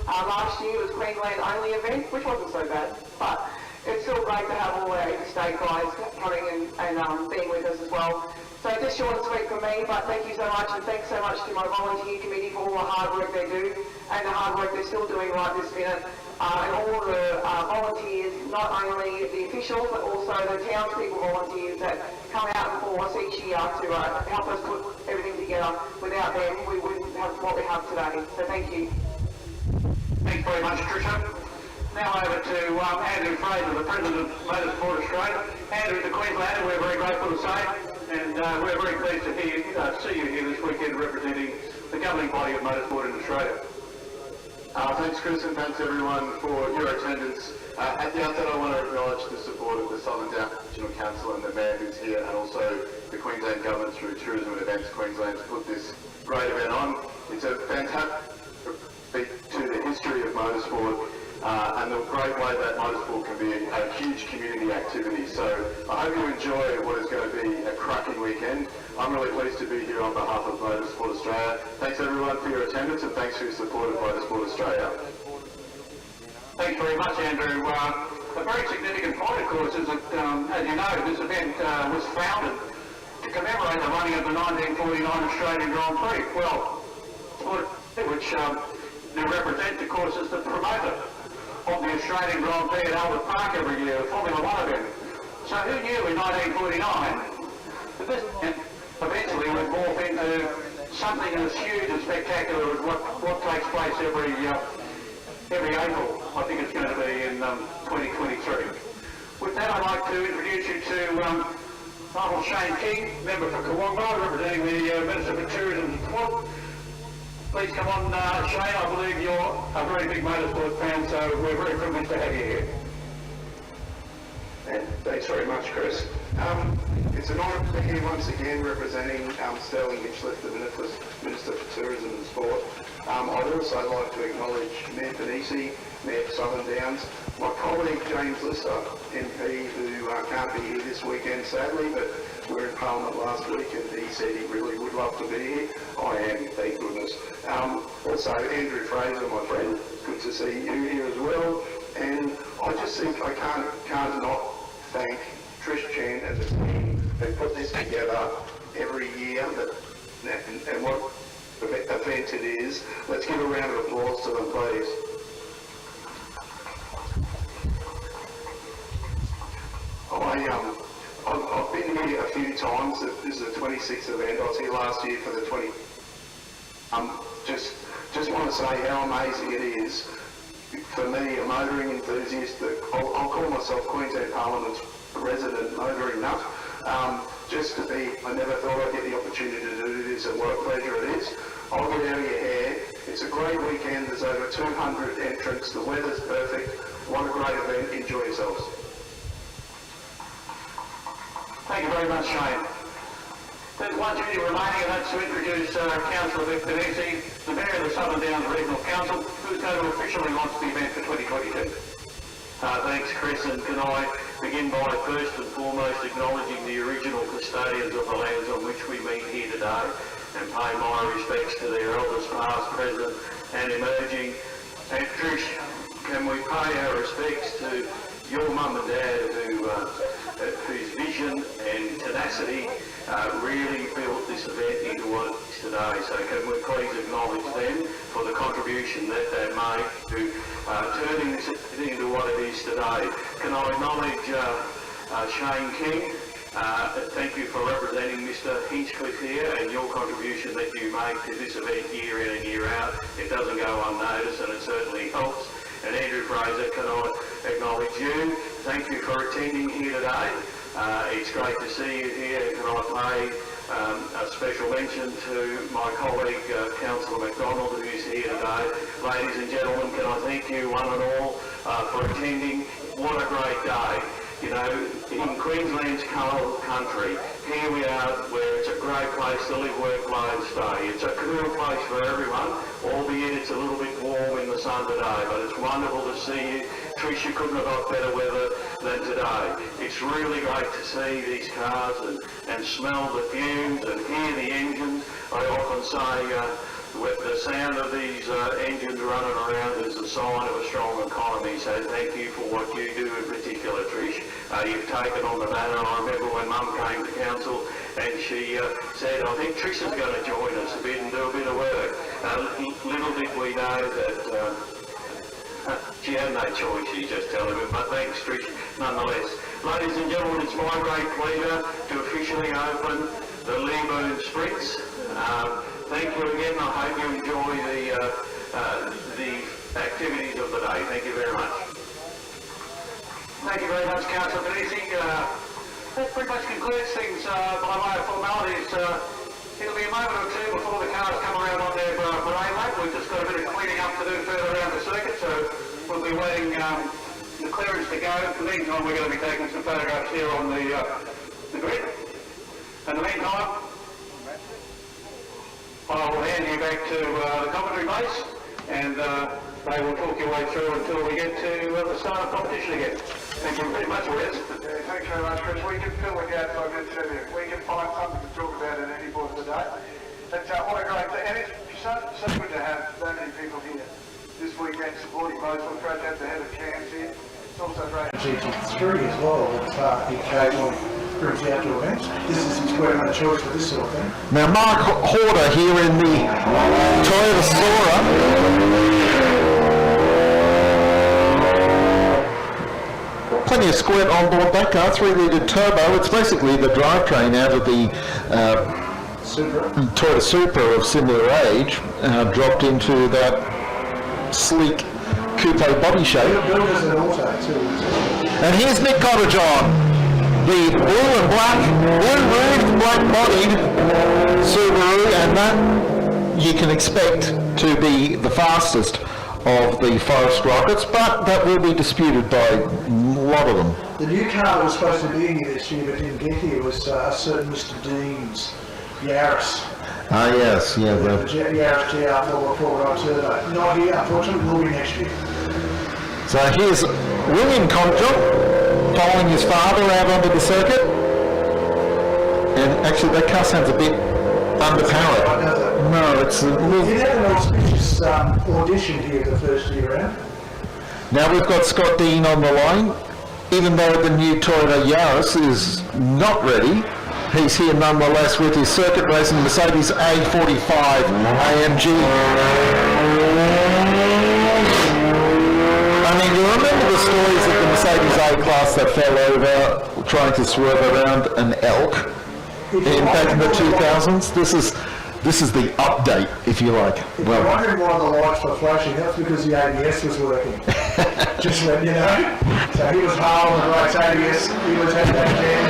Speaker 7: Last year was Queensland only event, which wasn't so bad, but it's still great to have all our interstate guys coming and being with us as well. So just short and sweet from me, but thank you so much, and thanks so much to my volunteer committee for all the hard work they do, and the hard work they're still doing right this minute, and all the volunteers, not only the officials, but also the townspeople volunteers that come out in force each year to help us put everything together. Without them, we wouldn't have what we have today, so thank you.
Speaker 3: Thanks very much, Tricia. Now over to Andrew Fraser, the President of Motorsport Australia. Andrew, the Queenslander, we're very grateful to say, and we're very pleased to see you here this weekend representing the governing body of motorsport in Australia.
Speaker 14: Thanks, Chris, and thanks everyone for your attendance. At the outset, I want to acknowledge the support of the Southern Downs Regional Council and the Mayor who's here, and also the Queensland Government through Tourism and Events Queensland to put this great event on. It's a fantastic beat to the history of motorsport. And the great way that motorsport can be a huge community activity. So I hope you enjoy what is going to be a cracking weekend. I'm really pleased to be here on behalf of Motorsport Australia. Thanks everyone for your attendance, and thanks for your support of Motorsport Australia.
Speaker 3: Thanks very much, Andrew. A very significant point, of course, is that, as you know, this event was founded to commemorate the running of the 1949 Australian Grand Prix. Well, which represents, of course, as the promoter of the Australian Grand Prix at Albert Park every year, the Formula One event. So who knew in 1949 that this eventually would morph into something as huge and spectacular as what takes place every April. I think it's going to be in 2023. With that, I'd like to introduce you to Honourable Shane King, member for Kawonga, representing the Minister for Tourism and Sport. Please come on, Shane. I believe you're a very big motorsport fan, so we're very privileged to have you here.
Speaker 14: And thanks very much, Chris. It's an honour to be here once again representing Sterling Mitchell, the Minister for Tourism and Sport. I'd also like to acknowledge Mayor Panisi, Mayor for Southern Downs, my colleague James Lister, MP, who can't be here this weekend sadly, but we were in Parliament last week and he said he really would love to be here. I am, thank goodness. Also Andrew Fraser, my friend, good to see you here as well. And I just think I can't not thank Trish Chan and the team who put this together every year, and what event it is. Let's give a round of applause to them, please. I've been here a few times. This is the 26th event. I was here last year for the 20. Just want to say how amazing it is for me, a motoring enthusiast. I'll call myself Queensland Parliament's resident motoring nut. Just to be, I never thought I'd get the opportunity to do this, and what a pleasure it is. I'll get out of your hair. It's a great weekend. There's over 200 entrants. The weather's perfect. What a great event. Enjoy yourselves.
Speaker 3: Thank you very much, Shane. There's one duty remaining, and that's to introduce Councillor Vic Panisi, the Mayor of the Southern Downs Regional Council, who's going to officially launch the event for 2022. Thanks, Chris, and can I begin by first and foremost acknowledging the original custodians of the lands on which we meet here today, and pay my respects to their elders past, present and emerging. And Trish, can we pay our respects to your mum and dad whose vision and tenacity really built this event into what it is today. So can we please acknowledge them for the contribution that they made to turning this into what it is today. Can I acknowledge Shane King? Thank you for representing Mr. Hinchcliffe here and your contribution that you make to this event year in and year out. It doesn't go unnoticed and it certainly helps. And Andrew Fraser, can I acknowledge you? Thank you for attending here today. It's great to see you here. Can I pay a special mention to my colleague Councillor McDonald, who's here today. Ladies and gentlemen, can I thank you one and all for attending. What a great day. You know, in Queensland's cold country, here we are where it's a great place to live, work, play and stay. It's a cool place for everyone, albeit it's a little bit warm in the sun today, but it's wonderful to see you. Trish, you couldn't have got better weather than today. It's really great to see these cars and smell the fumes and hear the engines. I often say with the sound of these engines running around is a sign of a strong economy, so thank you for what you do in particular, Trish. You've taken on the banner. I remember when Mum came to council and she said, I think Trish is going to join us a bit and do a bit of work. Little did we know that she had no choice, she just telling me, but thanks Trish nonetheless. Ladies and gentlemen, it's my great pleasure to officially open the Leyburn Sprints. Thank you again. I hope you enjoy the activities of the day. Thank you very much. Thank you very much, Councillor Panisi. That pretty much concludes things by way of formalities. It'll be a moment or two before the cars come around on their parade lap. We've just got a bit of cleaning up to do further around the circuit, so we'll be waiting the clearance to go. In the meantime, we're going to be taking some photographs here on the grid. In the meantime, I'll hand you back to the commentary base, and they will talk your way through until we get to the start of competition again. Thank you very much, Wes.
Speaker 15: Yeah, thanks very much, Chris. We can fill the gaps, I did tell you. We can find something to talk about at any point of the day. But what a great day. And it's so good to have so many people here this weekend supporting motorsport. Great to have the head of CAMS here. It's also great.
Speaker 2: GT3 as well, with Campbell groups outdoor events. This is his square one choice for this sort of thing.
Speaker 1: Now Mark Horder here in the Toyota Sora. Plenty of squirt on board that car, 3-litre turbo. It's basically the drivetrain out of the Toyota Supra of similar age, dropped into that sleek coupe body shape. And here's Nick Cottajon, the blue and black, blue roofed, black bodied Subaru, and that you can expect to be the fastest of the Forest rockets, but that will be disputed by a lot of them.
Speaker 16: The new car that was supposed to be here this year but didn't get here was a certain Mr. Dean's Yaris.
Speaker 1: Ah, yes, yeah.
Speaker 16: The Yaris GR 4x4 turbo. Not here, unfortunately, will be next year.
Speaker 1: So here's William Compton following his father out onto the circuit. And actually that car sounds a bit underpowered. No, it's a little...
Speaker 16: He had an auspicious audition here the first year round.
Speaker 1: Now we've got Scott Dean on the line. Even though the new Toyota Yaris is not ready, he's here nonetheless with his circuit racing Mercedes A45 AMG. I mean, you remember the stories of the Mercedes A-Class that fell over trying to swerve around an elk back in the 2000s? This is the update, if you like.
Speaker 16: If you're wondering why the lights were flashing, that's because the ABS was working. Just letting you know. So he was hard on the brakes, ABS, he was having that jam.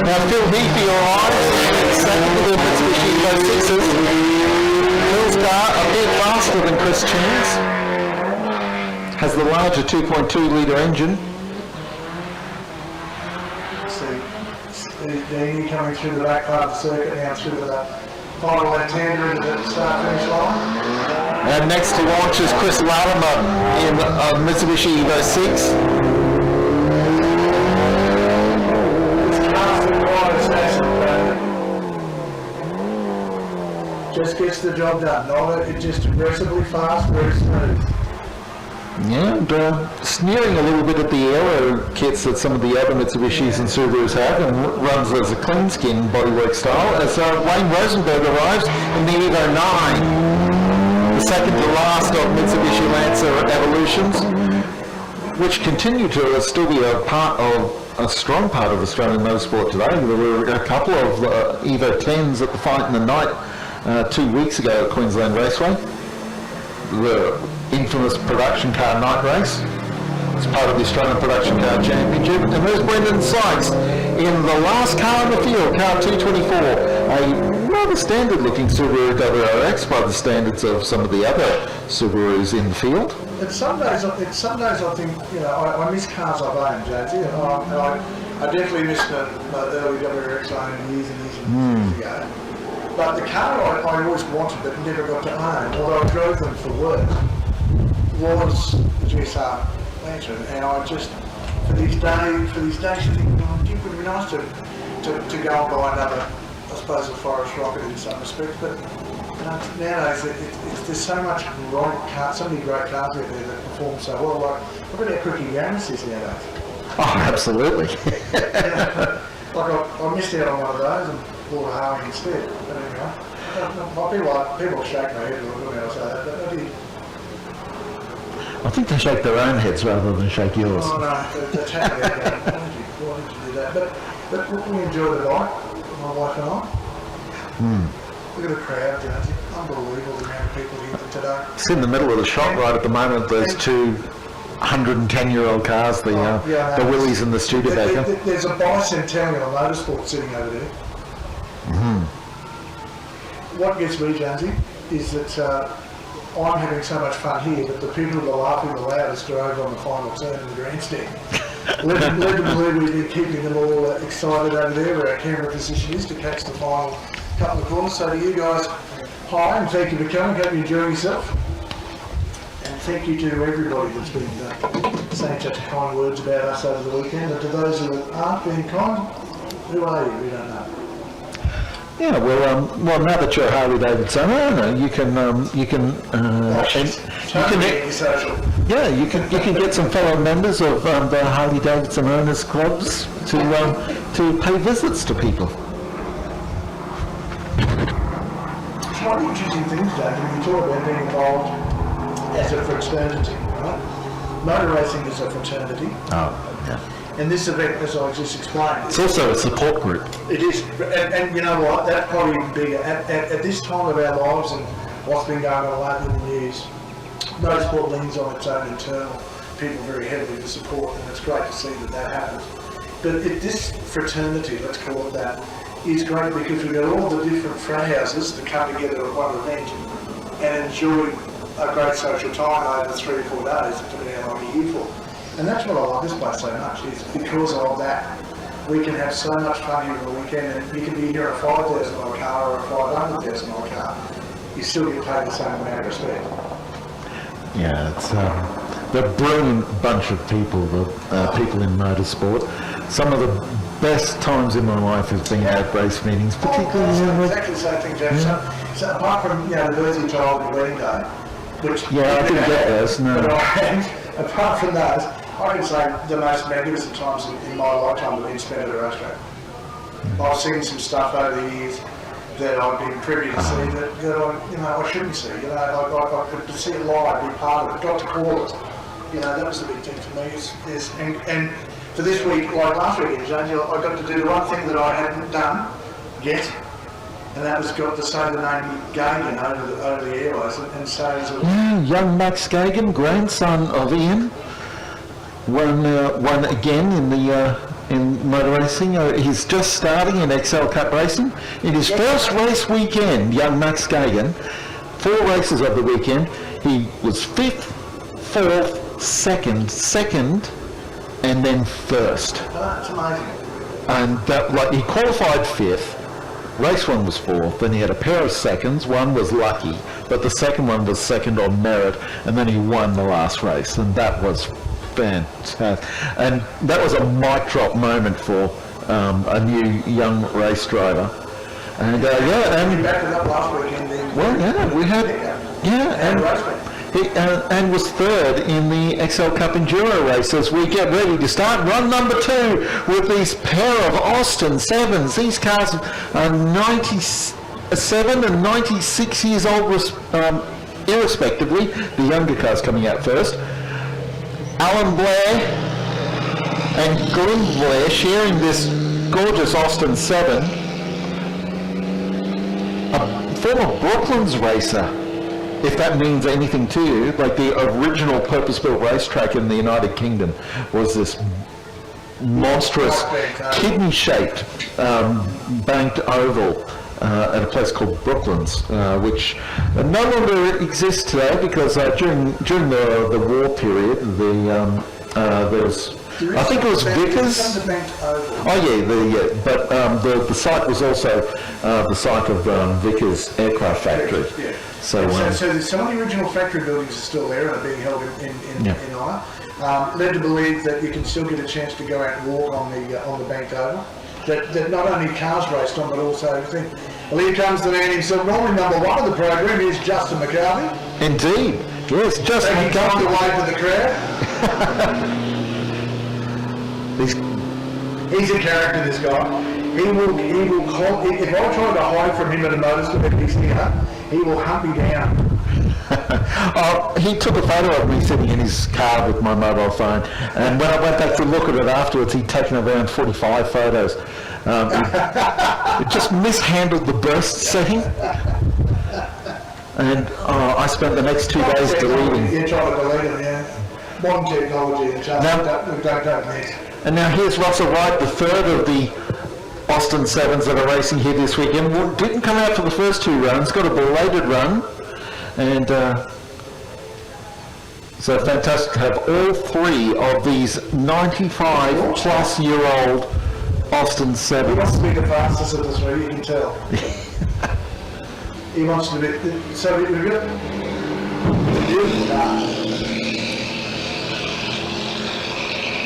Speaker 1: Now Phil Heaphy arrives second with the Mitsubishi Evo 6s. Phil's car a bit faster than Chris Chan's. Has the larger 2.2 litre engine.
Speaker 16: Dean coming through the back part of the circuit now through the final left-hander into the start-finish line.
Speaker 1: And next to launch is Chris Latimer in Mitsubishi Evo 6.
Speaker 16: It's fast and wide assassin, just gets the job done. It's just aggressively fast, very smooth.
Speaker 1: Yeah, and sneering a little bit at the aero kits that some of the other Mitsubishis and Subarus have, and runs as a clean skin bodywork style, as Wayne Rosenberg arrives in the Evo 9, the second to last of Mitsubishi Lancer Evolutions, which continue to still be a strong part of Australian motorsport today. There were a couple of Evo 10s at the Fight in the Night 2 weeks ago at Queensland Raceway. The infamous production car night race. It's part of the Australian Production Car Championship. And there's Brendan Sykes in the last car in the field, car 224, a rather standard looking Subaru WRX by the standards of some of the other Subarus in the field.
Speaker 16: And some days I think, you know, I miss cars I've owned, Jonesy, and I definitely miss the early WRX I owned years and years ago. But the car I always wanted but never got to own, although I drove them for work, was the GSR Lantern. And I just, for these days, you think, oh, it would be nice to go and buy another, I suppose, a Forest Rocket in some respects. But nowadays, there's so much so many great cars out there that perform so well. Like, look at how quick your Yaris is nowadays.
Speaker 1: Oh, absolutely.
Speaker 16: I missed out on one of those and bought a Harley instead. But anyway, people shake my head when I say that.
Speaker 1: I think they shake their own heads rather than shake yours.
Speaker 16: Oh no, that's how they go. Why did you do that? But we enjoy the night, my wife and I. Look at the crowd, Jonesy. Unbelievable the amount of people here today.
Speaker 1: It's in the middle of the shop right at the moment. There's two 110-year-old cars, the Willys and the Studebaker.
Speaker 16: There's a bicentennial motorsport sitting over there. What gets me, Jonesy, is that I'm having so much fun here, but the people who are laughing the loudest are over on the final turn in the grandstand. Led to believe we've been keeping them all excited over there where our camera position is to catch the final couple of corners. So to you guys, hi, and thank you for coming. Hope you enjoy yourself. And thank you to everybody that's been saying such kind words about us over the weekend. And to those who aren't being kind, who are you? We don't know.
Speaker 1: Yeah, well, now that you're a Harley Davidson owner, you can get some fellow members of the Harley Davidson Owners Clubs to pay visits to people.
Speaker 16: It's one of the interesting things, Dave, when you talk about being involved as a fraternity, right? Motor racing is a fraternity.
Speaker 1: Oh, yeah.
Speaker 16: And this event, as I just explained,
Speaker 1: it's also a support group.
Speaker 16: It is, and you know what? That's probably even bigger. At this time of our lives and what's been going on lately in the news, motorsport leans on its own internal people very heavily to support, and it's great to see that happens. But this fraternity, let's call it that, is great because we've got all the different frat houses that come together at one event and enjoy a great social time over 3 or 4 days, depending on how long you're here for. And that's what I love this place so much, is because of that. We can have so much fun here on the weekend, and you can be here in a $5,000 car or a $500,000 car. You still get paid the same amount of respect.
Speaker 1: Yeah, it's the brilliant bunch of people, the people in motorsport. Some of the best times in my life has been at race meetings, particularly
Speaker 16: exactly the same thing, James. So apart from the birthday child and wedding day, which
Speaker 1: I didn't get those. No.
Speaker 16: But apart from those, I can say the most magnificent times in my lifetime have been spent at a racetrack. I've seen some stuff over the years that I've been privy to see that I shouldn't see. I could see it live, be part of it, got to call it. That was the big thing for me. And for this week, like last weekend, James, I got to do the one thing that I hadn't done yet, and that was got to say the name Gagan over the airways and say as a
Speaker 1: young Max Gagan, grandson of Ian, won again in motor racing. He's just starting in XL Cup racing. In his first race weekend, young Max Gagan, 4 races of the weekend, he was 5th, 4th, 2nd, and then 1st.
Speaker 16: That's amazing.
Speaker 1: And he qualified 5th. Race 1 was 4th, then he had a pair of seconds. One was lucky, but the second one was second on merit, and then he won the last race, and that was fantastic. And that was a mic drop moment for a new young race driver. And
Speaker 16: backed it up last weekend.
Speaker 1: We had and was 3rd in the XL Cup Enduro race as we get ready to start run number 2 with these pair of Austin 7s. These cars are 97 and 96 years old irrespectively. The younger cars coming out first. Alan Blair and Glenn Blair sharing this gorgeous Austin 7. A former Brooklands racer, if that means anything to you. Like the original purpose-built racetrack in the United Kingdom was this monstrous kidney-shaped banked oval at a place called Brooklands, which no longer exists today because during the war period, there was, I think it was Vickers. But the site was also the site of Vickers Aircraft Factory. So
Speaker 16: some of the original factory buildings are still there and are being held in honour. Led to believe that you can still get a chance to go out and walk on the banked oval. That not only cars raced on, but also everything. Well, here comes the man himself. Normally number 1 of the program is Justin McCarthy.
Speaker 1: Indeed, yes, Justin McCarthy.
Speaker 16: Taking time to wave for the crowd. He's a character, this guy. He will. If I try to hide from him at a motorsport if he's here, he will hunt me down.
Speaker 1: He took a photo of me sitting in his car with my mobile phone, and when I went back to look at it afterwards, he'd taken around 45 photos. It just mishandled the burst setting, and I spent the next 2 days deleting.
Speaker 16: You're trying to delete them, yeah. Modern technology, and don't miss.
Speaker 1: And now here's Russell Wright, the 3rd of the Austin 7s that are racing here this weekend. Didn't come out for the first 2 runs, got a belated run, and so fantastic to have all 3 of these 95 plus year old Austin 7s.
Speaker 16: He wants to be the fastest of the 3, you can tell. He wants to be, so we've got the beautiful car.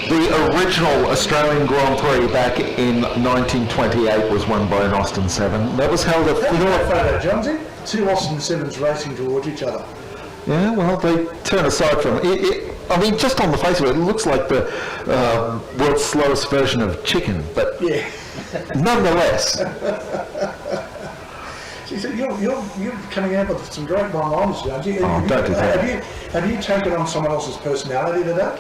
Speaker 1: The original Australian Grand Prix back in 1928 was won by an Austin 7. That was held at
Speaker 16: photo, Jonesy. 2 Austin 7s racing towards each other.
Speaker 1: Yeah, well, they turn aside from it. I mean, just on the face of it, it looks like the world's slowest version of chicken, but nonetheless.
Speaker 16: So you're coming out with some great one-liners, Jonesy.
Speaker 1: Don't do that.
Speaker 16: Have you taken on someone else's personality today?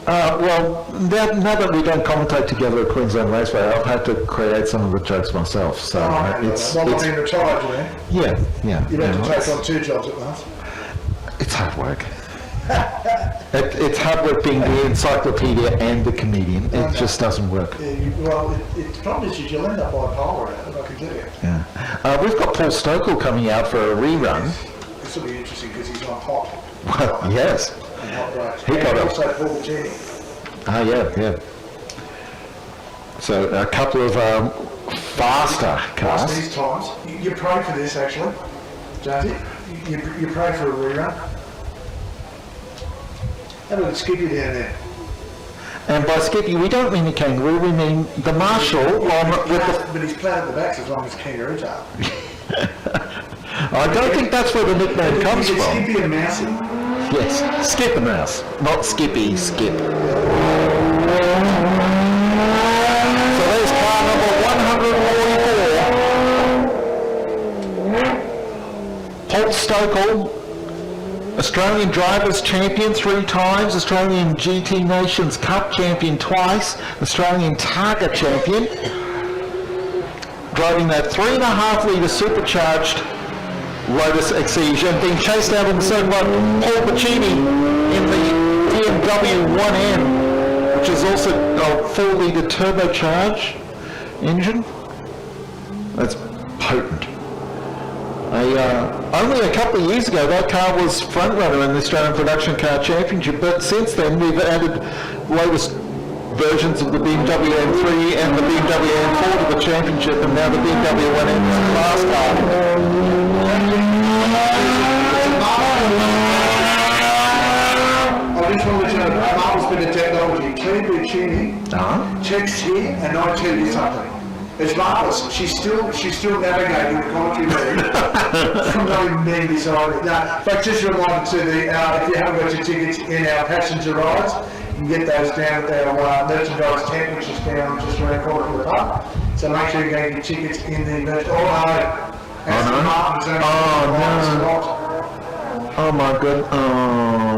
Speaker 1: Well, now that we don't commentate together at Queensland Raceway, I've had to create some of the jokes myself. So it's
Speaker 16: being retired, you mean?
Speaker 1: Yeah.
Speaker 16: You'd have to take on 2 jobs at once.
Speaker 1: It's hard work. It's hard work being the encyclopedia and the comedian. It just doesn't work.
Speaker 16: The problem is you'll end up bipolar out of it, I can tell you.
Speaker 1: Yeah. We've got Paul Stokel coming out for a rerun.
Speaker 16: this will be interesting because he's on hot.
Speaker 1: Well, yes.
Speaker 16: And hot roads.
Speaker 1: He got
Speaker 16: and
Speaker 1: it.
Speaker 16: also Paul Bertini.
Speaker 1: Oh, yeah. So a couple of faster cars.
Speaker 16: These times, you pray for this actually, Jonesy. You pray for a rerun. Have a look at Skippy down there.
Speaker 1: And by Skippy, we don't mean the kangaroo, we mean the marshal with the...
Speaker 16: But he's played at the backs as long as kangaroo tail.
Speaker 1: I don't think that's where the nickname comes from.
Speaker 16: Skippy and Mousy.
Speaker 1: Yes, Skip and Mouse, not Skippy, Skip. So there's car number 144. Holt Stokel, Australian Drivers' Champion 3 times, Australian GT Nations Cup Champion twice, Australian Targa Champion, driving that 3.5 litre supercharged Lotus Exige and being chased out on the circuit by Paul Bertini in the BMW 1M, which is also a 4 litre turbocharged engine. That's potent. Only a couple of years ago that car was front runner in the Australian Production Car Championship, but since then we've added latest versions of the BMW M3 and the BMW M4 to the championship, and now the BMW 1M is a class car.
Speaker 16: I just want to let you know, Marvel's bit of technology. Claire Bertini checks here, and I tell you something. It's marvellous. She's still navigating the commentary meeting from knowing me beside it. Now, but just a reminder to the, if you haven't got your tickets in our passenger rides, you can get those down at our merchandise tent, which is down just around the corner from the pub. So make sure you get your tickets in the merchandise.
Speaker 1: Oh my god!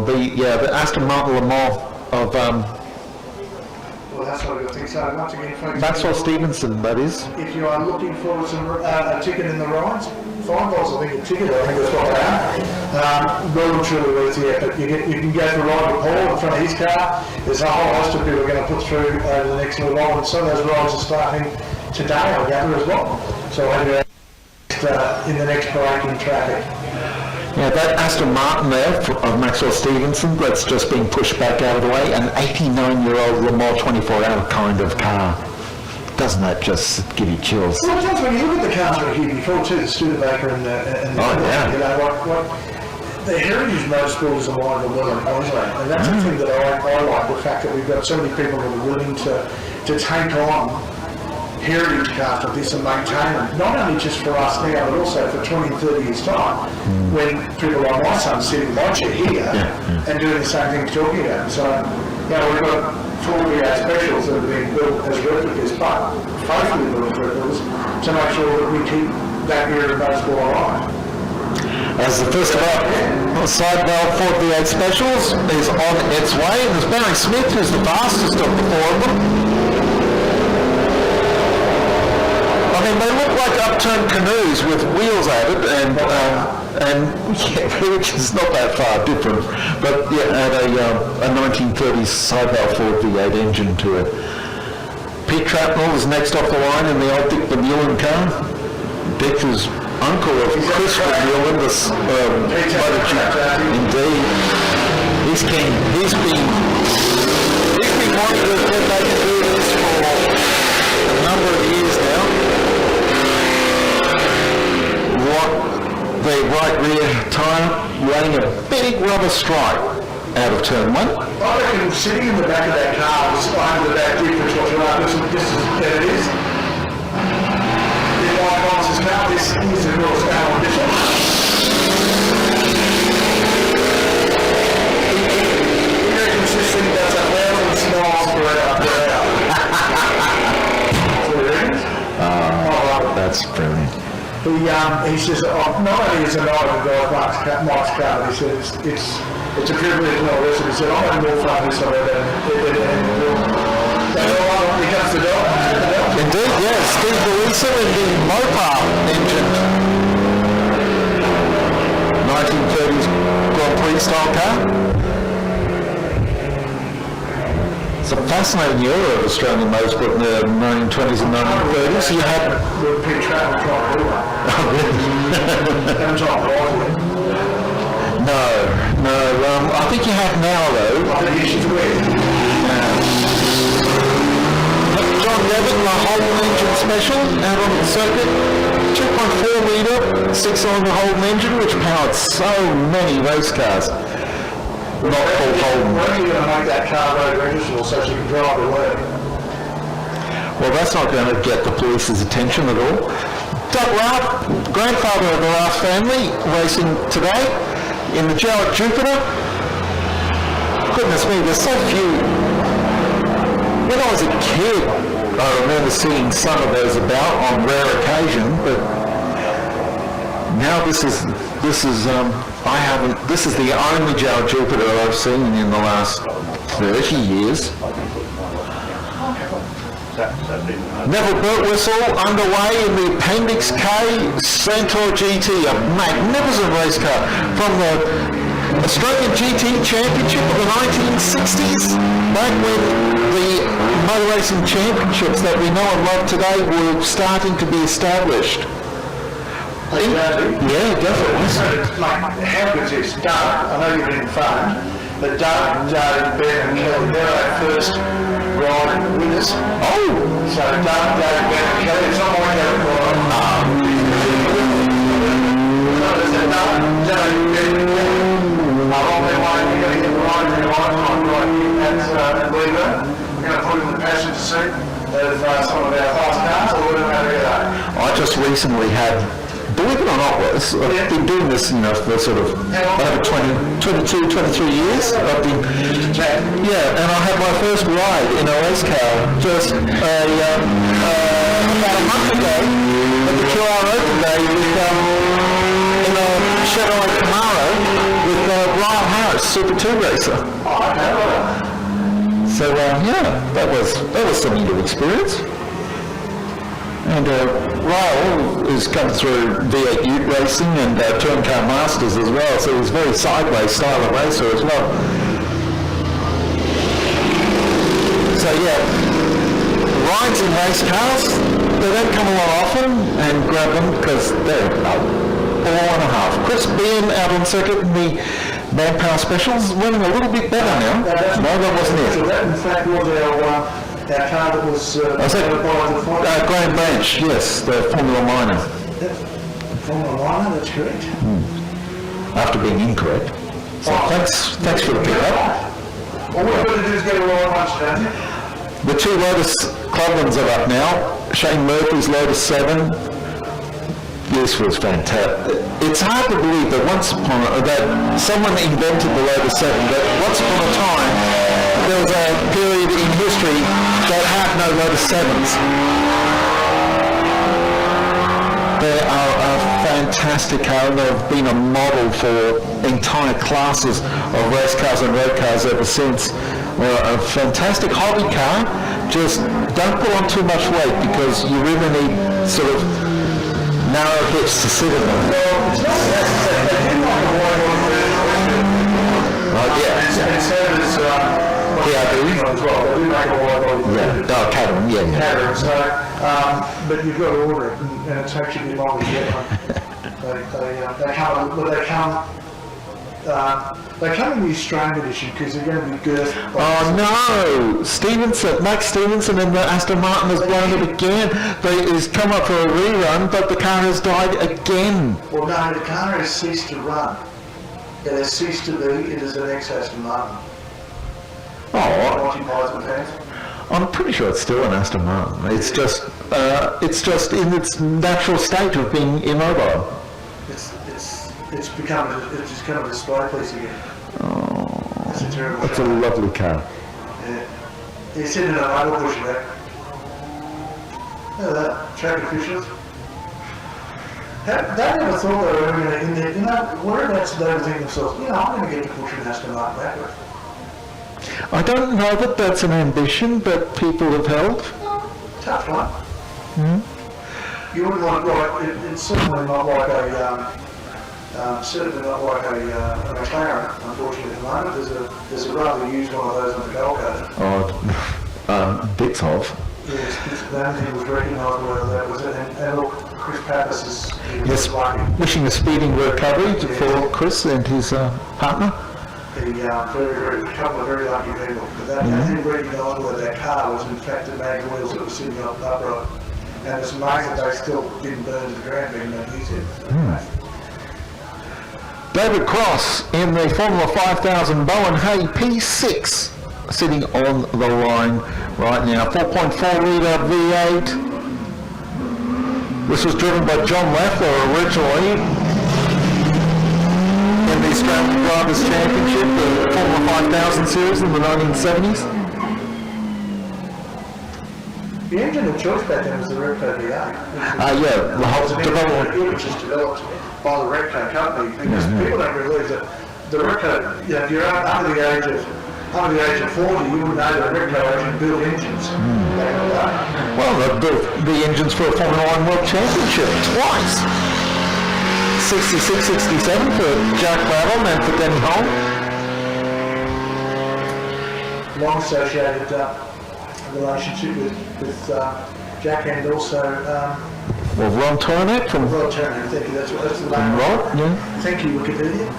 Speaker 1: The Aston Martin Le Mans of
Speaker 16: Well, that's what I think. So once again, folks,
Speaker 1: Maxwell Stevenson, that is.
Speaker 16: if you are looking for some a ticket in the rides, $5 I think a ticket. I think that's what they are. Well and truly worth the effort. You can go for a ride with Paul in front of his car. There's a whole host of people we're going to put through over the next little while, and some of those rides are starting today, I gather, as well. So I'll be in the next break in traffic.
Speaker 1: Yeah, that Aston Martin there of Maxwell Stevenson, that's just being pushed back out of the way, an 89-year-old Le Mans 24-hour kind of car. Doesn't that just give you chills?
Speaker 16: Well, it does when you look at the cars that are here before too, the Studebaker and the you know, what the heritage motorsport is alive and well in Queensland, and that's the thing that I like, the fact that we've got so many people that are willing to take on heritage cars like this and maintain them, not only just for us now, but also for 20 and 30 years' time, when people like my son sitting in my chair here and doing the same thing talking about. So, you know, we've got 4 V8 specials that have been built as replicas, but faithfully built as replicas, to make sure that we keep that era of motorsport alive.
Speaker 1: As the first of our side valve Ford V8 specials is on its way, and there's Barry Smith, who's the fastest of the 4 of them. I mean, they look like upturned canoes with wheels added, and which is not that far different. But yeah, add a 1930s side valve Ford V8 engine to it. Pete Trapnell is next off the line in the old Dick Vermeulen car. Dick is uncle of Chris Vermeulen, this MotoGP. Indeed, he's keen. He's been wanting to get back and do this for a number of years now. The right rear tyre laying a big rubber stripe out of turn 1.
Speaker 16: I reckon sitting in the back of that car was under that difference what you're like. This is there it is. In my boss's car, this is a real scale on this one. He reckons this thing does 1,000 smiles per hour.
Speaker 1: That's brilliant.
Speaker 16: He says, not only is it an honour to drive Mike's car, but he said it's a privilege and all this. And he said, I'm having more fun this time than he comes to the
Speaker 1: Indeed, yes. Steve Louisa in the Mopar engine. 1930s Grand Prix style car. It's a fascinating era of Australian motorsport in the 1920s and 1930s. You had... No. I think you have now, though.
Speaker 16: I think you should win.
Speaker 1: John Levin, the Holden engine special, out on the circuit. 2.4 litre, 6-cylinder Holden engine, which powered so many race cars. Not called Holden.
Speaker 16: When are you going to make that car road registerable so she can drive to work?
Speaker 1: Well, that's not going to get the police's attention at all. Doug Rath, grandfather of the Rath family, racing today in the Jaguar Jupiter. Goodness me, there's so few. When I was a kid, I remember seeing some of those about on rare occasion, but now this is the only Jaguar Jupiter I've seen in the last 30 years. Neville Birtwhistle underway in the Appendix K Centaur GT, a magnificent race car from the Australian GT Championship of the 1960s, back when the motor racing championships that we know and love today were starting to be established. Yeah, definitely.
Speaker 16: How good is this? Doug, I know you've been phoned, but Doug, Ben and Kelly, they're our first ride winners.
Speaker 1: Oh!
Speaker 16: So Doug, Ben and Kelly, it's not like that ride. So there's a Doug, Ben and Kelly. On their way, we're going to get the ride in the lifetime right here at Leyburn. We're going to put in the passenger seat of some of our fast cars, or we're going to go there.
Speaker 1: I just recently had, believe it or not, I've been doing this, for sort of over 22, 23 years. I've been, and I had my first ride in a race car just about a month ago at the QR Open Day in a Chevrolet Camaro with Ryan Harris, Super 2 racer. So that was something to experience. And Ryle has come through V8 Ute racing and Touring Car Masters as well, so he's very sideways style of racer as well. So rides in race cars, they don't come along often, and grab them because they're about 4.5. Chris Bean out on circuit in the Manpower Specials, running a little bit better now. No, that wasn't it.
Speaker 16: So that in fact was our car that was
Speaker 1: Graham Branch, yes, the Formula Minor.
Speaker 16: Formula Minor, that's correct.
Speaker 1: After being incorrect. So thanks for the pick-up.
Speaker 16: All we've got to do is get a ride once, don't you?
Speaker 1: The two Lotus Clubmans are up now. Shane Murphy's Lotus 7. This was fantastic. It's hard to believe that that someone invented the Lotus 7, but once upon a time there was a period in history that had no Lotus 7s. They are a fantastic car, and they've been a model for entire classes of race cars and road cars ever since. A fantastic hobby car, just don't put on too much weight because you really need sort of narrow hips to sit in them.
Speaker 16: But you've got to order it, and it takes you a bit longer to get one. They come in the Australian edition because they're going to be girth.
Speaker 1: Oh no! Max Stevenson in the Aston Martin has blown it again. He's come up for a rerun, but the car has died again.
Speaker 16: Well, no, the car has ceased to run. It has ceased to be. It is an ex-Aston Martin.
Speaker 1: I'm pretty sure it's still an Aston Martin. It's just in its natural state of being immobile.
Speaker 16: It's become a display piece again.
Speaker 1: Oh,
Speaker 16: that's a terrible
Speaker 1: that's a lovely car.
Speaker 16: Yeah. You're sitting in a motor bush there. Look at that, track officials. They never thought they were going to, whereabouts they were thinking themselves, I'm going to get to push an Aston Martin backward.
Speaker 1: I don't know that that's an ambition, but people have held.
Speaker 16: Tough one. Mm-hmm. You wouldn't want, it's certainly not like a McLaren, unfortunately, at the moment. There's a rather used one of those on the Gold Coast.
Speaker 1: Bits of.
Speaker 16: Yes, the only thing was recognised whether that was it. And look, Chris Pappas is
Speaker 1: Yes,
Speaker 16: lucky.
Speaker 1: wishing a speedy recovery for Chris and his partner.
Speaker 16: A couple of very lucky people. But that reading on where that car was in fact the mag wheels that were sitting up upright. And it's amazing they still didn't burn to the ground even though he said.
Speaker 1: David Cross in the Formula 5000 Bowen Hay P6 sitting on the line right now. 4.4 litre V8. This was driven by John Lafler originally in the Australian Drivers' Championship, the Formula 5000 series in the 1970s.
Speaker 16: The engine of choice back then was the Repco V8.
Speaker 1: Yeah, the whole development.
Speaker 16: It was just developed by the Repco company because people don't realise that the Repco, if you're under the age of 40, you wouldn't know that Repco actually built engines back in the day.
Speaker 1: Well, they built the engines for a Formula 1 World Championship twice. 66, 67 for Jack Brabham and for Denny Holm.
Speaker 16: Long associated relationship with Jack and also
Speaker 1: Well, Ron Torana from...
Speaker 16: Ron Torana, thank you, that's the name.
Speaker 1: Ron, yeah.
Speaker 16: Thank you, Wikipedia.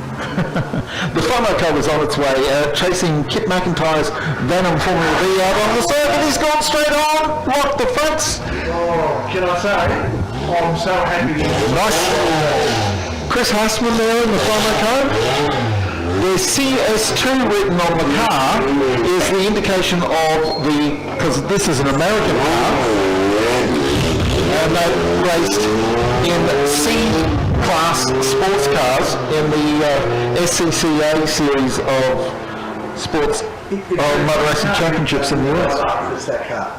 Speaker 1: The Fomoco was on its way, chasing Kit McIntyre's Venom Formula V out on the circuit. He's gone straight on, locked the fronts.
Speaker 16: Oh, can I say, I'm so happy.
Speaker 1: Nice. Chris Hassman there in the Fomoco. The CS2 written on the car is the indication of the, because this is an American car, and they raced in C-class sports cars in the SCCA series of sports motor racing championships in the US.
Speaker 16: It's that car.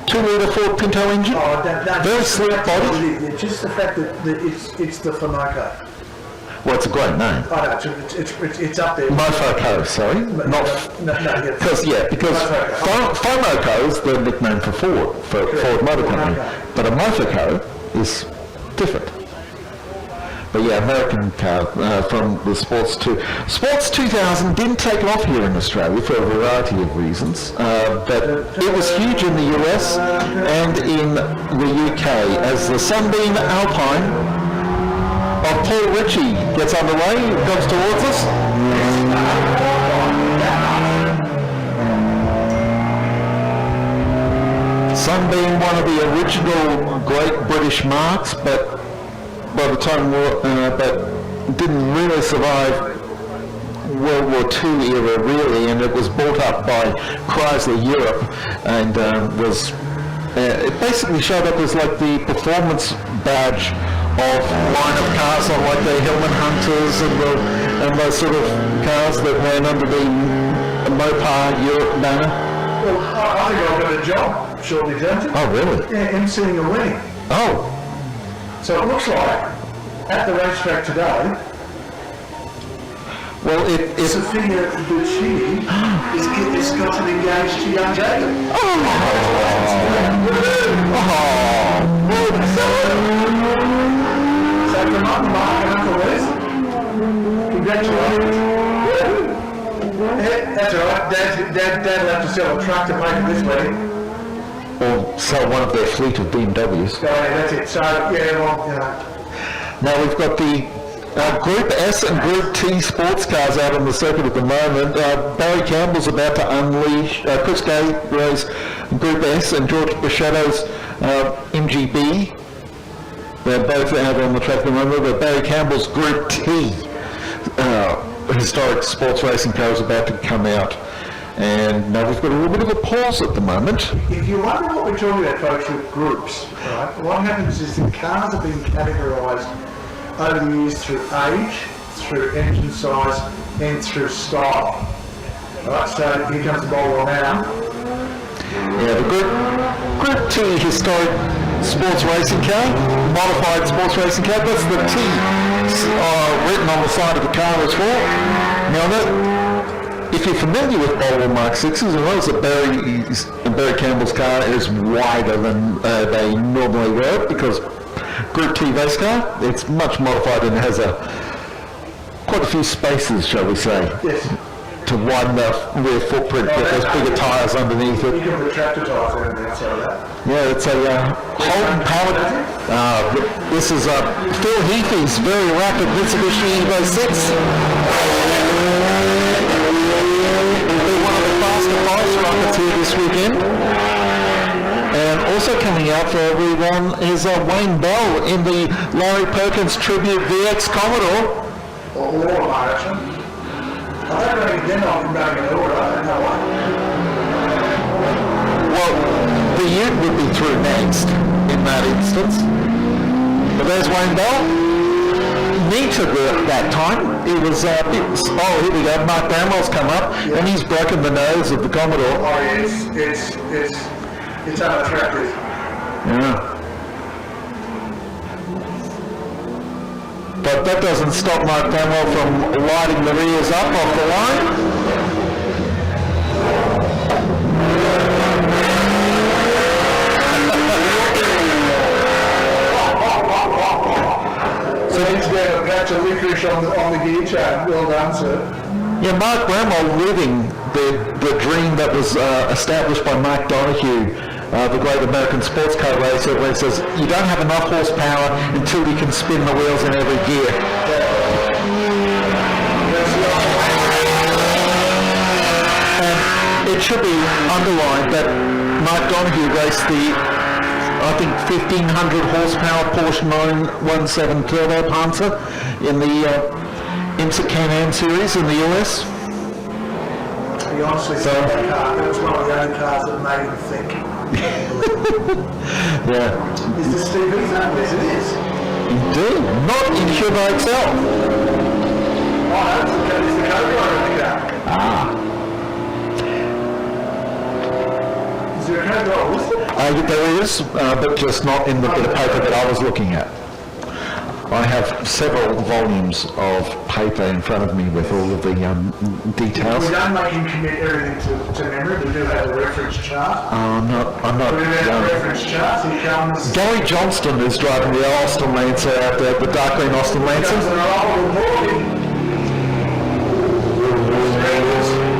Speaker 1: 2-litre Ford Pinto engine, very sleek body.
Speaker 16: Just the fact that it's the Fomoco.
Speaker 1: Well, it's a great name.
Speaker 16: I know, it's up there.
Speaker 1: Mofoco, sorry. Because Fomoco is the nickname for Ford, for Ford Motor Company. But a Mofoco is different. But yeah, American car from the Sports 2. Sports 2000 didn't take off here in Australia for a variety of reasons, but it was huge in the US and in the UK as the Sunbeam Alpine of Paul Ritchie gets underway, comes towards us. Sunbeam, one of the original great British marques, but by the time but didn't really survive World War II era really, and it was bought up by Chrysler Europe, and was it basically showed up as like the performance badge of line of cars on like the Hillman Hunters and those sort of cars that ran under the Mopar Europe banner.
Speaker 16: Well, I think I've got a job shortly, don't you?
Speaker 1: Oh, really?
Speaker 16: Yeah, emceeing a wedding.
Speaker 1: Oh.
Speaker 16: So it looks like, at the racetrack today,
Speaker 1: well,
Speaker 16: Sophia Buccini is gotten engaged to young Jacob. So from Mark and Uncle Liz, congratulations. Yeah, that's all right. Dad will have to sell a truck to pay for this wedding.
Speaker 1: Or sell one of their fleet of BMWs.
Speaker 16: Oh, yeah, that's it. So, yeah, well, you know.
Speaker 1: Now we've got the Group S and Group T sports cars out on the circuit at the moment. Barry Campbell's about to unleash Chris Gabriel's Group S and George Bichetto's MGB. They're both out on the track at the moment, but Barry Campbell's Group T historic sports racing car is about to come out. And now we've got a little bit of a pause at the moment.
Speaker 16: If you wonder what we're talking about, folks, with groups, right, what happens is the cars have been categorised over the years through age, through engine size, and through style. Right, so here comes the ball now.
Speaker 1: Yeah, the Group T historic sports racing car, modified sports racing car, that's the T written on the side of the car as well. Now, if you're familiar with Bolwell Mark 6s, you notice that Barry Campbell's car is wider than they normally were, because Group T race car, it's much modified and has quite a few spaces, shall we say.
Speaker 16: Yes.
Speaker 1: to widen the rear footprint, get those bigger tyres underneath it.
Speaker 16: You can put tractor tyres on the outside of that.
Speaker 1: Yeah, it's a Holden powered. This is Phil Heafy's very rapid Mitsubishi Evo 6. One of the faster bike rockets here this weekend. And also coming out for everyone is Wayne Bell in the Laurie Perkins Tribute VX Commodore.
Speaker 16: Or actually. I don't know if they're not running an order, I don't know why.
Speaker 1: Well, the Ute would be through next in that instance. But there's Wayne Bell. Neat at that time. It was, here we go, Mark Bramwell's come up, and he's broken the nose of the Commodore.
Speaker 16: Oh, it's unattractive.
Speaker 1: Yeah. But that doesn't stop Mark Bramwell from lighting the rears up off the line.
Speaker 16: So he's got a patch of licorice on the gear chain. Well done, sir.
Speaker 1: Yeah, Mark Bramwell living the dream that was established by Mark Donoghue, the great American sports car racer, where he says, you don't have enough horsepower until you can spin the wheels in every gear. And it should be underlined that Mark Donoghue raced the, I think, 1,500 horsepower Porsche 917 Turbo Panther in the IMSA Can-Am series in the US.
Speaker 16: He honestly said that car, that was one of the only cars that made him think.
Speaker 1: Yeah.
Speaker 16: Is this Steve Eaton? Yes, it is.
Speaker 1: Indeed. Not in Hyundai itself.
Speaker 16: Oh, no, it's the co-driver of the car.
Speaker 1: Ah.
Speaker 16: Is there a co-driver listed?
Speaker 1: There is, but just not in the bit of paper that I was looking at. I have several volumes of paper in front of me with all of the details.
Speaker 16: We don't make him commit everything to memory. We do have a reference chart.
Speaker 1: I'm not.
Speaker 16: We have a reference chart. He comes.
Speaker 1: Gary Johnston is driving the Austin Lancer out there, the dark green Austin Lancer.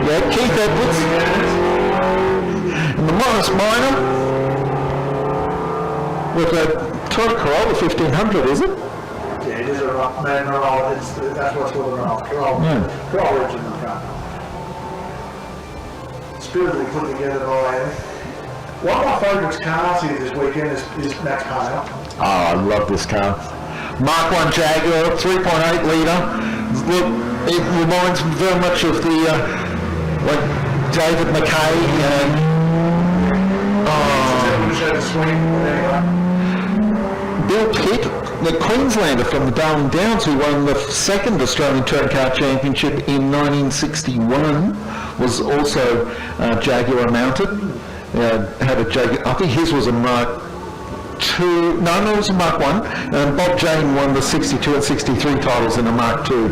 Speaker 1: Yeah, Keith Edwards. And the Morris Minor with a Toyota Corolla 1500, is it?
Speaker 16: Yeah, it is a man Corolla. That's what's called a Corolla. Corolla engine in the front. Spiritedly put together by one of my favourite cars here this weekend is Max Parnell.
Speaker 1: Oh, I love this car. Mark 1 Jaguar, 3.8 litre. Look, it reminds me very much of the like David McKay and Bill Pitt, the Queenslander from the Darling Downs, who won the second Australian Touring Car Championship in 1961, was also Jaguar mounted. Had a Jaguar. I think his was a Mark II. No, it was a Mark 1. And Bob Jane won the 62 and 63 titles in a Mark II.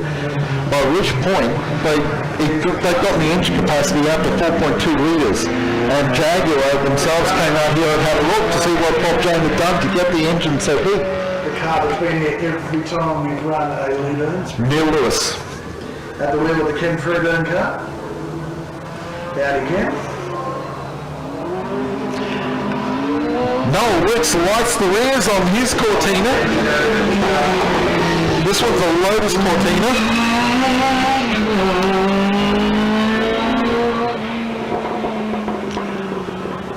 Speaker 1: By which point they got the engine capacity up to 4.2 litres. And Jaguar themselves came out here and had a look to see what Bob Jane had done to get the engine so big.
Speaker 16: The car that's been here every time we've run a Leyburn Sprint.
Speaker 1: Neil Lewis.
Speaker 16: At the wheel of the Ken Freeburn car. Howdy, Ken.
Speaker 1: Noel Wicks lights the rears on his Cortina. This one's a Lotus Cortina.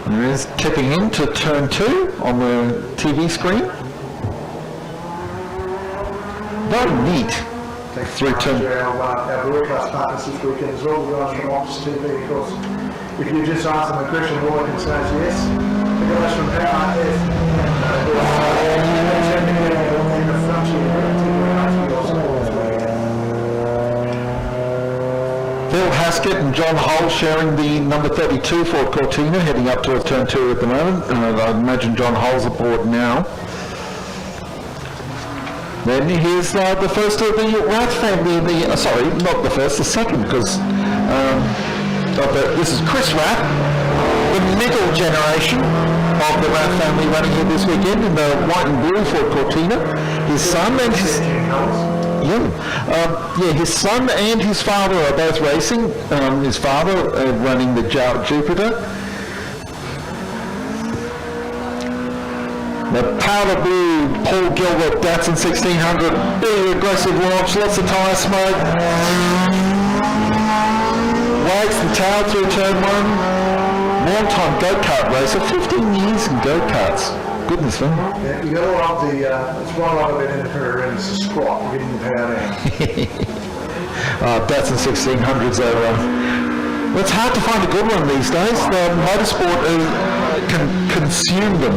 Speaker 1: There is tipping into turn 2 on the TV screen. Very neat.
Speaker 16: Through turn. Our broadcast partners this weekend as well, the guys from Optus TV, of course. If you just ask them a question, all I can say is yes. The guys from Power, yes. In the front here,
Speaker 1: Phil Haskett and John Hull sharing the number 32 Ford Cortina, heading up towards turn 2 at the moment. I imagine John Hull's aboard now. Then here's the first of the Rath family, sorry, not the first, the second, because this is Chris Rath, the middle generation of the Rath family running here this weekend in the white and blue Ford Cortina. His son and his... Yeah, his son and his father are both racing. His father running the Jupiter. The powder blue Paul Gilbert Datsun 1600, big aggressive launch, lots of tyre smoke. Wags the tail through turn 1. Long time go-kart racer, 15 years in go-karts. Goodness me.
Speaker 16: Yeah, you gotta love the, it's one I love about independent rent, it's a squat, you're getting the power down.
Speaker 1: Datsun 1600s are, well, it's hard to find a good one these days. The motorsport can consume them.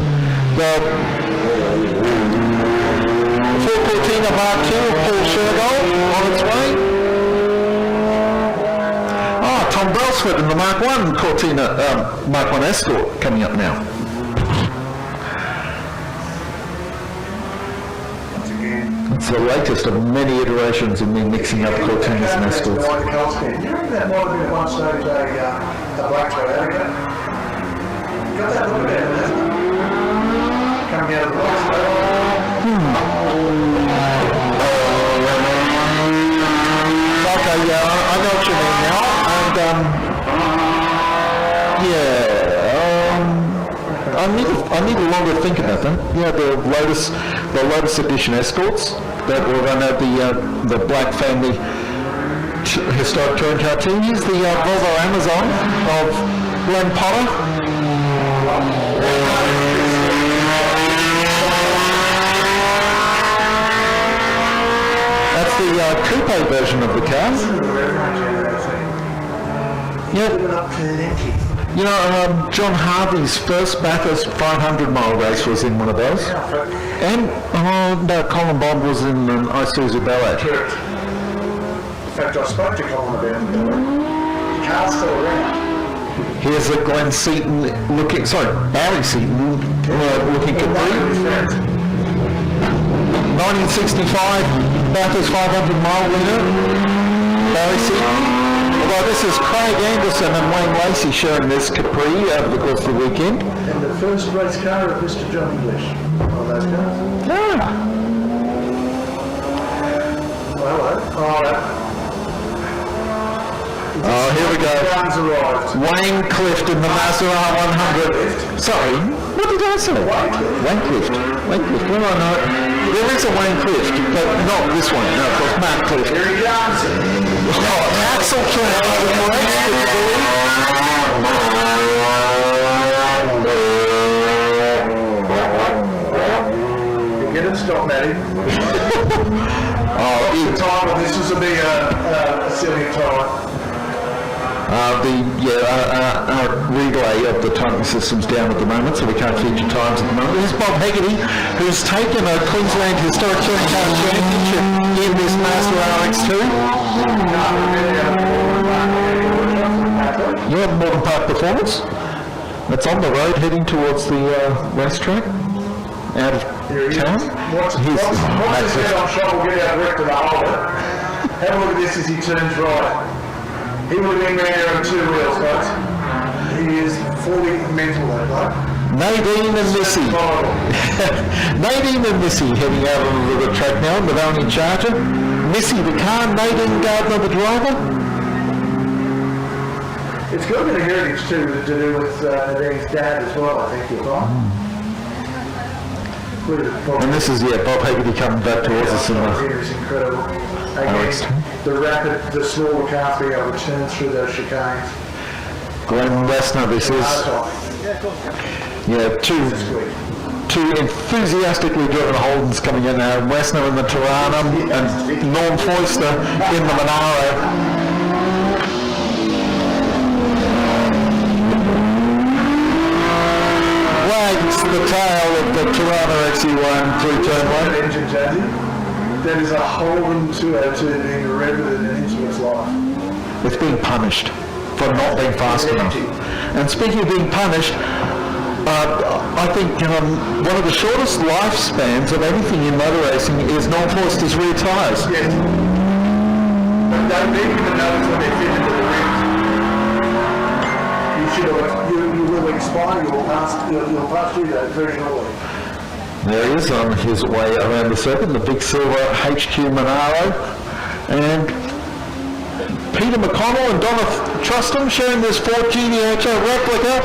Speaker 1: The Ford Cortina Mark II, Paul Shergold on its way. Tom Brailsford in the Mark I Cortina, Mark I Escort coming up now. It's the latest of many iterations of me mixing up Cortinas and Escorts.
Speaker 16: You reckon that might have been at one stage a black Toyota? Got that look at it, coming out of the box.
Speaker 1: Okay, yeah, I know what you mean now. And I need a longer think about them. Yeah, the latest edition Escorts that will run out the Black Family historic touring car team. Here's the Volvo Amazon of Glenn Potter. That's the coupe version of the car. Yeah. You know, John Harvey's first Bathurst 500-mile race was in one of those. And Colin Bond was in an Isuzu Ballet.
Speaker 16: In fact, I spoke to Colin about it. The car's still around.
Speaker 1: Here's a Barry Seaton looking Capri. 1965 Bathurst 500-mile winner, Barry Seaton. Although this is Craig Anderson and Wayne Lacey sharing this Capri over the course of the weekend.
Speaker 16: And the first race car of Mr. John English on those cars.
Speaker 1: Oh, here we go. Wayne Clift in the Mazda R100. Sorry, what did I say? Wayne Clift. Well, I know. There is a Wayne Clift, but not this one. No, of course, Matt Clift.
Speaker 16: Here he comes.
Speaker 1: Axel Trent with the race,
Speaker 16: Get it, stop, Matty. The time of this will be a silly time.
Speaker 1: Our relay of the timing system's down at the moment, so we can't feature times at the moment. Here's Bob Hegarty, who's taken a Queensland Historic Touring Car Championship in this Mazda RX-2. Yeah, Morton Park Performance. That's on the road heading towards the racetrack. Out of town.
Speaker 16: Watch his head on shot will get out of wreck to the holder. Have a look at this as he turns right. He would have been around here on 2 wheels, folks. He is fully mental, that bloke.
Speaker 1: Nadine and Missy. Nadine and Missy heading out onto the track now in the Valiant Charger. Missy the car, Nadine Gardner the driver.
Speaker 16: It's got a bit of heritage too to do with Nadine's dad as well, I think you'll find.
Speaker 1: And this is, Bob Hegarty coming back towards us in the...
Speaker 16: It's incredible. Again, the smaller cars being able to turn through those chicanes.
Speaker 1: Glenn Westner, this is. Yeah, two enthusiastically driven Holdens coming in now. Westner in the Torana and Norm Foister in the Monaro. Wags the tail of the Torana XE1 through turn 1.
Speaker 16: That is a Holden 202 being revered into its life.
Speaker 1: It's being punished for not being fast enough. And speaking of being punished, I think one of the shortest lifespans of anything in motor racing is Norm Foister's rear tyres.
Speaker 16: Yes. But don't even notice when they fit into the rims. You will expire, you'll pass through that very shortly.
Speaker 1: There he is on his way around the circuit, the big silver HQ Monaro. And Peter McConnell and Donna Trustham sharing this Ford GTHO replica.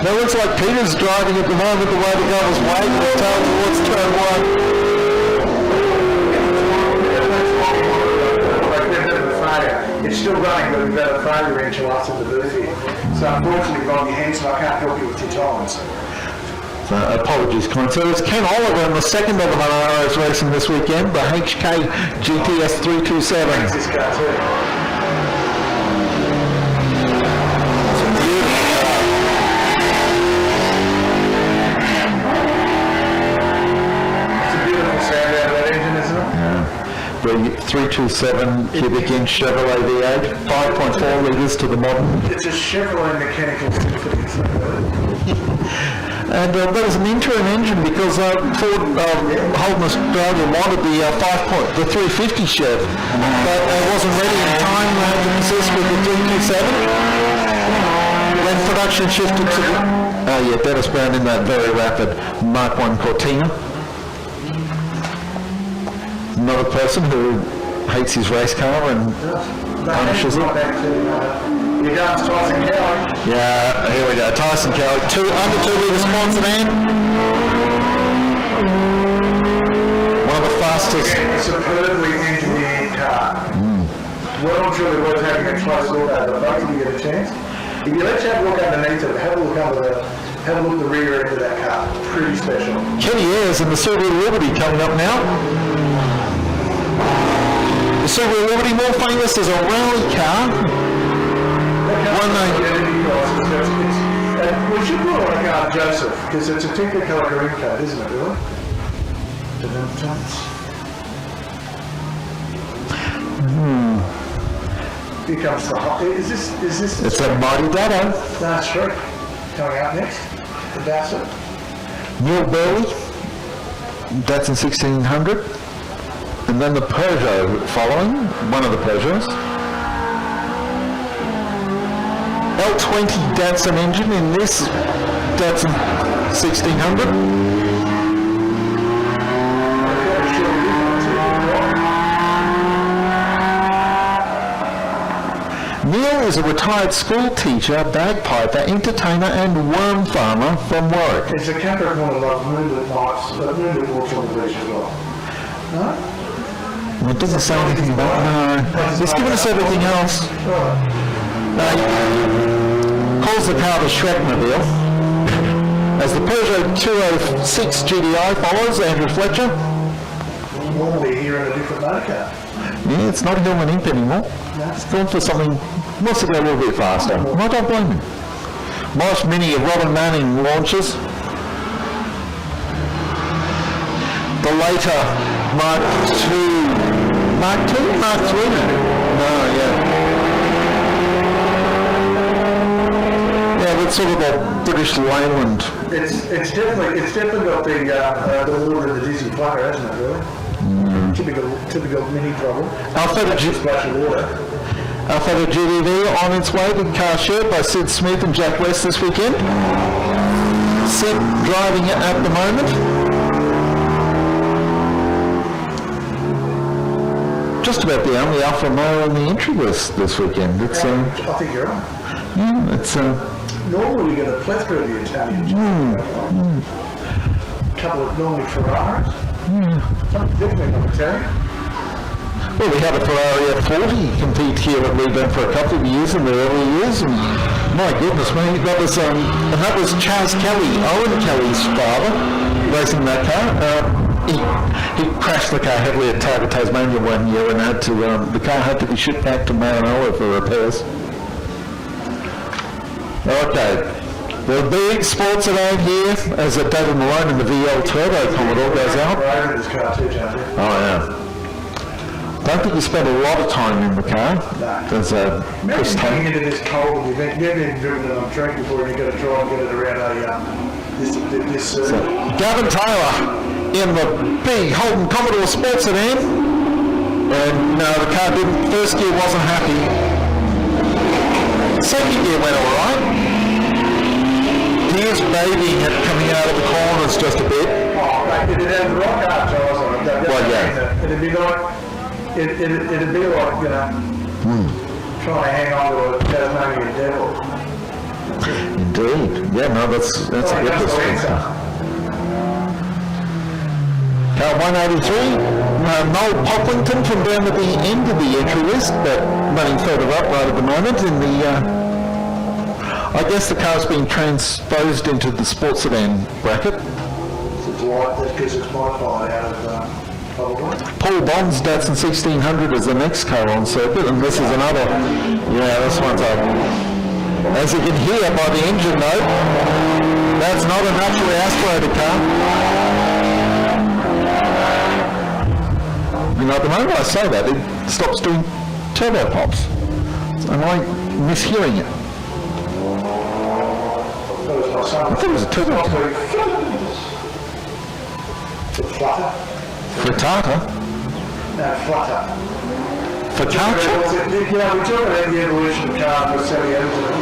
Speaker 1: Now it looks like Peter's driving at the moment, the way the guy was waving his tail towards turn 1.
Speaker 16: It's still running, but we've had a failure into us at the booth here. So unfortunately, Bob, your hands, I can't help you with your times.
Speaker 1: Apologies, kind sir. It's Ken Oliver in the second of the Monaros racing this weekend, the HK GTS 327.
Speaker 16: Thanks, this car too.
Speaker 1: The 327 cubic inch Chevrolet V8, 5.4 litres to the modern.
Speaker 16: It's a Chevrolet mechanical symphony.
Speaker 1: And that was an interim engine because Ford Holden Australia wanted the 350 Chev, but it wasn't ready in time to assist with the 327. When production shifted to Dennis Brown in that very rapid Mark 1 Cortina. Not a person who hates his race car and punishes it.
Speaker 16: You go to Tyson Cowley.
Speaker 1: Yeah, here we go. Tyson Cowley, under 2 litre sponsor man. One of the fastest.
Speaker 16: A superbly engineered car. Well and truly worth having a close look at. But both of you get a chance. If you let you have a look underneath it, have a look at the rear end of that car. Pretty special.
Speaker 1: Kenny Ayres and the Subaru Liberty coming up now. The Subaru Liberty, more famous as a rally car.
Speaker 16: We should put on a car, Joseph, because it's a Technicolor green code, isn't it, really? Here comes the hot. Is this?
Speaker 1: It's a Mighty Dado.
Speaker 16: That's true. Coming out next, the Datsun.
Speaker 1: Neil Burley, Datsun 1600. And then the Peugeot following, one of the Peugeots. L20 Datsun engine in this Datsun 1600. Neil is a retired school teacher, bagpiper, entertainer and worm farmer from Warwick.
Speaker 16: It's a Capricorn that loves moonlit nights, but moonlit walks on the beach as well. No?
Speaker 1: Well, it doesn't say anything about no. He's given us everything else. Calls the car the Shrekmobile. As the Peugeot 206 GDI follows, Andrew Fletcher.
Speaker 16: Normally here in a different motor car.
Speaker 1: Yeah, it's not Hillman Imp anymore. It's gone for something, wants to go a little bit faster. I don't blame him. Morris Mini of Robin Manning launches. The later Mark 2. Mark 2? Mark 3? No, yeah. Yeah, that's sort of a British Leyland.
Speaker 16: It's definitely got the water and the dizzy flutter, hasn't it, really? Typical mini trouble.
Speaker 1: Alphabet GDV on its way to car shared by Sid Smith and Jack West this weekend. Sid driving it at the moment. Just about the only Alfa Romeo on the entry list this weekend. It's
Speaker 16: I think you're right.
Speaker 1: Yeah, it's
Speaker 16: normally you get a plethora of the Italians. A couple of normally Ferraris. Definitely not Italian.
Speaker 1: Well, we had a Ferrari F40 compete here at Leyburn for a couple of years in the early years, and my goodness me, that was Chaz Kelly, Owen Kelly's father, racing that car. He crashed the car heavily at Tiger Tasmania one year and had to the car had to be shipped back to Maranoa for repairs. Okay, the big sports event here as David Malone in the VL Turbo Commodore goes out. Oh yeah. Don't think you spent a lot of time in the car. There's
Speaker 16: Chris coming into this cold event. You've never even driven it on track before, and you've got to try and get it around this
Speaker 1: Gavin Taylor in the big Holden Commodore Sports sedan. And no, the car didn't. First gear wasn't happy. Second gear went alright. Gears babying it coming out of the corners just a bit.
Speaker 16: Oh, mate, it'd have the rock hard tyres on it.
Speaker 1: Well, yeah.
Speaker 16: It'd be like, it'd be like, you know, trying to hang on to a Tasmanian devil.
Speaker 1: Indeed. Yeah, no, that's a good description. Car 183, Noel Pocklington from down at the end of the entry list, but running further up right at the moment in the, I guess the car's being transposed into the sports sedan bracket.
Speaker 16: It's light, that's because it's modified out of probably.
Speaker 1: Paul Bond's Datsun 1600 is the next car on circuit, and this is another, yeah, this one's up. As you can hear by the engine note, that's not a naturally aspirated car. You know, at the moment I say that, it stops doing turbo pops. And I'm mishearing it. I thought it was a turbo pop.
Speaker 16: Flutter?
Speaker 1: Frittata?
Speaker 16: No, flutter.
Speaker 1: Focaccia?
Speaker 16: Yeah, we talk about the evolution of cars with Sally Edison.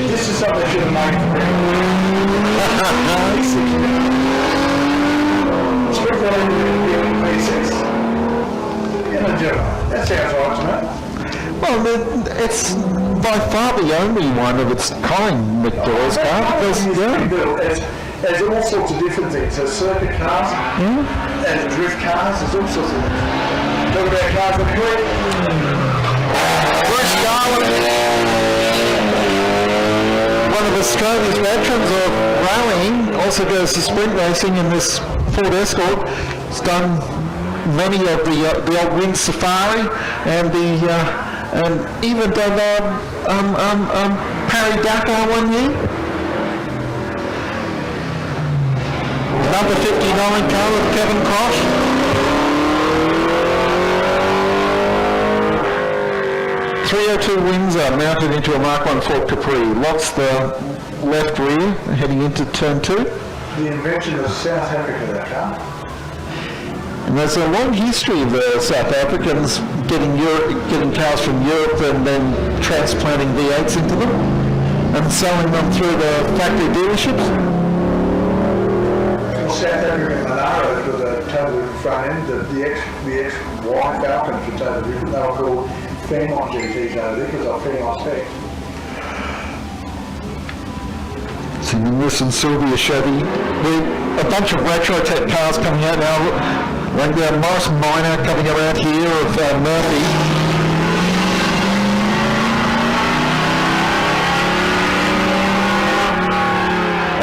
Speaker 16: This is something they should have made for me. That sounds right to me.
Speaker 1: Well, it's by far the only one of its kind, McDowell's car, because,
Speaker 16: There's all sorts of different things. There's circuit cars, and drift cars, there's all sorts of things. Talk about cars that quick.
Speaker 1: Bruce Garland, one of Australia's veterans of rallying, also goes to sprint racing in this Ford Escort. He's done many of the old Wing Safari and and even done Parry Dakar one year. Number 59 car with Kevin Cross. .302 Windsor mounted into a Mark 1 Ford Capri. Locks the left rear heading into turn 2.
Speaker 16: The invention of South Africa, that car.
Speaker 1: And there's a long history of the South Africans getting cars from Europe and then transplanting V8s into them and selling them through the factory dealerships.
Speaker 16: South African Monaros with a totally front end, the ex-Y Falcons were totally different. They were called Fairmont GTs over there because they're Fairmont spec.
Speaker 1: Seeing this and Sylvia Chevy. A bunch of retro-tech cars coming out now. Like the Morris Minor coming around here of Murphy.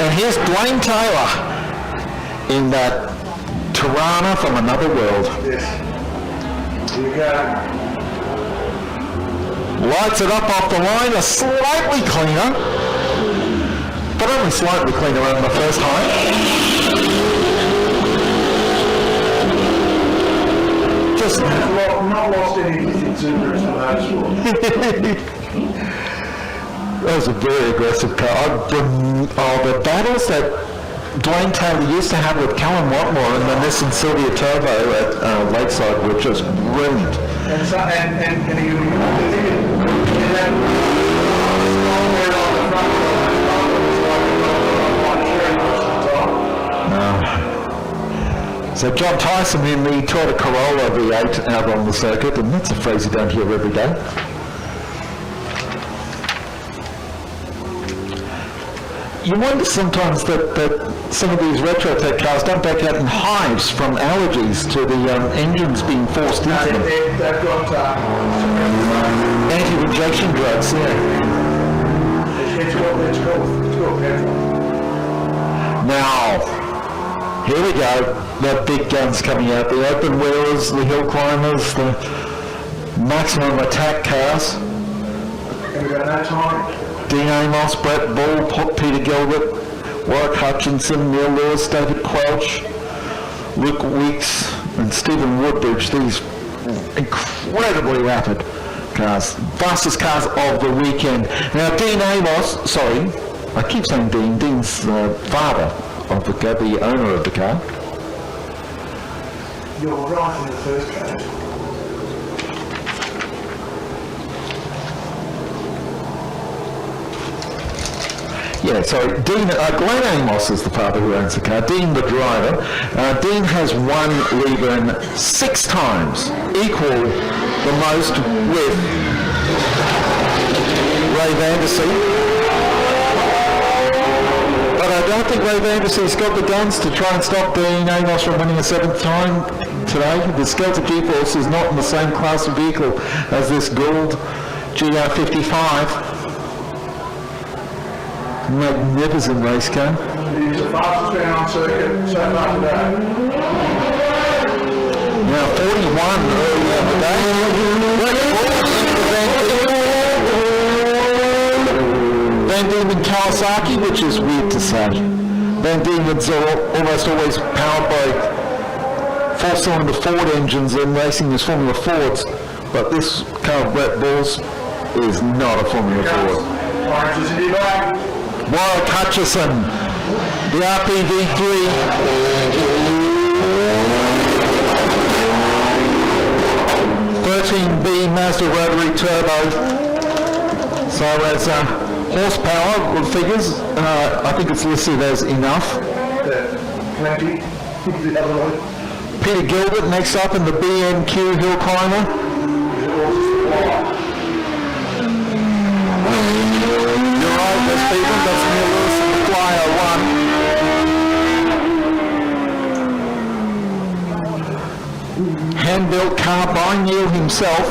Speaker 1: And here's Dwayne Taylor in that Torana from another world.
Speaker 16: Yes. Here we go.
Speaker 1: Lights it up off the line, a slightly cleaner, but only slightly cleaner on the first time. Just
Speaker 16: not lost any Subarus for motorsport.
Speaker 1: That was a very aggressive car. The battles that Dwayne Taylor used to have with Callum Watmore and the Nissan Silvia Turbo at Lakeside were just brilliant.
Speaker 16: And so, and he was thinking,
Speaker 1: So John Tyson in the Toyota Corolla V8 out on the circuit, and that's a phrase you don't hear every day. You wonder sometimes that some of these retro-tech cars don't back out in hives from allergies to the engines being forced into them.
Speaker 16: They've got
Speaker 1: anti-rejection drugs, yeah.
Speaker 16: It's called petrol.
Speaker 1: Now, here we go. The big guns coming out. The open wheelers, the hill climbers, the maximum attack cars.
Speaker 16: And we've got no time.
Speaker 1: Dean Amos, Brett Ball, Peter Gilbert, Warwick Hutchinson, Neil Lewis, David Quelch, Luke Weeks, and Stephen Woodbridge. These incredibly rapid cars. Fastest cars of the weekend. Now, Dean Amos, sorry, I keep saying Dean. Dean's the father of the car, the owner of the car.
Speaker 16: You're right in the first case.
Speaker 1: Yeah, sorry, Dean, Glenn Amos is the father who owns the car, Dean the driver. Dean has won Leyburn 6 times, equal the most with Ray Vandersea. But I don't think Ray Vandersea's got the guns to try and stop Dean Amos from winning a 7th time today. The Skelter G-Force is not in the same class of vehicle as this Gould GR55. Magnificent race car.
Speaker 16: He's the fastest man on circuit so far today.
Speaker 1: Now 41 early in the day. Van Diemen Kawasaki, which is weird to say. Van Diemen's are almost always powered by 4-cylinder Ford engines and racing as Formula Fords, but this car of Brett Bulls is not a Formula Ford.
Speaker 16: Orange is in your back.
Speaker 1: Warwick Hutchison, the RPV3. 13B Mazda rotary turbo. So as horsepower figures, I think it's listed as enough.
Speaker 16: Plenty.
Speaker 1: Peter Gilbert next up in the BMQ Hill Climber. You're right, there's people. That's Neil Lewis in the Flyer 1. Hand-built car by Neil himself.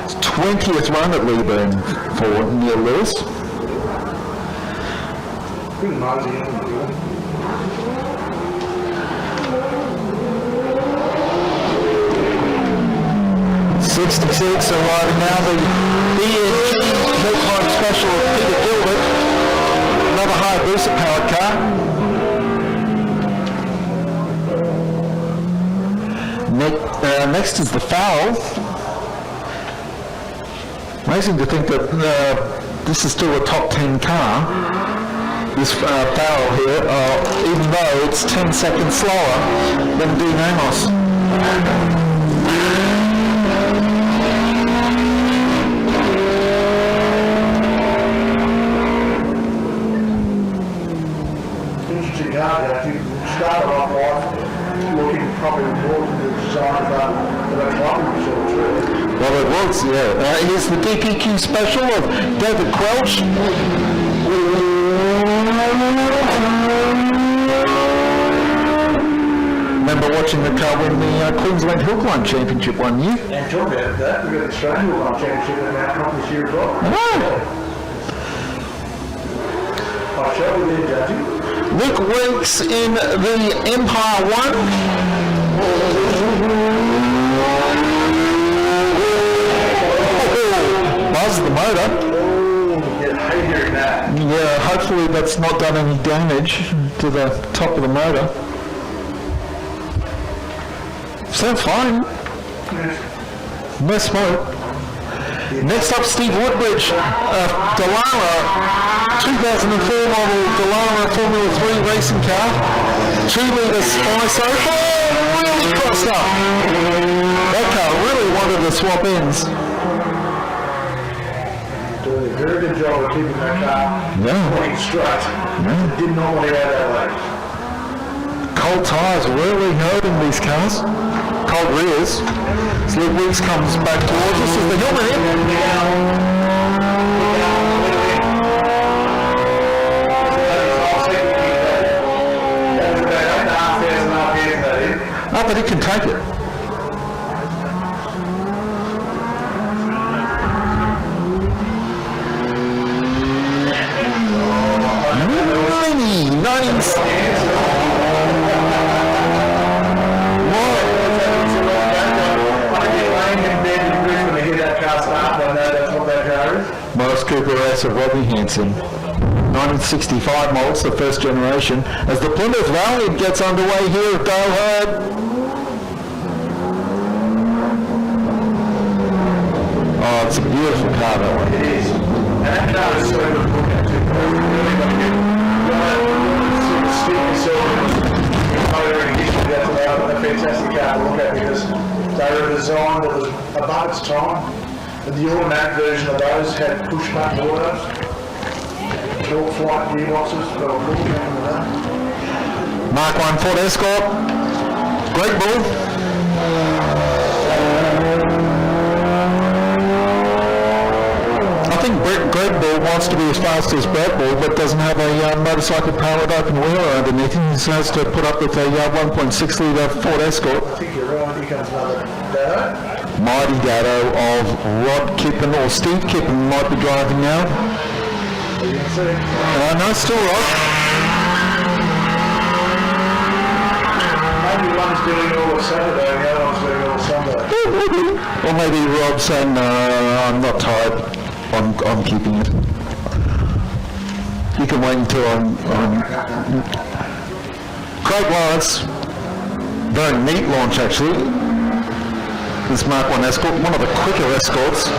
Speaker 1: It's 20th run at Leyburn for Neil Lewis. 66 arriving now, the BNG Hill Climb Special of Peter Gilbert, another Hayabusa powered car. Next is the Fowl. Amazing to think that this is still a top 10 car, this Fowl here, even though it's 10 seconds slower than Dean Amos.
Speaker 16: Interesting car, I think it started off looking probably more to the design of the club sort of.
Speaker 1: Well, it was, yeah. Here's the DPQ special of David Quelch. Remember watching the car win the Queensland Hill Climb Championship one year?
Speaker 16: And talking about that, we've got the Australian Hill Climb Championship in our company this year as well. I shall be there, Judgy.
Speaker 1: Nick Weeks in the Empire 1. Buzz the motor. Yeah, hopefully that's not done any damage to the top of the motor. Sounds fine. No smoke. Next up, Steve Woodbridge, Dallara, 2004 model Dallara Formula 3 racing car. 2-litre Spicer. Oh, really crossed up. That car really wanted to swap ends.
Speaker 16: Doing a very good job of keeping that car pointing straight. Did not want to go that way.
Speaker 1: Cold tyres really hurting these cars. Cold rears. So Luke Weeks comes back towards us as the helmet in. Oh, but he can take it. Morris Cooper S of Robbie Hanson. 1965 models, the first generation. As the Plymouth Valiant gets underway here at Dalehard. Oh, it's a beautiful car, that one.
Speaker 16: It is. And that car is so good to look at too. Really got to get stick yourself in the motor and get you that a fantastic car to look at because They were designed that was above its time, and the automatic version of those had push-button autos, short flight gearboxes, but I'll look at that.
Speaker 1: Mark 1 Ford Escort. Greg Bull. I think Greg Bull wants to be as fast as Brad Bull, but doesn't have a motorcycle powered open wheeler underneath him. He has to put up with a 1.6 litre Ford Escort.
Speaker 16: I think you're right, here comes another Dado.
Speaker 1: Mighty Dado of Rod Kippen, or Steve Kippen might be driving now.
Speaker 16: You can see.
Speaker 1: No, still Rod.
Speaker 16: Maybe one's doing all of Saturday and the other one's doing all of Sunday.
Speaker 1: Or maybe Rob saying, no, I'm not tired. I'm keeping it. You can wait until I'm Craig Lawrence. Very neat launch actually. This Mark 1 Escort, one of the quicker Escorts.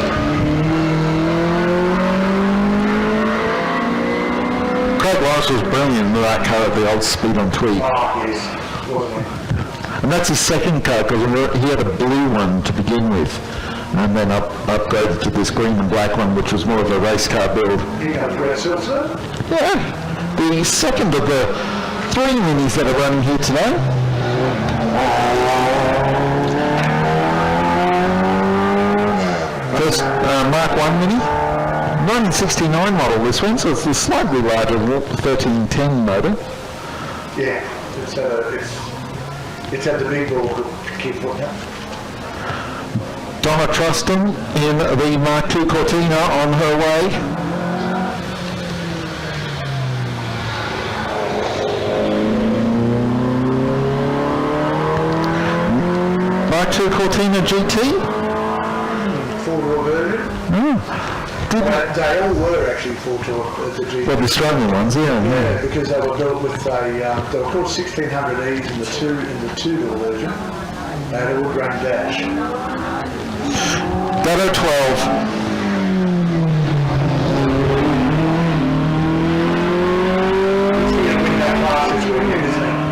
Speaker 1: Craig Lawrence was brilliant in that car at the old Speed on Tweed.
Speaker 16: Oh, yes.
Speaker 1: And that's his second car, because he had a blue one to begin with, and then upgraded to this green and black one, which was more of a race car build.
Speaker 16: Here comes Brett Silver.
Speaker 1: Yeah, the second of the 3 minis that are running here today. First Mark 1 Mini, 1969 model this one, so it's a slightly larger 1310 motor.
Speaker 16: Yeah, it's had the big ball to keep putting up.
Speaker 1: Donna Truston in the Mark II Cortina on her way. Mark II Cortina GT.
Speaker 16: Four-door version. They all were actually four-door the GT.
Speaker 1: Well, the Australian ones, yeah.
Speaker 16: Because they were built with they were called 1600Es in the two-door version. They had a wood grain dash.
Speaker 1: Dado 12.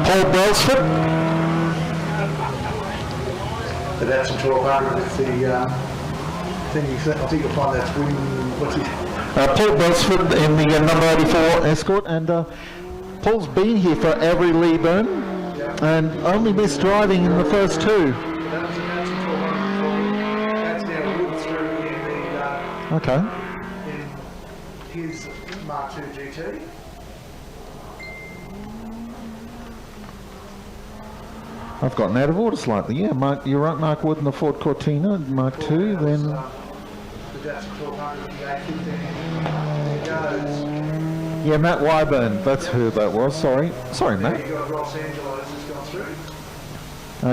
Speaker 1: Paul Brailsford.
Speaker 16: The Datsun 1200 with the thing. I think you'll find that's what's his?
Speaker 1: Paul Brailsford in the number 84 Escort, and Paul's been here for every Leyburn and only missed driving in the first 2. Okay.
Speaker 16: In his Mark II GT.
Speaker 1: I've gotten out of order slightly. Yeah, Mark, you're right. Mark Wood and the Ford Cortina, Mark II. Then.
Speaker 16: The Datsun 1200 and the A15. There goes.
Speaker 1: Yeah, Matt Wyburn. That's who that was. Sorry, Matt.
Speaker 16: You got Los Angeles that's gone through.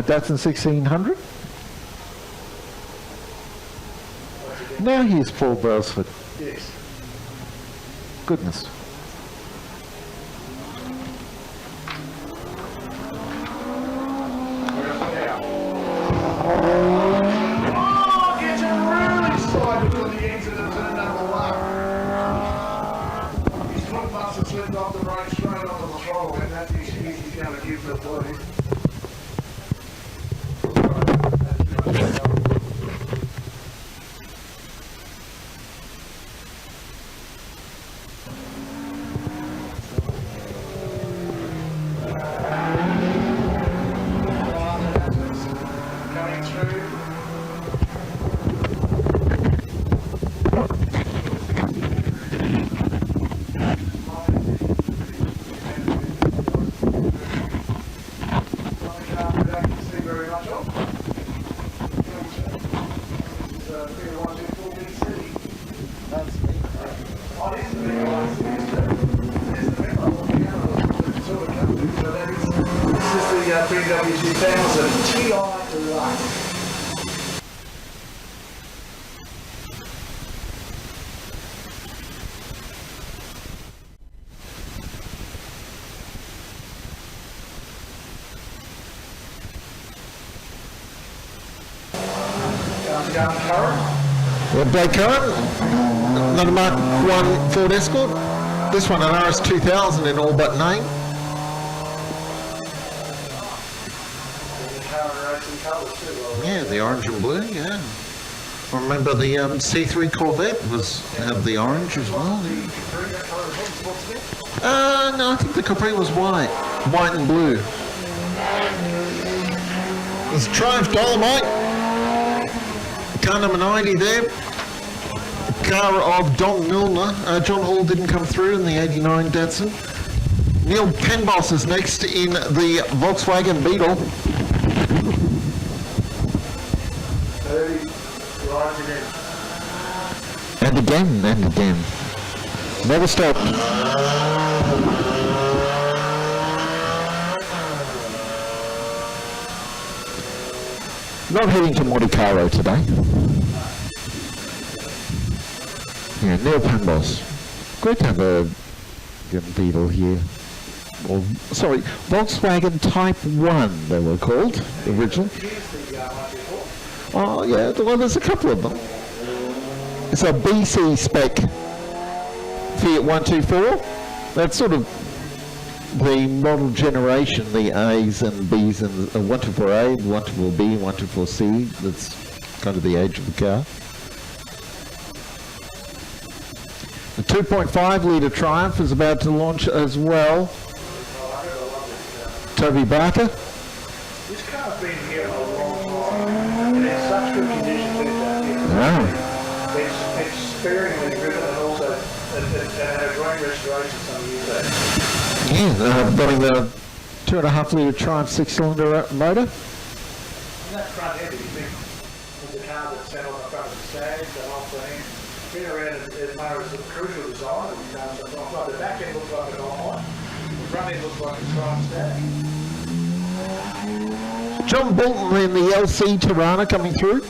Speaker 1: Datsun 1600. Now here's Paul Brailsford.
Speaker 16: Yes.
Speaker 1: Goodness.
Speaker 16: Oh, gets really excited when he enters into turn number 1. His foot must have slipped off the brake straight onto the throttle, and that is he's going to give the play. PTV 2000 TI Light.
Speaker 1: Blake Curran, another Mark 1 Ford Escort. This one an RS 2000 in all but name.
Speaker 16: The current racing colours too.
Speaker 5: Yeah, the orange and blue, yeah. I remember the C3 Corvette had the orange as well. No, I think the Capri was white and blue. There's Triumph Dolomite, car number 90 there. Car of Don Milner. John Hall didn't come through in the 89 Datsun. Neil Penboss is next in the Volkswagen Beetle.
Speaker 16: 30, right again.
Speaker 1: And again. Never stop. Not heading to Monte Carlo today. Yeah, Neil Penboss. Great to have a Beetle here. Or, sorry, Volkswagen Type 1 they were called originally. Oh yeah, well there's a couple of them. It's a BC spec Fiat 124. That's sort of the model generation, the A's and B's, and 124A, 124B, 124C. That's kind of the age of the car. The 2.5 litre Triumph is about to launch as well. Toby Barker.
Speaker 16: This car's been here for a long time, and it's such good condition too. It's sparingly driven, and also it had a great restoration some years back.
Speaker 1: Yeah, running the 2.5 litre Triumph 6-cylinder motor.
Speaker 16: And that front end, you think, was a car that sat on the front of the Stag, the whole thing. Been around as far as the crucial design of the car, so the back end looks like an Alpine, the front end looks like a Triumph Stag.
Speaker 1: John Bolton in the LC Torana coming through.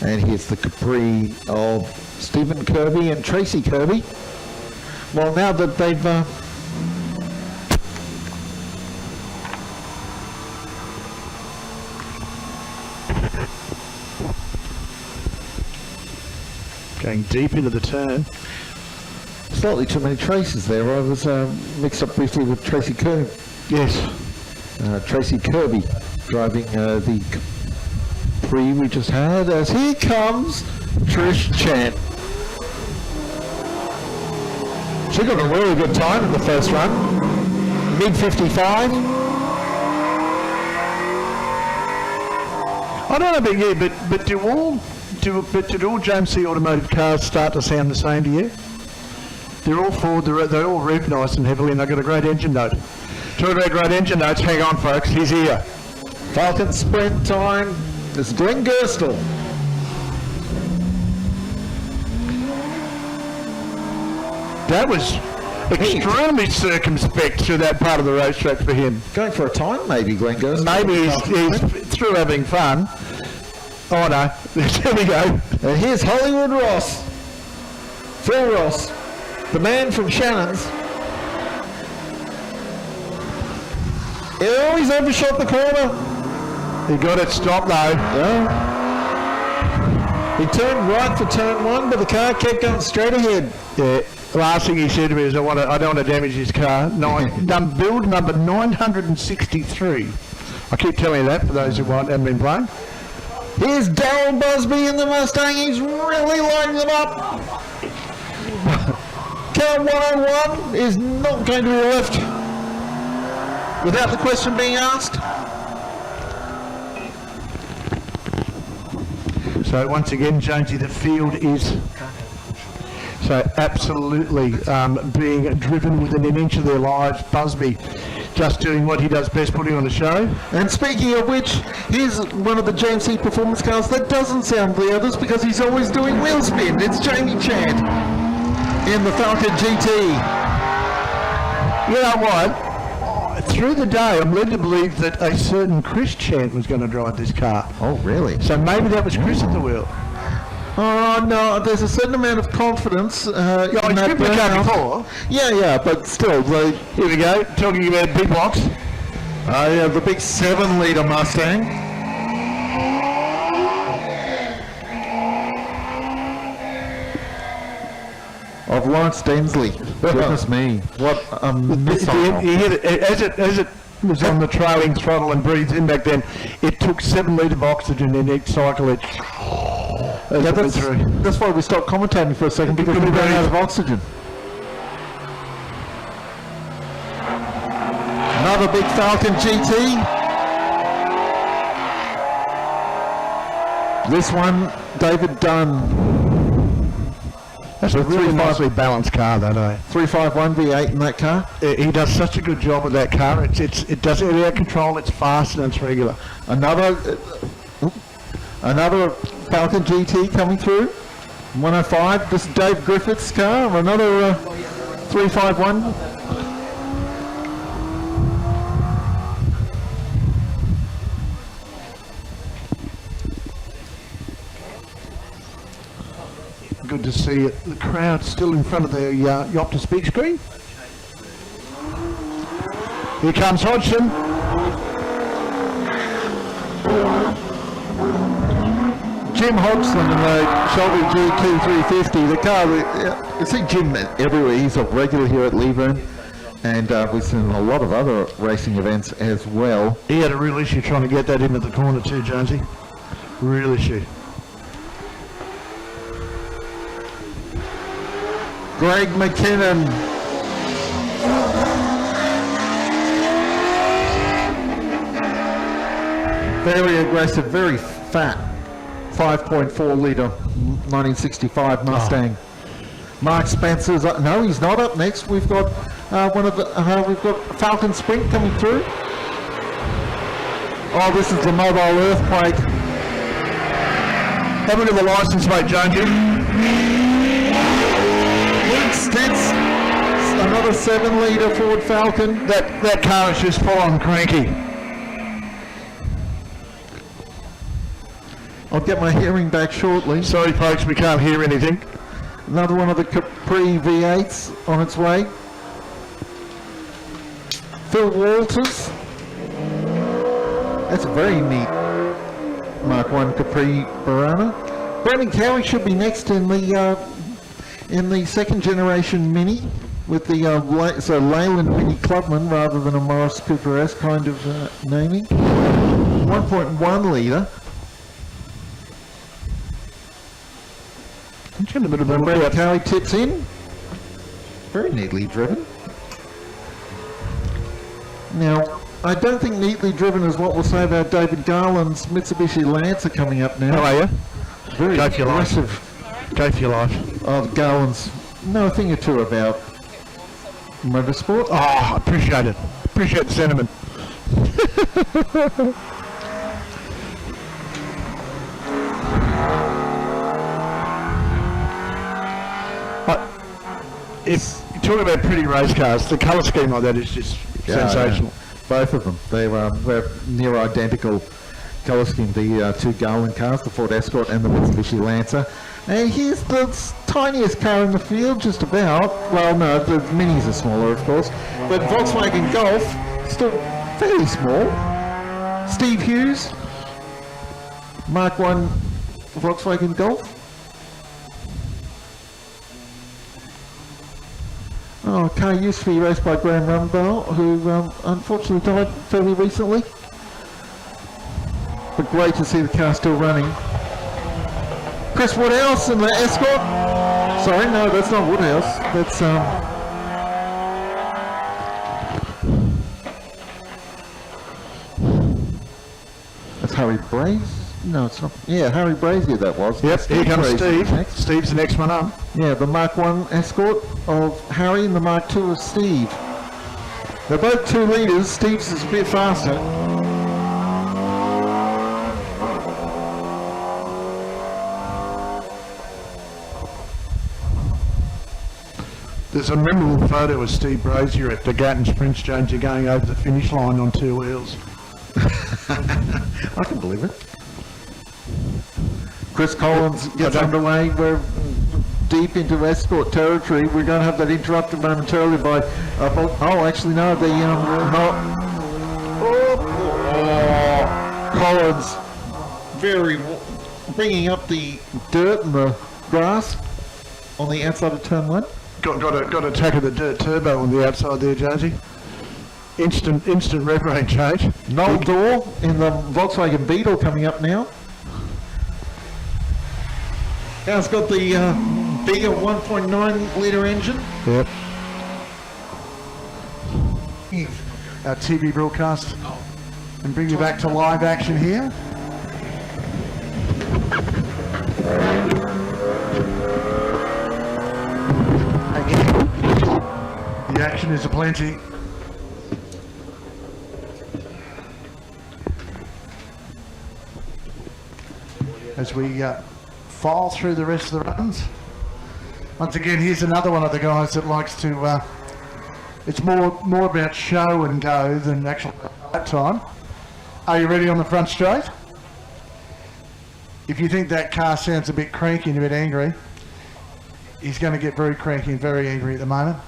Speaker 1: And here's the Capri of Stephen Kirby and Tracy Kirby. Well, now that they've
Speaker 2: going deep into the turn.
Speaker 1: Slightly too many Traces there. I was mixed up briefly with Tracy Kirby.
Speaker 2: Yes.
Speaker 1: Tracy Kirby driving the Capri we just had, as here comes Trish Chant. She got a really good time in the first run. Mid 55.
Speaker 2: I don't know about you, but do all JMC automotive cars start to sound the same to you? They're all Ford, they all rev nice and heavily, and they've got a great engine note. Talking about great engine notes, hang on folks, he's here.
Speaker 1: Falcon sprint time. It's Glenn Gerstle.
Speaker 2: That was extremely circumspect through that part of the racetrack for him.
Speaker 1: Going for a time, maybe, Glenn Gerstle.
Speaker 2: Maybe he's through having fun. Oh no, there we go.
Speaker 1: And here's Hollywood Ross. Phil Ross, the man from Shannon's. Oh, he's overshot the corner.
Speaker 2: He got it stopped though.
Speaker 1: Yeah. He turned right for turn one, but the car kept going straight ahead.
Speaker 2: Yeah. The last thing he said to me is, I don't want to damage his car. Build number 963. I keep telling you that for those who haven't been playing.
Speaker 1: Here's Darryl Busby in the Mustang. He's really lighting them up. Car 101 is not going to be left without the question being asked.
Speaker 2: So once again, Jonesy, the field is so absolutely being driven within an inch of their lives. Busby just doing what he does best, putting on a show.
Speaker 1: And speaking of which, here's one of the JMC performance cars that doesn't sound the others because he's always doing wheel spin. It's Jamie Chant in the Falcon GT.
Speaker 2: You know what? Through the day, I'm led to believe that a certain Chris Chant was going to drive this car.
Speaker 1: Oh, really?
Speaker 2: So maybe that was Chris at the wheel.
Speaker 1: Oh, no, there's a certain amount of confidence in that
Speaker 2: driven the car before.
Speaker 1: Yeah, but still.
Speaker 2: Here we go, talking about big box.
Speaker 1: Oh, yeah, the big 7-litre Mustang.
Speaker 5: of Lawrence Densley. Goodness me, what a missile.
Speaker 2: He hit it, as it was on the trailing throttle and breathed in back then, it took 7 litres of oxygen in each cycle.
Speaker 5: That's why we stopped commentating for a second, because we ran out of oxygen. Another big Falcon GT. This one, David Dunn.
Speaker 2: That's a really nicely balanced car, that, eh?
Speaker 5: 351 V8 in that car.
Speaker 2: He does such a good job with that car. It does it air control. It's fast and it's regular.
Speaker 5: Another Falcon GT coming through. 105. This is Dave Griffith's car. Another 351.
Speaker 2: Good to see it. The crowd still in front of the Optus big screen. Here comes Hodgson.
Speaker 5: Jim Hodgson in the Shelby GT 350. The car, you see Jim everywhere. He's a regular here at Leyburn, and we've seen a lot of other racing events as well.
Speaker 2: He had a real issue trying to get that into the corner too, Jonesy. Real issue.
Speaker 5: Greg McKinnon. Very aggressive, very fat. 5.4 litre 1965 Mustang. Mark Spencer's up. No, he's not up next. We've got we've got Falcon Sprint coming through. Oh, this is the mobile earthquake.
Speaker 2: Have a look at the licence plate, Jonesy.
Speaker 5: Stitz, another 7 litre Ford Falcon.
Speaker 2: That car is just full on cranky.
Speaker 5: I'll get my hearing back shortly.
Speaker 2: Sorry folks, we can't hear anything.
Speaker 5: Another one of the Capri V8s on its way. Phil Walters. That's a very neat Mark 1 Capri Barana. Brendan Cowie should be next in the second generation Mini with the Leyland Mini Clubman rather than a Morris Cooper-esque kind of naming. 1.1 litre. Brendan Cowie tips in. Very neatly driven. Now, I don't think neatly driven is what we'll say about David Garland's Mitsubishi Lancer coming up now.
Speaker 2: How are you?
Speaker 5: Very
Speaker 2: Go for your life.
Speaker 5: aggressive.
Speaker 2: Go for your life.
Speaker 5: Garland's know a thing or two about motorsport.
Speaker 2: Oh, I appreciate it. Appreciate the sentiment. If you talk about pretty race cars, the colour scheme like that is just sensational.
Speaker 5: Yeah. Both of them. They're near identical colour scheme. The two Garland cars, the Ford Escort and the Mitsubishi Lancer. And here's the tiniest car in the field, just about. Well, no, the Minis are smaller, of course. But Volkswagen Golf, still fairly small. Steve Hughes, Mark 1 Volkswagen Golf. Oh, car used to be raced by Graham Rumble, who unfortunately died fairly recently. But great to see the car still running. Chris Woodhouse in the Escort. Sorry, no, that's not Woodhouse. That's Harry Brazier. No, it's not. Yeah, Harry Brazier that was.
Speaker 2: Yep, here comes Steve. Steve's the next one up.
Speaker 5: Yeah, the Mark 1 Escort of Harry and the Mark 2 of Steve. They're both 2 litres. Steve's is a bit faster.
Speaker 2: There's a memorable photo of Steve Brazier at the Holden Sprints, Jonesy, going over the finish line on 2 wheels.
Speaker 5: I can believe it. Chris Collins gets underway. We're deep into Escort territory. We're going to have that interrupted momentarily by... actually no, Collins bringing up the dirt and the grass on the outside of turn 1.
Speaker 16: got a tack of the dirt turbo on the outside there, Jonesy. Instant rev range change.
Speaker 5: Noel Dorr in the Volkswagen Beetle coming up now. Now it's got the bigger 1.9 litre engine.
Speaker 16: Yep. Our TV broadcast and bring you back to live action here. The action is aplenty. As we file through the rest of the runs. Once again, here's another one of the guys that likes to, it's more about show and go than actual lap time. Are you ready on the front straight? If you think that car sounds a bit cranky and a bit angry, he's going to get very cranky and very angry at the moment.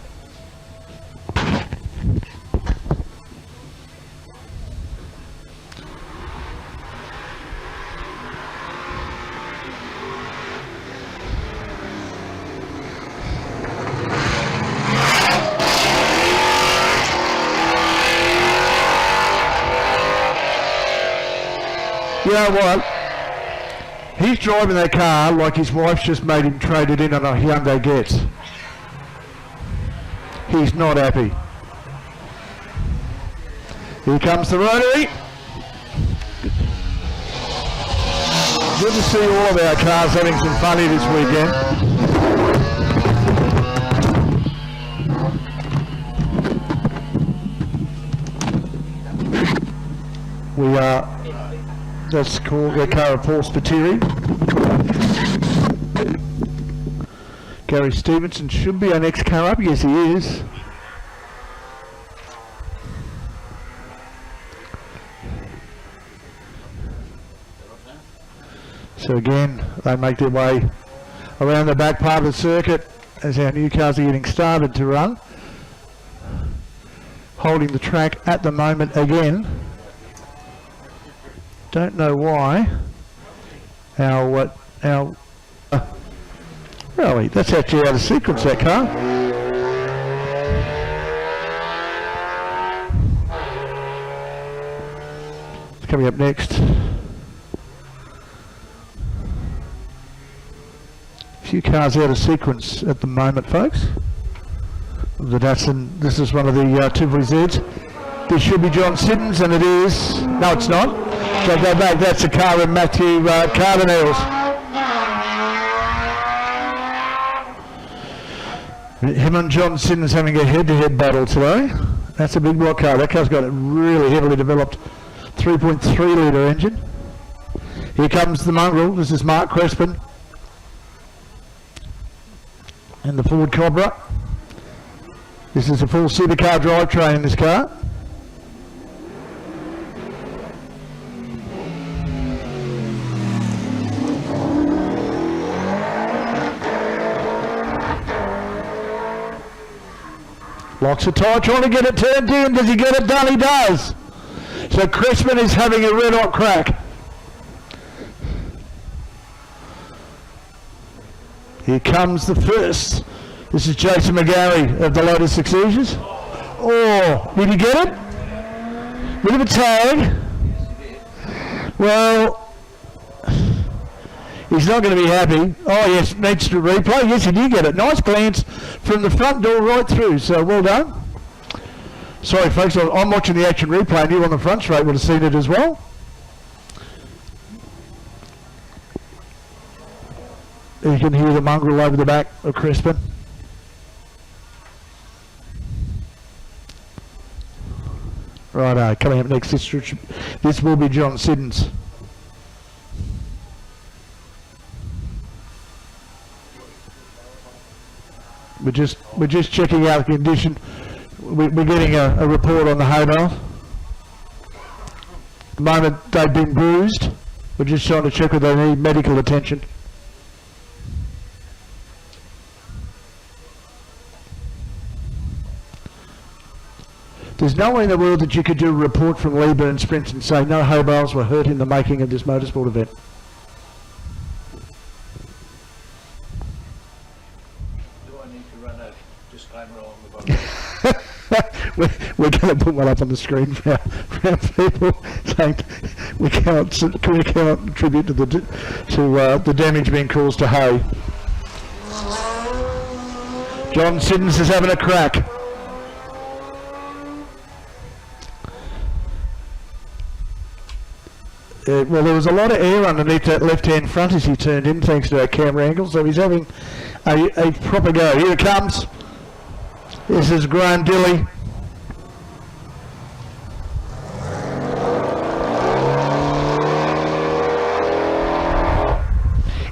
Speaker 16: You know what? He's driving that car like his wife's just made him trade it in on a Hyundai Getz. He's not happy. Here comes the rotary. Good to see all of our cars having some fun here this weekend. We are... That's called a car of Paul Spiteri. Gary Stevenson should be our next car up. Yes, he is. So again, they make their way around the back part of the circuit as our new cars are getting started to run. Holding the track at the moment again. Don't know why. Really, that's actually out of sequence, that car. It's coming up next. A few cars out of sequence at the moment, folks. The Datsun, this is one of the Tivoli Zs. This should be John Siddons, and it is. No, it's not. So go back, that's a car in Matthew Cardinals. Him and John Siddons having a head-to-head battle today. That's a big block car. That car's got a really heavily developed 3.3 litre engine. Here comes the mongrel. This is Mark Crespin. And the Ford Cobra. This is a full supercar drivetrain in this car. Locks the tie, trying to get it turned in. Does he get it done? He does. So Crespin is having a red hot crack. Here comes the first. This is Jason McGarry of the Lotus Successions. Oh, did he get it? Bit of a tag. Well, he's not going to be happy. Oh yes, needs to replay. Yes, he did get it. Nice glance from the front door right through, so well done. Sorry folks, I'm watching the action replay and you on the front straight would have seen it as well. You can hear the mongrel over the back of Crespin. Righto, coming up next, this will be John Siddons. We're just checking out the condition. We're getting a report on the hay bale. At the moment they've been bruised. We're just trying to check whether they need medical attention. There's no way in the world that you could do a report from Leyburn Sprints and say no hay bales were hurt in the making of this motorsport event.
Speaker 2: We're going to put one up on the screen for our people saying we cannot attribute to the damage being caused to hay. John Siddons is having a crack. Well, there was a lot of air underneath that left-hand front as he turned in, thanks to our camera angle, so he's having a proper go. Here it comes. This is Graham Dilley.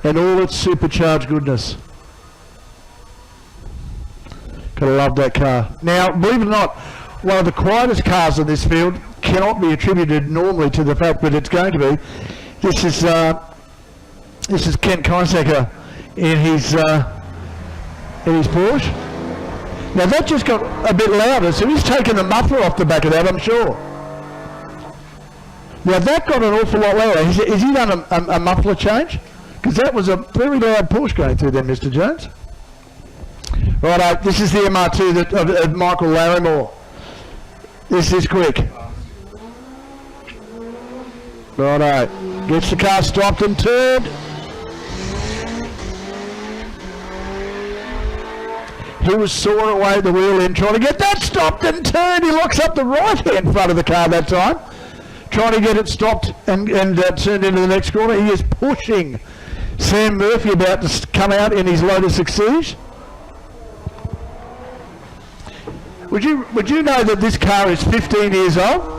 Speaker 2: And all its supercharged goodness. Gotta love that car. Now, believe it or not, one of the quietest cars in this field cannot be attributed normally to the fact that it's going to be. This is Ken Keisacker in his Porsche. Now that just got a bit louder, so he's taken the muffler off the back of that, I'm sure. Now that got an awful lot louder. Has he done a muffler change? Because that was a very loud Porsche going through there, Mr. Jones. Right, this is the MR2 of Michael Larrimore. This is quick. Righto, gets the car stopped and turned. He was sawing away at the wheel end, trying to get that stopped and turned. He locks up the right-hand front of the car that time, trying to get it stopped and turned into the next corner. He is pushing Sam Murphy about to come out in his Lotus Exige. Would you know that this car is 15 years old?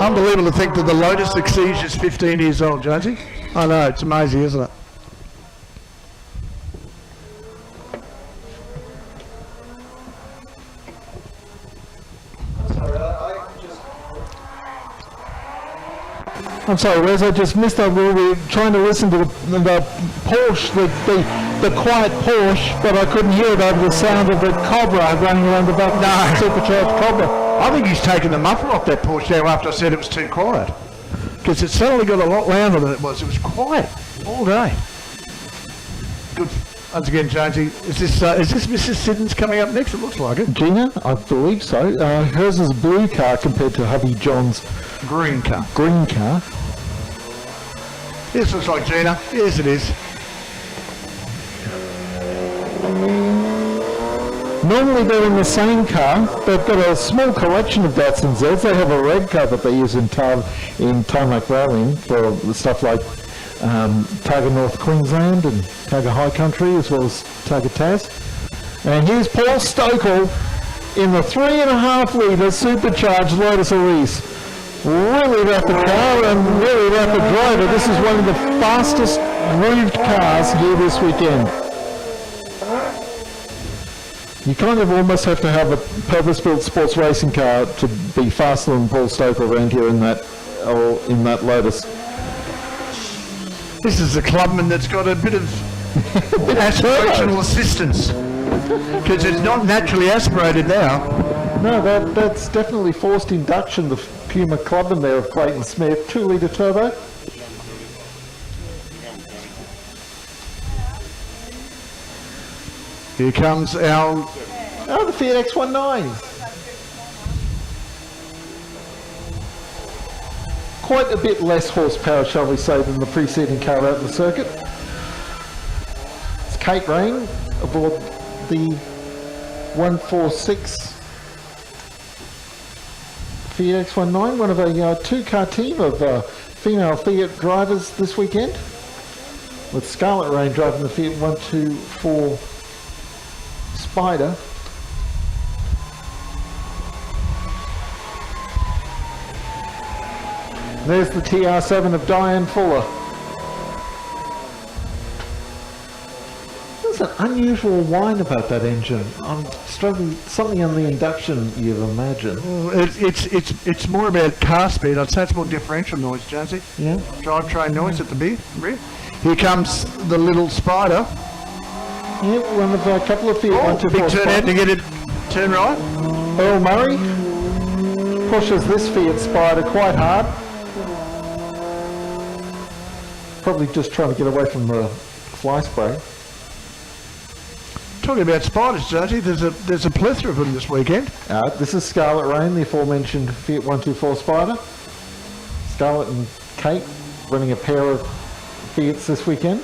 Speaker 2: Unbelievable to think that the Lotus Exige is 15 years old, Jonesy. I know, it's amazing, isn't it?
Speaker 17: I'm sorry, Wes, I just missed that. We were trying to listen to the Porsche, the quiet Porsche, but I couldn't hear it over the sound of the Cobra running around the back. No, supercharged Cobra.
Speaker 2: I think he's taken the muffler off that Porsche now after I said it was too quiet. Because it suddenly got a lot louder than it was. It was quiet all day. Good. Once again, Jonesy, is this Mrs. Siddons coming up next? It looks like it.
Speaker 17: Gina, I believe so. Hers is a blue car compared to hubby John's
Speaker 2: green car. This looks like Gina. Yes, it is.
Speaker 17: Normally they're in the same car. They've got a small collection of Datsun Zs. They have a red car that they use in Tarmac Rallying for the stuff like Targa North Queensland and Targa High Country, as well as Targa Taz. And here's Paul Stokel in the 3.5 litre supercharged Lotus Elise. Really rapid car and really rapid driver. This is one of the fastest moved cars here this weekend. You kind of almost have to have a purpose-built sports racing car to be faster than Paul Stokel around here in that Lotus.
Speaker 2: This is a Clubman that's got a bit of aspirational assistance because it's not naturally aspirated now.
Speaker 17: No, that's definitely forced induction, the Puma Clubman there of Clayton Smith, 2 litre turbo.
Speaker 2: Here comes our...
Speaker 17: Oh, the Fiat X19. Quite a bit less horsepower, shall we say, than the preceding car out in the circuit. It's Kate Rain aboard the 146 Fiat X19, one of a 2-car team of female Fiat drivers this weekend, with Scarlett Rain driving the Fiat 124 Spider. There's the TR7 of Diane Fuller. There's an unusual whine about that engine. I'm struggling, something on the induction you'd imagine.
Speaker 2: It's more about car speed. I'd say it's more differential noise, Jonesy.
Speaker 17: Yeah.
Speaker 2: Drivetrain noise at the rear. Here comes the little Spider.
Speaker 17: Yep, one of a couple of Fiat 124
Speaker 2: big turn out to get it turn right.
Speaker 17: Earl Murray pushes this Fiat Spider quite hard. Probably just trying to get away from the fly spray.
Speaker 2: Talking about spiders, Jonesy, there's a plethora of them this weekend.
Speaker 17: This is Scarlet Rain, the aforementioned Fiat 124 Spider. Scarlet and Kate running a pair of Fiats this weekend.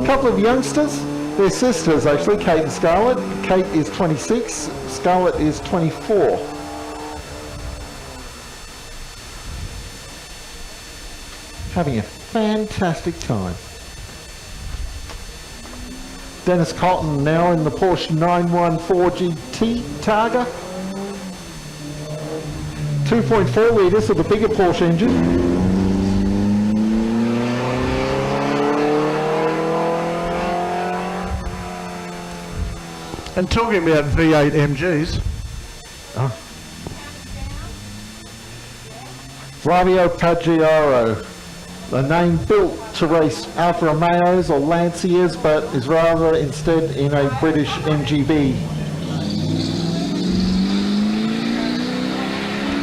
Speaker 17: A couple of youngsters. They're sisters, actually, Kate and Scarlet. Kate is 26, Scarlet is 24. Having a fantastic time. Dennis Cotton now in the Porsche 914 GT Targa. 2.4 litres of the bigger Porsche engine.
Speaker 2: And talking about V8 MGs.
Speaker 17: Flavio Paggiaro, a name built to race Alfa Romeos or Lancias, but is rather instead in a British MGB.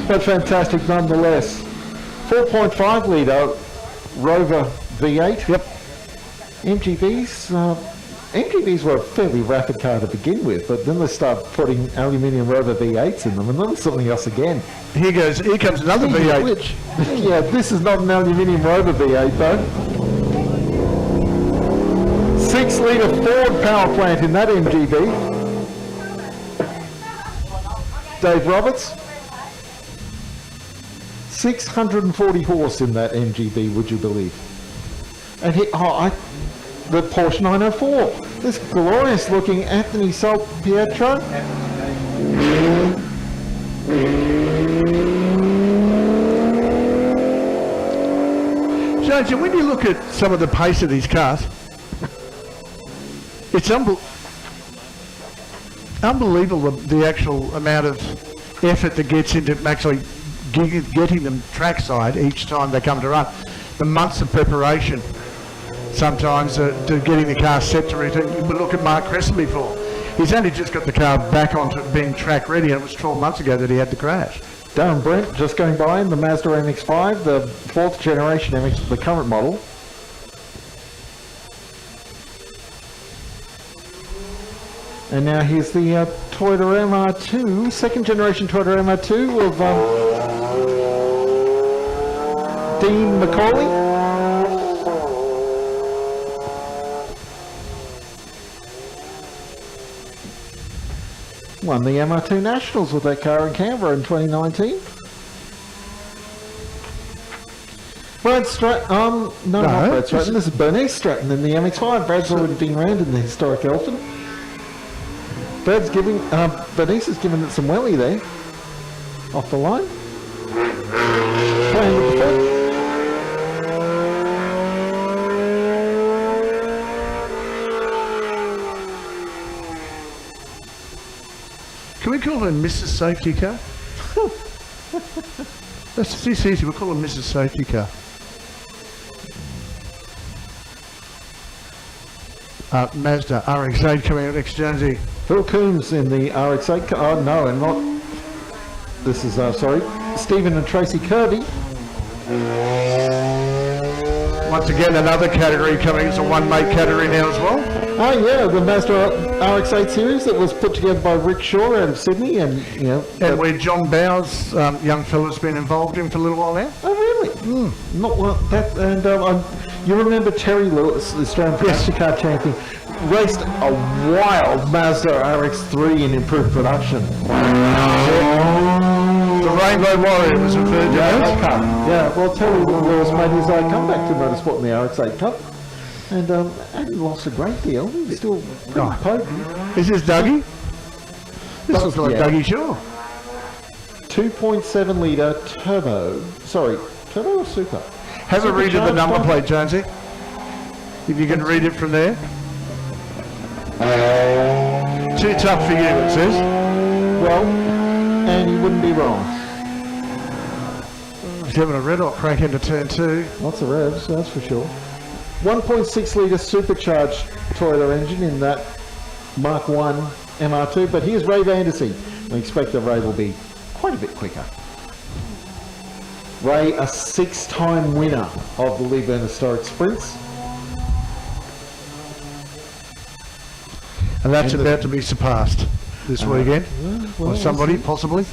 Speaker 17: But fantastic nonetheless. 4.5 litre Rover V8. Yep. MGBs were a fairly rapid car to begin with, but then they start putting aluminium Rover V8s in them, and then something else again.
Speaker 2: Here comes another V8.
Speaker 17: Which, yeah, this is not an aluminium Rover V8 though. 6 litre Ford power plant in that MGB. Dave Roberts. 640 horse in that MGB, would you believe? And the Porsche 904. This glorious looking Anthony Salpietro.
Speaker 2: Jonesy, when you look at some of the pace of these cars, it's unbelievable the actual amount of effort that gets into actually getting them trackside each time they come to run. The months of preparation sometimes to getting the car set to routine. We look at Mark Cresson before. He's only just got the car back onto being track ready, and it was 12 months ago that he had the crash.
Speaker 17: Darren Brent just going by in the Mazda MX-5, the 4th generation MX, the current model. And now here's the Toyota MR2, 2nd generation Toyota MR2 of Dean Macaulay. Won the MR2 Nationals with that car in Canberra in 2019. Brad Stratton, not Brad Stratton, this is Bernice Stratton in the MX-5. Brad's already been around in the historic Elfin. Bernice is giving it some welly there. Off the line. Playing with the foot.
Speaker 2: Can we call her Mrs. Safety Car? That's easy. We'll call her Mrs. Safety Car. Mazda RX-8 coming out next, Jonesy.
Speaker 17: Phil Coombs in the RX-8 car. Oh, no, and not... This is, Stephen and Tracy Kirby.
Speaker 2: Once again, another category coming. It's a one-mate category now as well.
Speaker 17: Oh, yeah, the Mazda RX-8 series that was put together by Rick Shaw out of Sydney. And, you know...
Speaker 2: And where John Bowers, young fella's been involved in for a little while now.
Speaker 17: Oh, really? Not well, that... And you remember Terry Lewis, the Australian Passenger Car Champion, raced a wild Mazda RX-3 in improved production.
Speaker 2: The Rainbow Warrior was referred to as.
Speaker 17: Yeah, well, Terry Lewis made his comeback to motorsport in the RX-8 Cup. And hadn't lost a great deal. He's still pretty potent.
Speaker 2: Is this Dougie? This looks like Dougie Shaw.
Speaker 17: 2.7 litre turbo. Sorry, turbo or super?
Speaker 2: Have a read of the number plate, Jonesy. If you can read it from there. Too tough for you, it says.
Speaker 17: Well, and you wouldn't be wrong.
Speaker 2: He's having a red hot crank into turn 2.
Speaker 17: Lots of revs, that's for sure. 1.6 litre supercharged Toyota engine in that Mark 1 MR2, but here's Ray Vandersea. We expect the Ray will be quite a bit quicker. Ray, a 6-time winner of the Leyburn Historic Sprints.
Speaker 2: And that's about to be surpassed this weekend by somebody, possibly.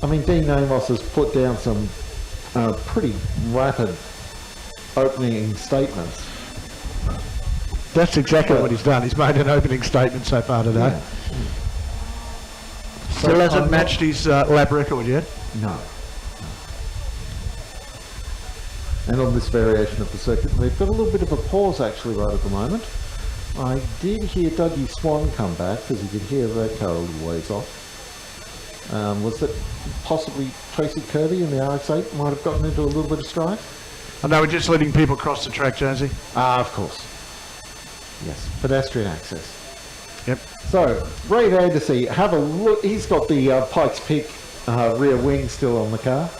Speaker 5: I mean, Dean Amos has put down some pretty rapid opening statements.
Speaker 2: That's exactly what he's done. He's made an opening statement so far today.
Speaker 5: Yeah.
Speaker 2: Still hasn't matched his lap record yet.
Speaker 5: No. And on this variation of the circuit, we've got a little bit of a pause actually right at the moment. I did hear Dougie Swan come back, because you could hear that car a little ways off. Was it possibly Tracy Kirby in the RX-8 might have gotten into a little bit of strife?
Speaker 2: I know, we're just letting people cross the track, Jonesy.
Speaker 5: Of course. Yes, pedestrian access.
Speaker 2: Yep.
Speaker 5: So, Ray Andersey, have a look. He's got the Pikes Peak rear wing still on the car.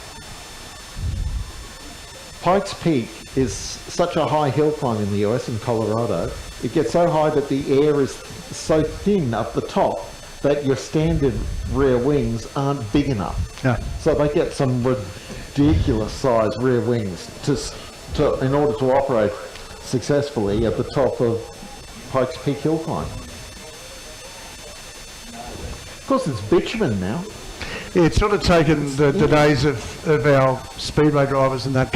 Speaker 5: Pikes Peak is such a high hill climb in the US, in Colorado. It gets so high that the air is so thin up the top that your standard rear wings aren't big enough.
Speaker 2: Yeah.
Speaker 5: So they get some ridiculous size rear wings in order to operate successfully at the top of Pikes Peak hill climb. Of course, it's bitumen now.
Speaker 2: Yeah, it's sort of taken the days of our speedway drivers and that.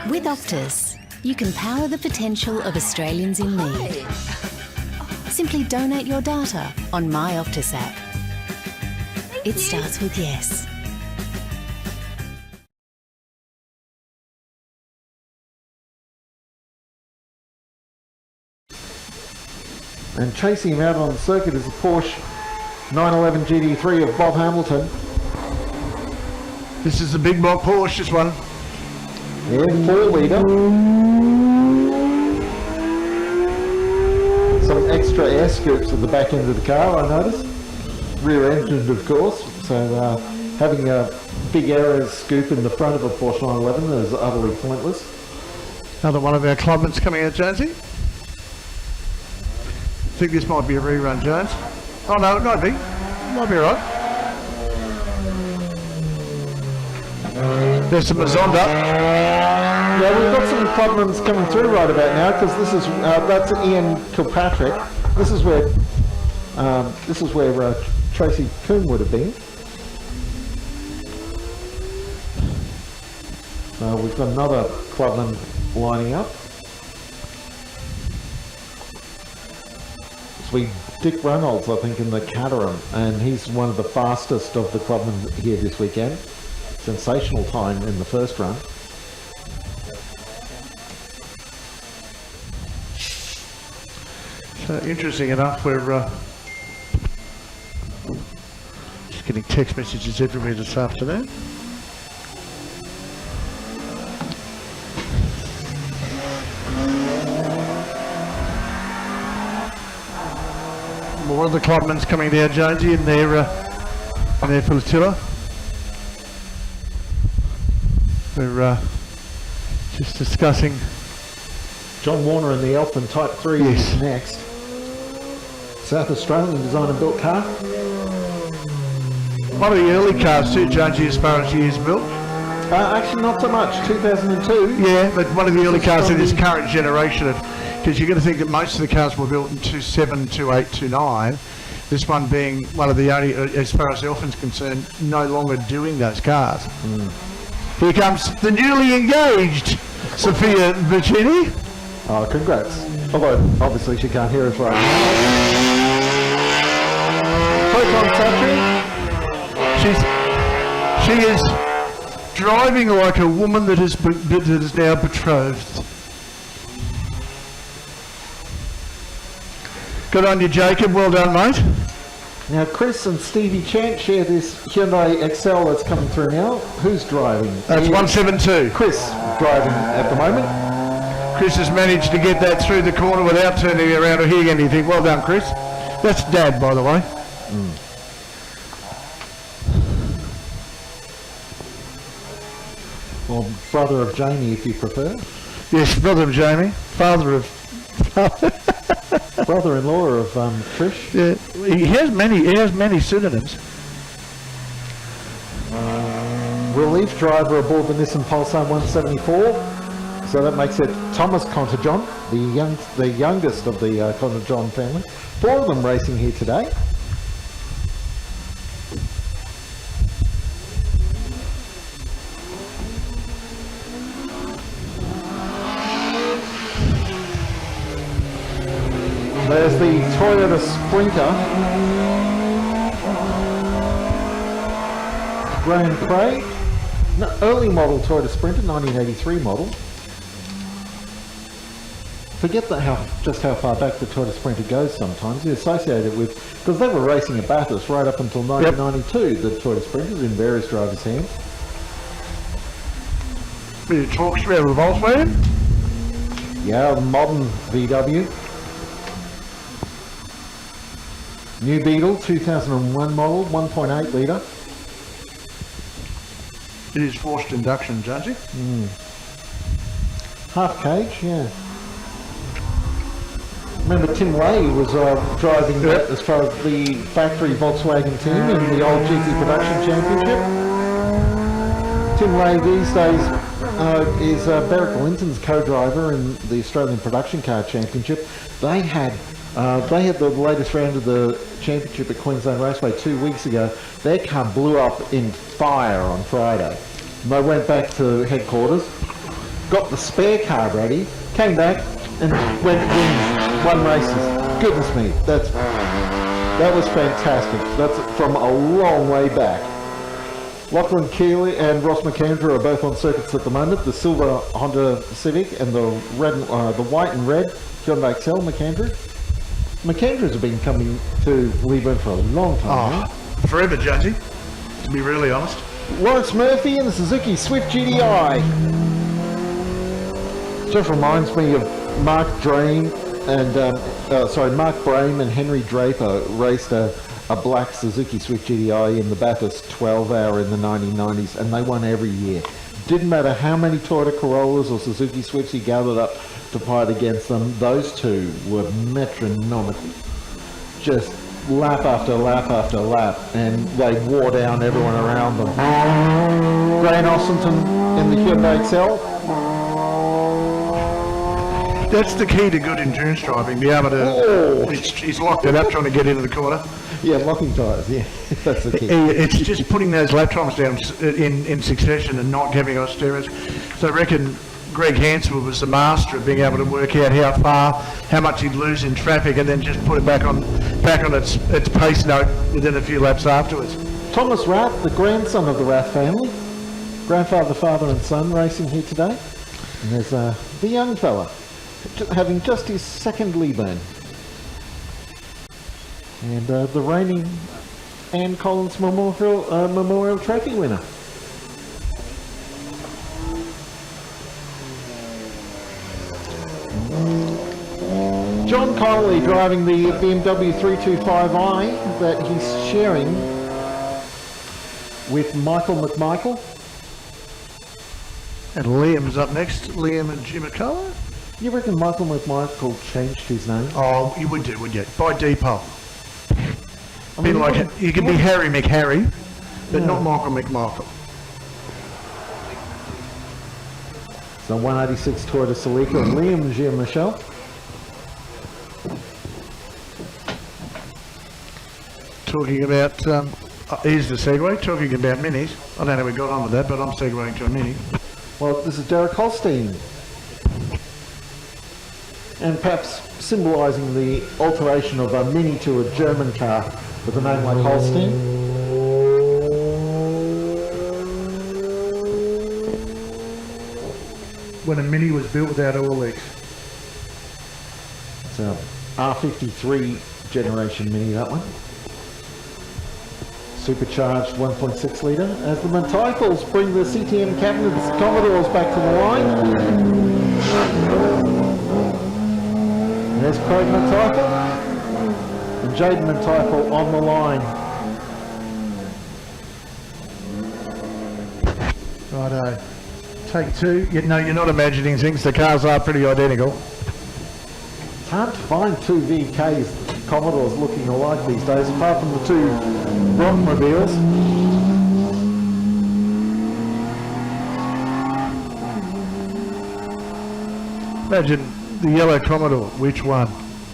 Speaker 12: With Optus, you can power the potential of Australians in need. Simply donate your data on My Optus app. It starts with yes.
Speaker 5: And chasing him out on the circuit is a Porsche 911 GT3 of Bob Hamilton.
Speaker 2: This is the big block Porsche, this one.
Speaker 5: Yeah, 4-litre. Some extra air scoops at the back end of the car, I noticed. Rear engined, of course. So having a big air scoop in the front of a Porsche 911 is utterly pointless.
Speaker 2: Another one of our Clubman's coming out, Jonesy. I think this might be a rerun, Jones. Oh no, it might be. Might be alright. There's some Mazda.
Speaker 5: Yeah, we've got some Clubmans coming through right about now, because this is that's Ian Kilpatrick. This is where Tracy Coombe would have been. We've got another Clubman lining up. Sweet Dick Reynolds, I think, in the Caterham, and he's one of the fastest of the Clubmen here this weekend. Sensational time in the first run.
Speaker 2: So interesting enough, we're just getting text messages everywhere this afternoon. More of the Clubmans coming down, Jonesy, in their flotilla. We're just discussing.
Speaker 5: John Warner in the Elfin Type 3 is next. South Australian design and built car.
Speaker 2: One of the early cars too, Jonesy, as far as years built.
Speaker 5: Actually, not so much. 2002.
Speaker 2: Yeah, but one of the early cars in this current generation, because you've got to think that most of the cars were built in 27, 28, 29. This one being one of the only, as far as Elfin's concerned, no longer doing those cars. Here comes the newly engaged Sophia Vicini.
Speaker 5: Oh, congrats. Although, obviously, she can't hear us right now.
Speaker 2: She is driving like a woman that is now betrothed. Good on you, Jacob. Well done, mate.
Speaker 5: Now, Chris and Stevie Chant share this Hyundai Excel that's coming through now. Who's driving?
Speaker 2: That's 172.
Speaker 5: Chris driving at the moment.
Speaker 2: Chris has managed to get that through the corner without turning around or hitting anything. Well done, Chris. That's Dad, by the way.
Speaker 5: Or brother of Jamie, if you prefer.
Speaker 2: Yes, brother of Jamie. Father of...
Speaker 5: Brother-in-law of Trish.
Speaker 2: Yeah, he has many synonyms.
Speaker 5: Relief driver aboard the Nissan Pulsar 174. So that makes it Thomas Contagion, the youngest of the Contagion family. 4 of them racing here today. There's the Toyota Sprinter Grand Prix, early model Toyota Sprinter, 1983 model. Forget just how far back the Toyota Sprinter goes sometimes. You associate it with, because they were racing at Bathurst right up until 1992, the Toyota Sprinters in various drivers' hands.
Speaker 2: Bit of talk about the Volkswagen?
Speaker 5: Yeah, the modern VW. New Beetle, 2001 model, 1.8 litre.
Speaker 2: It is forced induction, Judgy.
Speaker 5: Half cage, yeah. Remember Tim Leahy was driving that as far as the factory Volkswagen team in the old GT Production Championship. Tim Leahy these days is Beric Linton's co-driver in the Australian Production Car Championship. They had the latest round of the championship at Queensland Raceway 2 weeks ago. Their car blew up in fire on Friday. And they went back to headquarters, got the spare car ready, came back and won races. Goodness me, that was fantastic. That's from a long way back. Lachlan Keeley and Ross McAndrew are both on circuits at the moment. The silver Honda Civic and the white and red Hyundai Excel McAndrews have been coming to Leyburn for a long time.
Speaker 2: Forever, Judgy, to be really honest.
Speaker 5: Lawrence Murphy and the Suzuki Swift GDI. Just reminds me of Mark Brame and Henry Draper raced a black Suzuki Swift GDI in the Bathurst 12 hour in the 1990s, and they won every year. Didn't matter how many Toyota Corollas or Suzuki Swifts he gathered up to fight against them, those two were metronomical. Just lap after lap after lap, and they wore down everyone around them. Graham Ossington in the Hyundai Excel.
Speaker 2: That's the key to good endurance driving, be able to... He's locked it up trying to get into the corner.
Speaker 5: Yeah, locking tyres, yeah, that's the key.
Speaker 2: It's just putting those lap times down in succession and not giving us steerers. So I reckon Greg Hansel was the master of being able to work out how much he'd lose in traffic, and then just put it back on its pace note within a few laps afterwards.
Speaker 5: Thomas Rath, the grandson of the Rath family. Grandfather, father and son racing here today. And there's the young fella, having just his second Leyburn. And the reigning Anne Collins Memorial Trophy winner. John Connolly driving the BMW 325i that he's sharing with Michael McMichael.
Speaker 2: And Liam's up next. Liam and Jim McCullough.
Speaker 5: You reckon Michael McMichael changed his name?
Speaker 2: Oh, you would do, would you? By default. You could be Harry McHarry, but not Michael McMichael.
Speaker 5: So 186 Toyota Celica and Liam Jean-Michel.
Speaker 2: Talking about, here's the segue, talking about minis. I don't know how we got on with that, but I'm segueing to a mini.
Speaker 5: Well, this is Derek Holstein. And perhaps symbolising the alteration of a mini to a German car with a name like Holstein.
Speaker 2: When a mini was built without oil leaks.
Speaker 5: It's a R53 generation mini, that one. Supercharged 1.6 litre as the Montyples bring the CTM cabinet Commodores back to the line.
Speaker 17: There's Craig Matiple and Jaden Matiple on the line.
Speaker 2: Righto. Take two. No, you're not imagining things. The cars are pretty identical.
Speaker 17: It's hard to find two VKs Commodores looking alike these days, apart from the two Brockmobiles.
Speaker 2: Imagine the yellow Commodore. Which one?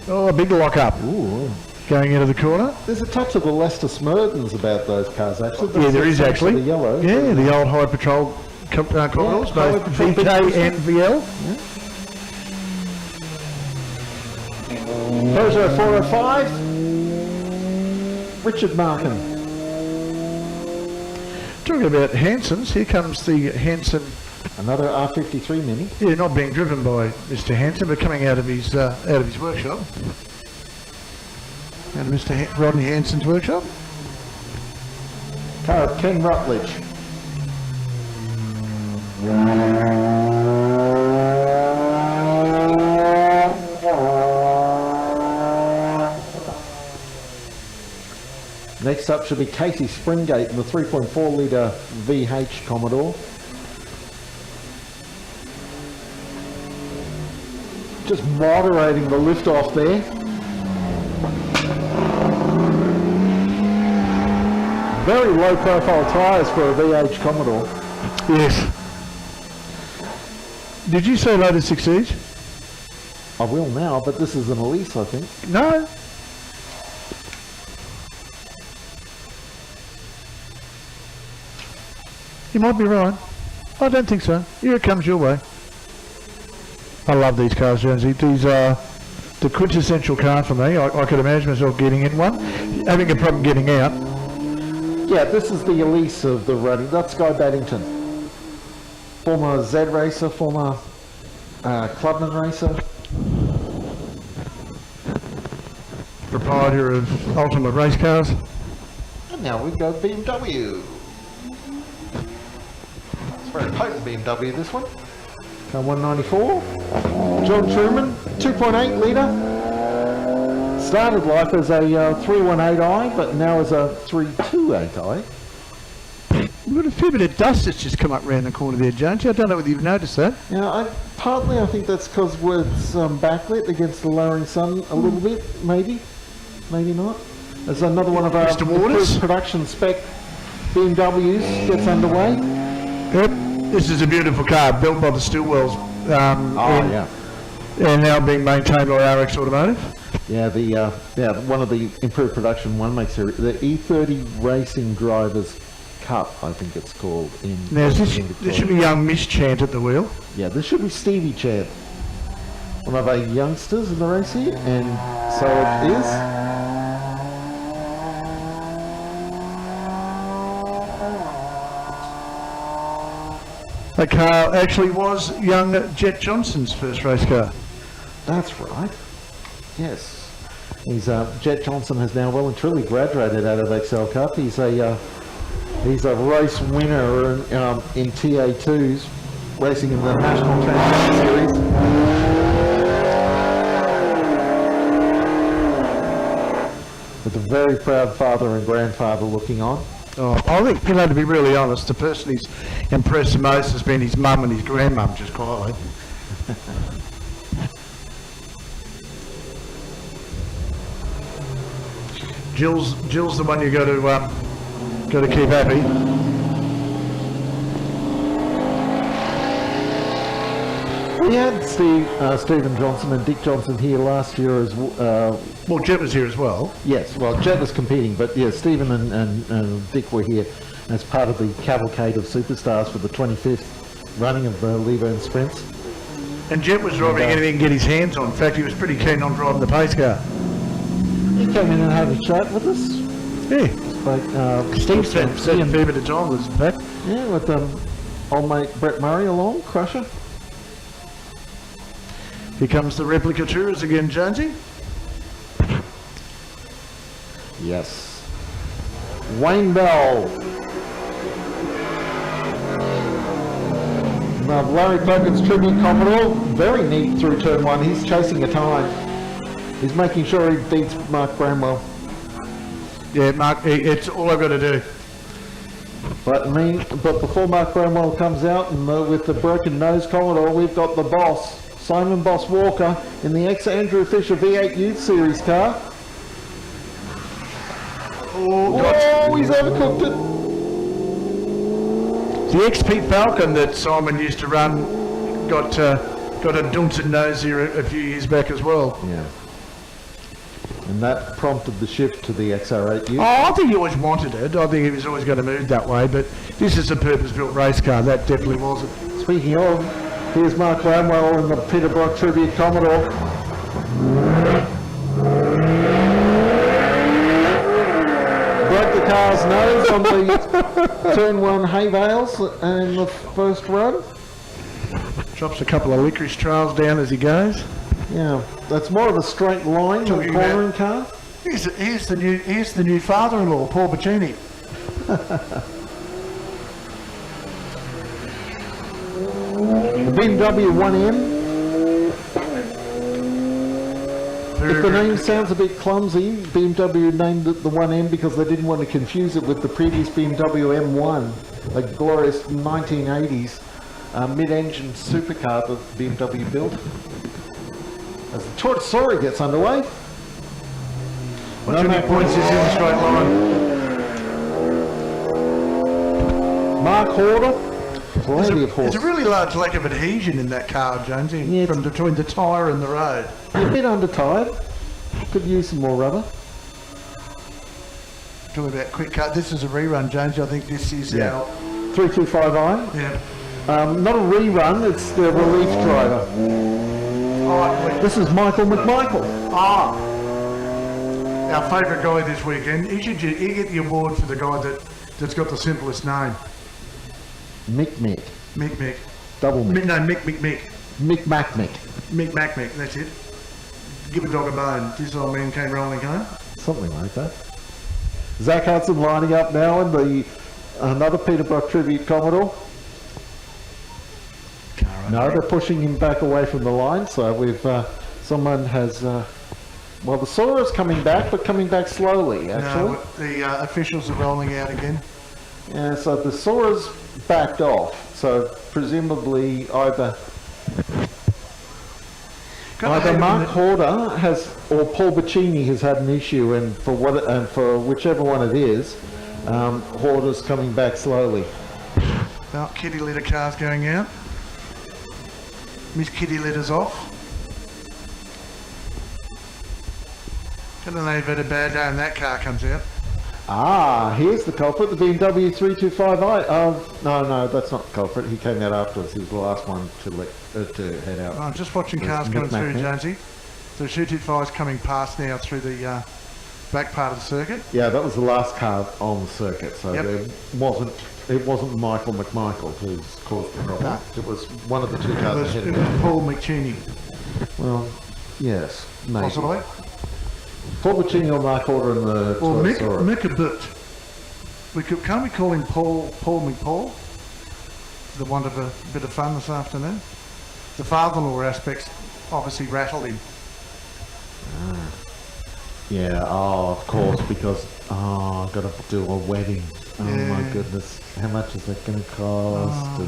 Speaker 2: Oh, a big lock-up.
Speaker 17: Ooh.
Speaker 2: Going into the corner.
Speaker 17: There's a touch of the Leicester Smerdens about those cars, actually.
Speaker 2: Yeah, there is actually.
Speaker 17: The yellow.
Speaker 2: Yeah, the old High Patrol Commodores, both VK and VL.
Speaker 17: Peugeot 405. Richard Markham.
Speaker 2: Talking about Hansons, here comes the Hanson.
Speaker 17: Another R53 Mini.
Speaker 2: Yeah, not being driven by Mr. Hanson, but coming out of his workshop. Out of Mr. Rodney Hanson's workshop.
Speaker 17: Car of Ken Rutledge. Next up should be Casey Springate in the 3.4 litre VH Commodore. Just moderating the lift off there. Very low profile tyres for a VH Commodore.
Speaker 2: Yes. Did you say Lotus 6Es?
Speaker 17: I will now, but this is an Elise, I think.
Speaker 2: No. You might be right. I don't think so. Here it comes your way. I love these cars, Jonesy. These are the quintessential car for me. I could imagine myself getting in one, having a problem getting out.
Speaker 17: Yeah, this is the Elise of the running. That's Guy Baddington. Former Z racer, former Clubman racer.
Speaker 2: Proprietor of Ultimate Race Cars.
Speaker 5: And now we go BMW. It's a very potent BMW, this one.
Speaker 17: Car 194. John Truman, 2.8 litre. Started life as a 318i, but now as a 328i.
Speaker 2: We've got a fair bit of dust that's just come up round the corner there, Jonesy. I don't know whether you've noticed that.
Speaker 17: Yeah, partly I think that's because it's backlit against the lowering sun a little bit, maybe. Maybe not. There's another one of our improved production spec BMWs gets underway.
Speaker 2: Yep, this is a beautiful car built by the Stillwells.
Speaker 17: Yeah.
Speaker 2: And now being maintained by RX Automotive.
Speaker 17: Yeah, one of the improved production winemaker, the E30 Racing Drivers Cup, I think it's called.
Speaker 2: Now, this should be young Miss Chant at the wheel.
Speaker 17: Yeah, this should be Stevie Chant. One of our youngsters in the race here, and so it is.
Speaker 2: That car actually was young Jet Johnson's first race car.
Speaker 17: That's right. Yes. Jet Johnson has now well and truly graduated out of Excel Cup. He's a race winner in TA2s, racing in the National Trans-Am Series. With a very proud father and grandfather looking on.
Speaker 2: Oh, I think, to be really honest, the person he's impressed the most has been his mum and his grandmum, just quietly. Jill's the one you got to keep happy.
Speaker 17: We had Stephen Johnson and Dick Johnson here last year as well.
Speaker 2: Well, Jet was here as well.
Speaker 17: Yes, well, Jet was competing, but yeah, Stephen and Dick were here as part of the cavalcade of superstars for the 25th running of the Leyburn Sprints.
Speaker 2: And Jet was driving anything he can get his hands on. In fact, he was pretty keen on driving the pace car.
Speaker 17: He came in and had a chat with us.
Speaker 2: Yeah.
Speaker 17: Like,
Speaker 2: Steve spent a fair bit of time with us, in fact.
Speaker 17: Yeah, with old mate Brett Murray along, Crusher.
Speaker 2: Here comes the replica tours again, Jonesy.
Speaker 17: Yes. Wayne Bell. Now, Larry Perkins Tribute Commodore. Very neat through turn one. He's chasing a time.
Speaker 5: He's making sure he beats Mark Bramwell.
Speaker 2: Yeah, Mark, it's all I've got to do.
Speaker 5: But before Mark Bramwell comes out and with the broken nose Commodore, we've got the boss, Simon Boss Walker, in the ex-Andrew Fisher V8 Youth Series car. Oh, he's overcooked it.
Speaker 2: The XP Falcon that Simon used to run got a Dunson nose here a few years back as well.
Speaker 5: Yeah. And that prompted the shift to the XR8 Youth.
Speaker 2: Oh, I think he always wanted it. I think he was always going to move that way, but this is a purpose-built race car. That definitely wasn't.
Speaker 5: Speaking of, here's Mark Bramwell in the Peter Brock Tribute Commodore. Broke the car's nose on the turn 1 hay bales in the first run.
Speaker 2: Drops a couple of licorice trails down as he goes.
Speaker 5: Yeah, that's more of a straight line than a cornering car.
Speaker 2: Here's the new father-in-law, Paul Bacini.
Speaker 5: The BMW 1M. If the name sounds a bit clumsy, BMW named it the 1M because they didn't want to confuse it with the previous BMW M1, a glorious 1980s mid-engine supercar that BMW built. As the Tour de Soria gets underway.
Speaker 2: How many points is in the straight line?
Speaker 5: Mark Horder, plenty of horse.
Speaker 2: There's a really large lack of adhesion in that car, Jonesy, from between the tyre and the road.
Speaker 5: You're a bit under-tired. Could use some more rubber.
Speaker 2: Talking about quick cut, this is a rerun, Jonesy. I think this is our
Speaker 5: 325i.
Speaker 2: Yeah.
Speaker 5: Not a rerun, it's the relief driver. This is Michael McMichael.
Speaker 2: Our favourite guy this weekend. He get the award for the guy that's got the simplest name.
Speaker 5: Mick.
Speaker 2: Mick.
Speaker 5: Double Mick.
Speaker 2: No, Mick.
Speaker 5: Mick Mac.
Speaker 2: Mick, that's it. Give a dog a bone. This old man came rolling home.
Speaker 5: Something like that. Zach Hudson lining up now in another Peter Brock Tribute Commodore. No, they're pushing him back away from the line, so someone has, the Sora's coming back, but coming back slowly, actually.
Speaker 2: No, the officials are rolling out again.
Speaker 5: Yeah, so the Sora's backed off, so presumably either Mark Horder or Paul Bacini has had an issue, and for whichever one it is, Horder's coming back slowly.
Speaker 2: Well, kitty litter cars going out. Miss Kitty Litter's off. Don't know if you've had a bad day when that car comes out.
Speaker 5: Here's the culprit, the BMW 325i. No, that's not the culprit. He came out afterwards. He was the last one to head out.
Speaker 2: I'm just watching cars coming through, Jonesy. So 225 is coming past now through the back part of the circuit.
Speaker 5: Yeah, that was the last car on the circuit, so it wasn't Michael McMichael who's caused the problem. No. It was one of the two cars ahead of him.
Speaker 2: It was Paul McChiney.
Speaker 5: Well, yes, maybe.
Speaker 2: Possibly.
Speaker 5: Paul McChiney or Mark Horder in the
Speaker 2: Mick a bit. Can't we call him Paul McPaul? The one of a bit of fun this afternoon. The father-in-law aspects obviously rattled him.
Speaker 5: Yeah, of course, because I've got to do a wedding. Oh my goodness, how much is that going to cost?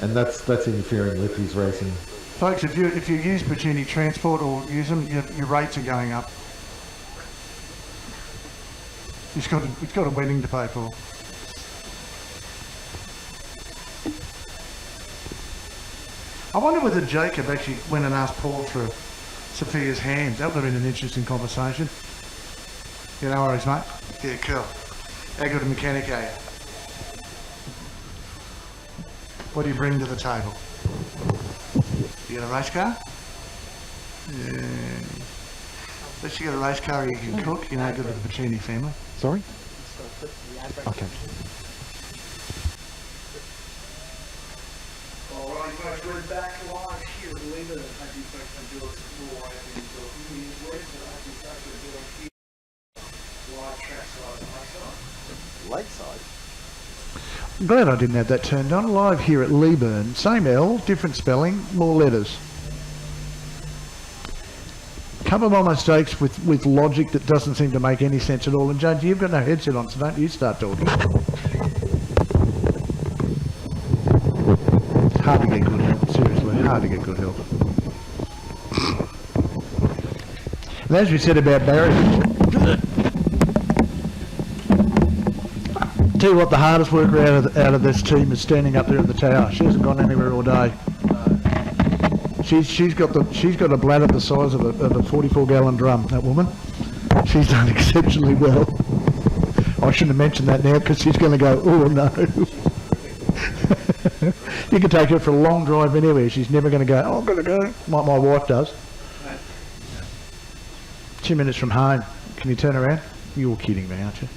Speaker 5: And that's interfering with his racing.
Speaker 2: Folks, if you use Bacini Transport or use them, your rates are going up. He's got a wedding to pay for. I wonder whether Jacob actually went and asked Paul for Sophia's hand. That would have been an interesting conversation. You know worries, mate? Yeah, cool. How good a mechanic are you? What do you bring to the table? You got a race car? Yeah. Unless you got a race car you can cook, you're no good with the Bacini family.
Speaker 5: Sorry? Okay.
Speaker 15: Alright, folks, we're back live here at Leyburn. Hope you folks enjoy the more live trackside and
Speaker 5: Lakeside?
Speaker 2: I'm glad I didn't have that turned on. Live here at Leyburn. Same L, different spelling, more letters. couple more mistakes with logic that doesn't seem to make any sense at all. And Judge, you've got no headset on, so don't you start talking. It's hard to get good help, seriously, hard to get good help. And as we said about Barry, tell you what, the hardest worker out of this team is standing up there in the tower. She hasn't gone anywhere all day. She's got a bladder the size of a 44-gallon drum. That woman. She's done exceptionally well. I shouldn't have mentioned that now because she's going to go, oh no. You can take her for a long drive anywhere. She's never going to go, oh, I've got to go, like my wife does. 2 minutes from home. Can you turn around? You're kidding me, aren't you?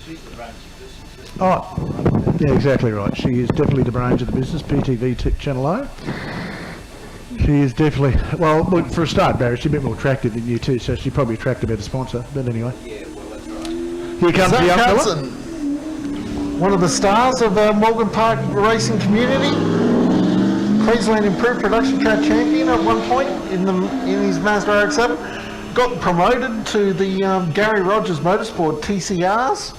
Speaker 9: She's the brains of business.
Speaker 2: Oh, yeah, exactly right. She is definitely the brains of the business. PTV Channel O. She is definitely, well, look, for a start, Barry, she's a bit more attractive than you too, so she probably attract a better sponsor. But anyway.
Speaker 9: Yeah, well, that's right.
Speaker 2: Here comes the young fella.
Speaker 5: One of the stars of the Morgan Park racing community. Queensland Improved Production Car Champion at one point in his Mazda RX-7. Got promoted to the Gary Rogers Motorsport TCRs.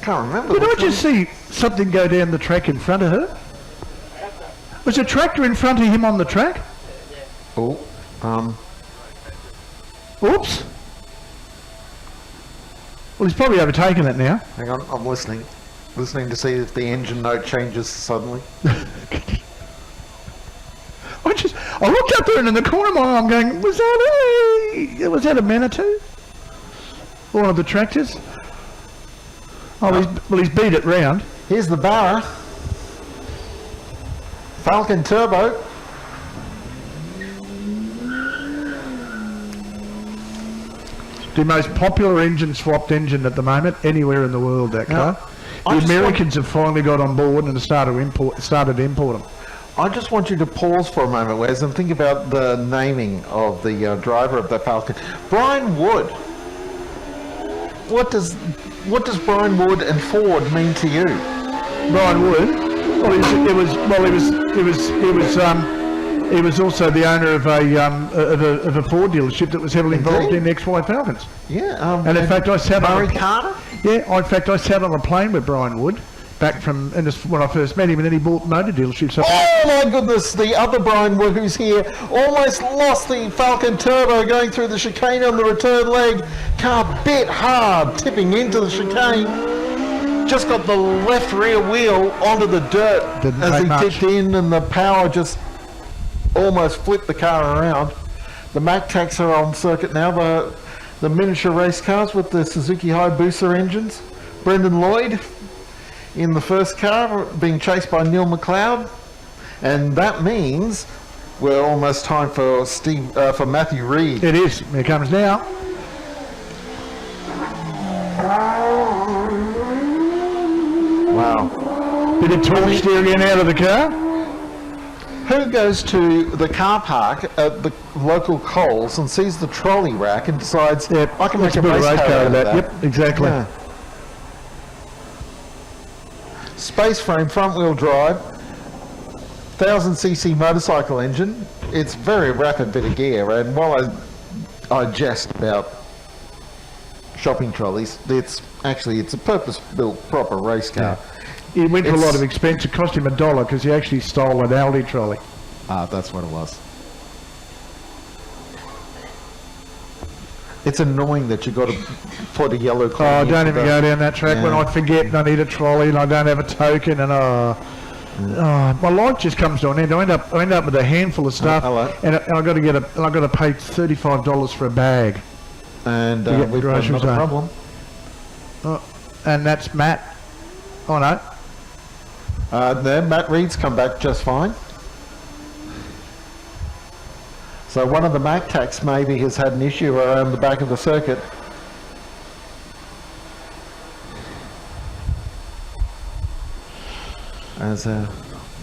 Speaker 5: Can't remember.
Speaker 2: Did I just see something go down the track in front of her? Was a tractor in front of him on the track?
Speaker 5: Oh,
Speaker 2: Oops. Well, he's probably overtaken it now.
Speaker 5: hang on, I'm listening. Listening to see if the engine note changes suddenly.
Speaker 2: I looked up there and in the corner of my eye, I'm going, was that a Manitou? One of the tractors? Oh, he's beat it round.
Speaker 5: Here's the Barra. Falcon Turbo.
Speaker 2: The most popular engine swapped engine at the moment anywhere in the world, that car. The Americans have finally got on board and started to import them.
Speaker 5: I just want you to pause for a moment, Wes, and think about the naming of the driver of the Falcon. Brian Wood. What does Brian Wood and Ford mean to you?
Speaker 2: Brian Wood. Well, he was also the owner of a Ford dealership that was heavily involved in XY Falcons.
Speaker 5: Yeah.
Speaker 2: And in fact, I sat
Speaker 5: Murray Carter.
Speaker 2: Yeah. In fact, I sat on a plane with Brian Wood back from when I first met him, and then he bought motor dealerships.
Speaker 5: Oh my goodness! The other Brian Wood who's here almost lost the Falcon Turbo going through the chicane on the return leg. Car bit hard, tipping into the chicane. Just got the left rear wheel onto the dirt as he dipped in, and the power just almost flipped the car around. The Mac-Tacs are on circuit now, the miniature race cars with the Suzuki Hayabusa engines. Brendan Lloyd in the first car being chased by Neil McLeod, and that means we're almost time for for Matthew Reid.
Speaker 2: It is. Here comes now.
Speaker 5: Wow.
Speaker 2: Bit of torque steering out of the car.
Speaker 5: Who goes to the car park at the local Coles and sees the trolley rack and decides, I can make a race car out of that?
Speaker 2: Yep, exactly.
Speaker 5: Yeah. Space frame, front wheel drive, 1000cc motorcycle engine. It's very rapid bit of gear, and while I jest about shopping trolleys, it's a purpose-built proper race car.
Speaker 2: He went to a lot of expense. It cost him $1 because he actually stole an Aldi trolley.
Speaker 5: Ah, that's what it was. It's annoying that you've got to put a yellow car.
Speaker 2: Oh, don't even go down that track when I forget and I need a trolley and I don't have a token, and my life just comes to an end. I end up with a handful of stuff, and I got to pay $35 for a bag.
Speaker 5: And we've got another problem.
Speaker 2: Oh, and that's Matt. Oh no.
Speaker 5: Then Matt Reid's come back just fine. So one of the Mac-Tacs maybe has had an issue around the back of the circuit.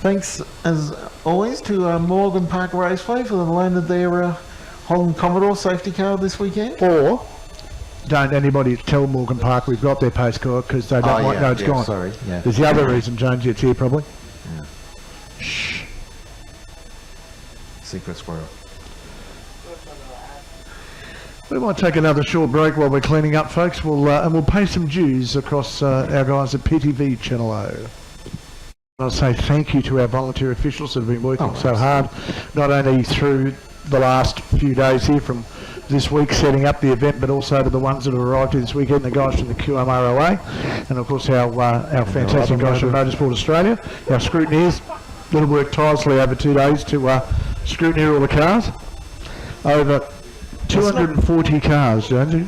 Speaker 5: Thanks as always to Morgan Park Raceway for the loan of their Holden Commodore safety car this weekend.
Speaker 2: Or don't anybody tell Morgan Park we've got their postcard because they don't know it's gone.
Speaker 5: Sorry, yeah.
Speaker 2: There's the other reason, Jonesy, it's here probably.
Speaker 5: Yeah. Shh. Secret squirrel.
Speaker 2: We might take another short break while we're cleaning up, folks. We'll pay some dues across our guys at PTV Channel O. I'll say thank you to our volunteer officials that have been working so hard, not only through the last few days here from this week setting up the event, but also to the ones that have arrived here this weekend, the guys from the QMROA, and of course our fantastic guys from Motorsport Australia, our scrutineers that have worked tirelessly over 2 days to scrutineer all the cars. Over 240 cars, don't you?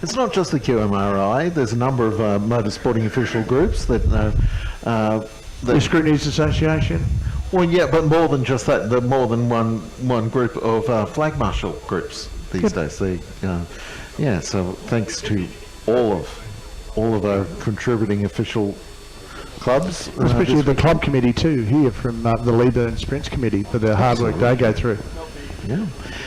Speaker 5: It's not just the QMRI. There's a number of motorsporting official groups that...
Speaker 2: the Scrutineers Association?
Speaker 5: Well, yeah, but more than just that. There are more than one group of flag marshal groups these days. Yeah, so thanks to all of our contributing official clubs.
Speaker 2: Especially the club committee too, here from the Leyburn Sprints committee for the hard work they go through.
Speaker 5: Yeah,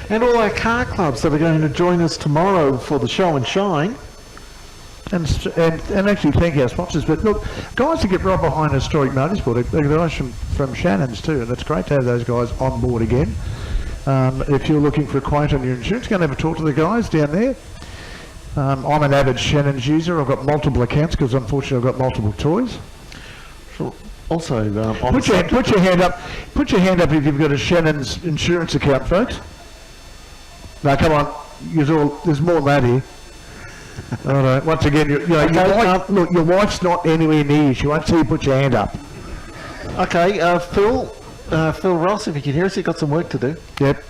Speaker 5: and all our car clubs that are going to join us tomorrow for the show and shine.
Speaker 2: And actually thank our sponsors. But look, guys that get right behind historic motorsport, the guys from Shannon's too, and it's great to have those guys on board again. If you're looking for a quote on your insurance, go and have a talk to the guys down there. I'm an avid Shannon's user. I've got multiple accounts because unfortunately I've got multiple toys.
Speaker 5: Sure. Also,
Speaker 2: put your hand up. Put your hand up if you've got a Shannon's insurance account, folks. Now, come on. There's more than that here. All right. Once again, look, your wife's not anywhere near you. She won't see you put your hand up.
Speaker 5: Okay, Phil Ross, if you can hear us, you've got some work to do.
Speaker 2: Yep.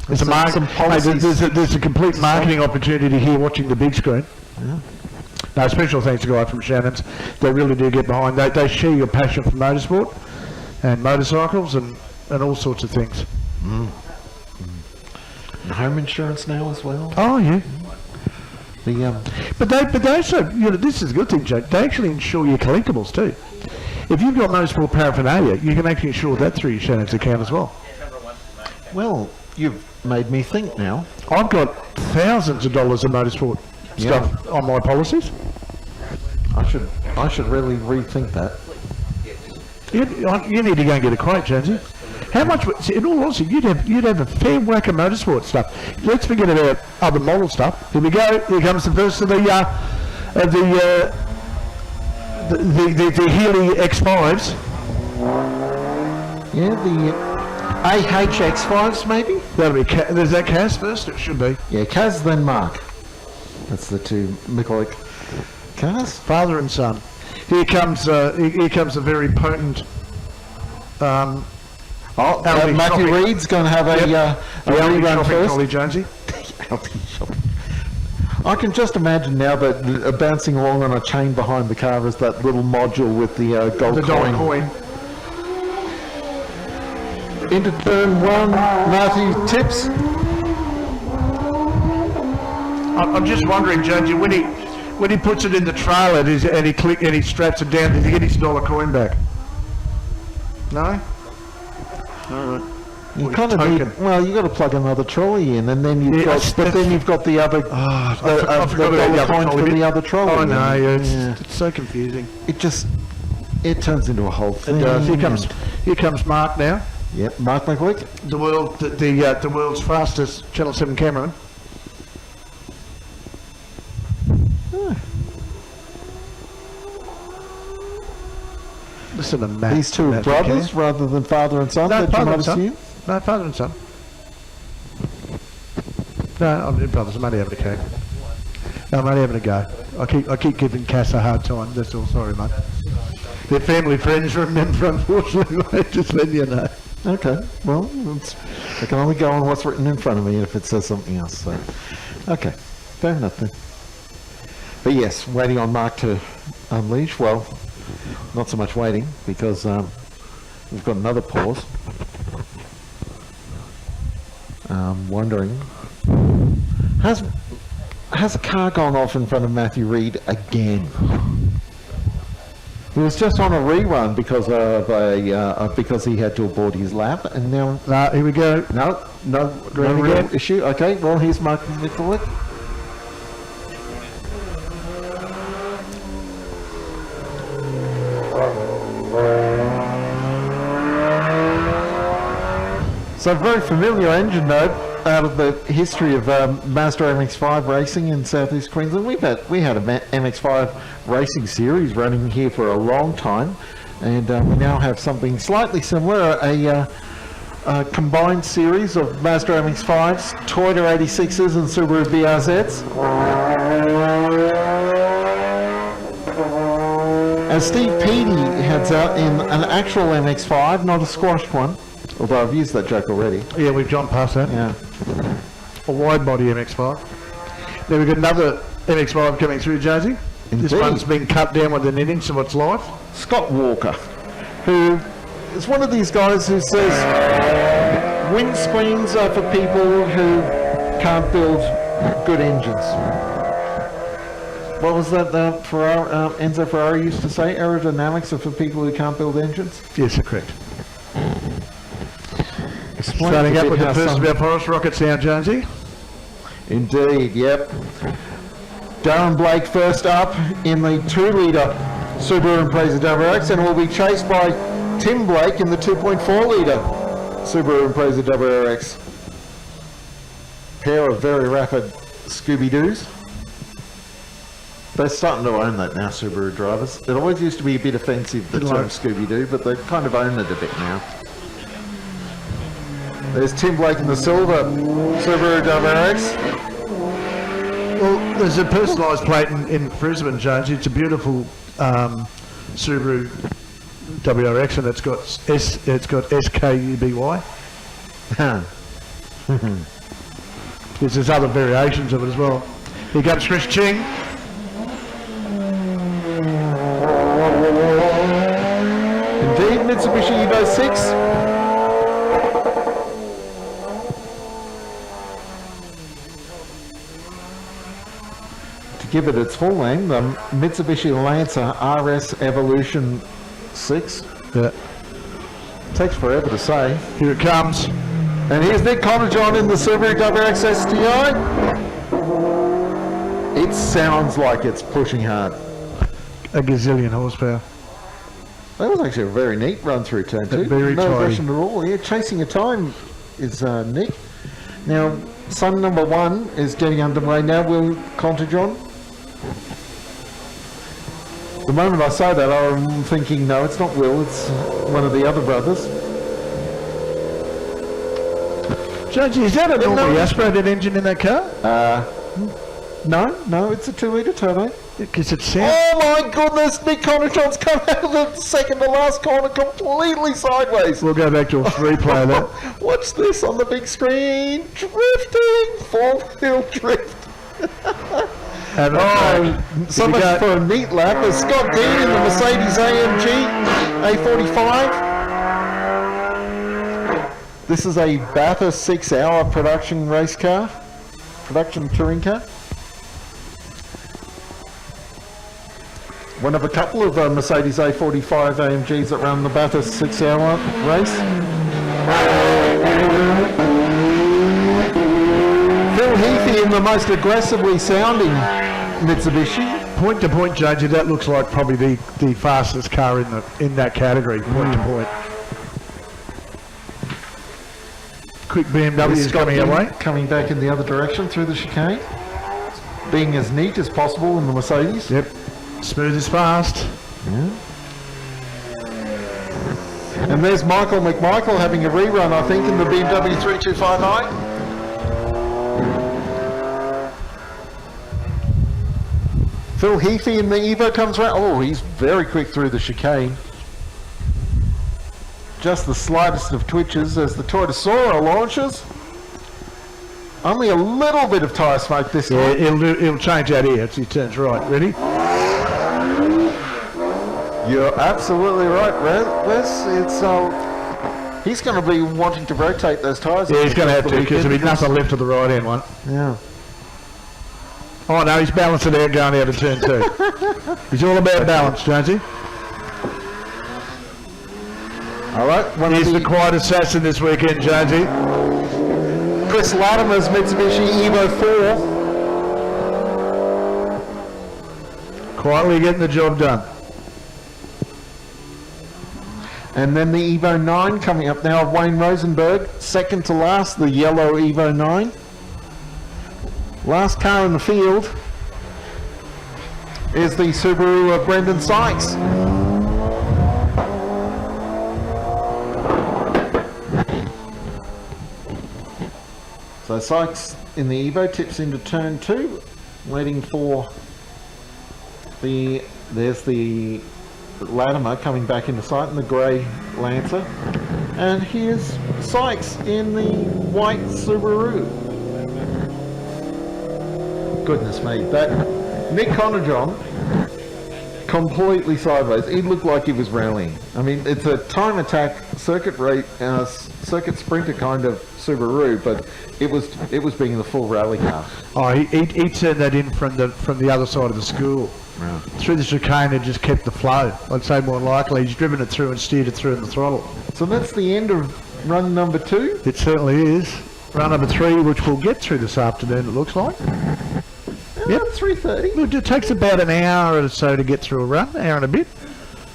Speaker 2: There's a complete marketing opportunity here watching the big screen.
Speaker 5: Yeah.
Speaker 2: No, special thanks to the guy from Shannon's. They really do get behind. They share your passion for motorsport and motorcycles and all sorts of things.
Speaker 5: And home insurance now as well.
Speaker 2: Oh yeah.
Speaker 5: But
Speaker 2: they also, this is a good thing, Jake. They actually insure your collectibles too. If you've got motorsport paraphernalia, you can actually insure that through your Shannon's account as well.
Speaker 5: Well, you've made me think now.
Speaker 2: I've got thousands of dollars of motorsport stuff on my policies.
Speaker 5: I should really rethink that.
Speaker 2: You need to go and get a quote, Jonesy. How much? In all honesty, you'd have a fair whack of motorsport stuff. Let's forget about other model stuff. Here we go. Here comes the first of the Healy X5s.
Speaker 5: Yeah, the AHX5s maybe.
Speaker 2: That'll be. There's that Kaz first. It should be.
Speaker 5: Yeah, Kaz then Mark. That's the two Mikulik cars.
Speaker 2: Father and son. Here comes a very potent.
Speaker 5: Matthew Reed's going to have a rerun first.
Speaker 2: Collie Jonesy.
Speaker 5: I can just imagine now that bouncing along on a chain behind the car is that little module with the gold coin. Into turn one, Matthew tips.
Speaker 2: I'm just wondering, Jonesy, when he puts it in the trailer and he straps it down, does he get his dollar coin back? No. All right.
Speaker 5: You kind of need, you got to plug another trolley in, and then you've got the other dollar coin for the other trolley.
Speaker 2: Oh no, it's so confusing.
Speaker 5: It turns into a whole thing.
Speaker 2: It does. Here comes Mark now.
Speaker 5: Yep, Mark McLeod.
Speaker 2: The world's fastest Channel 7 cameraman. Listen to Matt.
Speaker 5: These two are brothers rather than father and son.
Speaker 2: No, father and son. No, father and son. No, I'm brothers. I'm only having a cake. No, I'm only having a go. I keep giving Cass a hard time. That's all. Sorry, mate. They're family friends, remember, unfortunately, mate. Just letting you know.
Speaker 5: Okay. Well, I can only go on what's written in front of me if it says something else. So, okay. Fair enough then. But yes, waiting on Mark to unleash. Well, not so much waiting because we've got another pause. Wondering, has a car gone off in front of Matthew Reed again? He was just on a rerun because he had to abort his lap, and now
Speaker 2: here we go.
Speaker 5: No real issue. Okay, well here's Mark McLeod. So very familiar engine note. out of the history of Mazda MX-5 racing in southeast Queensland. We had a MX-5 racing series running here for a long time, and we now have something slightly similar, a combined series of Mazda MX-5s, Toyota 86s and Subaru BRZs. As Steve Peaty heads out in an actual MX-5, not a squashed one, although I've used that joke already.
Speaker 2: Yeah, we've jumped past that.
Speaker 5: Yeah.
Speaker 2: A wide body MX-5. Then we've got another MX-5 coming through, Josie. This one's been cut down within an inch of its life.
Speaker 5: Scott Walker, who is one of these guys who says windscreens are for people who can't build good engines. What was that Enzo Ferrari used to say? Aerodynamics are for people who can't build engines?
Speaker 2: Yes, correct. Starting up with the first of our Porsche rockets now, Jonesy.
Speaker 5: Indeed, yep. Darren Blake first up in the 2-litre Subaru Impreza WRX, and will be chased by Tim Blake in the 2.4-litre Subaru Impreza WRX. Pair of very rapid Scooby-Doos. They're starting to own that now, Subaru drivers. It always used to be a bit offensive, the term Scooby-Doo, but they've kind of owned it a bit now. There's Tim Blake in the silver Subaru WRX.
Speaker 2: Well, there's a personalised plate in Brisbane, Jones. It's a beautiful Subaru WRX, and it's got SKUBY. There's other variations of it as well. Here comes Chris Ching.
Speaker 5: Indeed, Mitsubishi Evo 6. To give it its full name, the Mitsubishi Lancer RS Evolution 6.
Speaker 2: Yeah.
Speaker 5: Takes forever to say.
Speaker 2: Here it comes.
Speaker 5: And here's Nick Connerjohn in the Subaru WRX STI. It sounds like it's pushing hard.
Speaker 2: A gazillion horsepower.
Speaker 5: That was actually a very neat run through turn 2.
Speaker 2: Very
Speaker 5: no
Speaker 2: tidy.
Speaker 5: aggression at all. Yeah, chasing a time is Nick. Now, son number 1 is getting underway now. Will Connerjohn. The moment I say that, I'm thinking, no, it's not Will. It's one of the other brothers.
Speaker 2: Judgy, is that a normally aspirated engine in that car?
Speaker 5: No, it's a 2-litre turbo.
Speaker 2: Because it sounds...
Speaker 5: Oh my goodness, Nick Connerjohn's come out of the second to last corner completely sideways.
Speaker 2: We'll go back to a replay of that.
Speaker 5: Watch this on the big screen. Drifting, 4-wheel drift. So much for a neat lap. There's Scott Dean in the Mercedes AMG A45. This is a Bathurst 6-hour production race car, production touring car. One of a couple of Mercedes A45 AMGs that run the Bathurst 6-hour race. Phil Heafy in the most aggressively sounding Mitsubishi.
Speaker 2: Point to point, Judgy, that looks like probably the fastest car in that category, point to point. Quick BMW is coming our way.
Speaker 5: Coming back in the other direction through the chicane. Being as neat as possible in the Mercedes.
Speaker 2: Yep. Smooth as fast.
Speaker 5: Yeah. And there's Michael McMichael having a rerun, I think, in the BMW 3259. Phil Heafy in the Evo comes around. Oh, he's very quick through the chicane. Just the slightest of twitches as the Toyota Sora launches. Only a little bit of tyre smoke this time.
Speaker 2: Yeah, it'll change out here as he turns right. Ready?
Speaker 5: You're absolutely right, Wes. It's he's going to be wanting to rotate those tyres.
Speaker 2: Yeah, he's going to have to because there'll be nothing left to the right hand one.
Speaker 5: Yeah.
Speaker 2: Oh no, he's balancing out going out of turn 2. He's all about balance, Jonesy.
Speaker 5: All right.
Speaker 2: He's the quiet assassin this weekend, Jonesy.
Speaker 5: Chris Latimer's Mitsubishi Evo 4.
Speaker 2: Quietly getting the job done.
Speaker 1: And then the Evo 9 coming up now, Wayne Rosenberg, second to last, the yellow Evo 9. Last car in the field is the Subaru of Brendan Sykes. So Sykes in the Evo tips into turn 2, waiting for there's the Latimer coming back into sight in the grey Lancer. And here's Sykes in the white Subaru. Goodness me, that Nick Connerjohn completely sideways. He looked like he was rallying. I mean, it's a time attack circuit sprinter kind of Subaru, but it was being the full rally car.
Speaker 2: Oh, he turned that in from the other side of the school.
Speaker 1: Right.
Speaker 2: Through the chicane, it just kept the flow. I'd say more likely he's driven it through and steered it through in the throttle.
Speaker 1: So that's the end of run number 2?
Speaker 2: It certainly is. Run number 3, which we'll get through this afternoon, it looks like.
Speaker 1: Yep, 3:30.
Speaker 2: It takes about an hour or so to get through a run, hour and a bit.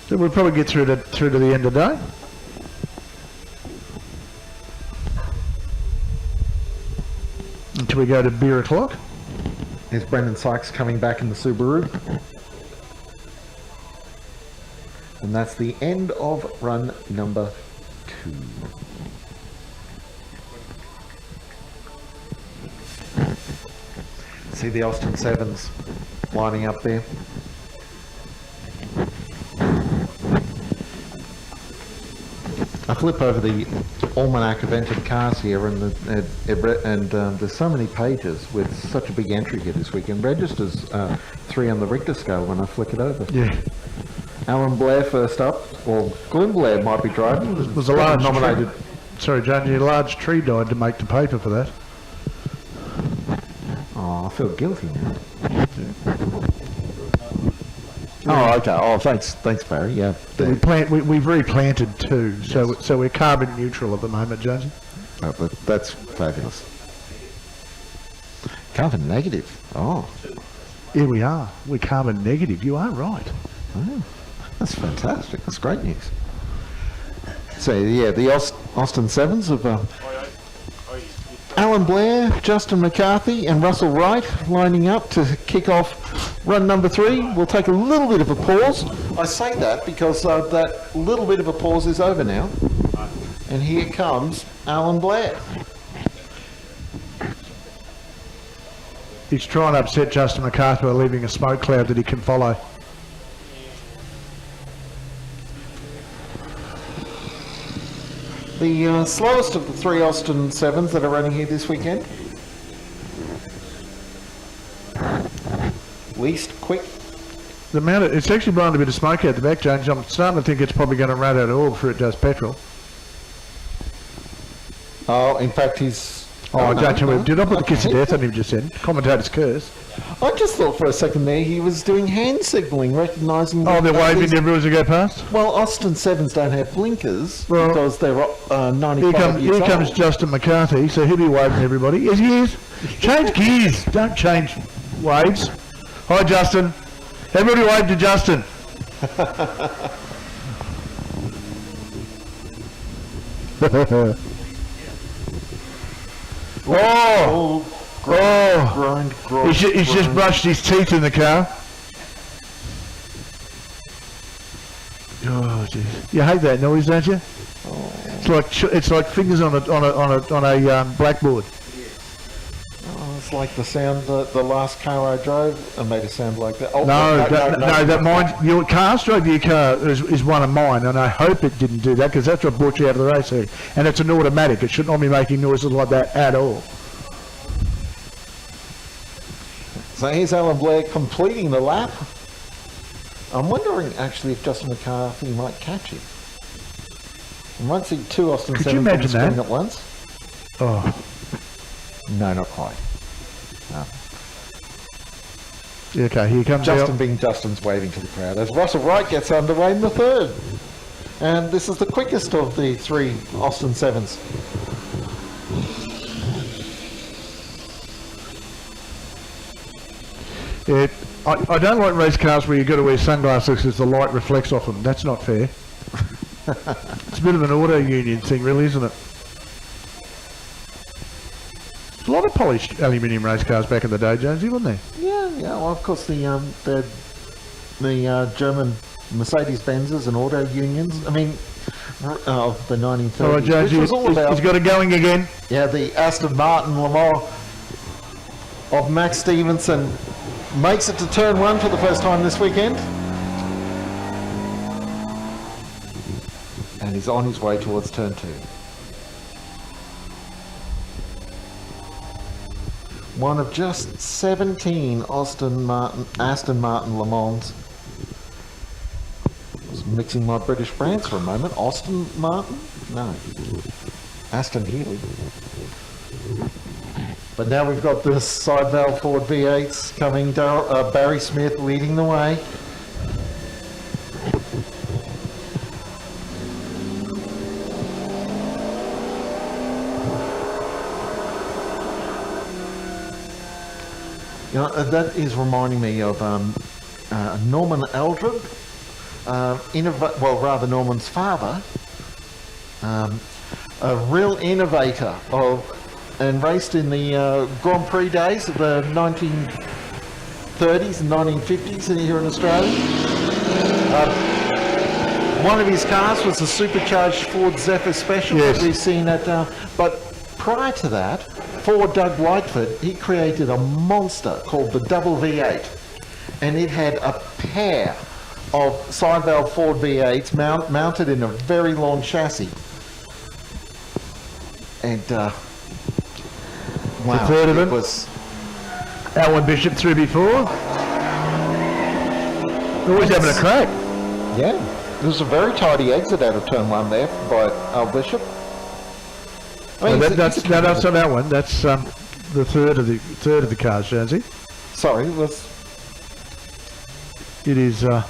Speaker 2: So we'll probably get through to the end of the day. Until we go to beer o'clock.
Speaker 1: Here's Brendan Sykes coming back in the Subaru. And that's the end of run number 2. See the Austin 7s lining up there. I flip over the almanac of entered cars here, and there's so many pages with such a big entry here this weekend. Registers 3 on the Richter scale when I flick it over.
Speaker 2: Yeah.
Speaker 1: Alan Blair first up, or Glenn Blair might be driving.
Speaker 2: It was a large
Speaker 1: nominated.
Speaker 2: Sorry, Johnny, a large tree died to make the paper for that.
Speaker 1: Oh, I feel guilty now. Oh, okay. Oh, thanks, Barry. Yeah.
Speaker 2: We've replanted 2, so we're carbon neutral at the moment, Jonesy.
Speaker 1: Oh, that's fabulous. Carbon negative. Oh.
Speaker 2: Here we are. We're carbon negative. You are right.
Speaker 1: Oh, that's fantastic. That's great news. So yeah, the Austin 7s of Alan Blair, Justin McCarthy and Russell Wright lining up to kick off run number 3. We'll take a little bit of a pause. I say that because that little bit of a pause is over now. And here comes Alan Blair.
Speaker 2: He's trying to upset Justin McCarthy by leaving a smoke cloud that he can follow.
Speaker 1: The slowest of the 3 Austin 7s that are running here this weekend. Least quick.
Speaker 2: It's actually blowing a bit of smoke out the back, James. I'm starting to think it's probably going to run out of oil before it does petrol.
Speaker 1: Oh, in fact, he's...
Speaker 2: Oh, did I put the kiss of death on him just then? Commentator's curse.
Speaker 1: I just thought for a second there he was doing hand signalling, recognising...
Speaker 2: Oh, they're waving to everyone as they go past?
Speaker 1: Well, Austin 7s don't have blinkers because they're 95 years old.
Speaker 2: Here comes Justin McCarthy, so he'll be waving to everybody. Yes, he is. Change gears. Don't change waves. Hi, Justin. Everybody wave to Justin. He's just brushed his teeth in the car. Oh, jeez. You hate that noise, don't you? Oh. It's like fingers on a blackboard.
Speaker 1: Oh, it's like the sound the last car I drove made a sound like that. Oh,
Speaker 2: your car stroke your car is one of mine, and I hope it didn't do that because that's what brought you out of the race here. And it's an automatic. It should not be making noises like that at all.
Speaker 1: So here's Alan Blair completing the lap. I'm wondering actually if Justin McCarthy might catch him. You might see 2 Austin 7s on the screen at once.
Speaker 2: Oh.
Speaker 1: No, not quite. No.
Speaker 2: Okay, here comes
Speaker 1: Justin being Justin's waving to the crowd as Russell Wright gets underway in the 3rd. And this is the quickest of the 3 Austin 7s.
Speaker 2: I don't like race cars where you've got to wear sunglasses because the light reflects off them. That's not fair. It's a bit of an auto union thing, really, isn't it? A lot of polished aluminium race cars back in the day, Jonesy, wasn't there?
Speaker 5: Yeah. Well, of course, the German Mercedes Benzes and auto unions. I mean, of the 1930s.
Speaker 2: All right, Jonesy,
Speaker 5: he's
Speaker 2: got it going again.
Speaker 5: Yeah, the Aston Martin Le Mans of Max Stevenson makes it to turn 1 for the first time this weekend. And he's on his way towards turn 2. One of just 17 Aston Martin Le Mans. Just mixing my British brands for a moment. Aston Martin? No. Aston Healy. But now we've got the side valve Ford V8s coming. Barry Smith leading the way. You know, that is reminding me of Norman Eldred, Norman's father, a real innovator and raced in the Grand Prix days of the 1930s and 1950s here in Australia. One of his cars was a supercharged Ford Zephyr Special that we've seen at, but prior to that, for Doug Whiteford, he created a monster called the Double V8, and it had a pair of side valve Ford V8s mounted in a very long chassis. And wow,
Speaker 2: the third of it
Speaker 5: was
Speaker 2: Alan Bishop through before. Always having a crack.
Speaker 5: Yeah, there was a very tidy exit out of turn 1 there by Al Bishop. I mean,
Speaker 2: that's not that one. That's the third of the cars, Jonesy.
Speaker 5: Sorry,
Speaker 2: it is.
Speaker 5: Oh,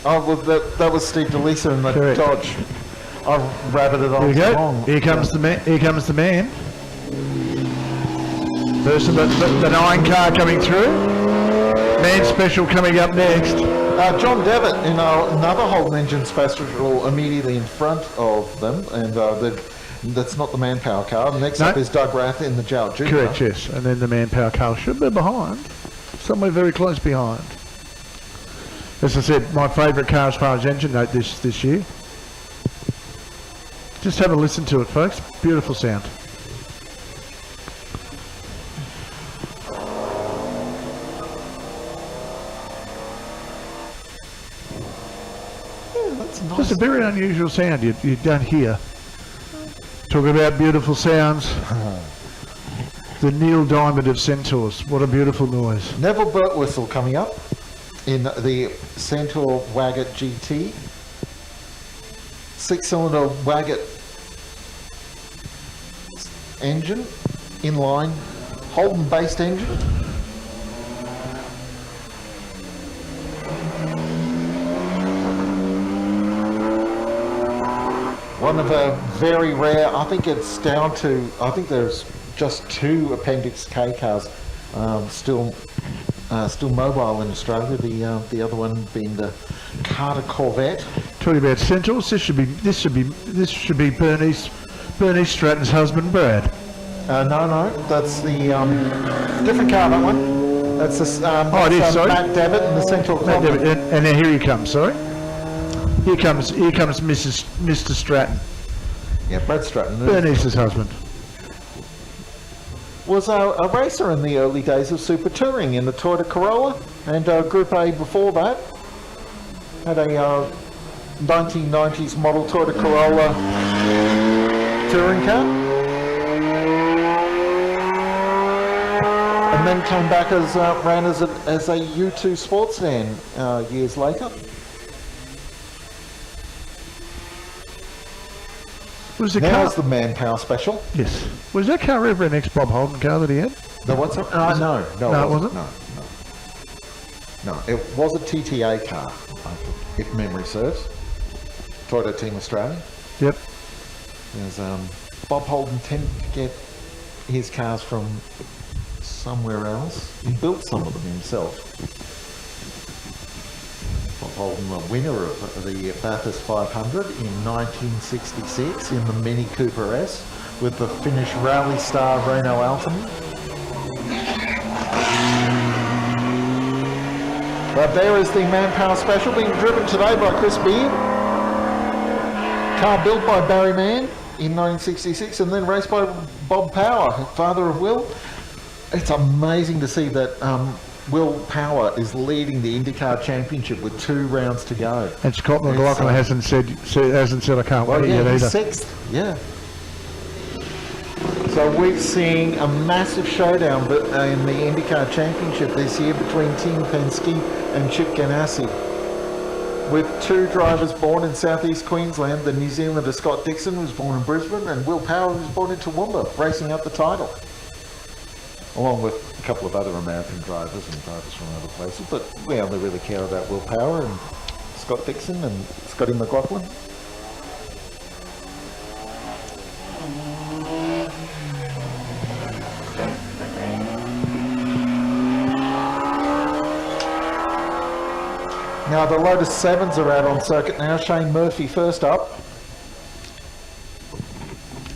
Speaker 5: well, that was Steve DeLisa in the Dodge. I've rabbited on
Speaker 2: Here we go.
Speaker 5: long.
Speaker 2: Here comes the man. Here comes the man. First of the 9 car coming through. Man special coming up next.
Speaker 5: John Devitt in another Holden engine special immediately in front of them, and that's not the manpower car. Next up is Doug Rath in the Jout Junior.
Speaker 2: Correct, yes. And then the manpower car should be behind. Somewhere very close behind. As I said, my favourite car as far as engine note this year. Just have a listen to it, folks. Beautiful sound.
Speaker 5: Yeah, that's nice.
Speaker 2: Just a very unusual sound you don't hear. Talk about beautiful sounds. The Neil Diamond of Centaurs. What a beautiful noise.
Speaker 5: Neville Birtwistle coming up in the Centaur Waggett GT. 6-cylinder Waggett engine, inline, Holden based engine. One of a very rare, I think it's down to, I think there's just 2 Appendix K cars still mobile in Australia. The other one being the Carter Corvette.
Speaker 2: Talking about Centaurs, this should be Bernice Stratton's husband, Brad.
Speaker 5: No, that's the different car. That one. That's the
Speaker 2: it is. Sorry,
Speaker 5: Matt Devitt and the Centaur Clubman.
Speaker 2: And now here he comes. Sorry, here comes Mr. Stratton.
Speaker 5: Yeah, Brad Stratton.
Speaker 2: Bernice's husband.
Speaker 5: Was a racer in the early days of Super Touring in the Toyota Corolla, and Group A before that. Had a 1990s model Toyota Corolla touring car. And then came back as ran as a U2 sports sedan years later.
Speaker 2: Was the
Speaker 5: Now's the manpower special.
Speaker 2: Yes. Was that car ever an ex-Bob Holden car that he had?
Speaker 5: No, what's it? No,
Speaker 2: it wasn't.
Speaker 5: No, it was a TTA car, if memory serves. Toyota Team Australia.
Speaker 2: Yep.
Speaker 5: There's Bob Holden tended to get his cars from somewhere else. He built some of them himself. Bob Holden, the winner of the Bathurst 500 in 1966 in the Mini Cooper S with the Finnish rally star Reino Aaltonen. But there is the Manpower Special being driven today by Chris Beard. Car built by Barry Mann in 1966 and then raced by Bob Power, father of Will. It's amazing to see that Will Power is leading the IndyCar Championship with 2 rounds to go.
Speaker 2: And Scott McLaughlin hasn't said I can't wait yet either.
Speaker 5: 6th, yeah. So we're seeing a massive showdown in the IndyCar Championship this year between Tim Penske and Chip Ganassi. With 2 drivers born in southeast Queensland, the New Zealander Scott Dixon was born in Brisbane and Will Power was born in Toowoomba, racing out the title. Along with a couple of other American drivers and drivers from other places, but we only really care about Will Power and Scott Dixon and Scotty McLaughlin. Now the Lotus 7s are out on circuit now. Shane Murphy first up.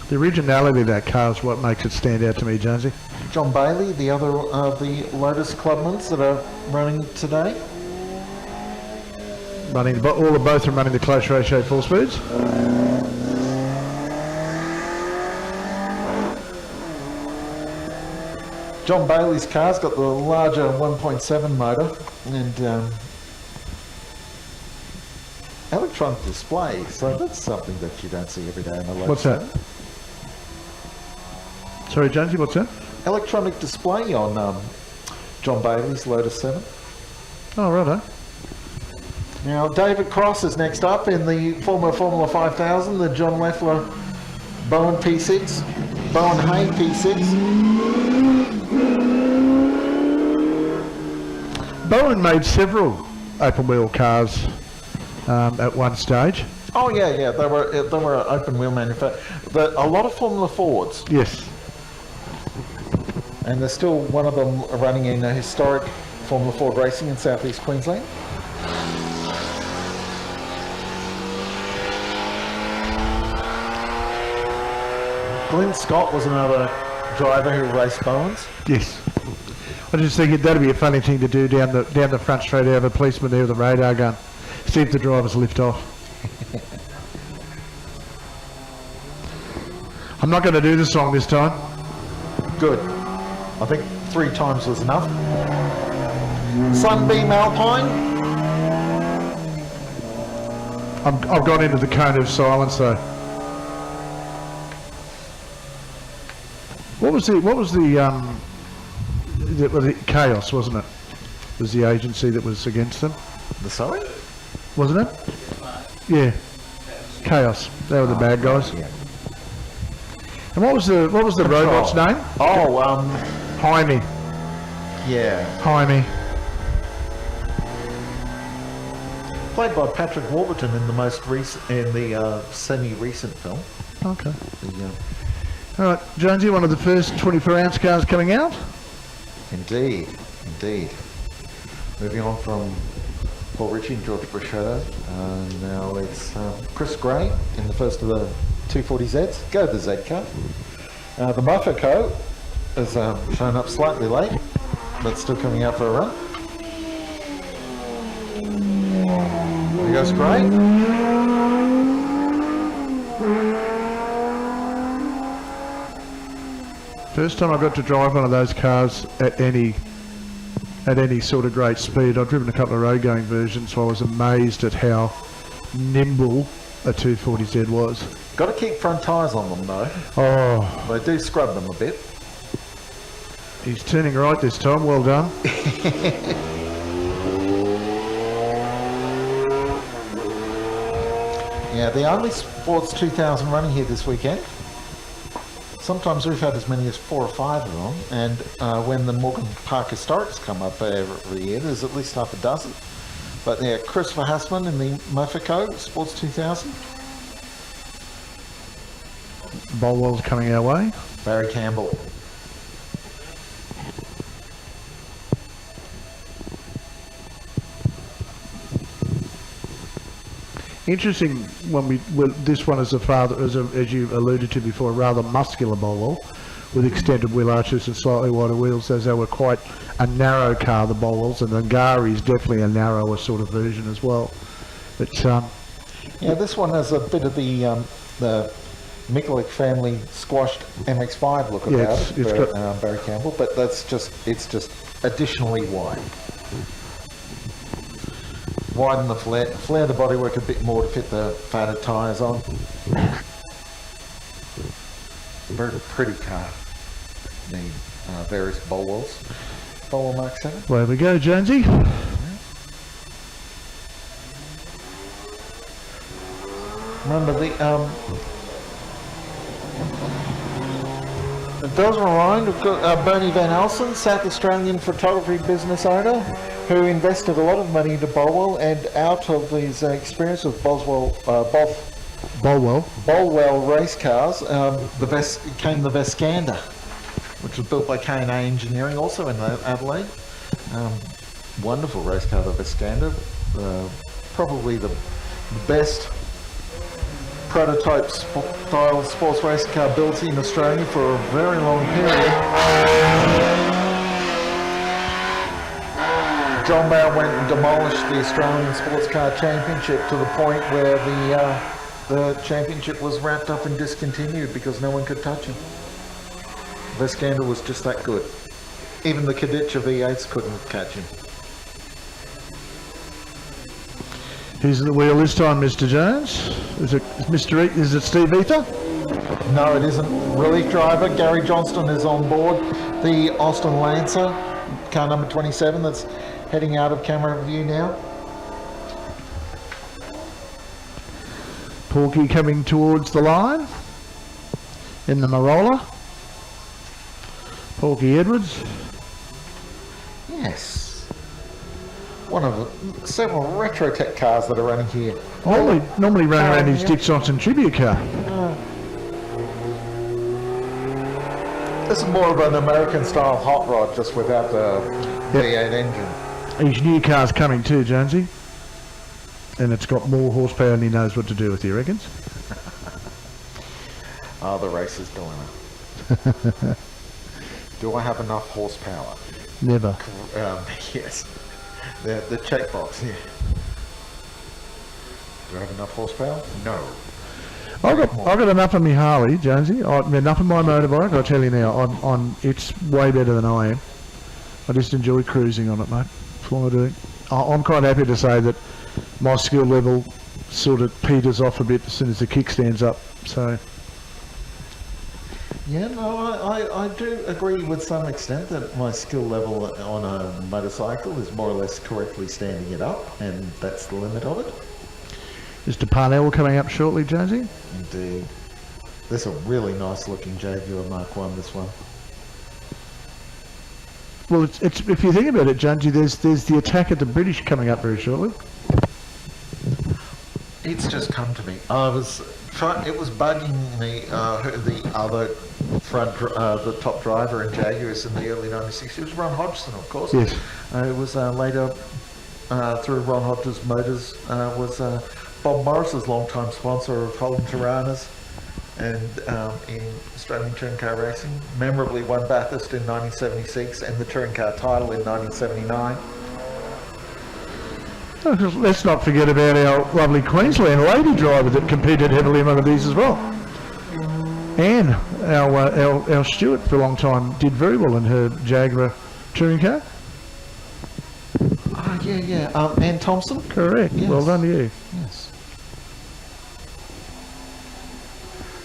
Speaker 2: The originality of that car is what makes it stand out to me, Jonesy.
Speaker 5: John Bailey, the other of the Lotus Clubmans that are running today.
Speaker 2: Both are running the close ratio 4 speeds.
Speaker 5: John Bailey's car's got the larger 1.7 motor and electronic display, so that's something that you don't see every day in a Lotus.
Speaker 2: What's that? Sorry, Jonesy, what's that?
Speaker 5: Electronic display on John Bailey's Lotus 7.
Speaker 2: Oh, righto.
Speaker 5: Now, David Cross is next up in the former Formula 5000, the John Leffler Bowen P6, Bowen Hay P6.
Speaker 2: Bowen made several open-wheel cars at one stage.
Speaker 5: Oh yeah, they were open wheel manufacturer. But a lot of Formula Fords.
Speaker 2: Yes.
Speaker 5: And there's still one of them running in a historic Formula Ford racing in southeast Queensland. Glenn Scott was another driver who raced Bowens.
Speaker 2: Yes. I just think that'd be a funny thing to do down the front straight out of a policeman there with a radar gun. See if the drivers lift off. I'm not going to do the song this time.
Speaker 5: Good. I think 3 times was enough. Sunbeam Alpine.
Speaker 2: I've gone into the cone of silence though. What was the Chaos, wasn't it? Was the agency that was against them?
Speaker 5: The sorry?
Speaker 2: Wasn't it? Yeah. Chaos. They were the bad guys.
Speaker 5: Yeah.
Speaker 2: And what was the robot's name?
Speaker 5: Oh,
Speaker 2: Jaime.
Speaker 5: Yeah.
Speaker 2: Jaime.
Speaker 5: Played by Patrick Warburton in the most semi-recent film.
Speaker 2: Okay. All right, Jonesy, one of the first 24-ounce cars coming out.
Speaker 5: Indeed. Moving on from Paul Ritchie and George Brachetto. Now it's Chris Gray in the first of the 240Zs. Go the Z car. The Mofico has shown up slightly late, but still coming out for a run. There goes Gray.
Speaker 2: First time I got to drive one of those cars at any sort of great speed. I've driven a couple of road going versions, so I was amazed at how nimble a 240Z was.
Speaker 5: Got to keep front tyres on them though.
Speaker 2: Oh.
Speaker 5: They do scrub them a bit.
Speaker 2: He's turning right this time, well done.
Speaker 5: Yeah, the only Sports 2000 running here this weekend. Sometimes we've had as many as 4 or 5 of them, and when the Morgan Park Historics come up every year, there's at least half a dozen. But yeah, Christopher Hassman in the Mofico Sports 2000.
Speaker 2: Bolwell's coming our way.
Speaker 5: Barry Campbell.
Speaker 2: Interesting this one is as you alluded to before, a rather muscular Bolwell with extended wheel arches and slightly wider wheels, as they were quite a narrow car, the Bolwells, and the Ngari is definitely a narrower sort of version as well. But
Speaker 5: yeah, this one has a bit of the Mikulik family squashed MX-5 look about it,
Speaker 2: it's got
Speaker 5: Barry Campbell, but it's just additionally wide. Widen the flare the bodywork a bit more to fit the fatter tyres on. Very pretty car. The various Bolwells. Bolwell Mark 7.
Speaker 2: There we go, Jonesy.
Speaker 5: Remember those are around. We've got Bernie Van Elsen, South Australian photography business owner, who invested a lot of money into Bolwell, and out of his experience with Bolwell race cars, came the Vescander, which was built by K&A Engineering, also in Adelaide. Wonderful race car, the Vescander. Probably the best prototype style sports race car built in Australia for a very long period. John Bauer went and demolished the Australian Sports Car Championship to the point where the championship was wrapped up and discontinued because no one could touch him. Vescander was just that good. Even the Kaditcha V8s couldn't catch him.
Speaker 2: Who's at the wheel this time, Mr. Jones? Is it Steve Ether?
Speaker 5: No, it isn't. Relief driver Gary Johnston is on board. The Austin Lancer, car number 27, that's heading out of camera view now.
Speaker 2: Porky coming towards the line in the Marola. Porky Edwards.
Speaker 5: Yes. One of several Retrotech cars that are running here.
Speaker 2: Normally run around his Dick Johnson tribute car.
Speaker 5: This is more of an American style hot rod, just without the V8 engine.
Speaker 2: His new car's coming too, Jonesy. And it's got more horsepower than he knows what to do with, he reckons?
Speaker 5: Oh, the race is going. Do I have enough horsepower?
Speaker 2: Never.
Speaker 5: Yes. The checkbox here. Do I have enough horsepower? No.
Speaker 2: I've got enough on my Harley, Jonesy. Enough on my motorbike. I'll tell you now. It's way better than I am. I just enjoy cruising on it, mate. That's what I do. I'm quite happy to say that my skill level sort of peters off a bit as soon as the kick stands up. So.
Speaker 5: Yeah, no, I do agree with some extent that my skill level on a motorcycle is more or less correctly standing it up, and that's the limit of it.
Speaker 2: Mr. Parnell coming up shortly, Jonesy.
Speaker 5: Indeed. There's a really nice looking Jaguar Mark 1, this one.
Speaker 2: Well, it's if you think about it, Jonesy, there's the attack at the British coming up very shortly.
Speaker 5: It's just come to me. It was bugging me, the other the top driver in Jaguars in the early 96. It was Ron Hodgson, of course.
Speaker 2: Yes.
Speaker 5: It was later, through Ron Hodgson's Motors, was Bob Morris's longtime sponsor of Holden Toranas and in Australian touring car racing. Memorably won Bathurst in 1976 and the touring car title in 1979.
Speaker 2: Let's not forget about our lovely Queensland lady driver that competed heavily in one of these as well. Anne, our Stewart for a long time, did very well in her Jaguar touring car.
Speaker 5: Oh, yeah. Anne Thompson?
Speaker 2: Correct. Yes. Well done to you.
Speaker 5: Yes.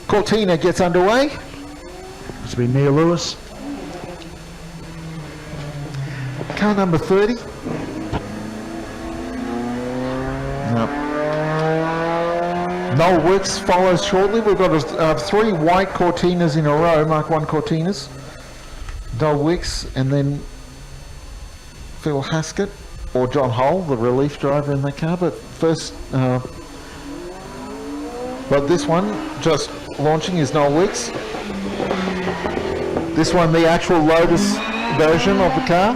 Speaker 5: Cortina gets underway.
Speaker 2: It's been Neil Lewis.
Speaker 5: Car number 30. Noel Wicks follows shortly. We've got 3 white Cortinas in a row, Mark 1 Cortinas. Noel Wicks, and then Phil Haskett or John Hull, the relief driver in that car. But first, but this one just launching is Noel Wicks. This one, the actual Lotus version of the car.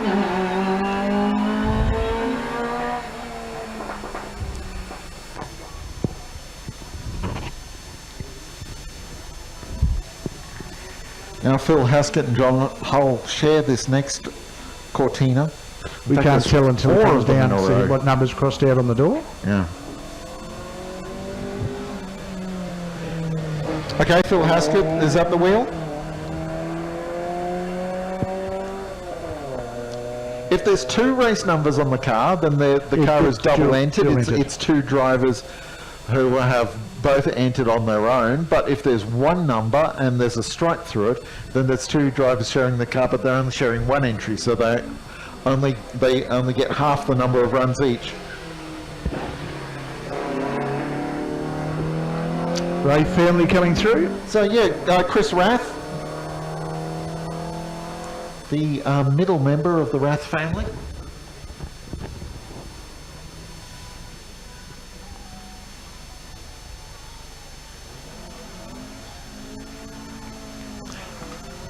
Speaker 5: Now Phil Haskett and John Hull share this next Cortina.
Speaker 2: We can't tell until it comes down and see
Speaker 5: row.
Speaker 2: what numbers crossed out on the door.
Speaker 5: Yeah. Okay, Phil Haskett is at the wheel. If there's 2 race numbers on the car, then the car is double entered. It's 2 drivers who have both entered on their own. But if there's 1 number and there's a stripe through it, then there's 2 drivers sharing the car, but they're only sharing 1 entry, so they only get half the number of runs each.
Speaker 2: Ray family coming through.
Speaker 5: So yeah, Chris Rath, the middle member of the Rath family.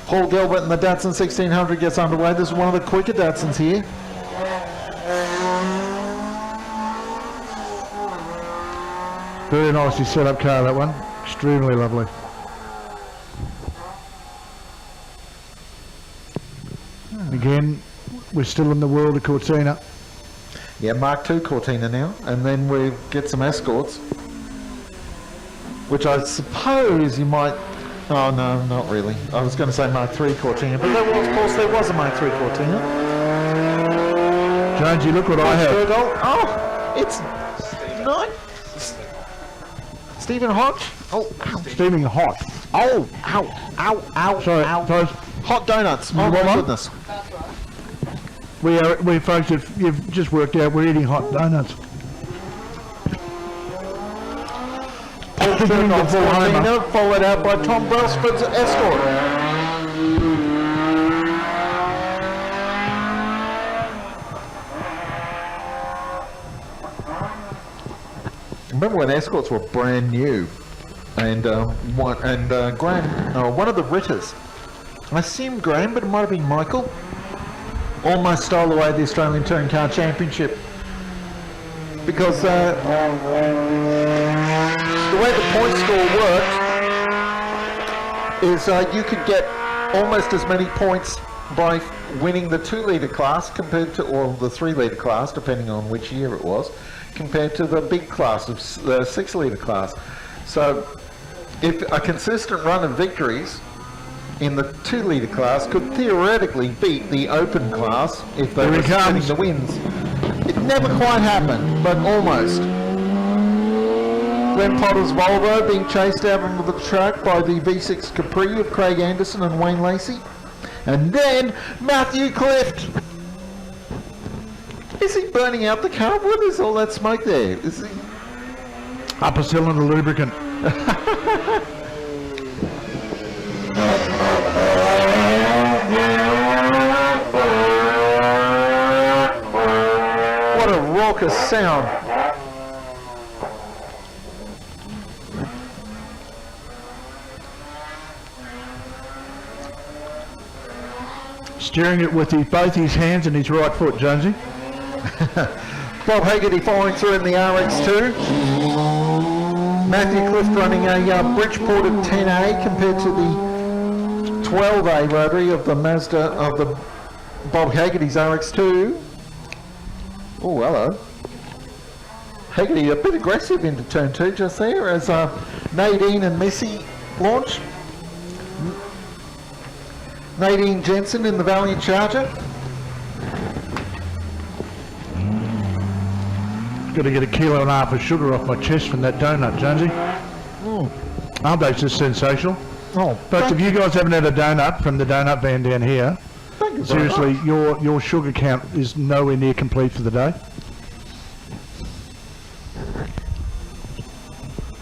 Speaker 5: Paul Gilbert and the Datsun 1600 gets underway. This is one of the quicker Datsuns here.
Speaker 2: Very nicely set up car, that one. Extremely lovely. Again, we're still in the world of Cortina.
Speaker 5: Yeah, Mark II Cortina now, and then we get some Escorts, which I suppose you might. Oh no, not really. I was going to say Mark III Cortina, but there was, of course, there was a Mark III Cortina.
Speaker 2: Jonesy, look what I have.
Speaker 5: Oh, it's not Stephen Hodge. Oh, ow.
Speaker 2: Stephen Hot.
Speaker 5: Oh, ow, ow, ow,
Speaker 2: Sorry,
Speaker 5: ow.
Speaker 2: folks.
Speaker 5: Hot donuts. Oh my goodness.
Speaker 2: We folks, you've just worked out we're eating hot donuts.
Speaker 5: Paul Turnoff's Cortina, followed out by Tom Brailsford's Escort. Remember when Escorts were brand new, and one of the Ritters, I assume Graham, but it might have been Michael, almost stole away the Australian Touring Car Championship because the way the point score worked is you could get almost as many points by winning the 2-litre class compared to, or the 3-litre class, depending on which year it was, compared to the big class of the 6-litre class. So if a consistent run of victories in the 2-litre class could theoretically beat the open class if they were getting the wins. It never quite happened, but almost. Glenn Potter's Volvo being chased out onto the track by the V6 Capri of Craig Anderson and Wayne Lacey. And then Matthew Clift. Is he burning out the car? What is all that smoke there? Is he...
Speaker 2: Upper cylinder lubricant.
Speaker 5: What a raucous sound.
Speaker 2: Steering it with both his hands and his right foot, Jonesy.
Speaker 5: Bob Haggerty following through in the RX2. Matthew Clift running a Bridgeport at 10A compared to the 12A rotary of the Mazda of the Bob Haggerty's RX2. Oh, hello. Haggerty a bit aggressive into turn 2 just there as Nadine and Missy launch. Nadine Jensen in the Valiant Charger.
Speaker 2: Got to get 1.5 kilos of sugar off my chest from that donut, Jonesy. Aren't they just sensational?
Speaker 5: Oh,
Speaker 2: folks, if you guys haven't had a donut from the donut van down here, seriously, your sugar count is nowhere near complete for the day.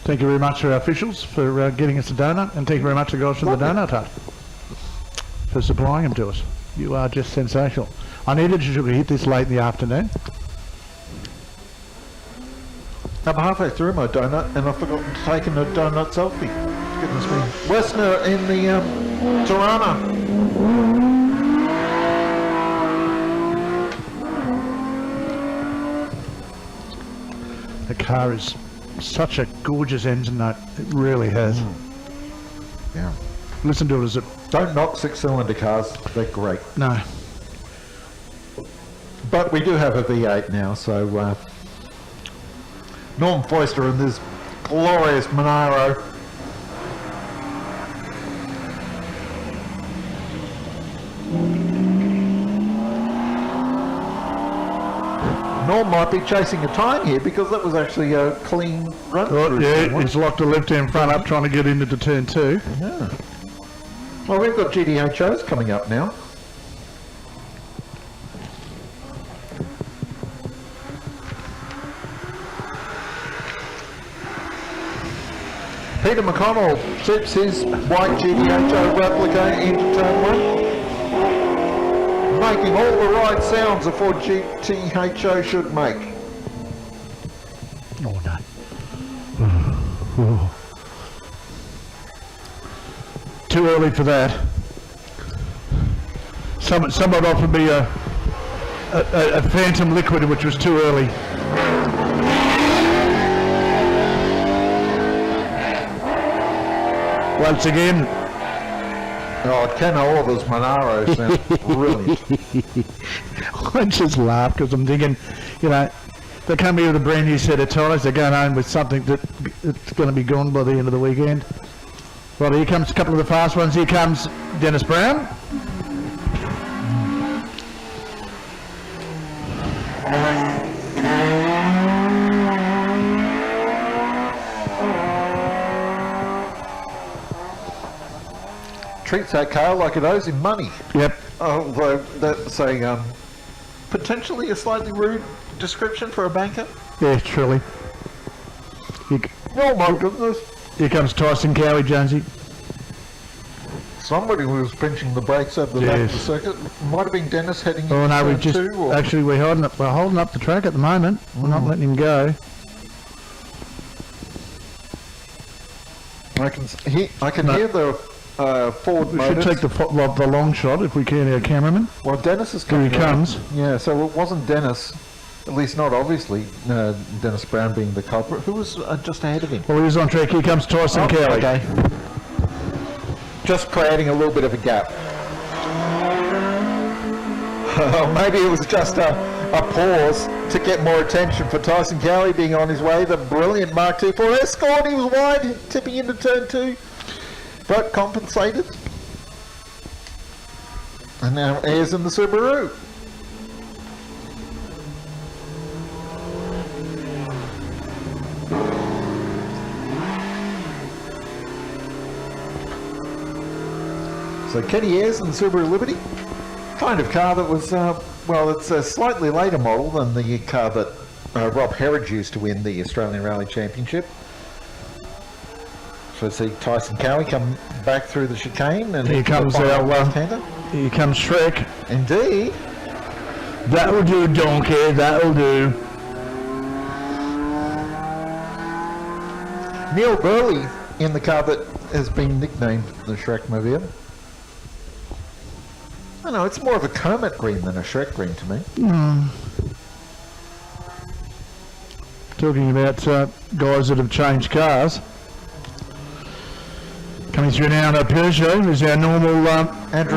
Speaker 2: Thank you very much to our officials for getting us a donut, and thank you very much to the guys from the Donut Hut for supplying them to us. You are just sensational. I needed a sugar hit this late in the afternoon.
Speaker 5: I'm halfway through my donut and I've forgotten to take a donut selfie. Goodness me. Westner in the Torana.
Speaker 2: The car is such a gorgeous engine note. It really has.
Speaker 5: Yeah.
Speaker 2: listen to it as it...
Speaker 5: Don't knock six-cylinder cars, they're great.
Speaker 2: No.
Speaker 5: But we do have a V8 now, so Norm Foister and this glorious Monaro. Norm might be chasing a time here because that was actually a clean run through.
Speaker 2: Yeah, he's locked the left-hand front up trying to get into the turn 2.
Speaker 5: Yeah. Well, we've got GDHOs coming up now. Peter McConnell tips his white GDHO replica into turn 1, making all the right sounds a Ford GTHO should make.
Speaker 2: Oh no. Too early for that. Someone offered me a Phantom Liquid, which was too early. Once again.
Speaker 5: Oh, Ken Oliver's Monaro sounds brilliant.
Speaker 2: I just laugh because I'm thinking, you know, they come here with a brand new set of tyres, they're going home with something that's going to be gone by the end of the weekend. Right, here comes a couple of the fast ones. Here comes Dennis Brown.
Speaker 5: Treats that car like it owes him money.
Speaker 2: Yep.
Speaker 5: Although that's a potentially a slightly rude description for a banker.
Speaker 2: Yeah, truly.
Speaker 5: Oh my goodness.
Speaker 2: Here comes Tyson Cowie, Jonesy.
Speaker 5: Somebody was pinching the brakes over the back of the circuit. Might have been Dennis heading into
Speaker 2: no, we
Speaker 5: turn
Speaker 2: just
Speaker 5: 2, or...
Speaker 2: actually we're holding up the track at the moment. We're not letting him go.
Speaker 5: I can hear the Ford
Speaker 2: we
Speaker 5: motors.
Speaker 2: should take the long shot if we can, our cameraman.
Speaker 5: Well, Dennis is coming.
Speaker 2: Here he comes.
Speaker 5: Yeah, so it wasn't Dennis, at least not obviously, Dennis Brown being the culprit. Who was just ahead of him?
Speaker 2: Well, he was on track. Here comes Tyson Cowie.
Speaker 5: Okay. Just creating a little bit of a gap. Maybe it was just a pause to get more attention for Tyson Cowie being on his way. The brilliant Mark II for Escort. He was wide, tipping into turn 2. But compensated. And now Ayers in the Subaru. So Kenny Ayers in the Subaru Liberty. Kind of car that was, well, it's a slightly later model than the car that Rob Herridge used to win the Australian Rally Championship. So see Tyson Cowie come back through the chicane, and
Speaker 2: here comes our
Speaker 5: left-hander.
Speaker 2: Here comes Shrek.
Speaker 5: Indeed.
Speaker 2: That'll do, donkey. That'll do.
Speaker 5: Neil Burley in the car that has been nicknamed the Shrekmobile. I know, it's more of a Kermit green than a Shrek green to me.
Speaker 2: Talking about guys that have changed cars. Coming through now on a Peugeot is our normal Hill and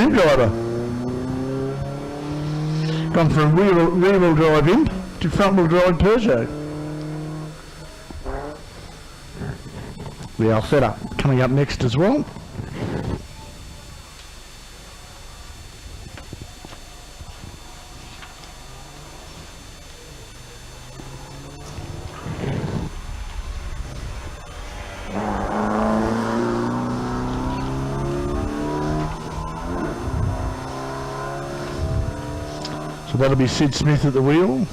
Speaker 2: Hill driver. Gone from rear-wheel drive imp to front-wheel drive Peugeot. The Alfetta coming up next as well. So that'll be Sid Smith at the wheel.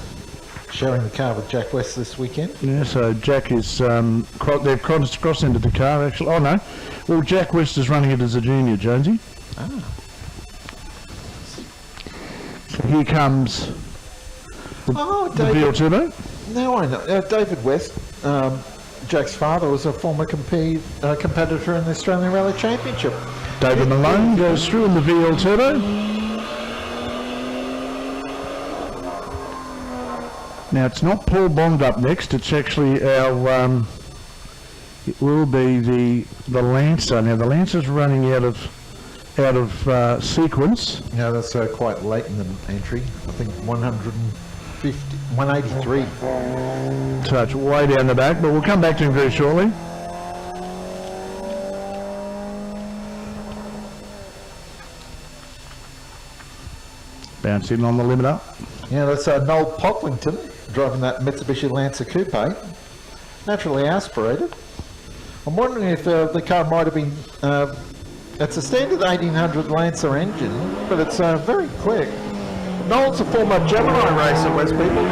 Speaker 5: Sharing the car with Jack West this weekend.
Speaker 2: Yeah, so Jack is, they've crossed into the car actually. Oh no, well Jack West is running it as a junior, Jonesy.
Speaker 5: Ah.
Speaker 2: So here comes the VL Turbo.
Speaker 5: Now I know. David West, Jack's father, was a former competitor in the Australian Rally Championship.
Speaker 2: David Malone goes through in the VL Turbo. Now it's not Paul Bond up next, it's actually our it will be the Lancer. Now the Lancer's running out of sequence.
Speaker 5: Yeah, that's quite late in the entry. I think 183.
Speaker 2: So it's way down the back, but we'll come back to him very shortly. Bouncing on the limiter.
Speaker 5: Yeah, that's Noel Pocklington driving that Mitsubishi Lancer Coupe. Naturally aspirated. I'm wondering if the car might have been... it's a standard 1800 Lancer engine, but it's very quick. Noel's a former Gemini racer, West people.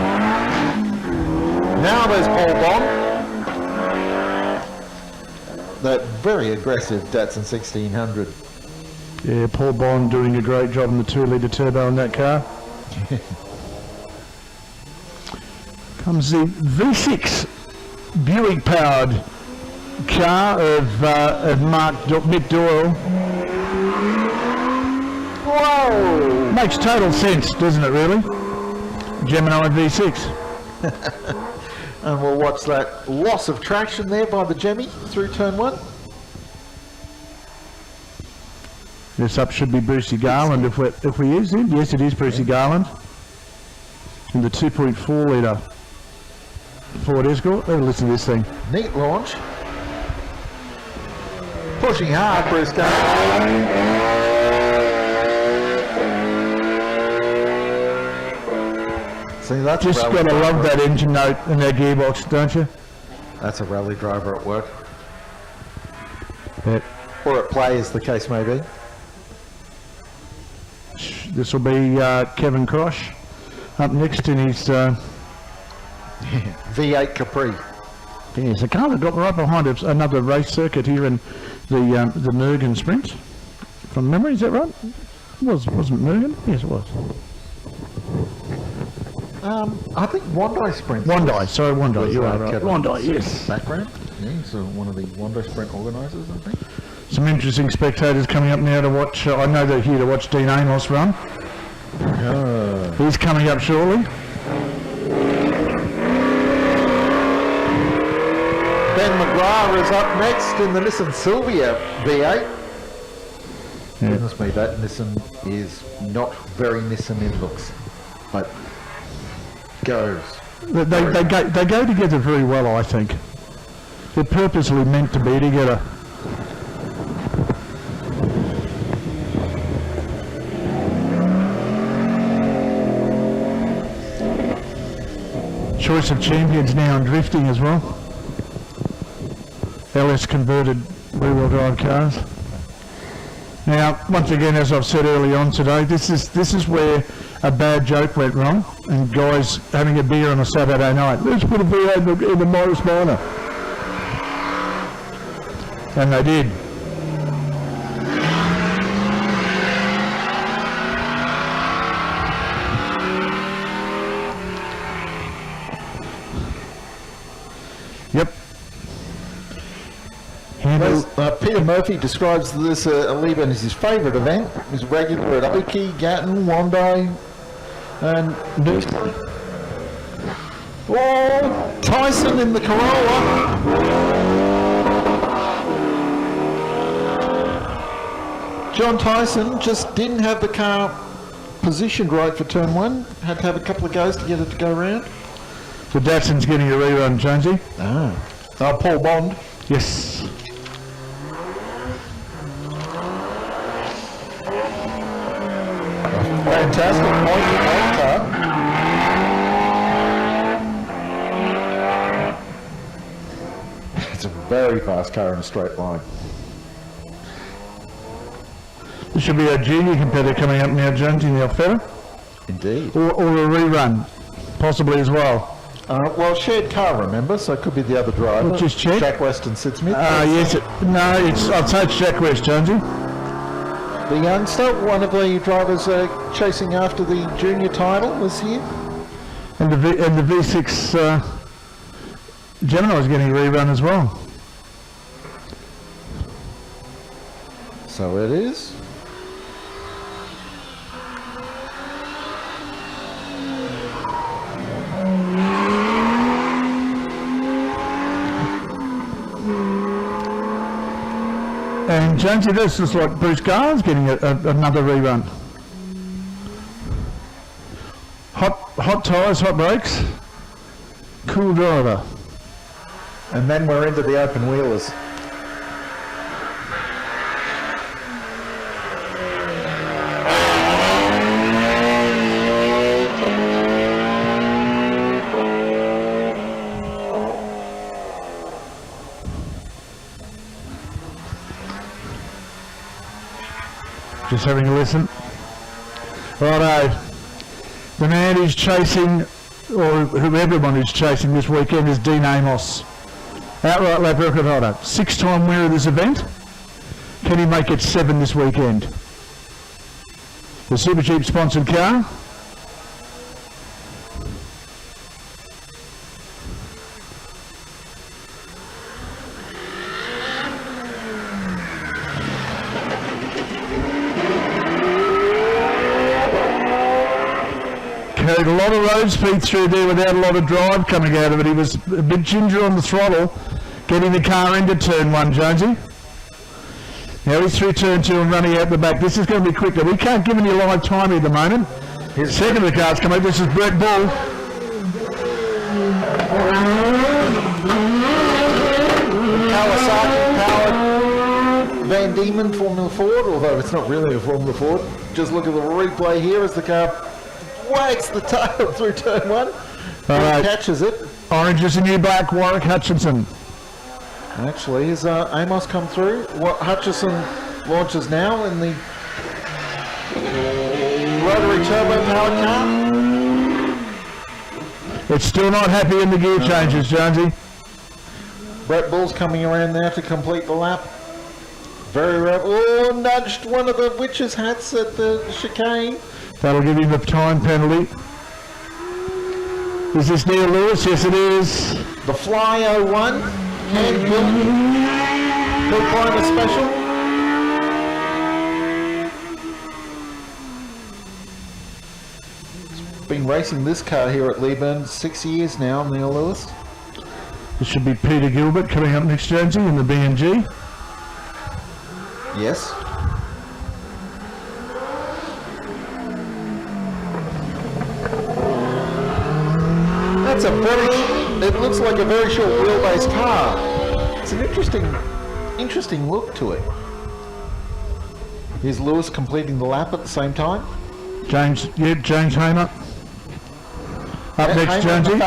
Speaker 5: Now there's Paul Bond. That very aggressive Datsun 1600.
Speaker 2: Yeah, Paul Bond doing a great job in the 2-litre turbo in that car. Comes the V6 Buick-powered car of Mick Doyle. Whoa! Makes total sense, doesn't it, really? Gemini V6.
Speaker 5: And we'll watch that loss of traction there by the Gemmy through turn 1.
Speaker 2: This up should be Brucey Garland if we use him. Yes, it is Brucey Garland. In the 2.4 litre Ford Escort. Have a listen to this thing.
Speaker 5: Neat launch. Pushing hard, Bruce Garland. See, that's
Speaker 2: just got to love that engine note and that gearbox, don't you?
Speaker 5: That's a rally driver at work.
Speaker 2: Yeah.
Speaker 5: Or at play, as the case may be.
Speaker 2: This will be Kevin Crosh up next in his
Speaker 5: V8 Capri.
Speaker 2: Yes, the car that got right behind us, another race circuit here in the Leyburn Sprints. From memory, is that right? Wasn't Leyburn? Yes, it was.
Speaker 5: I think Wandai Sprints.
Speaker 2: Wandai, you are right. Wandai, yes.
Speaker 5: Background. Yeah, he's one of the Wandai Sprint organisers, I think.
Speaker 2: Some interesting spectators coming up now to watch. I know they're here to watch Dean Amos run. He's coming up shortly.
Speaker 5: Ben McGrath is up next in the Nissan Silvia V8.
Speaker 2: Yeah.
Speaker 5: Goodness me, that Nissan is not very Nissan in looks, but goes.
Speaker 2: They go together very well, I think. They're purposely meant to be together. Choice of champions now in drifting as well. LS converted rear-wheel drive cars. Now, once again, as I've said early on today, this is where a bad joke went wrong, and guys having a beer on a Saturday night. Let's put a V8 in the Morris Minor. And they did. Yep.
Speaker 5: Peter Murphy describes this Leyburn as his favourite event. He's regular at Oakey, Gatton, Wandai, and Newton. Oh, Tyson in the Corolla. John Tyson just didn't have the car positioned right for turn 1. Had to have a couple of goes to get it to go round.
Speaker 2: So Datsun's getting a rerun, Jonesy.
Speaker 5: Paul Bond.
Speaker 2: Yes.
Speaker 5: Fantastic point car. It's a very fast car in a straight line.
Speaker 2: This should be a junior competitor coming up now, Jonesy, in the Alfetta.
Speaker 5: Indeed.
Speaker 2: Or a rerun, possibly as well.
Speaker 5: Well, shared car, remember, so it could be the other driver.
Speaker 2: Well, just check.
Speaker 5: Jack West and Sid Smith.
Speaker 2: Yes, I'd say it's Jack West, Jonesy.
Speaker 5: The youngster, one of the drivers chasing after the junior title, was here.
Speaker 2: And the V6 Gemini is getting a rerun as well.
Speaker 5: So it is.
Speaker 2: Jonesy, this is like Bruce Garland's getting another rerun. Hot tyres, hot brakes, cool driver.
Speaker 5: And then we're into the open wheelers.
Speaker 2: Just having a listen. Righto. The man who's chasing, or who everyone is chasing this weekend, is Dean Amos. Outright lap record holder. 6-time winner of this event. Can he make it 7 this weekend? The Supercheap sponsored car. Carried a lot of road speed through there without a lot of drive coming out of it. He was a bit ginger on the throttle, getting the car into turn 1, Jonesy. Now he's through turn 2 and running out the back. This is going to be quicker. We can't give any live time at the moment. His second of the car's coming. This is Brett Bull.
Speaker 5: Kawasaki-powered Van Diemen Formula Ford, although it's not really a Formula Ford. Just look at the replay here as the car wags the tail through turn 1. Catches it.
Speaker 2: Orange is the new black, Warwick Hutchinson.
Speaker 5: Actually, has Amos come through? Hutchison launches now in the rotary turbo-powered car.
Speaker 2: It's still not happy in the gear changes, Jonesy.
Speaker 5: Brett Bull's coming around now to complete the lap. Very rapid. Oh, nudged one of the witches' hats at the chicane.
Speaker 2: That'll give him a time penalty. Is this Neil Lewis? Yes, it is.
Speaker 5: The Fly 01. Campbell. Hill Climber Special. Been racing this car here at Leyburn 6 years now, Neil Lewis.
Speaker 2: This should be Peter Gilbert coming up next, Jonesy, in the B&G.
Speaker 5: Yes. That's a it looks like a very short wheelbase car. It's an interesting look to it. Here's Lewis completing the lap at the same time.
Speaker 2: James Hamer. Up next, Jonesy.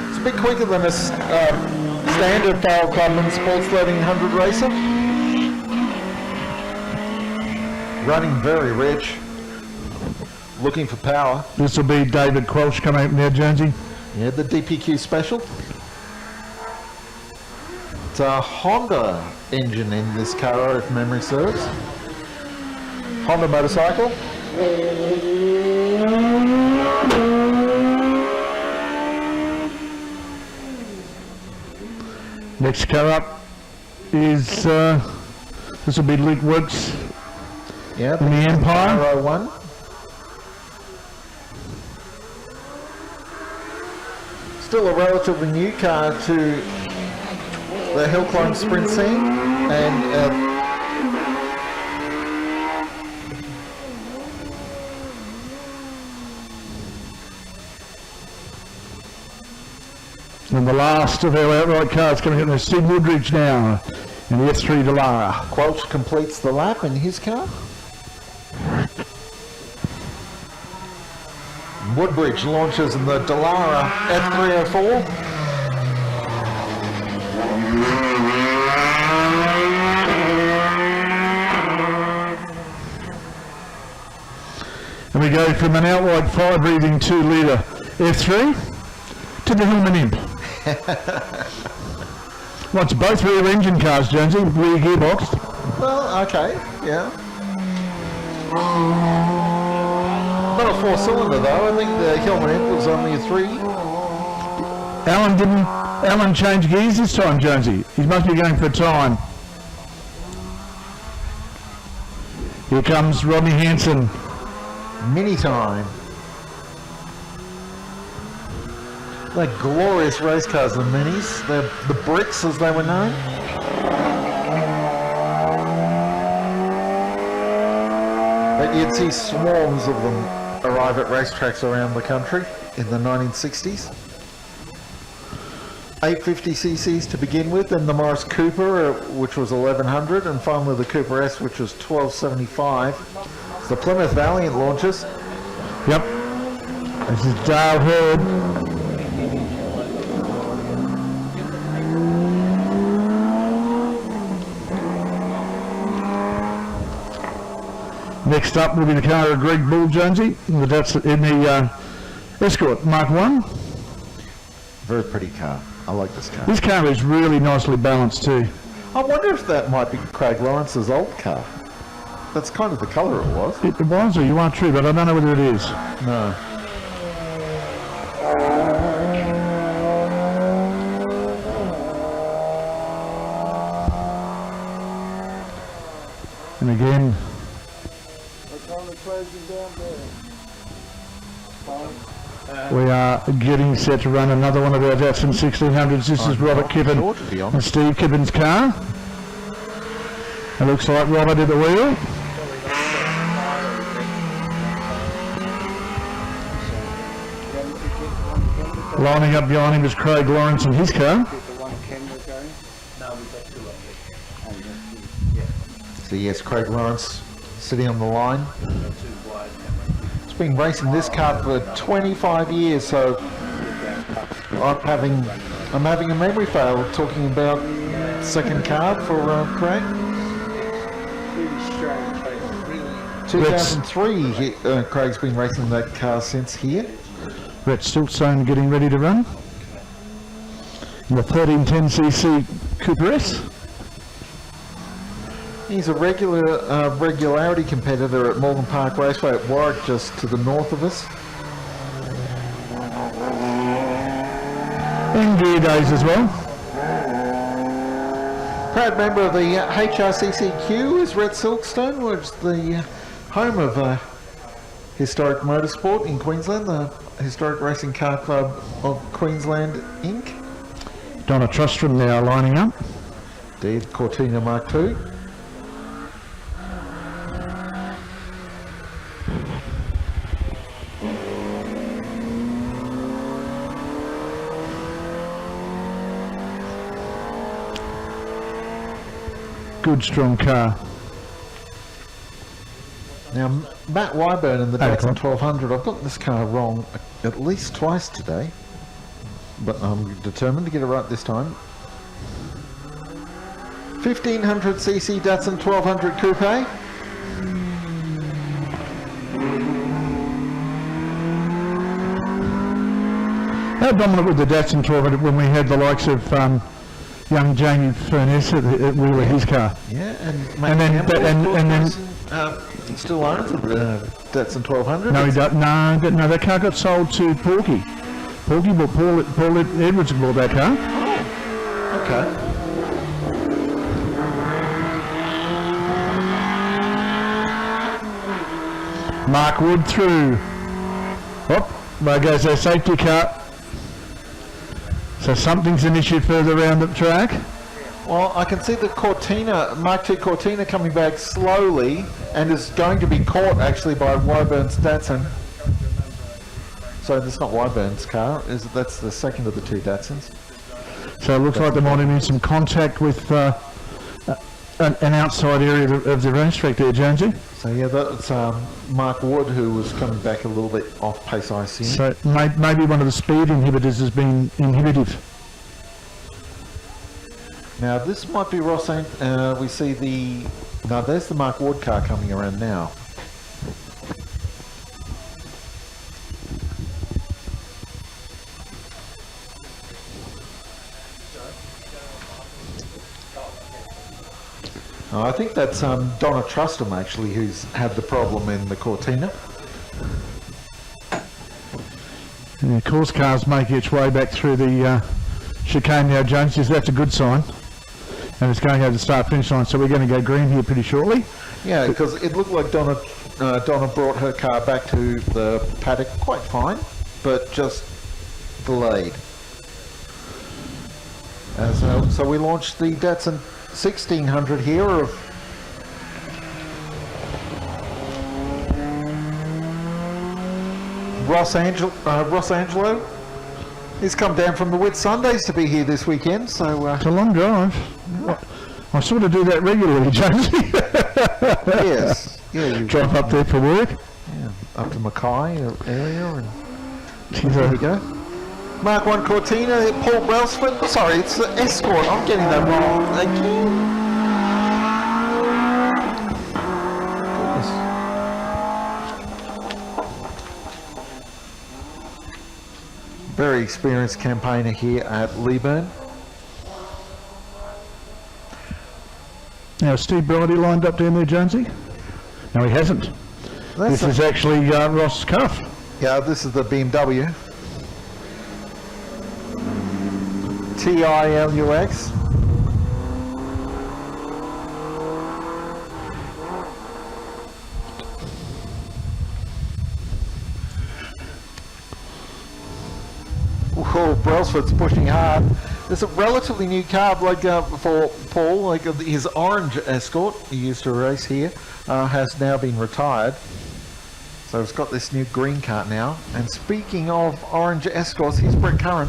Speaker 5: It's a bit quicker than a standard Farrell Clubman Sports 1300 racer. Running very rich. Looking for power.
Speaker 2: This will be David Quelch coming out now, Jonesy.
Speaker 5: Yeah, the DPQ Special. It's a Honda engine in this car, if memory serves. Honda motorcycle.
Speaker 2: Next car up is, this will be Luke Woods.
Speaker 5: Yeah,
Speaker 2: in the Empire.
Speaker 5: 01. Still a relatively new car to the Hill Climb Sprint scene, and
Speaker 2: the last of our outright cars coming in, Steve Woodridge now in the F3 Dallara.
Speaker 5: Quelch completes the lap in his car. Woodbridge launches in the Dallara F304.
Speaker 2: And we go from an outright fire-breathing 2-litre F3 to the Hillman Imp. Well, it's both rear engine cars, Jonesy, rear gearbox.
Speaker 5: Well, okay, yeah. Not a 4-cylinder though. I think the Hillman Imp was only a 3.
Speaker 2: Alan changed gears this time, Jonesy. He must be going for time. Here comes Rodney Hanson.
Speaker 5: Mini time. They're glorious race cars, the Minis. They're the bricks, as they were known. But you'd see swarms of them arrive at racetracks around the country in the 1960s. 850 cc's to begin with, then the Morris Cooper, which was 1100, and finally the Cooper S, which was 1275. It's the Plymouth Valiant launches.
Speaker 2: Yep. This is Dale Hurd. Next up will be the car of Greg Bull Jonesy in the Escort Mark 1.
Speaker 5: Very pretty car. I like this car.
Speaker 2: This car is really nicely balanced too.
Speaker 5: I wonder if that might be Craig Lawrence's old car. That's kind of the colour it was.
Speaker 2: It was, or you are true, but I don't know whether it is.
Speaker 5: No.
Speaker 2: And again, we are getting set to run another one of our Datsun 1600s. This is Robert Kippen and Steve Kippen's car. It looks like Robert at the wheel. Lining up behind him is Craig Lawrence and his car.
Speaker 5: So yes, Craig Lawrence sitting on the line. He's been racing this car for 25 years, so I'm having a memory fail talking about second car for Craig. 2003, Craig's been racing that car since here.
Speaker 2: Brett Stiltstone getting ready to run. In the 1310cc Cooper S.
Speaker 5: He's a regularity competitor at Morgan Park Raceway at Warwick, just to the north of us.
Speaker 2: In gear days as well.
Speaker 5: Proud member of the HRCCQ is Rhett Silkstone, which is the home of historic motorsport in Queensland, the Historic Racing Car Club of Queensland, Inc.
Speaker 2: Donna Trustram now lining up.
Speaker 5: Indeed, Cortina Mark II.
Speaker 2: Good strong car.
Speaker 5: Now, Matt Wyburn in the Datsun 1200, I've got this car wrong at least twice today, but I'm determined to get it right this time. 1500cc Datsun 1200 Coupe.
Speaker 2: How dominant with the Datsun 1200 when we had the likes of young Jamie Furness at Wheeler, his car.
Speaker 5: Yeah, and then he still owns the Datsun 1200.
Speaker 2: No, he don't. No, that car got sold to Porky. Porky bought Paul Edwards bought that car.
Speaker 5: Oh, okay.
Speaker 2: Mark Wood through. Oh, there goes their safety car. So something's an issue further around the track.
Speaker 5: Well, I can see the Cortina, Mark II Cortina coming back slowly and is going to be caught actually by Wyburn's Datsun. So that's not Wyburn's car, that's the second of the two Datsuns.
Speaker 2: So it looks like there might have been some contact with an outside area of the racetrack there, Jonesy.
Speaker 5: So yeah, that's Mark Wood who was coming back a little bit off pace, I assume.
Speaker 2: So maybe one of the speed inhibitors has been inhibitive.
Speaker 5: Now this might be Ross Saint. We see there's the Mark Ward car coming around now. I think that's Donna Trustram actually who's had the problem in the Cortina.
Speaker 2: And of course car's making its way back through the chicane now, Jones. That's a good sign. And it's going over the start-finish line, so we're going to go green here pretty shortly.
Speaker 5: Yeah, because it looked like Donna brought her car back to the paddock quite fine, but just the lead. So we launched the Datsun 1600 here of Ross Angelo. He's come down from the Whitsundays to be here this weekend, so...
Speaker 2: It's a long drive. I sort of do that regularly, Jonesy.
Speaker 5: Yes. Yeah, you
Speaker 2: drive up there for work.
Speaker 5: Yeah, up to Mackay area and... There we go. Mark 1 Cortina, Paul Brailsford. Sorry, it's the Escort. I'm getting that wrong again. Very experienced campaigner here at Leyburn.
Speaker 2: Now, Steve Bridie lined up down there, Jonesy? No, he hasn't. This is actually Ross Cuff.
Speaker 5: Yeah, this is the BMW. TILUX. Oh, Brailsford's pushing hard. It's a relatively new car, like for Paul, like his orange Escort, he used to race here, has now been retired. So it's got this new green car now. And speaking of orange Escorts, here's Brett Curran.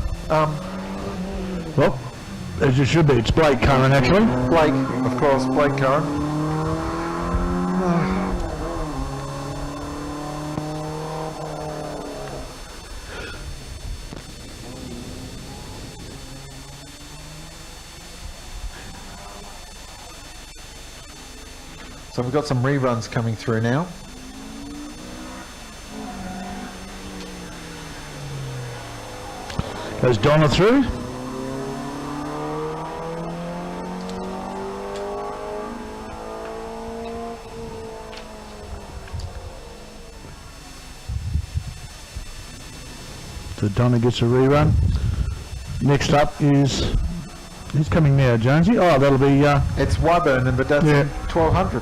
Speaker 2: Well, as it should be, it's Blake Curran actually.
Speaker 5: Blake, of course, Blake Curran. So we've got some reruns coming through now.
Speaker 2: Goes Donna through. So Donna gets a rerun. Next up is... Who's coming now, Jonesy? Oh, that'll be...
Speaker 5: It's Wyburn and the Datsun 1200.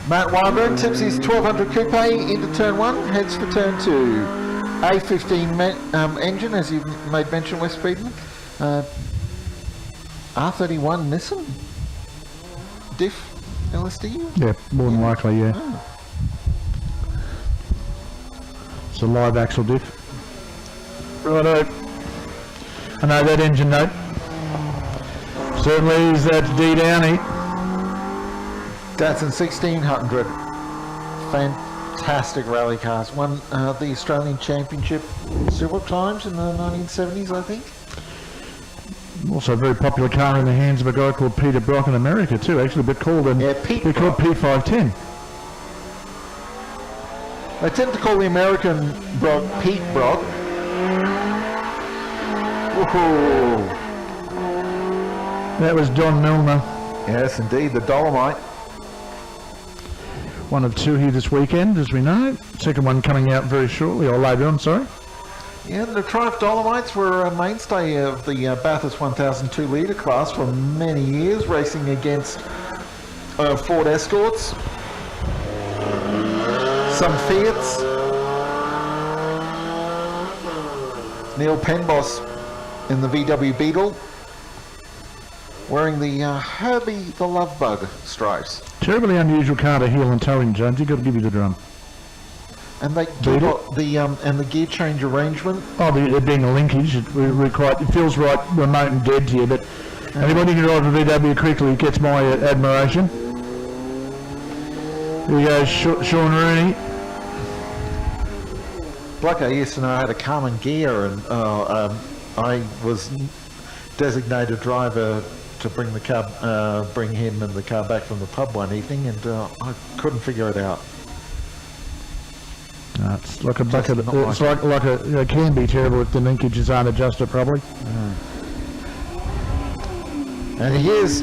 Speaker 5: Matt Wyburn tips his 1200 coupe into turn 1, heads for turn 2. A15 engine, as you made mention, West Speedman. R31 Nissan? Diff LSD?
Speaker 2: Yeah, more than likely, yeah.
Speaker 5: Oh.
Speaker 2: It's a live axle diff. Righto. I know that engine note. Certainly is that D Downey.
Speaker 5: Datsun 1600. Fantastic rally cars. Won the Australian Championship several times in the 1970s, I think.
Speaker 2: Also a very popular car in the hands of a guy called Peter Brock in America too, actually, but called called P510.
Speaker 5: They tend to call the American Brock Pete Brock. Woohoo!
Speaker 2: That was John Milner.
Speaker 5: Yes, indeed, the Dolomite.
Speaker 2: One of two here this weekend, as we know. Second one coming out very shortly, or later on, sorry.
Speaker 5: Yeah, the Triumph Dolomites were a mainstay of the Bathurst 1002 litre class for many years, racing against Ford Escorts, some Fiats. Neil Penboss in the VW Beetle, wearing the Herbie the Lovebug stripes.
Speaker 2: Terribly unusual car to heel and tow in, Jones. You've got to give you the drum.
Speaker 5: And they do the gear change arrangement.
Speaker 2: Oh, there being a linkage, it feels right remote and dead to you, but anybody can drive a VW quickly gets my admiration. Here we go, Sean Rooney.
Speaker 5: Blacko used to know how to calm gear, and I was designated driver to bring the car, bring him and the car back from the pub one evening, and I couldn't figure it out.
Speaker 2: No, it's like a bucket. It's like it can be terrible if the linkages aren't adjusted properly.
Speaker 5: And here's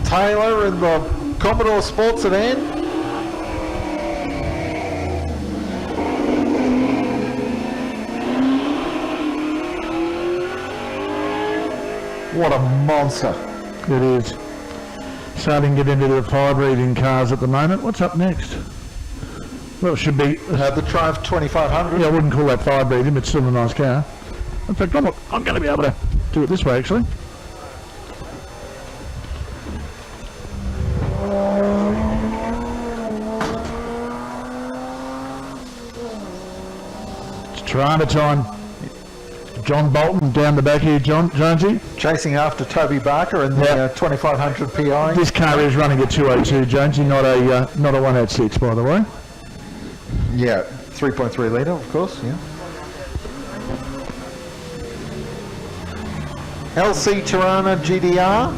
Speaker 5: Taylor in the Commodore Sports sedan. What a monster.
Speaker 2: It is. Starting to get into the fire-breathing cars at the moment. What's up next? Well, it should be...
Speaker 5: the Triumph 2500.
Speaker 2: Yeah, I wouldn't call that fire breathing, but it's still a nice car. In fact, I'm going to be able to do it this way, actually. It's Torana time. John Bolton down the back here, Jonesy.
Speaker 5: Chasing after Toby Barker and the 2500 PI.
Speaker 2: This car is running at 202, Jonesy, not a 186, by the way.
Speaker 5: Yeah, 3.3 litre, of course, yeah. LC Torana GDR.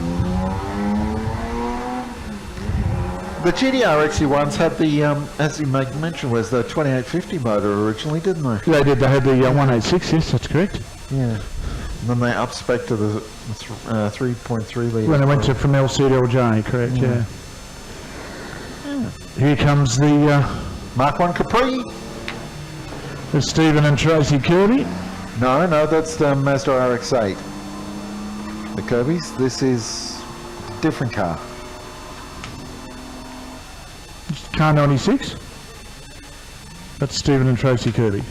Speaker 5: The GDR actually once had the, as you make mention, was the 2850 motor originally, didn't they?
Speaker 2: They did. They had the 186, yes, that's correct.
Speaker 5: Yeah. And then they upspec to the 3.3 litre.
Speaker 2: When they went from LC to LJ, correct, yeah. Here comes the...
Speaker 5: Mark 1 Capri.
Speaker 2: There's Stephen and Tracy Kirby.
Speaker 5: No, that's the Mazda RX-8. The Kirby's. This is a different car.
Speaker 2: Car 96. That's Stephen and Tracy Kirby.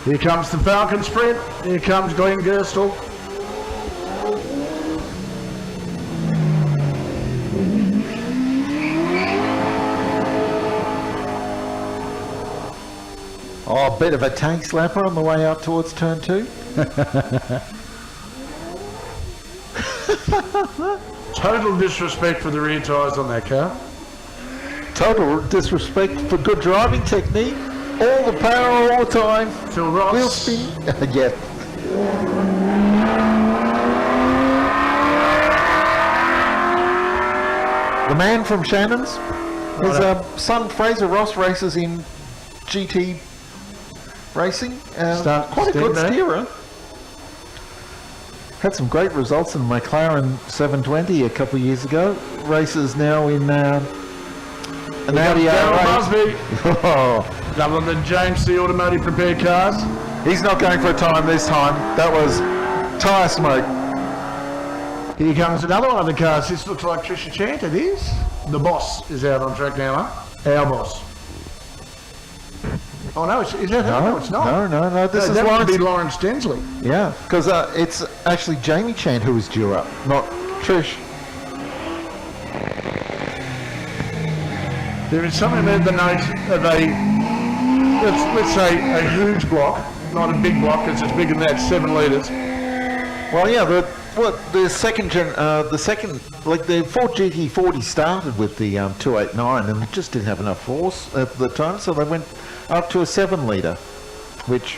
Speaker 2: Here comes the Falcon Sprint. Here comes Glenn Gerstle.
Speaker 5: Oh, a bit of a tank slapper on the way out towards turn 2.
Speaker 2: Total disrespect for the rear tyres on that car.
Speaker 5: Total disrespect for good driving technique. All the power, all the time.
Speaker 2: Phil Ross.
Speaker 5: Wheel spin. Yeah. The man from Shannon's. His son Fraser Ross races in GT racing. Quite a good steerer. Had some great results in McLaren 720 a couple of years ago. Races now in an Audi
Speaker 2: R8. Other than James, the automotive prepared cars.
Speaker 5: He's not going for a time this time. That was tyre smoke.
Speaker 2: Here comes another one of the cars. This looks like Trisha Chant. It is. The boss is out on track now, huh? Our boss. Oh no, is that her? No, it's not.
Speaker 5: No. This is
Speaker 2: that
Speaker 5: Lawrence.
Speaker 2: would be Lawrence Densley.
Speaker 5: Yeah, because it's actually Jamie Chant who is due up, not Trish.
Speaker 2: There is something about the note of a, let's say, a huge block, not a big block, because it's bigger than that, 7 litres.
Speaker 5: Well, yeah, the second like the Ford GT40 started with the 289 and it just didn't have enough force at the time, so they went up to a 7 litre, which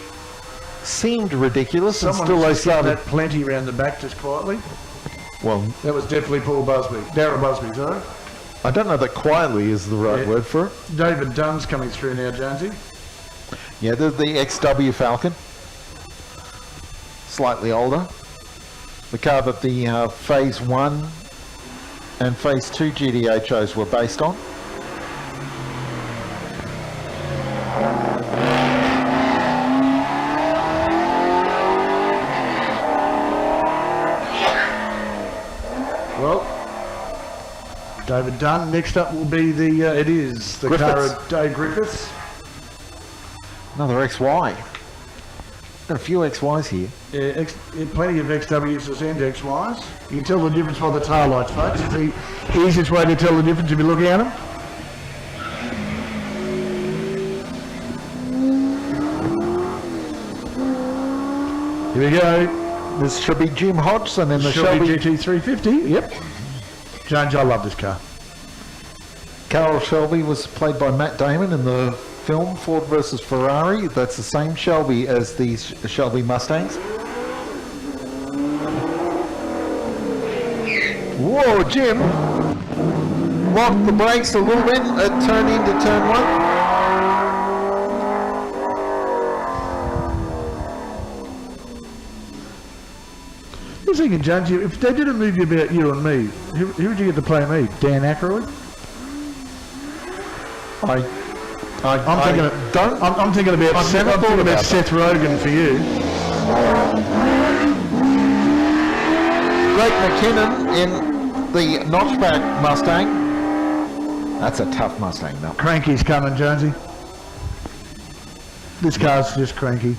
Speaker 5: seemed ridiculous.
Speaker 2: Someone
Speaker 5: and still they started
Speaker 2: that plenty around the back just quietly.
Speaker 5: Well,
Speaker 2: that was definitely Paul Busby, Darryl Busby, sorry.
Speaker 5: I don't know that quietly is the right word for it.
Speaker 2: David Dunn's coming through now, Jonesy.
Speaker 5: Yeah, the XW Falcon, slightly older. The car that the Phase 1 and Phase 2 GDHOs were based on.
Speaker 2: Well, David Dunn. Next up will be the car of Dave Griffiths.
Speaker 5: Another XY. Got a few XYs here.
Speaker 2: Yeah, plenty of XWs and XYs. You can tell the difference by the tail lights, folks. It's the easiest way to tell the difference if you look at them. Here we go.
Speaker 5: This should be Jim Hodgson in the Shelby
Speaker 2: GT350. Yep. Jones, I love this car.
Speaker 5: Carroll Shelby was played by Matt Damon in the film Ford versus Ferrari. That's the same Shelby as the Shelby Mustangs. Whoa, Jim locked the brakes a little bit at turn into turn 1.
Speaker 2: I was thinking, Jones, if they did a movie about you and me, who would you get to play me? Dan Aykroyd? I'm thinking about Seth Rogen for you.
Speaker 5: Blake McKinnon in the notchback Mustang. That's a tough Mustang, though.
Speaker 2: Cranky's coming, Jonesy. This car's just cranky.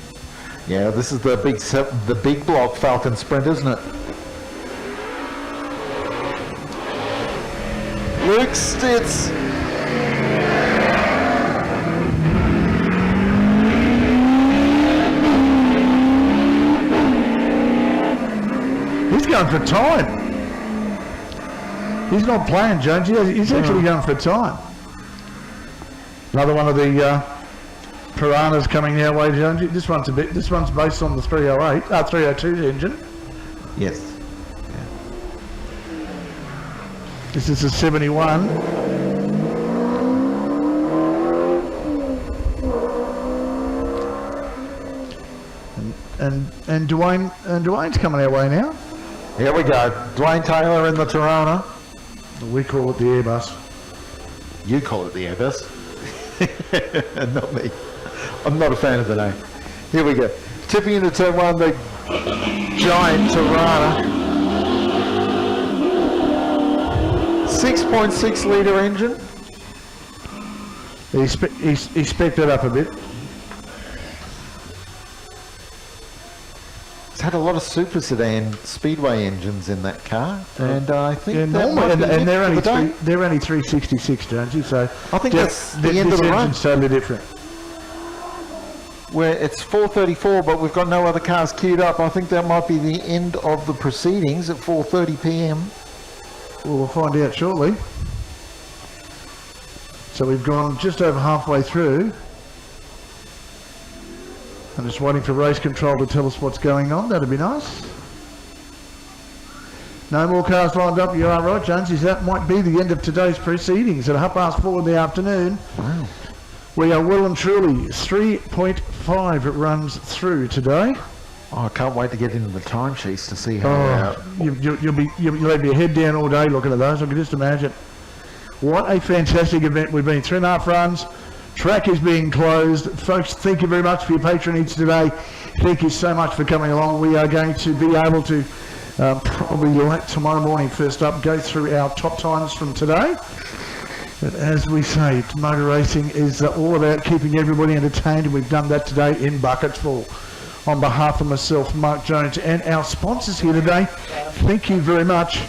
Speaker 5: Yeah, this is the big block Falcon Sprint, isn't it? Luke Stitz.
Speaker 2: He's going for time. He's not playing, Jonesy. He's actually going for time. Another one of the Toranas coming our way, Jonesy. This one's based on the 302 engine.
Speaker 5: Yes.
Speaker 2: This is a 71. And Dwayne's coming our way now.
Speaker 5: Here we go. Dwayne Taylor in the Torana.
Speaker 2: We call it the Airbus.
Speaker 5: You call it the Airbus. Not me. I'm not a fan of the name. Here we go. Tipping into turn one, the giant Torana. 6.6 litre engine.
Speaker 2: He spec'd it up a bit.
Speaker 5: It's had a lot of super sedan speedway engines in that car, and I think
Speaker 2: they're only 366, Jonesy. So
Speaker 5: I think that's the end of the run.
Speaker 2: Engine's totally different.
Speaker 5: Where it's 4:34, but we've got no other cars queued up. I think that might be the end of the proceedings at 4:30 p.m.
Speaker 2: Well, we'll find out shortly. So we've gone just over halfway through. I'm just waiting for race control to tell us what's going on. That'd be nice. No more cars lined up. You are right, Jonesy. That might be the end of today's proceedings at 4:30 in the afternoon.
Speaker 5: Wow.
Speaker 2: We are well and truly 3.5 it runs through today.
Speaker 5: Oh, I can't wait to get into the timesheets to see how.
Speaker 2: You'll have your head down all day looking at those. I can just imagine. What a fantastic event we've been. 3.5 runs. Track is being closed. Folks, thank you very much for your patronage today. Thank you so much for coming along. We are going to be able to probably tomorrow morning first up go through our top times from today. But as we say, motor racing is all about keeping everybody entertained, and we've done that today in buckets full. On behalf of myself, Mark Jones, and our sponsors here today, thank you very much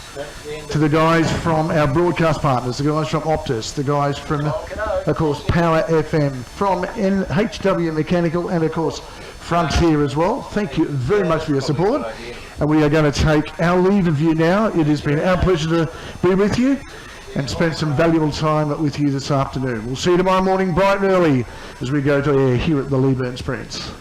Speaker 2: to the guys from our broadcast partners, the guys from Optus, the guys from, of course, Power FM, from NHW Mechanical, and, of course, Frontier as well. Thank you very much for your support. And we are going to take our leave of you now. It has been our pleasure to be with you and spend some valuable time with you this afternoon. We'll see you tomorrow morning bright and early as we go to air here at the Leyburn Sprints.